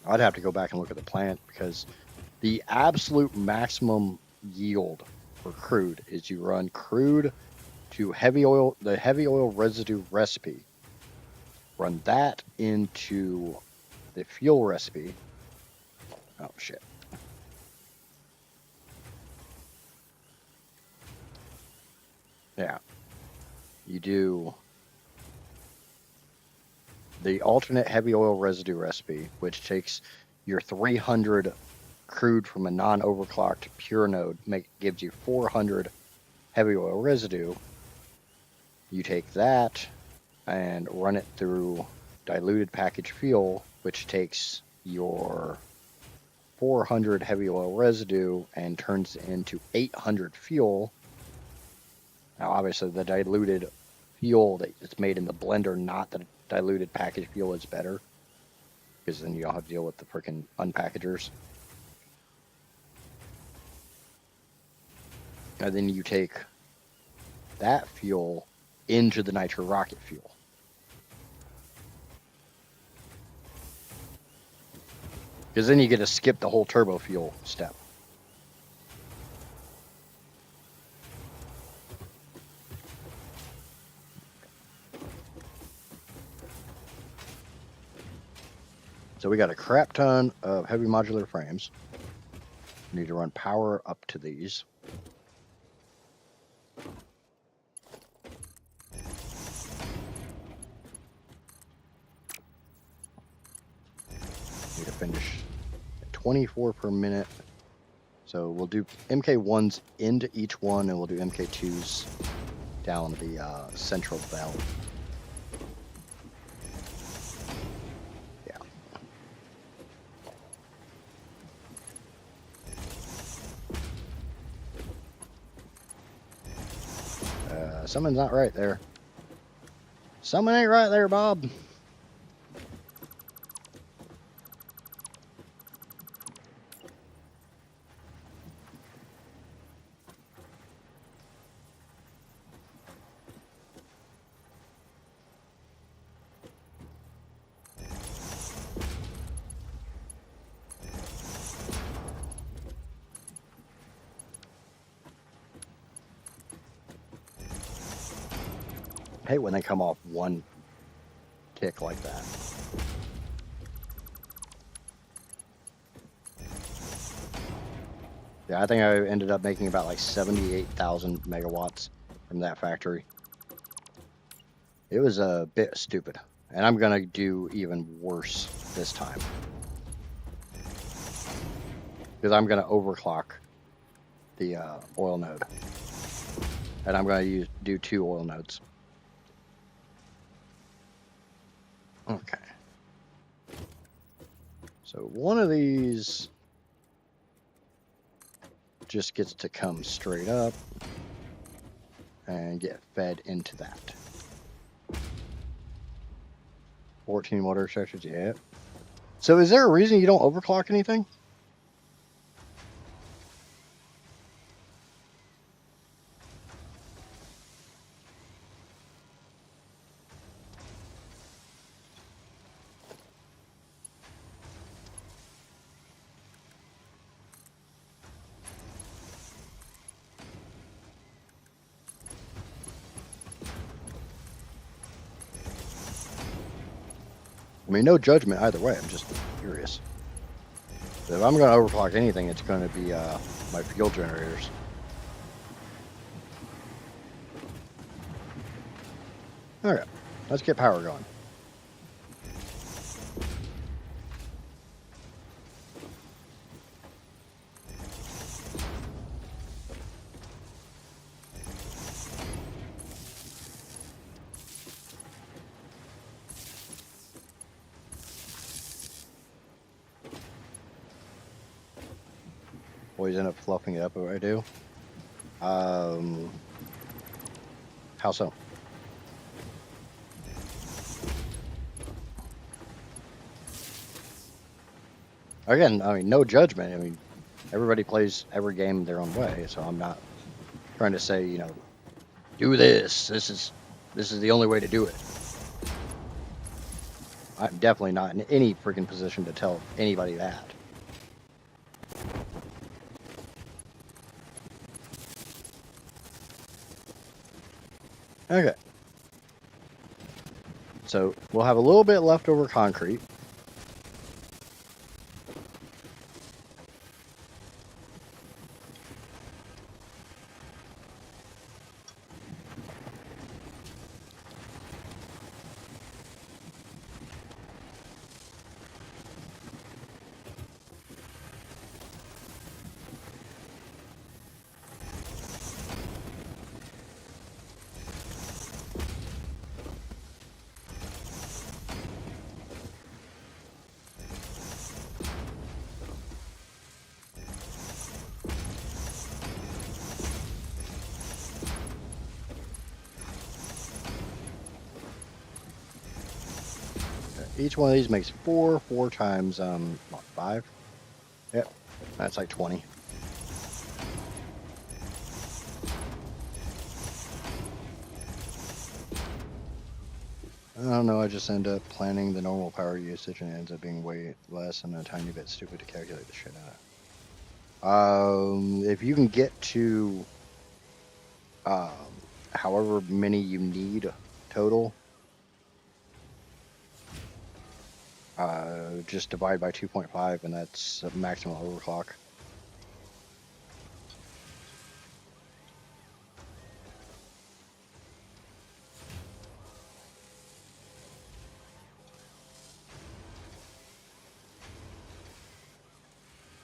[SPEAKER 1] I'd have to go back and look at the plant because the absolute maximum yield for crude is you run crude to heavy oil, the heavy oil residue recipe, run that into the fuel recipe. Oh, shit. Yeah. You do the alternate heavy oil residue recipe, which takes your 300 crude from a non-overclocked pure node, gives you 400 heavy oil residue. You take that and run it through diluted packaged fuel, which takes your 400 heavy oil residue and turns it into 800 fuel. Now, obviously, the diluted fuel that's made in the blender, not the diluted packaged fuel, is better because then you don't have to deal with the freaking unpackagers. And then you take that fuel into the nitro rocket fuel. Because then you get to skip the whole turbo fuel step. So we got a crap ton of heavy modular frames. We need to run power up to these. Need to finish at 24 per minute. So we'll do MK1s into each one, and we'll do MK2s down the central belt. Yeah. Something's not right there. Something ain't right there, Bob. I hate when they come off one tick like that. Yeah, I think I ended up making about like 78,000 megawatts from that factory. It was a bit stupid. And I'm gonna do even worse this time. Because I'm gonna overclock the oil node. And I'm gonna do 2 oil nodes. Okay. So one of these just gets to come straight up and get fed into that. 14 water sections, yeah. So is there a reason you don't overclock anything? I mean, no judgment either way. I'm just curious. If I'm going to overclock anything, it's going to be my fuel generators. Okay, let's get power going. Always end up fluffing it up if I do. How so? Again, I mean, no judgment. I mean, everybody plays every game their own way, so I'm not trying to say, you know, do this. This is the only way to do it. I'm definitely not in any freaking position to tell anybody that. Okay. So we'll have a little bit leftover concrete. Each one of these makes 4 times, what, 5? Yep, that's like 20. I don't know, I just end up planning the normal power usage and it ends up being way less and a tiny bit stupid to calculate the shit out of. If you can get to however many you need total, just divide by 2.5 and that's a maximum overclock.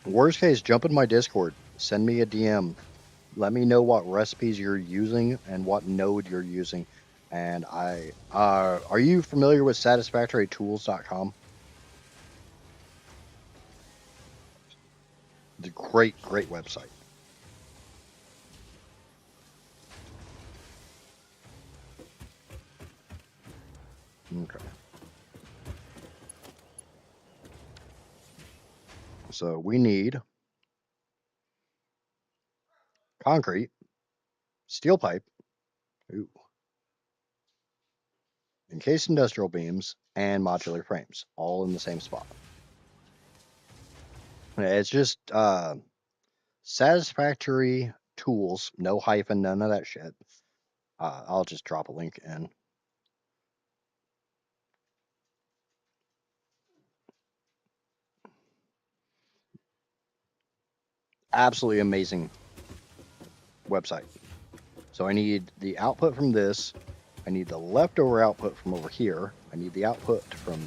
[SPEAKER 1] Worst case, jump in my Discord, send me a DM, let me know what recipes you're using and what node you're using. And are you familiar with satisfactorytools.com? It's a great website. Okay. So we need concrete, steel pipe, encased industrial beams, and modular frames, all in the same spot. It's just Satisfactory Tools, no hyphen, none of that shit. I'll just drop a link in. Absolutely amazing website. So I need the output from this, I need the leftover output from over here. I need the output from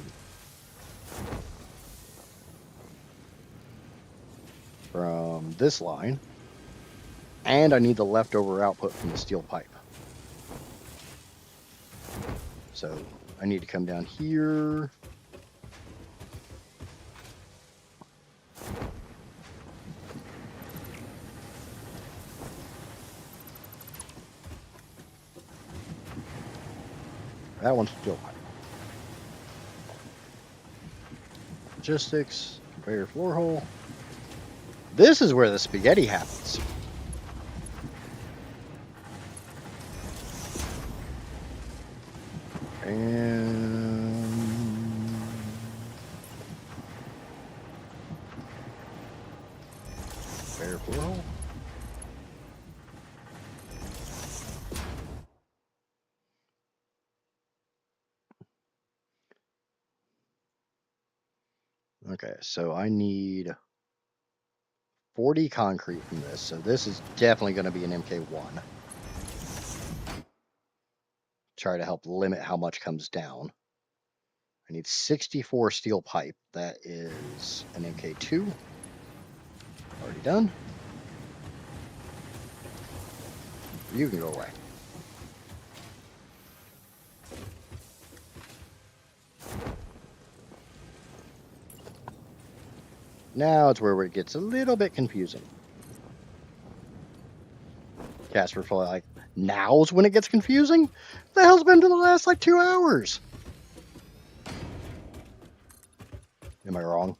[SPEAKER 1] this line. And I need the leftover output from the steel pipe. So I need to come down here. That one's steel pipe. Logistics, conveyor floor hole. This is where the spaghetti happens. And conveyor floor hole. Okay, so I need 40 concrete from this. So this is definitely going to be an MK1. Try to help limit how much comes down. I need 64 steel pipe. That is an MK2. Already done. You can go away. Now it's where it gets a little bit confusing. Casper's probably like, now's when it gets confusing? The hell's been to the last like 2 hours? Am I wrong?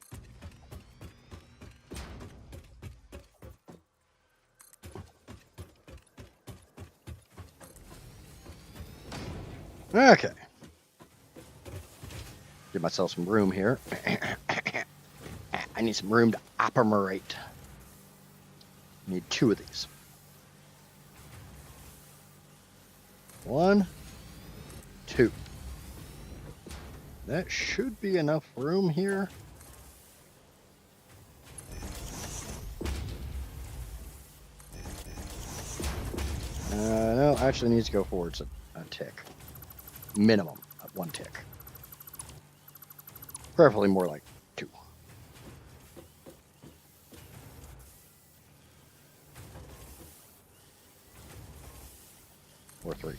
[SPEAKER 1] Okay. Give myself some room here. I need some room to operate. Need 2 of these. 1, 2. That should be enough room here. No, actually needs to go forwards a tick. Minimum of 1 tick. Preferably more like 2. Or 3.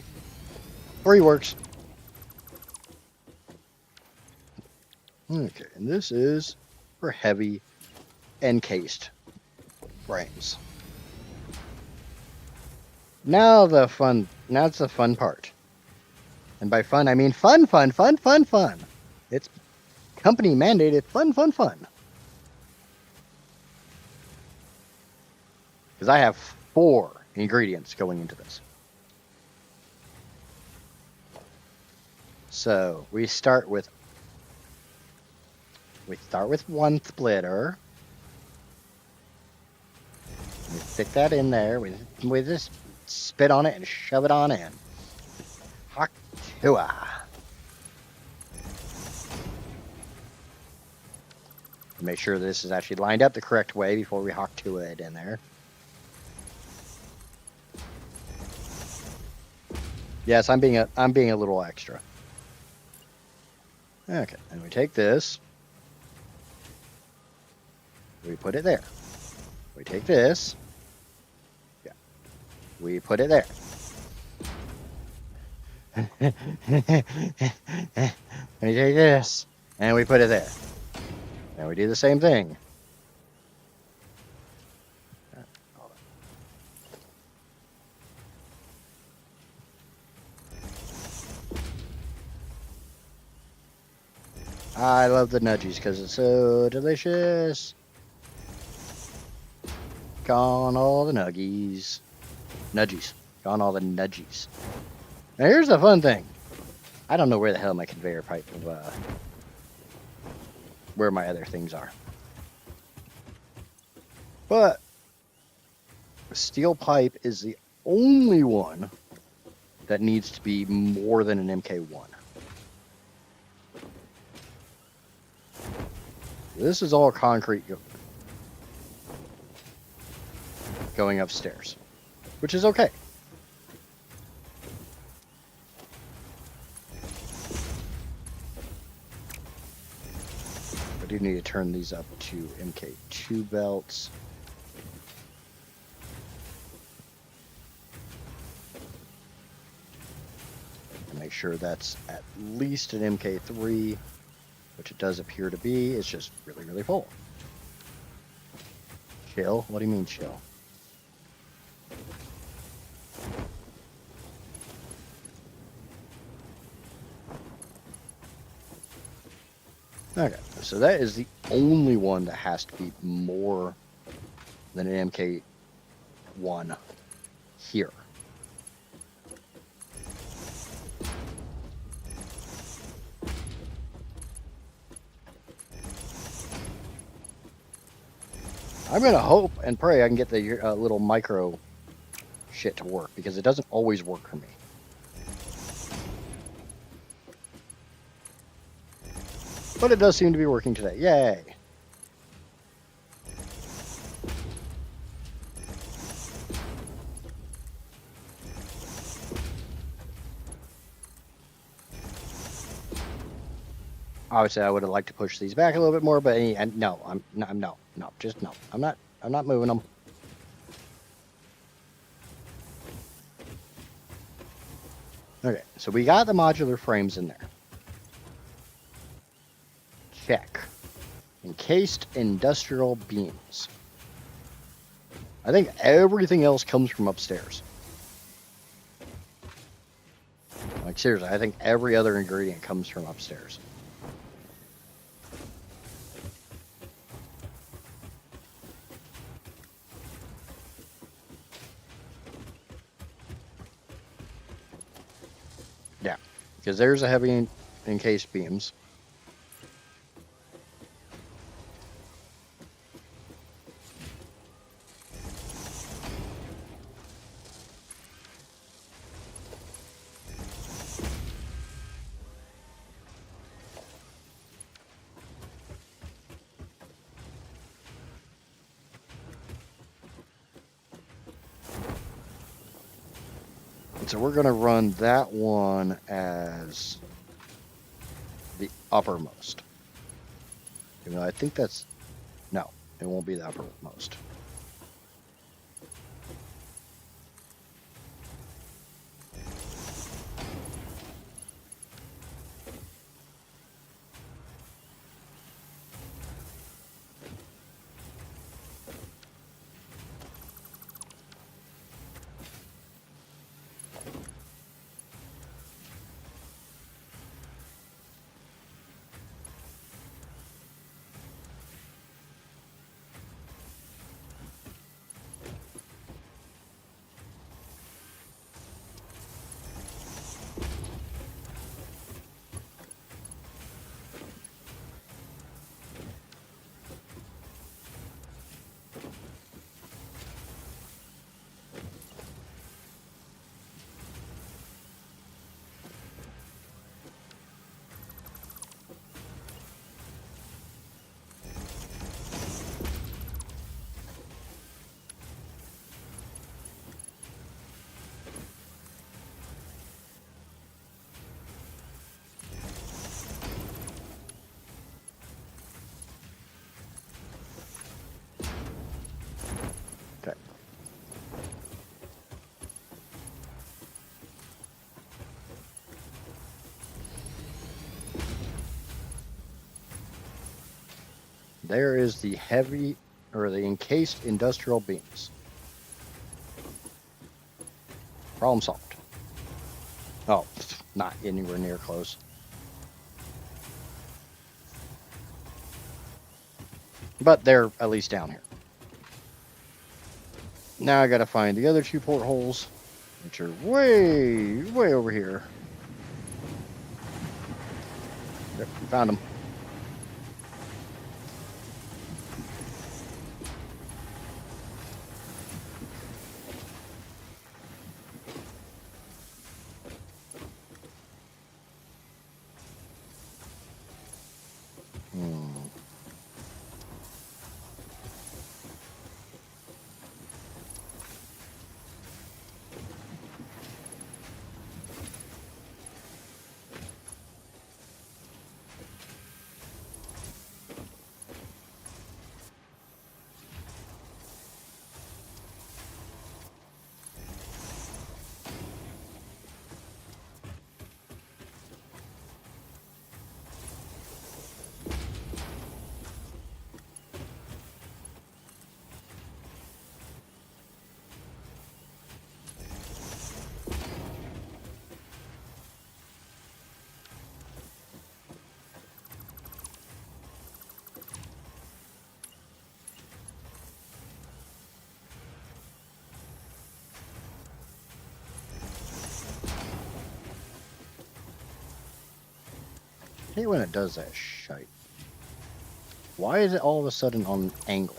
[SPEAKER 1] 3 works. Okay, and this is for heavy encased frames. Now it's the fun part. And by fun, I mean fun. It's company mandated fun. Because I have 4 ingredients going into this. So we start with 1 splitter. We stick that in there. We just spit on it and shove it on in. Haktua. Make sure this is actually lined up the correct way before we Haktua it in there. Yes, I'm being a little extra. Okay, and we take this. We put it there. We take this. Yeah. We put it there. And we take this. And we put it there. And we do the same thing. I love the nudgies because it's so delicious. Gone all the nuggies. Nudgies. Gone all the nudgies. Now here's the fun thing. I don't know where the hell my conveyor pipe where my other things are. But steel pipe is the only one that needs to be more than an MK1. This is all concrete going upstairs, which is okay. I do need to turn these up to MK2 belts. And make sure that's at least an MK3, which it does appear to be. It's just really, really full. Chill? What do you mean chill? Okay, so that is the only one that has to be more than an MK1 here. I'm going to hope and pray I can get the little micro shit to work, because it doesn't always work for me. But it does seem to be working today. Yay! Obviously, I would have liked to push these back a little bit more, but no, just no. I'm not moving them. Okay, so we got the modular frames in there. Check. Encased industrial beams. I think everything else comes from upstairs. Like, seriously, I think every other ingredient comes from upstairs. Yeah, because there's a heavy encased beams. So we're going to run that one as the uppermost. Even though I think that's... No, it won't be the uppermost. Okay. There is the heavy, or the encased industrial beams. Problem solved. Oh, not anywhere near close. But they're at least down here. Now I gotta find the other two portholes, which are way, way over here. Yep, found them. hate when it does that shite. Why is it all of a sudden on an angle?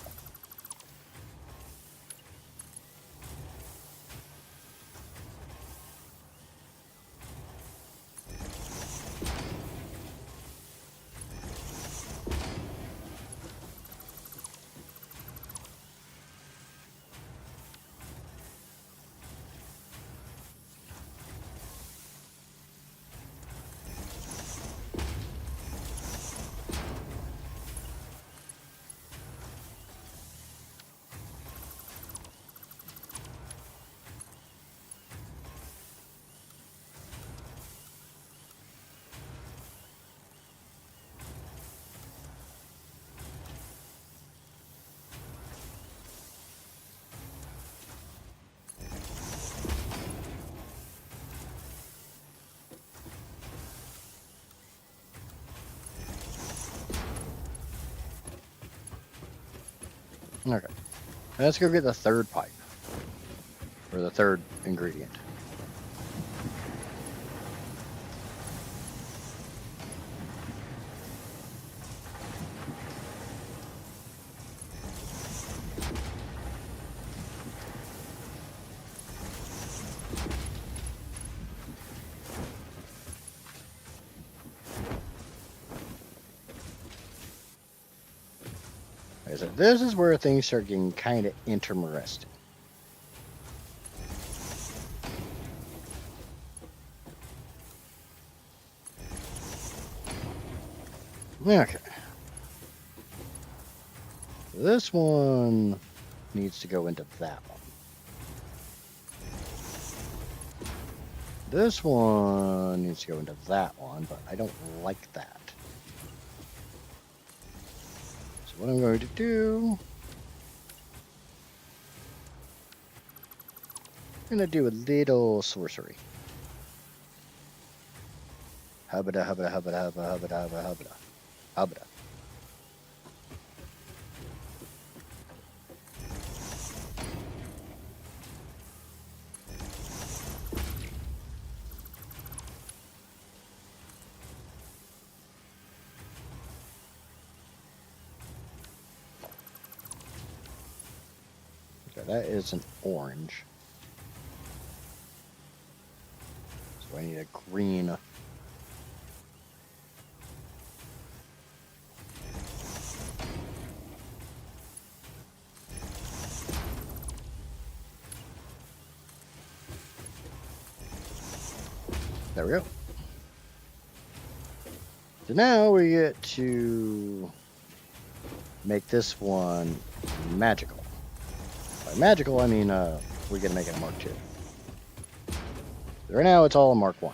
[SPEAKER 1] Okay. Let's go get the third pipe. Or the third ingredient. Okay, so this is where things start getting kind of interesting. Okay. This one needs to go into that one. This one needs to go into that one, but I don't like that. So what I'm going to do, I'm going to do a little sorcery. Hubba hubba hubba hubba hubba hubba hubba hubba. Okay, that is an orange. So I need a green. There we go. So now we get to make this one magical. By magical, I mean we get to make it a Mark II. Right now, it's all a Mark I.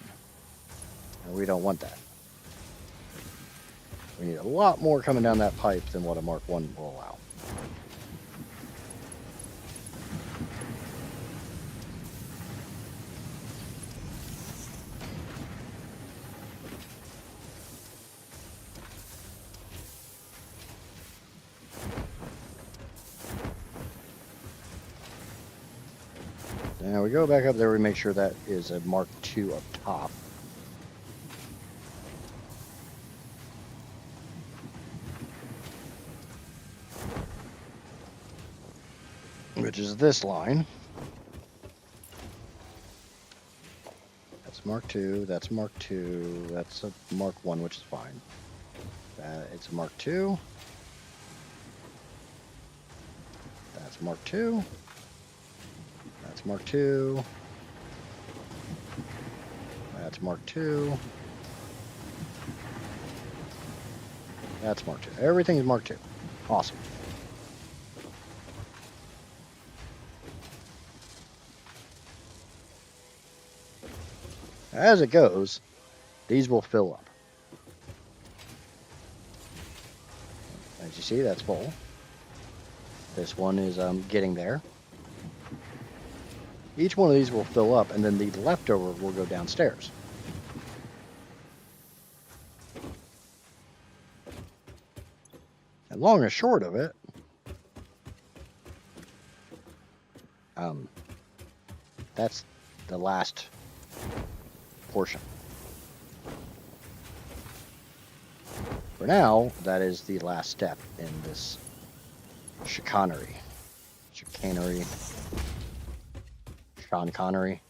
[SPEAKER 1] And we don't want that. We need a lot more coming down that pipe than what a Mark I will allow. Now we go back up there, we make sure that is a Mark II up top. Which is this line. That's Mark II, that's Mark II, that's a Mark I, which is fine. It's a Mark II. That's Mark II. That's Mark II. That's Mark II. That's Mark II. Everything's Mark II. Awesome. As it goes, these will fill up. As you see, that's full. This one is getting there. Each one of these will fill up, and then the leftover will go downstairs. And long and short of it, that's the last portion. For now, that is the last step in this chicanery. Chicanery. Sean Connery.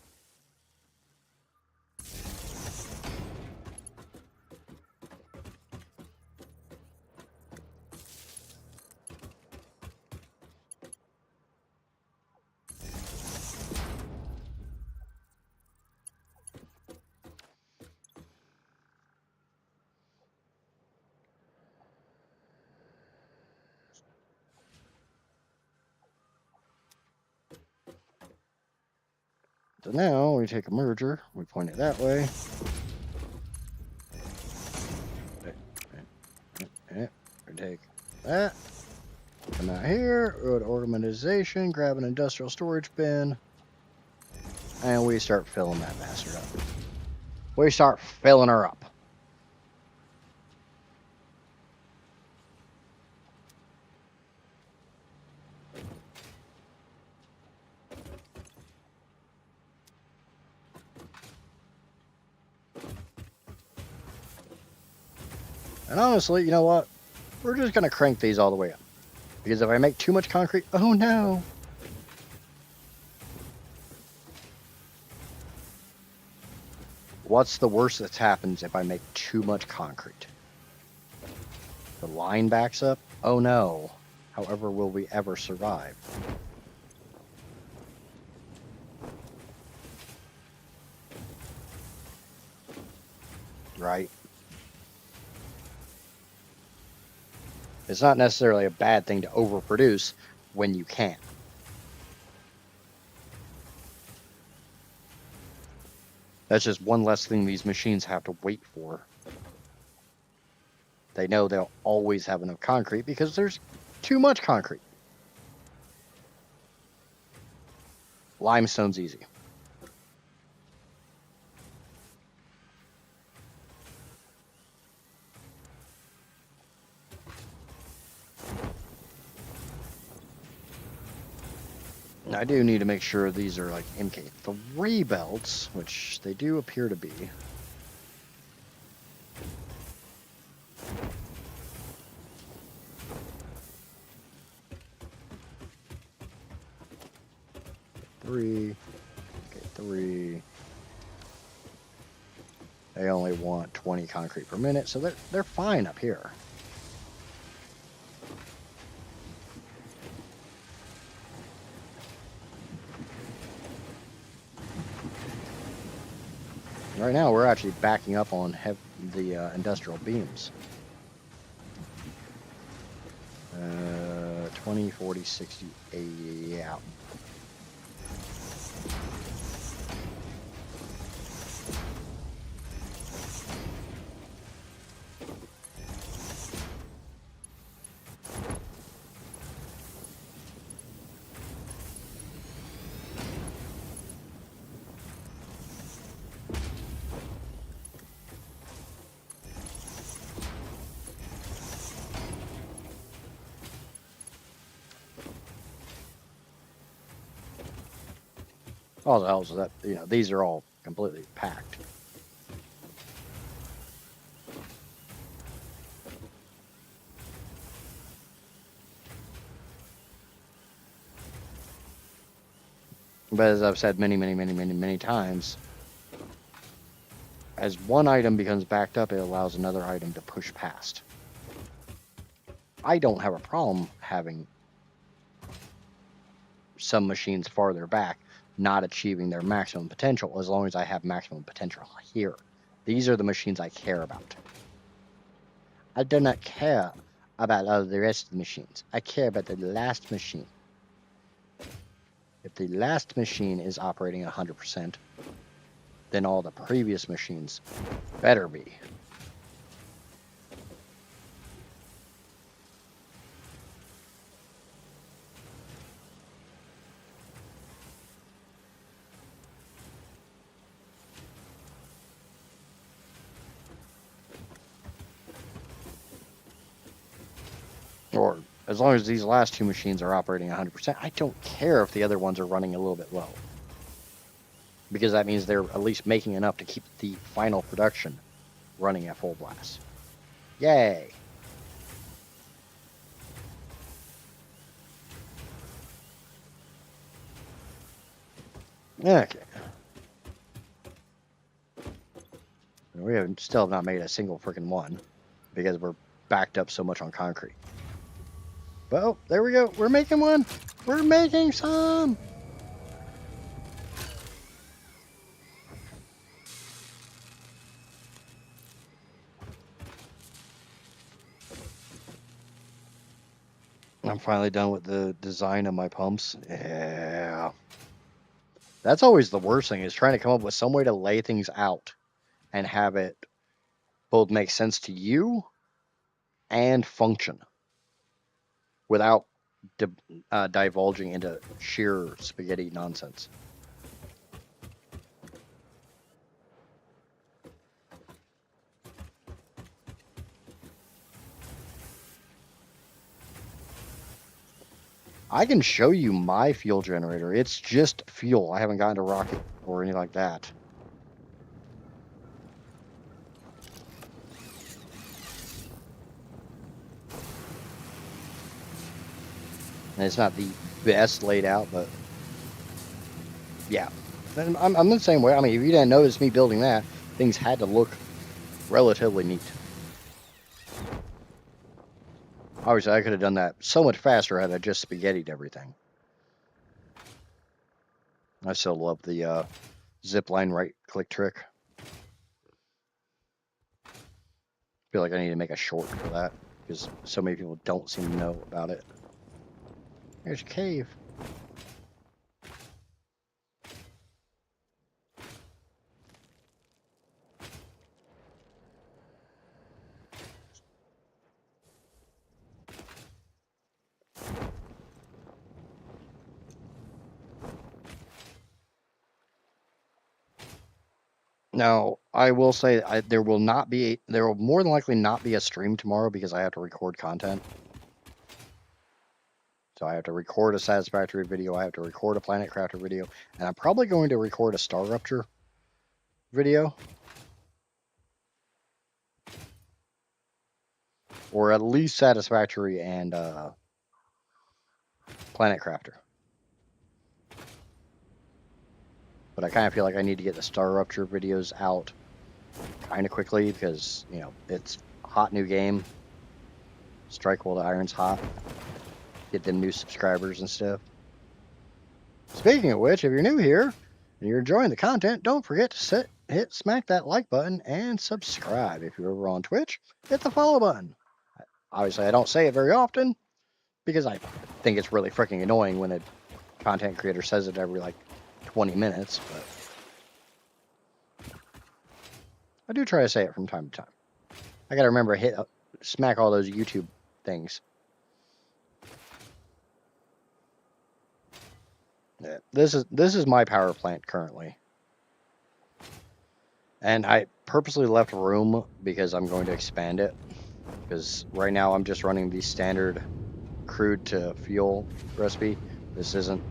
[SPEAKER 1] So now we take a merger, we point it that way. We take that, come out here, go to organization, grab an industrial storage bin, and we start filling that bastard up. We start filling her up. And honestly, you know what? We're just going to crank these all the way up. Because if I make too much concrete, oh no. What's the worst that happens if I make too much concrete? The line backs up? Oh no. However, will we ever survive? Right? It's not necessarily a bad thing to overproduce when you can. That's just one less thing these machines have to wait for. They know they'll always have enough concrete because there's too much concrete. Limestone's easy. I do need to make sure these are like MK3 belts, which they do appear to be. Three. Okay, 3. They only want 20 concrete per minute, so they're fine up here. Right now, we're actually backing up on the industrial beams. 20, 40, 60, 80, yeah. All the helps is that, you know, these are all completely packed. But as I've said many times, as one item becomes backed up, it allows another item to push past. I don't have a problem having some machines farther back not achieving their maximum potential as long as I have maximum potential here. These are the machines I care about. I do not care about all the rest of the machines. I care about the last machine. If the last machine is operating 100%, then all the previous machines better be. Or as long as these last two machines are operating 100%, I don't care if the other ones are running a little bit low. Because that means they're at least making enough to keep the final production running at full blast. Yay! Okay. We have still not made a single freaking one because we're backed up so much on concrete. But oh, there we go. We're making one. We're making some. I'm finally done with the design of my pumps. Yeah. That's always the worst thing, is trying to come up with some way to lay things out and have it both make sense to you and function without divulging into sheer spaghetti nonsense. I can show you my fuel generator. It's just fuel. I haven't gotten to rocket or anything like that. And it's not the best laid out, but yeah. And I'm the same way. I mean, if you didn't notice me building that, things had to look relatively neat. Obviously, I could have done that so much faster had I just spaghettied everything. I still love the zip line right click trick. Feel like I need to make a short for that because so many people don't seem to know about it. There's a cave. Now, I will say there will more than likely not be a stream tomorrow because I have to record content. So I have to record a Satisfactory video, I have to record a Planet Crafter video, and I'm probably going to record a Star Rupture video. Or at least Satisfactory and Planet Crafter. But I kind of feel like I need to get the Star Rupture videos out kind of quickly because, you know, it's hot new game. Strike while the iron's hot. Get them new subscribers and stuff. Speaking of which, if you're new here and you're enjoying the content, don't forget to smack that like button and subscribe. If you're over on Twitch, hit the follow button. Obviously, I don't say it very often because I think it's really freaking annoying when a content creator says it every like 20 minutes, but I do try to say it from time to time. I gotta remember to smack all those YouTube things. Yeah, this is my power plant currently. And I purposely left room because I'm going to expand it. Because right now I'm just running the standard crude to fuel recipe. This isn't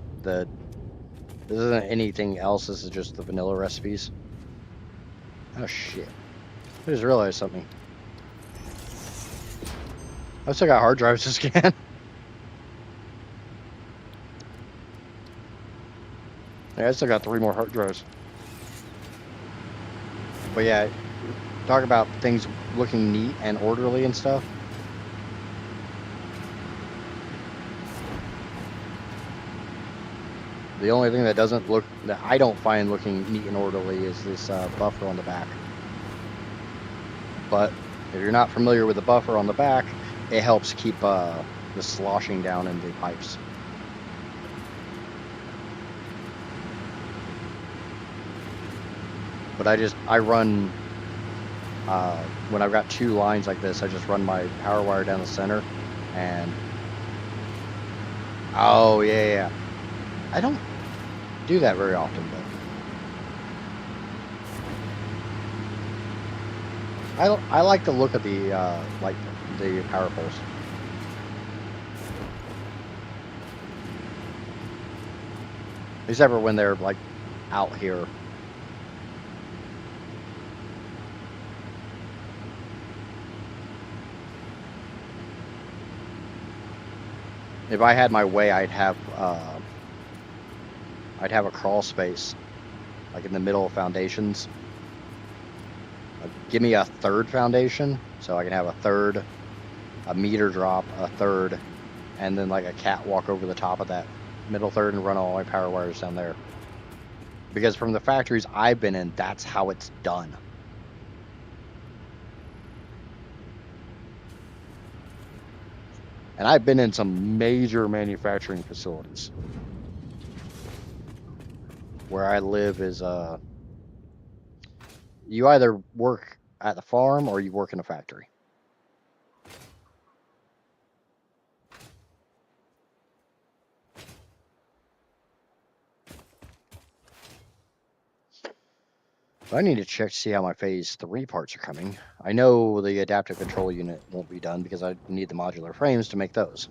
[SPEAKER 1] anything else. This is just the vanilla recipes. Oh shit. I just realized something. I've still got hard drives to scan. Yeah, I still got 3 more hard drives. But yeah, talk about things looking neat and orderly and stuff. The only thing that I don't find looking neat and orderly is this buffer on the back. But if you're not familiar with the buffer on the back, it helps keep the sloshing down in the pipes. But I run, when I've got 2 lines like this, I just run my power wire down the center and, oh yeah. I don't do that very often, but I like the look of the the power poles. Except for when they're like out here. If I had my way, I'd have a crawl space like in the middle of foundations. Give me a third foundation so I can have a third, a meter drop, a third, and then like a catwalk over the top of that middle third and run all my power wires down there. Because from the factories I've been in, that's how it's done. And I've been in some major manufacturing facilities. Where I live is you either work at the farm or you work in a factory. I need to check to see how my phase 3 parts are coming. I know the adaptive control unit won't be done because I need the modular frames to make those.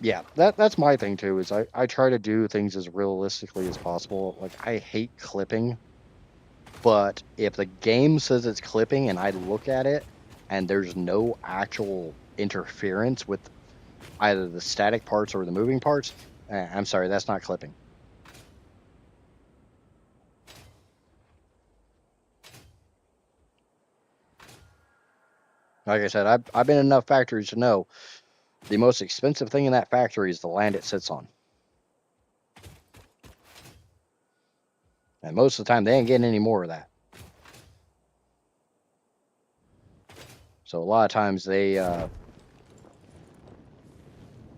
[SPEAKER 1] Yeah, that's my thing too, is I try to do things as realistically as possible. Like, I hate clipping, but if the game says it's clipping and I look at it and there's no actual interference with either the static parts or the moving parts, I'm sorry, that's not clipping. Like I said, I've been in enough factories to know the most expensive thing in that factory is the land it sits on. And most of the time, they ain't getting any more of that. So a lot of times they,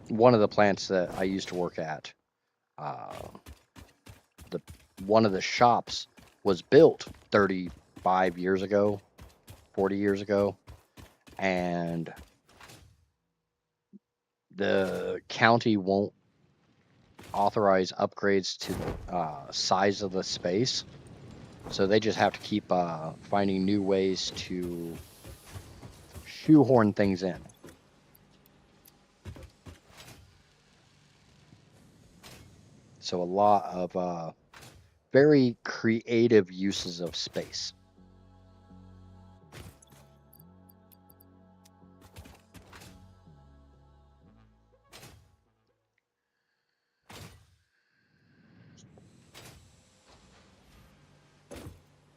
[SPEAKER 1] one of the plants that I used to work at, one of the shops was built 35 years ago, 40 years ago, and the county won't authorize upgrades to the size of the space. So they just have to keep finding new ways to shoehorn things in. So a lot of very creative uses of space.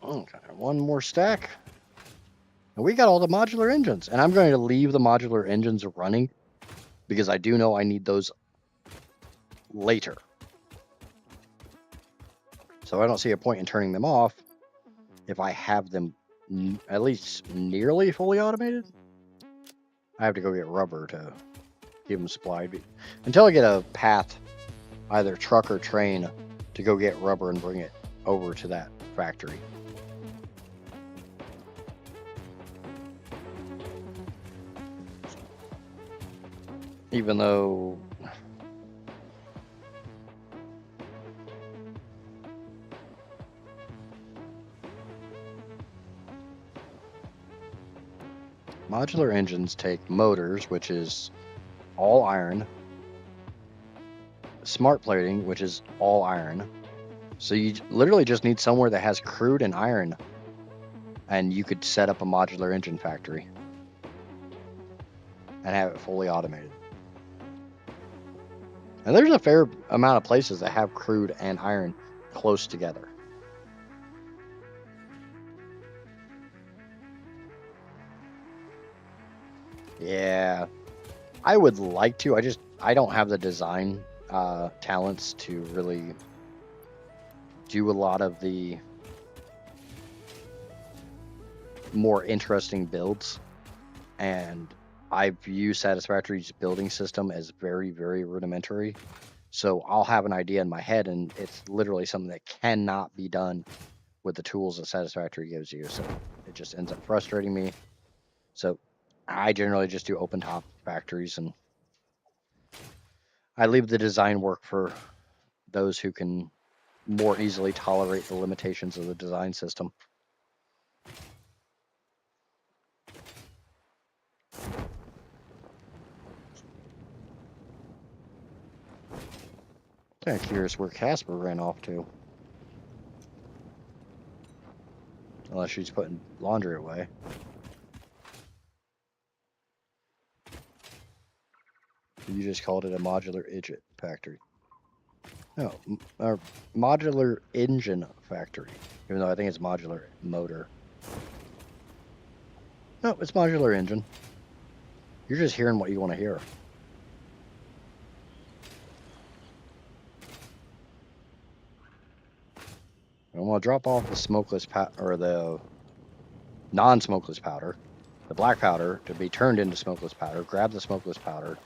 [SPEAKER 1] Okay, one more stack. And we got all the modular engines. And I'm going to leave the modular engines running because I do know I need those later. So I don't see a point in turning them off if I have them at least nearly fully automated. I have to go get rubber to keep them supplied. Until I get a path, either truck or train, to go get rubber and bring it over to that factory. Even though modular engines take motors, which is all iron, smart plating, which is all iron. So you literally just need somewhere that has crude and iron, and you could set up a modular engine factory and have it fully automated. And there's a fair amount of places that have crude and iron close together. Yeah, I would like to. I don't have the design talents to really do a lot of the more interesting builds. And I view Satisfactory's building system as very, very rudimentary. So I'll have an idea in my head, and it's literally something that cannot be done with the tools that Satisfactory gives you. So it just ends up frustrating me. So I generally just do open top factories, and I leave the design work for those who can more easily tolerate the limitations of the design system. Kind of curious where Casper ran off to. Unless she's putting laundry away.
[SPEAKER 3] You just called it a modular idget factory. No, or modular engine factory. Even though I think it's modular motor. No, it's modular engine. You're just hearing what you want to hear. I'm gonna drop off the smokeless or the non-smokeless powder, the black powder to be turned into smokeless powder. Grab the smokeless powder.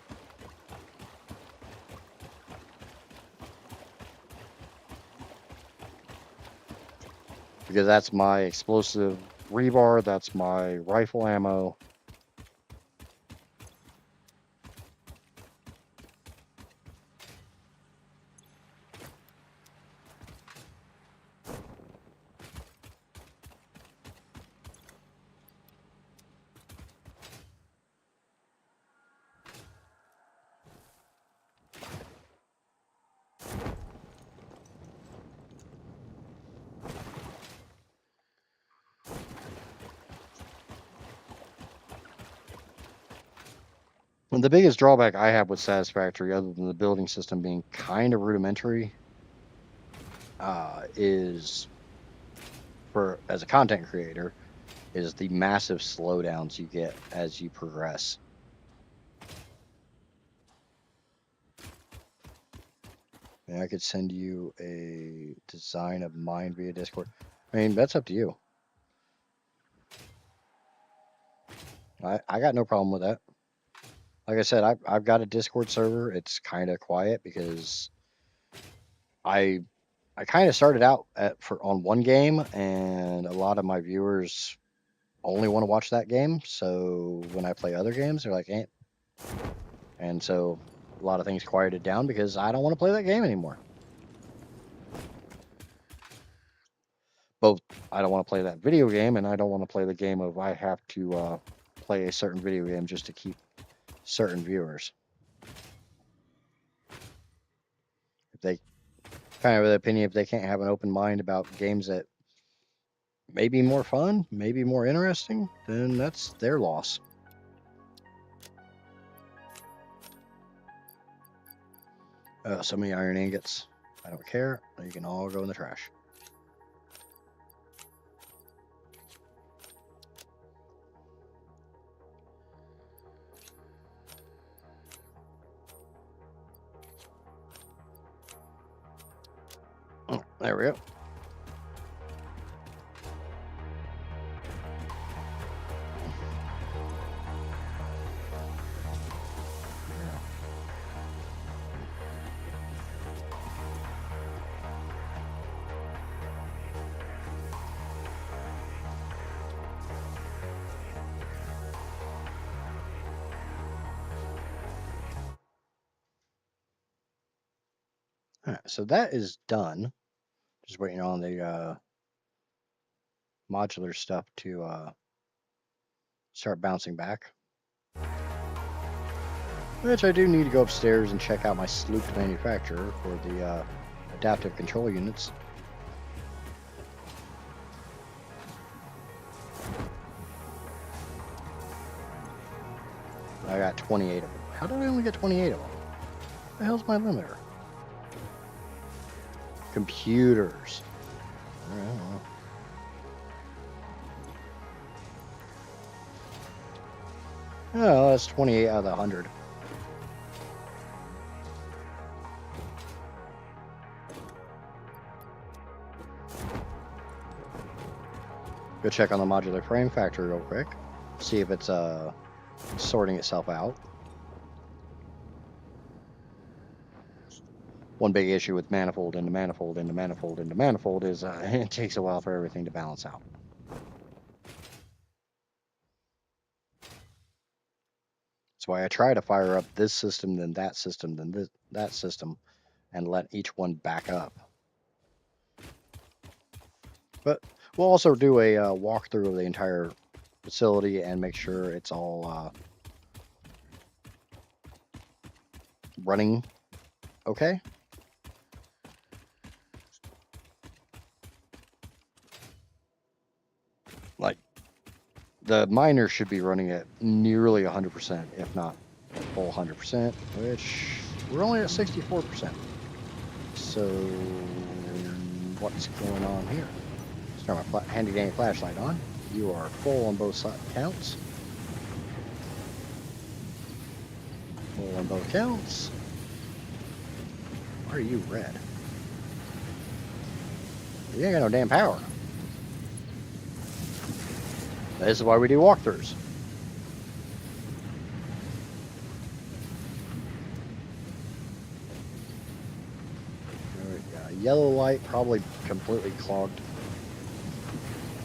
[SPEAKER 3] Because that's my explosive rebar, that's my rifle ammo. And the biggest drawback I have with Satisfactory, other than the building system being kind of rudimentary, is for as a content creator, is the massive slowdowns you get as you progress. And I could send you a design of mine via Discord. I mean, that's up to you. I got no problem with that. Like I said, I've got a Discord server. It's kind of quiet because I kind of started out on one game, and a lot of my viewers only want to watch that game. So when I play other games, they're like, eh. And so a lot of things quieted down because I don't want to play that game anymore. Both I don't want to play that video game, and I don't want to play the game of I have to play a certain video game just to keep certain viewers. If they kind of the opinion, if they can't have an open mind about games that may be more fun, maybe more interesting, then that's their loss. So many iron ingots. I don't care. You can all go in the trash. Oh, there we go. All right, so that is done. Just waiting on the modular stuff to start bouncing back. Which I do need to go upstairs and check out my slooped manufacturer for the adaptive control units. I got 28 of them. How did I only get 28 of them? What the hell's my limiter? Computers. I don't know. Oh, that's 28 out of the 100. Go check on the modular frame factory real quick. See if it's sorting itself out. One big issue with manifold into manifold into manifold into manifold is it takes a while for everything to balance out. That's why I try to fire up this system, then that system, then that system, and let each one back up. But we'll also do a walkthrough of the entire facility and make sure it's all running okay. Like, the miner should be running at nearly 100%, if not
[SPEAKER 1] full 100%, which we're only at 64%. So what's going on here? Let's turn my handy dandy flashlight on. You are full on both counts. Full on both counts. Why are you red? You ain't got no damn power. This is why we do walkthroughs. Yellow light probably completely clogged.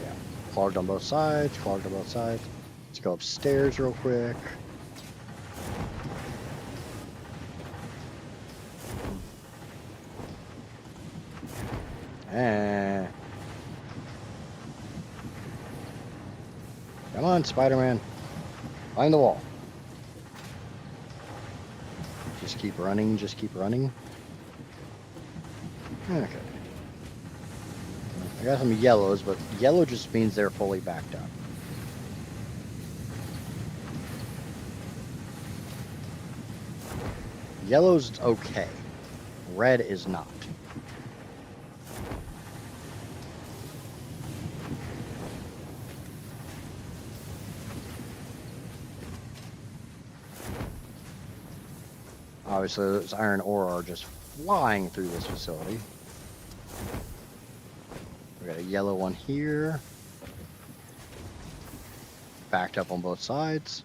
[SPEAKER 1] Yeah, clogged on both sides, clogged on both sides. Let's go upstairs real quick. And come on, Spider-Man. Climb the wall. Just keep running, just keep running. Okay. I got some yellows, but yellow just means they're fully backed up. Yellow's okay. Red is not. Obviously, those iron ore are just flying through this facility. We got a yellow one here. Backed up on both sides.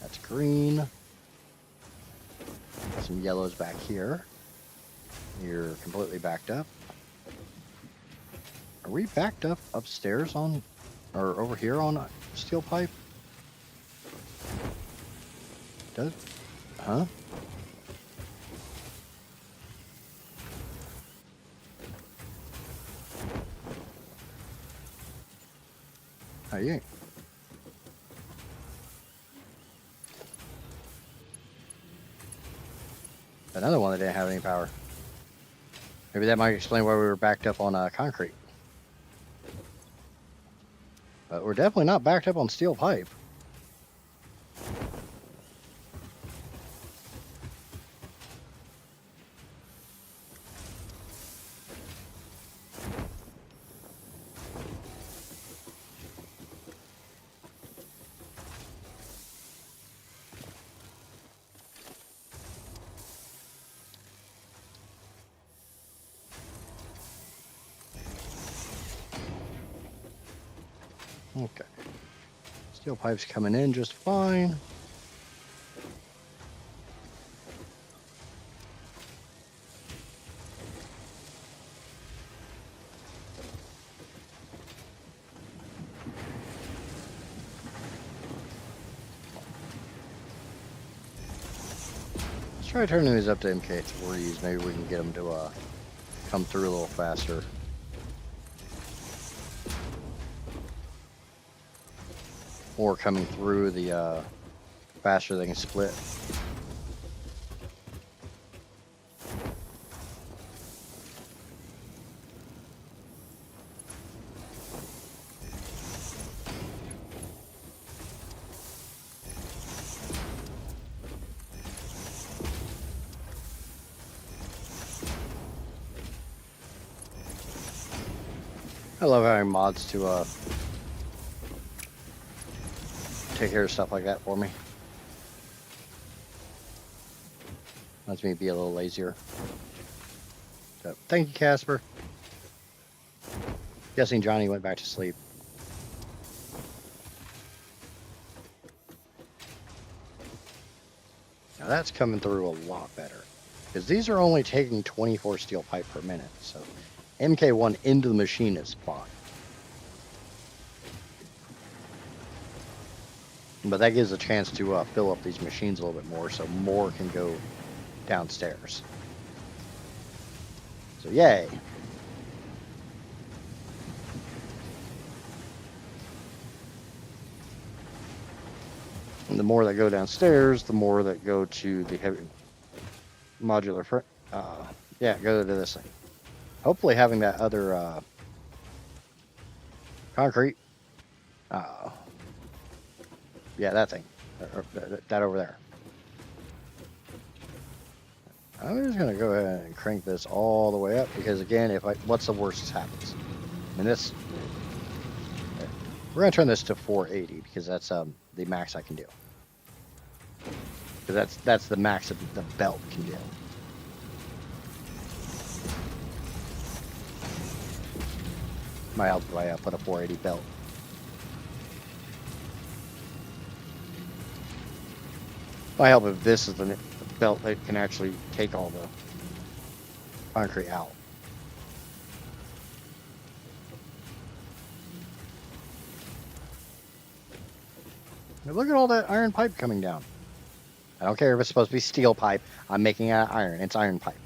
[SPEAKER 1] That's green. Got some yellows back here. You're completely backed up. Are we backed up upstairs on, or over here on steel pipe? Does, huh? Oh, you ain't. Another one that didn't have any power. Maybe that might explain why we were backed up on concrete. But we're definitely not backed up on steel pipe. Okay. Steel pipe's coming in just fine. Let's try turning these up to MK3s. Maybe we can get them to come through a little faster. Or coming through the faster they can split. I love having mods to take care of stuff like that for me. Lets me be a little lazier. So, thank you, Casper. Guessing Johnny went back to sleep. Now that's coming through a lot better. Because these are only taking 24 steel pipe per minute. So MK1 into the machine is fine. But that gives a chance to fill up these machines a little bit more so more can go downstairs. So yay. And the more that go downstairs, the more that go to the heavy modular, yeah, go to this thing. Hopefully having that other concrete Oh. Yeah, that thing. That over there. I'm just gonna go ahead and crank this all the way up because again, what's the worst that happens? I mean, we're gonna turn this to 480 because that's the max I can do. Because that's the max that the belt can do. Might help if I put a 480 belt. Might help if this is the belt that can actually take all the concrete out. Now look at all that iron pipe coming down. I don't care if it's supposed to be steel pipe. I'm making it out of iron. It's iron pipe.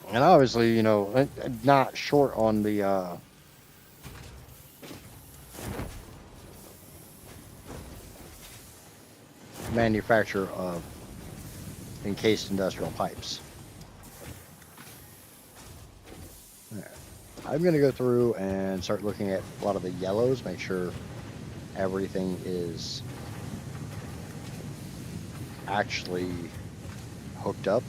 [SPEAKER 1] And obviously, you know, not short on the manufacture of encased industrial pipes. I'm going to go through and start looking at a lot of the yellows, make sure everything is actually hooked up.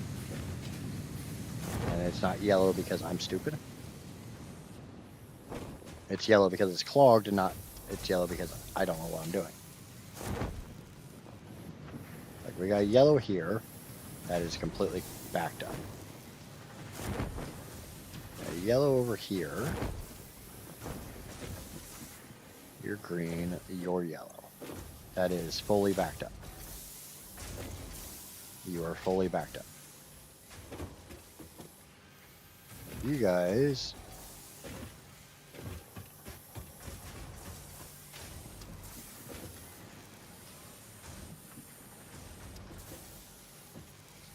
[SPEAKER 1] And it's not yellow because I'm stupid. It's yellow because it's clogged and it's yellow because I don't know what I'm doing. Like we got yellow here that is completely backed up. Yellow over here. You're green, you're yellow. That is fully backed up. You are fully backed up. You guys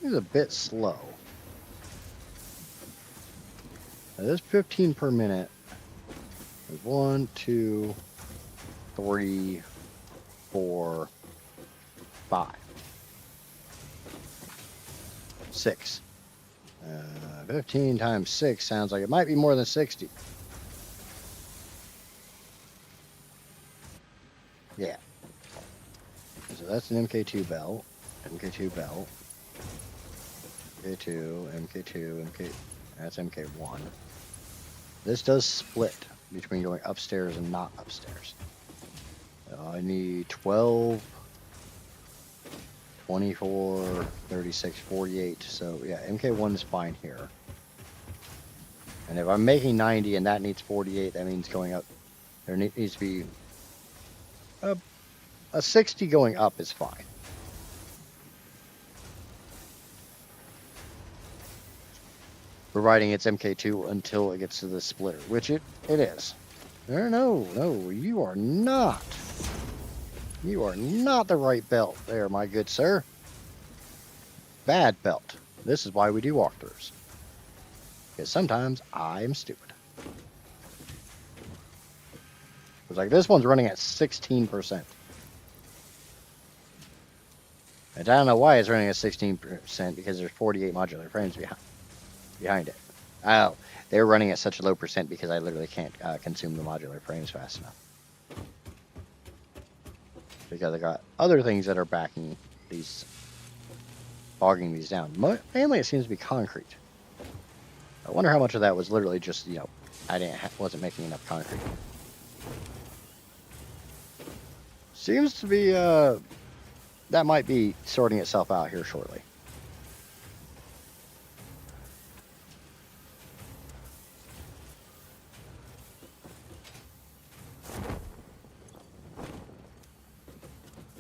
[SPEAKER 1] is a bit slow. Now this 15 per minute is 1, 2, 3, 4, 5, 6. 15 times 6 sounds like it might be more than 60. Yeah. So that's an MK2 belt. MK2 belt. MK2, MK2, MK. That's MK1. This does split between going upstairs and not upstairs. I need 12, 24, 36, 48. So yeah, MK1 is fine here. And if I'm making 90 and that needs 48, that means going up. There needs to be a 60 going up is fine. Providing it's MK2 until it gets to the splitter, which it is. No, you are not. You are not the right belt there, my good sir. Bad belt. This is why we do walkthroughs. Because sometimes I'm stupid. It's like this one's running at 16%. And I don't know why it's running at 16% because there's 48 modular frames behind it. Oh, they're running at such a low percent because I literally can't consume the modular frames fast enough. Because I got other things that are bogging these down. Mainly it seems to be concrete. I wonder how much of that was literally just, you know, wasn't making enough concrete. Seems to be, that might be sorting itself out here shortly.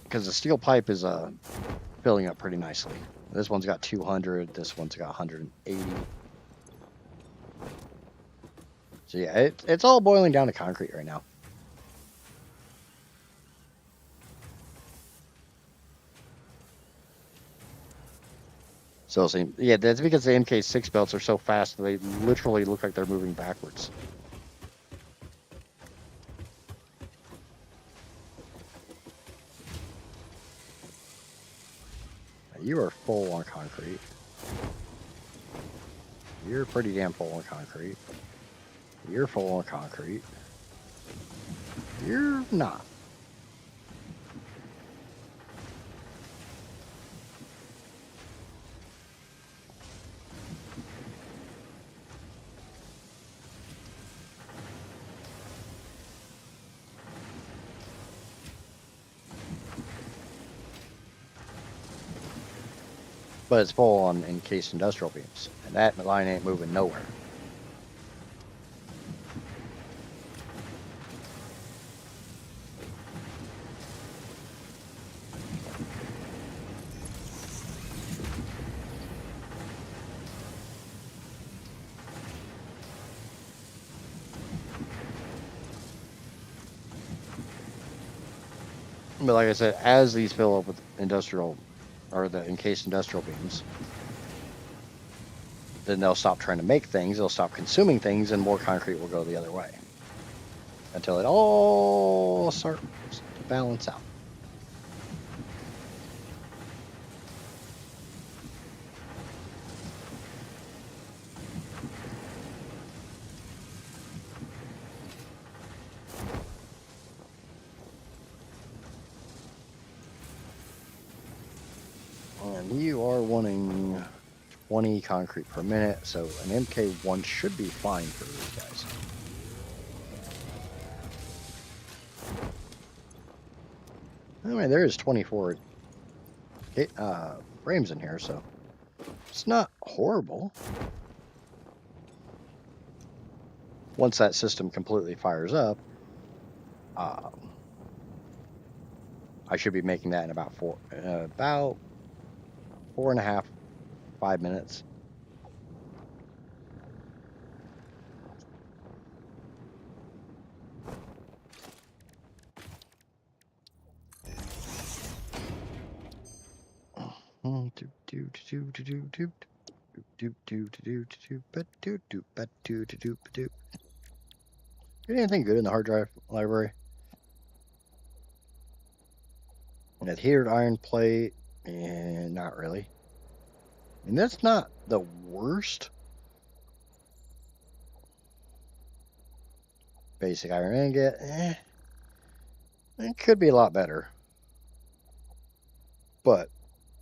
[SPEAKER 1] Because the steel pipe is filling up pretty nicely. This one's got 200, this one's got 180. So yeah, it's all boiling down to concrete right now. So yeah, that's because the MK6 belts are so fast that they literally look like they're moving backwards. You are full on concrete.
[SPEAKER 3] You're pretty damn full on concrete. You're full on concrete. You're not. But it's full on encased industrial beams. And that line ain't moving nowhere. But like I said, as these fill up with industrial, or the encased industrial beams, then they'll stop trying to make things, they'll stop consuming things, and more concrete will go the other way. Until it all starts to balance out. And you are wanting 20 concrete per minute, so an MK1 should be fine for these guys. I mean, there is 24 frames in here, so it's not horrible. Once that system completely fires up, I should be making that in about 4.5, 5 minutes. Get anything good in the hard drive library? An adhered iron plate, and not really. And that's not the worst. Basic iron ingot, it could be a lot better. But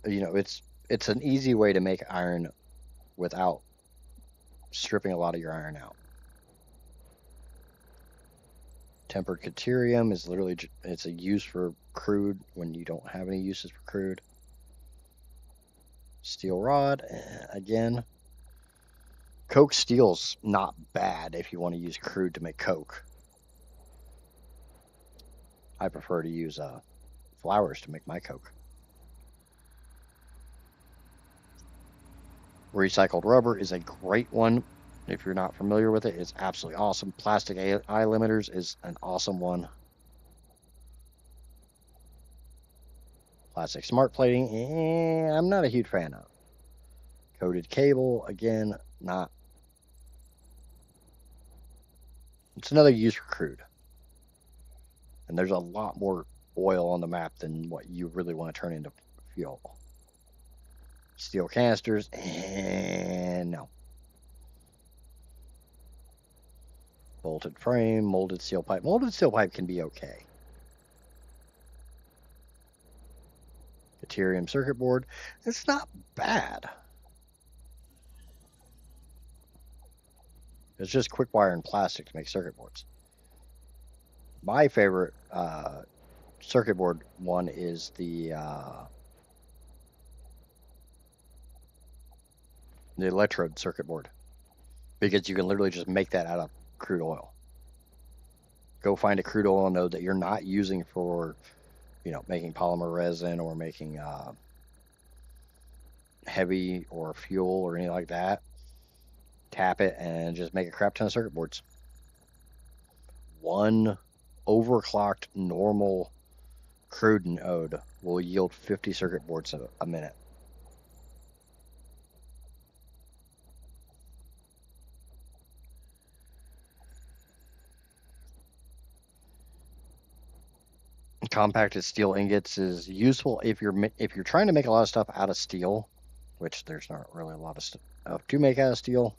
[SPEAKER 3] you know, it's an easy way to make iron without stripping a lot of your iron out. Tempered deuterium is literally, it's a use for crude when you don't have any uses for crude. Steel rod, again. Coke steel's not bad if you want to use crude to make coke. I prefer to use flowers to make my coke. Recycled rubber is a great one. If you're not familiar with it, it's absolutely awesome. Plastic eye limiters is an awesome one. Plastic smart plating, I'm not a huge fan of. Coated cable, again, not. It's another use for crude. And there's a lot more oil on the map than what you really want to turn into fuel. Steel canisters, and no. Bolted frame, molded steel pipe. Molded steel pipe can be okay. Deuterium circuit board, it's not bad. It's just quick wire and plastic to make circuit boards. My favorite circuit board one is the electrode circuit board, because you can literally just make that out of crude oil. Go find a crude oil node that you're not using for, you know, making polymer resin or making heavy or fuel or anything like that. Tap it and just make a crap ton of circuit boards. One overclocked normal crude node will yield 50 circuit boards a minute. Compacted steel ingots is useful if you're trying to make a lot of stuff out of steel,
[SPEAKER 1] which there's not really a lot of stuff to make out of steel.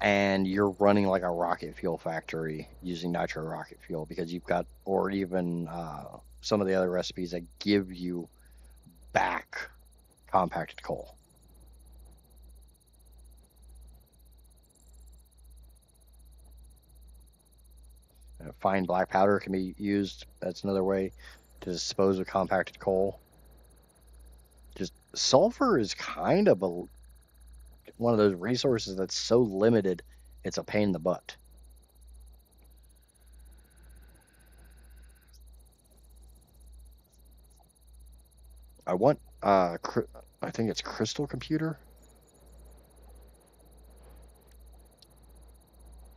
[SPEAKER 1] And you're running like a rocket fuel factory using nitro rocket fuel because you've got, or even some of the other recipes that give you back compacted coal. Fine black powder can be used. That's another way to dispose of compacted coal. Just sulfur is kind of one of those resources that's so limited, it's a pain in the butt. I want, I think it's crystal computer.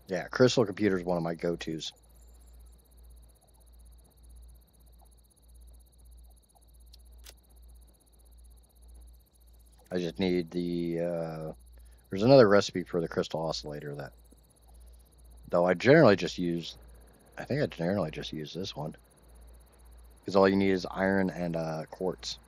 [SPEAKER 1] Yeah, crystal computer is one of my go-tos. I just need the, there's another recipe for the crystal oscillator that, though I generally just use, I think I generally just use this one. Because all you need is iron and quartz.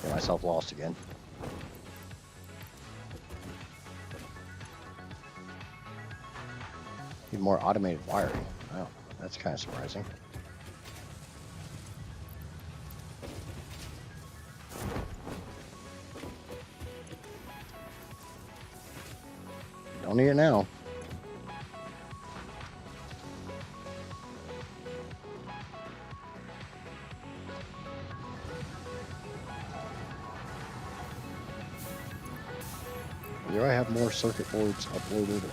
[SPEAKER 1] Get myself lost again. Need more automated wiring. Wow, that's kind of surprising. Don't need it now. Do I have more circuit boards uploaded?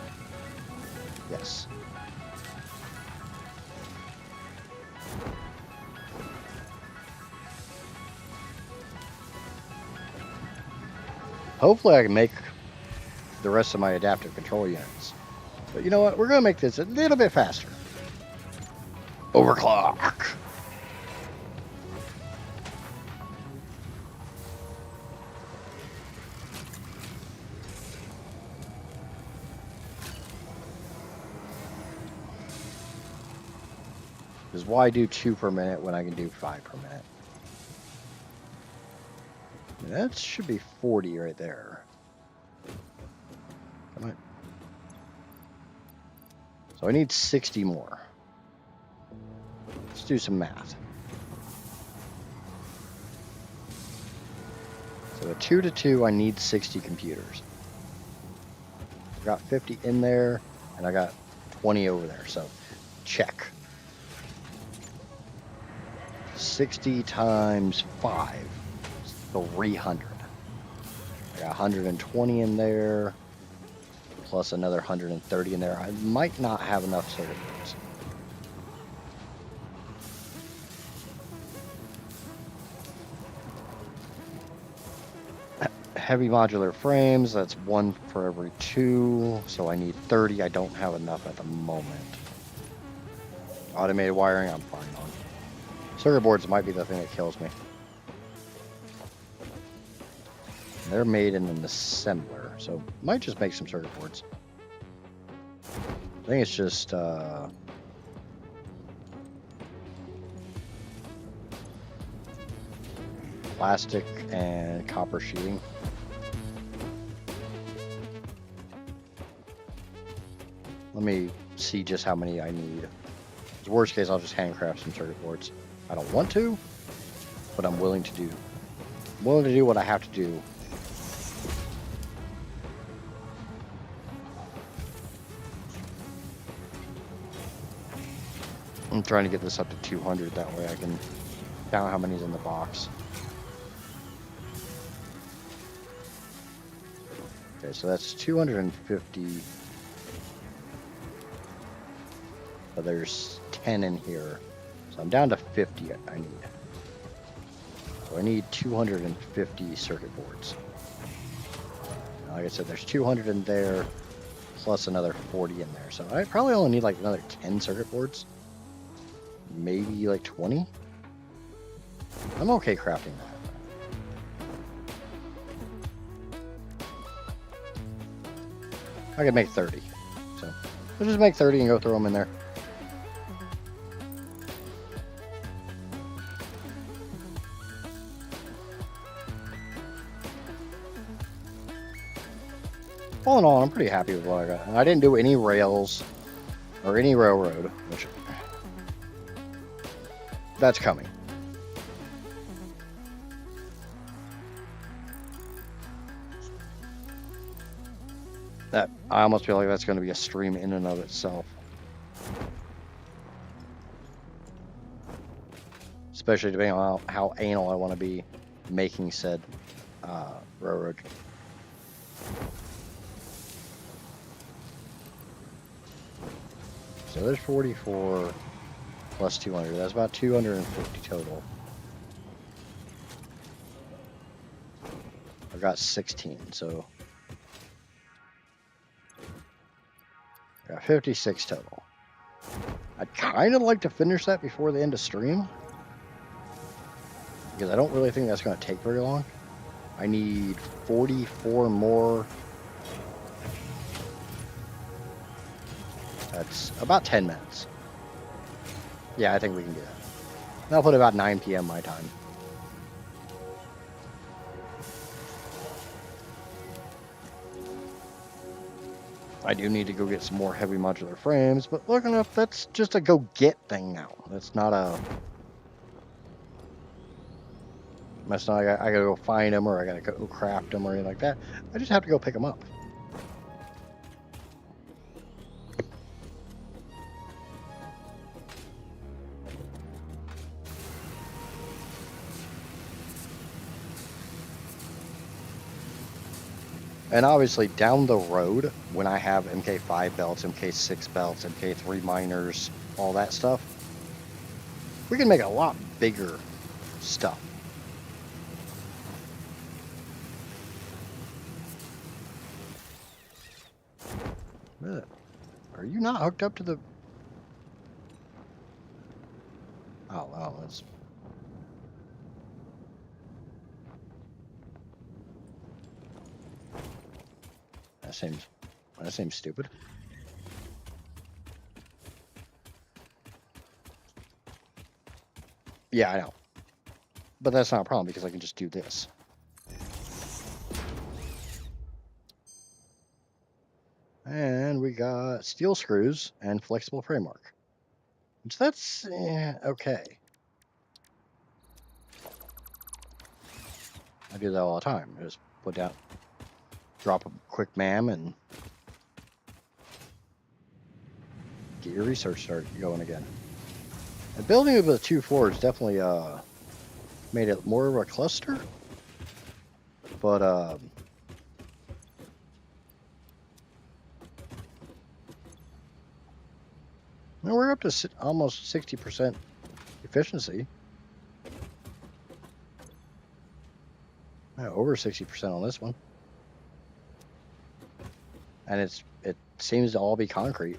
[SPEAKER 1] Yes. Hopefully I can make the rest of my adaptive control units. But you know what? We're going to make this a little bit faster. Overclock. Because why do 2 per minute when I can do 5 per minute? That should be 40 right there. Come on. So I need 60 more. Let's do some math. So at 2 to 2, I need 60 computers. I've got 50 in there, and I got 20 over there, so check. 60 times 5 is 300. I got 120 in there, plus another 130 in there. I might not have enough circuit boards. Heavy modular frames, that's 1 for every 2, so I need 30. I don't have enough at the moment. Automated wiring, I'm fine on. Circuit boards might be the thing that kills me. They're made in an assembler, so might just make some circuit boards. I think it's just plastic and copper sheeting. Let me see just how many I need. In worst case, I'll just handcraft some circuit boards. I don't want to, but I'm willing to do. I'm willing to do what I have to do. I'm trying to get this up to 200, that way I can count how many's in the box. Okay, so that's 250. but there's 10 in here. So I'm down to 50 I need. So I need 250 circuit boards. Like I said, there's 200 in there, plus another 40 in there. So I probably only need like another 10 circuit boards. Maybe like 20. I'm okay crafting that. I could make 30. So we'll just make 30 and go throw them in there. All in all, I'm pretty happy with what I got. And I didn't do any rails or any railroad, which that's coming. That I almost feel like that's going to be a stream in and of itself. Especially depending on how anal I want to be making said railroad. So there's 44 plus 200. That's about 250 total. I've got 16, so I got 56 total. I'd kind of like to finish that before the end of stream, because I don't really think that's going to take very long. I need 44 more. That's about 10 minutes. Yeah, I think we can do that. And I'll put about 9 p.m. my time. I do need to go get some more heavy modular frames, but look enough, that's just a go get thing now. That's not a... That's not like I gotta go find them or I gotta go craft them or anything like that. I just have to go pick them up. And obviously down the road, when I have MK5 belts, MK6 belts, MK3 miners, all that stuff, we can make a lot bigger stuff. Are you not hooked up to the... Oh, wow, that's... That seems stupid. Yeah, I know. But that's not a problem because I can just do this. And we got steel screws and flexible framework. Which that's okay. I do that all the time. I just put down, drop a quick MAM and get your research start going again. The building of the 2 floors definitely made it more of a cluster, but we're up to almost 60% efficiency. Over 60% on this one, and it seems to all be concrete.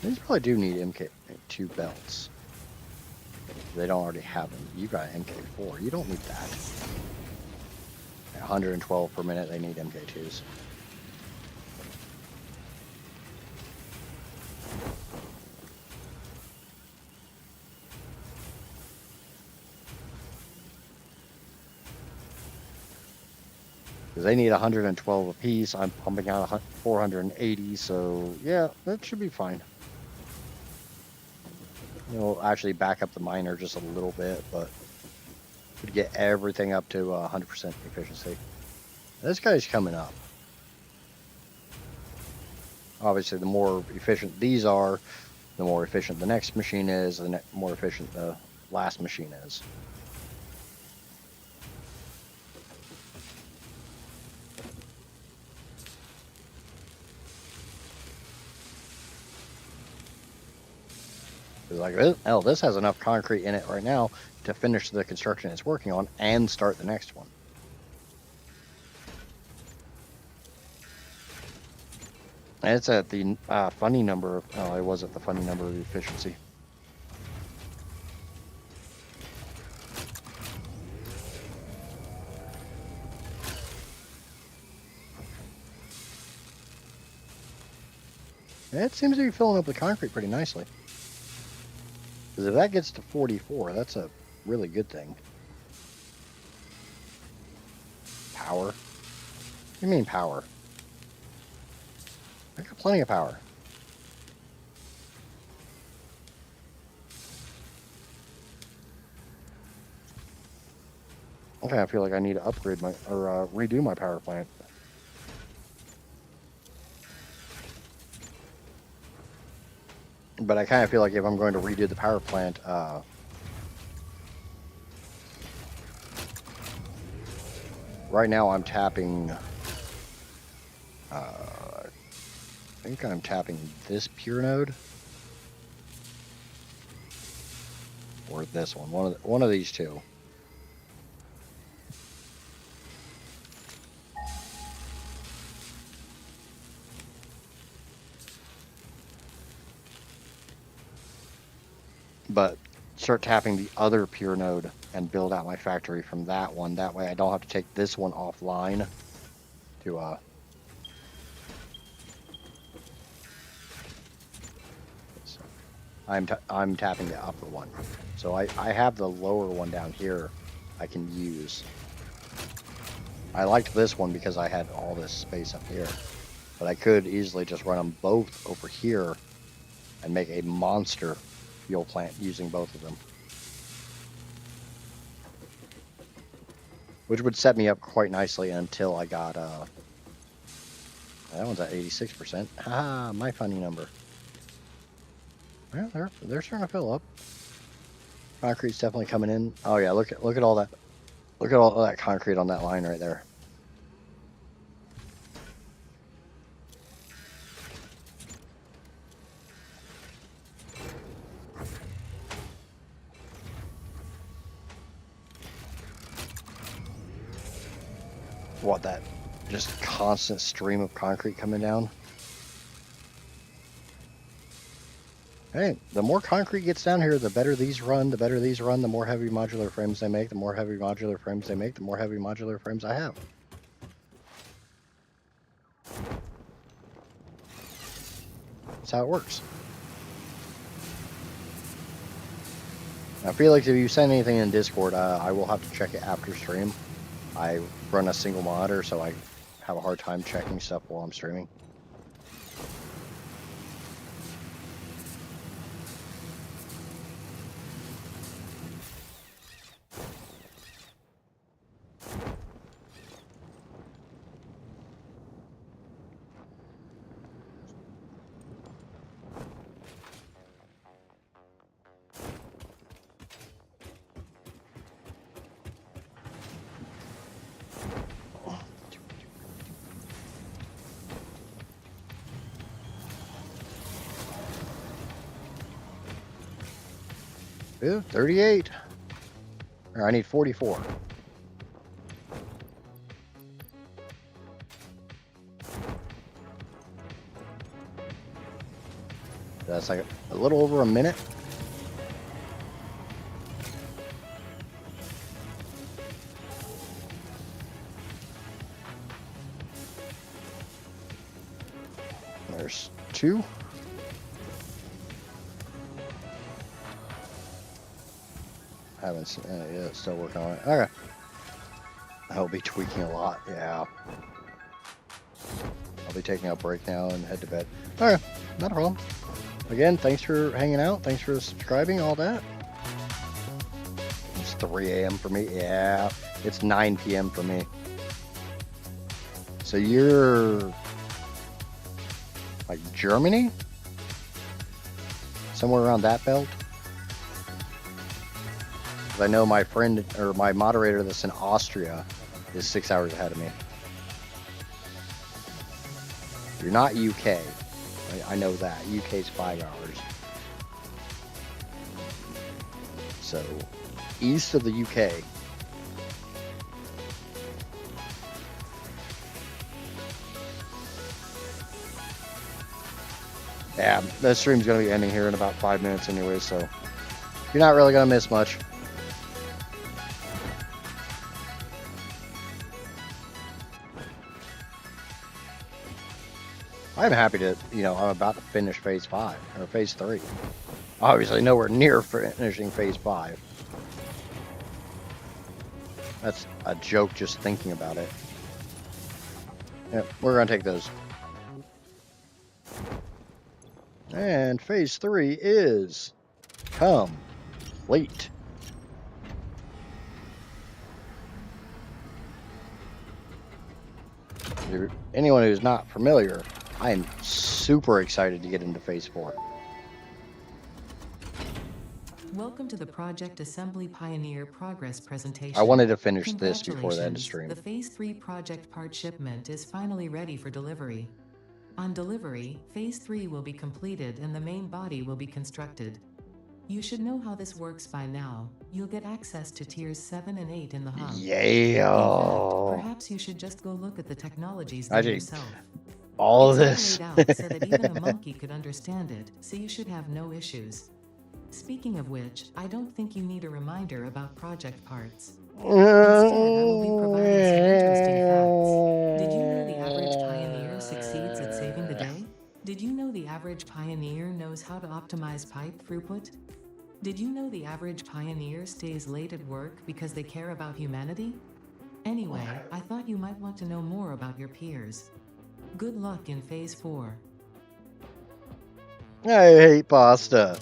[SPEAKER 1] These probably do need MK2 belts. They don't already have them. You got MK4. You don't need that. 112 per minute. They need MK2s. Because they need 112 apiece. I'm pumping out 480, so yeah, that should be fine. We'll actually back up the miner just a little bit, but we'd get everything up to 100% efficiency. This guy's coming up. Obviously, the more efficient these are, the more efficient the next machine is, the more efficient the last machine is. It's like, hell, this has enough concrete in it right now to finish the construction it's working on and start the next one. And it's at the funny number of, oh, it was at the funny number of efficiency. It seems to be filling up the concrete pretty nicely. Because if that gets to 44, that's a really good thing. Power? What do you mean power? I got plenty of power. Okay, I feel like I need to upgrade my, or redo my power plant. But I kind of feel like if I'm going to redo the power plant, right now I'm tapping, I think I'm tapping this pure node. Or this one, one of these two. But start tapping the other pure node and build out my factory from that one. That way I don't have to take this one offline to I'm tapping the upper one. So I have the lower one down here I can use. I liked this one because I had all this space up here. But I could easily just run them both over here and make a monster fuel plant using both of them. Which would set me up quite nicely until I got, that one's at 86%. Haha, my funny number. Well, they're starting to fill up. Concrete's definitely coming in. Oh yeah, look at all that. Look at all that concrete on that line right there. What, that just constant stream of concrete coming down? Hey, the more concrete gets down here, the better these run, the more heavy modular frames they make, the more heavy modular frames they make, the more heavy modular frames I have. That's how it works. I feel like if you send anything in Discord, I will have to check it after stream. I run a single monitor, so I have a hard time checking stuff while I'm streaming. Ooh, 38. Or I need 44. That's like a little over a minute. There's 2. Haven't seen, yeah, it's still working on it. Okay. I'll be tweaking a lot, yeah. I'll be taking a break now and head to bed. Okay, not a problem. Again, thanks for hanging out. Thanks for subscribing, all that. It's 3 a.m. for me. Yeah, it's 9 p.m. for me. So you're like Germany? Somewhere around that belt? I know my friend or my moderator that's in Austria is 6 hours ahead of me. You're not UK. I know that. UK's 5 hours. So, east of the UK. Yeah, the stream's going to be ending here in about 5 minutes anyway, so you're not really going to miss much. I'm happy to, I'm about to finish phase 5, or phase 3. Obviously, nowhere near finishing phase 5. That's a joke just thinking about it. Yep, we're going to take those. And phase 3 is complete. Anyone who's not familiar, I am super excited to get into phase 4.
[SPEAKER 4] Welcome to the Project Assembly Pioneer Progress presentation.
[SPEAKER 1] I wanted to finish this before the end of stream.
[SPEAKER 4] The Phase 3 project part shipment is finally ready for delivery. On delivery, Phase 3 will be completed and the main body will be constructed. You should know how this works by now. You'll get access to tiers 7 and 8 in the hub.
[SPEAKER 1] Yeah.
[SPEAKER 4] In fact, perhaps you should just go look at the technologies there yourself.
[SPEAKER 1] All of
[SPEAKER 4] it's
[SPEAKER 1] this.
[SPEAKER 4] All laid out so that even a monkey could understand it, so you should have no issues. Speaking of which, I don't think you need a reminder about project parts. Instead, I will be providing some interesting facts. Did you know the average pioneer succeeds at saving the day? Did you know the average pioneer knows how to optimize pipe throughput? Did you know the average pioneer stays late at work because they care about humanity? Anyway, I thought you might want to know more about your peers. Good luck in Phase 4.
[SPEAKER 1] I hate pasta.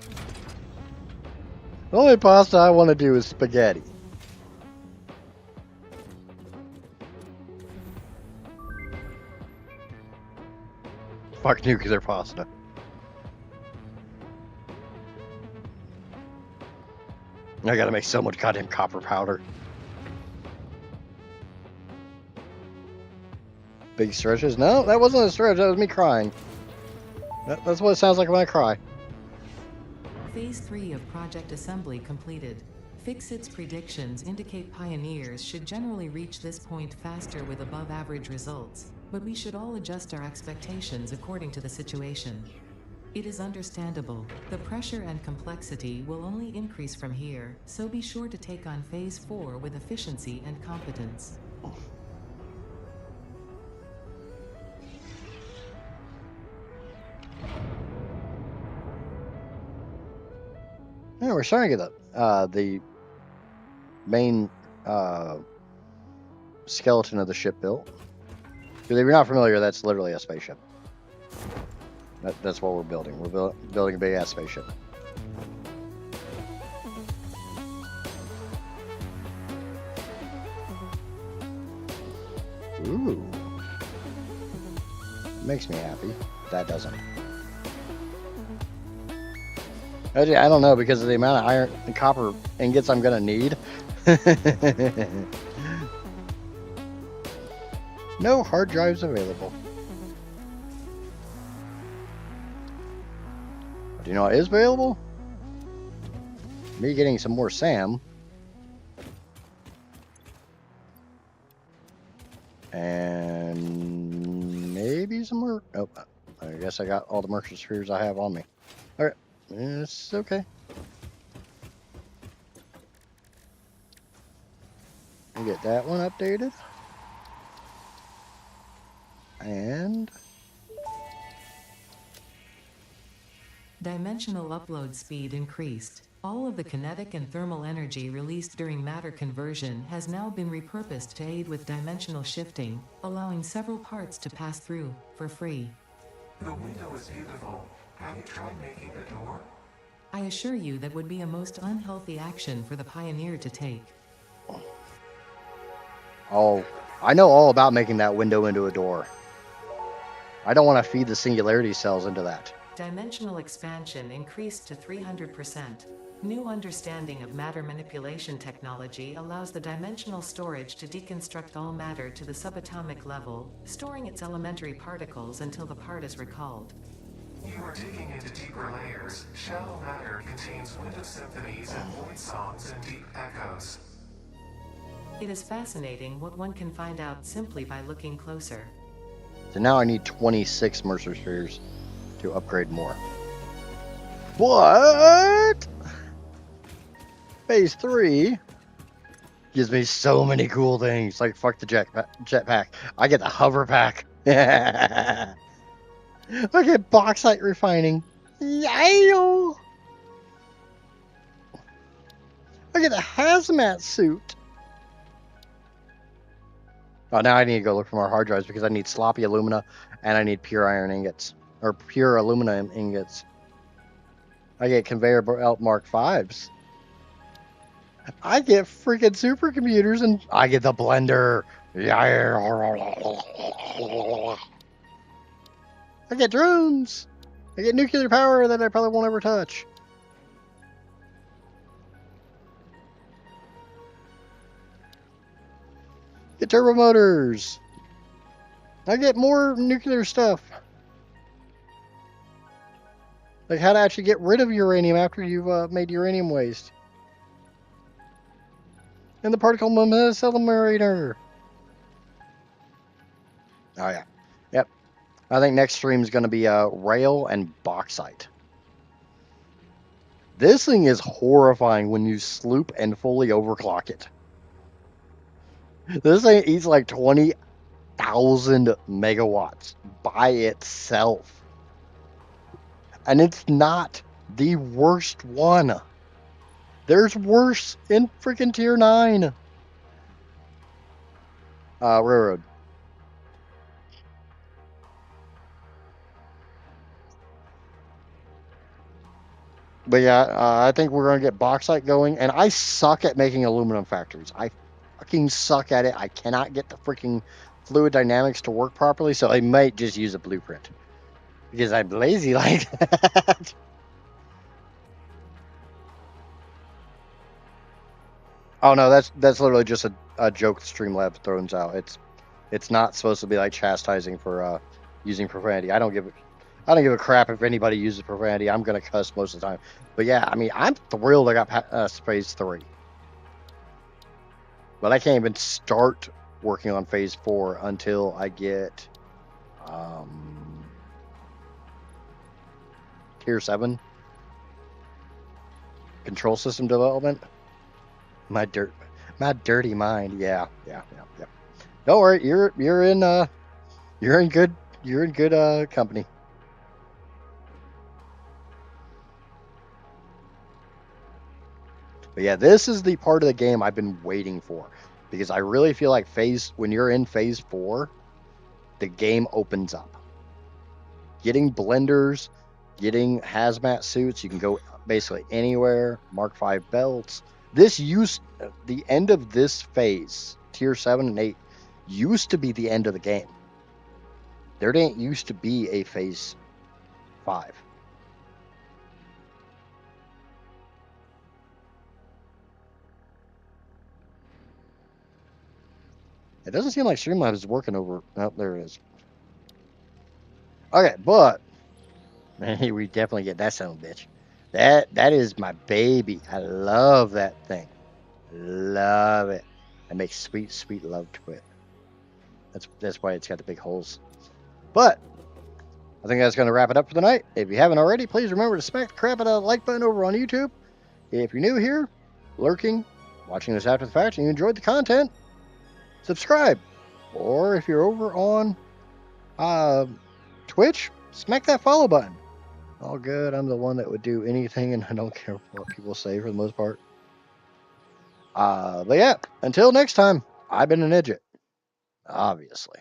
[SPEAKER 1] The only pasta I want to do is spaghetti. Fuck nuclear pasta. I gotta make so much goddamn copper powder. Big stretches? No, that wasn't a stretch. That was me crying. That's what it sounds like when I cry.
[SPEAKER 4] Phase 3 of Project Assembly completed. Fixit's predictions indicate pioneers should generally reach this point faster with above-average results, but we should all adjust our expectations according to the situation. It is understandable. The pressure and complexity will only increase from here, so be sure to take on Phase 4 with efficiency and competence.
[SPEAKER 1] Yeah, we're starting to get the main skeleton of the ship built. Because if you're not familiar, that's literally a spaceship. That's what we're building. We're building a big ass spaceship. Ooh. Makes me happy. That doesn't. I don't know, because of the amount of iron and copper ingots I'm gonna need. No hard drives available. But you know what is available? Me getting some more SAM. And maybe some more. Oh, I guess I got all the merchant spheres I have on me. Alright. It's okay. We'll get that one updated. And
[SPEAKER 4] Dimensional upload speed increased. All of the kinetic and thermal energy released during matter conversion has now been repurposed to aid with dimensional shifting, allowing several parts to pass through for free.
[SPEAKER 2] The window is beautiful. Have you tried making the door?
[SPEAKER 4] I assure you that would be a most unhealthy action for the pioneer to take.
[SPEAKER 1] oh, I know all about making that window into a door. I don't want to feed the singularity cells into that.
[SPEAKER 4] Dimensional expansion increased to 300%. New understanding of matter manipulation technology allows the dimensional storage to deconstruct all matter to the subatomic level, storing its elementary particles until the part is recalled.
[SPEAKER 2] You are digging into deeper layers. Shallow matter contains wind of symphonies and void songs and deep echoes.
[SPEAKER 4] It is fascinating what one can find out simply by looking closer.
[SPEAKER 1] So now I need 26 Mercer Spheres to upgrade more. But Phase 3 gives me so many cool things. Like, fuck the jetpack. I get the hover pack. I get bauxite refining. Yeah. I get a hazmat suit. Oh, now I need to go look for more hard drives because I need sloppy alumina and I need pure iron ingots. Or pure aluminum ingots. I get conveyor belt Mark 5s. I get freaking supercomputers and I get the blender. I get drones. I get nuclear power that I probably won't ever touch. Get turbo motors. I get more nuclear stuff. Like how to actually get rid of uranium after you've made uranium waste. And the particle accelerator. Oh yeah. Yep. I think next stream is going to be rail and bauxite. This thing is horrifying when you sloop and fully overclock it. This thing eats like 20,000 megawatts by itself. And it's not the worst one. There's worse in freaking tier 9. Railroad. But yeah, I think we're going to get bauxite going. And I suck at making aluminum factories. I fucking suck at it. I cannot get the freaking fluid dynamics to work properly. So I might just use a blueprint. Because I'm lazy like that. Oh no, that's literally just a joke Streamlabs throws out. It's not supposed to be like chastising for using profanity. I don't give a crap if anybody uses profanity. I'm gonna cuss most of the time. But yeah, I mean, I'm thrilled I got phase 3. But I can't even start working on phase 4 until I get tier 7 control system development. My dirty mind. Yeah. Don't worry, you're in good company. But yeah, this is the part of the game I've been waiting for because I really feel like when you're in phase 4, the game opens up. Getting blenders, getting hazmat suits, you can go basically anywhere. Mark 5 belts. The end of this phase, tier 7 and 8, used to be the end of the game. There didn't used to be a phase 5. It doesn't seem like Streamlabs is working over. Oh, there it is. Okay, but we definitely get that son of a bitch. That is my baby. I love that thing. Love it. I make sweet, sweet love to it. That's why it's got the big holes. But I think that's going to wrap it up for the night. If you haven't already, please remember to smack the crap out of that like button over on YouTube. If you're new here, lurking, watching this after the fact, and you enjoyed the content, subscribe. Or if you're over on Twitch, smack that follow button. All good. I'm the one that would do anything, and I don't care what people say for the most part. But yeah, until next time, I've been an idiot, obviously.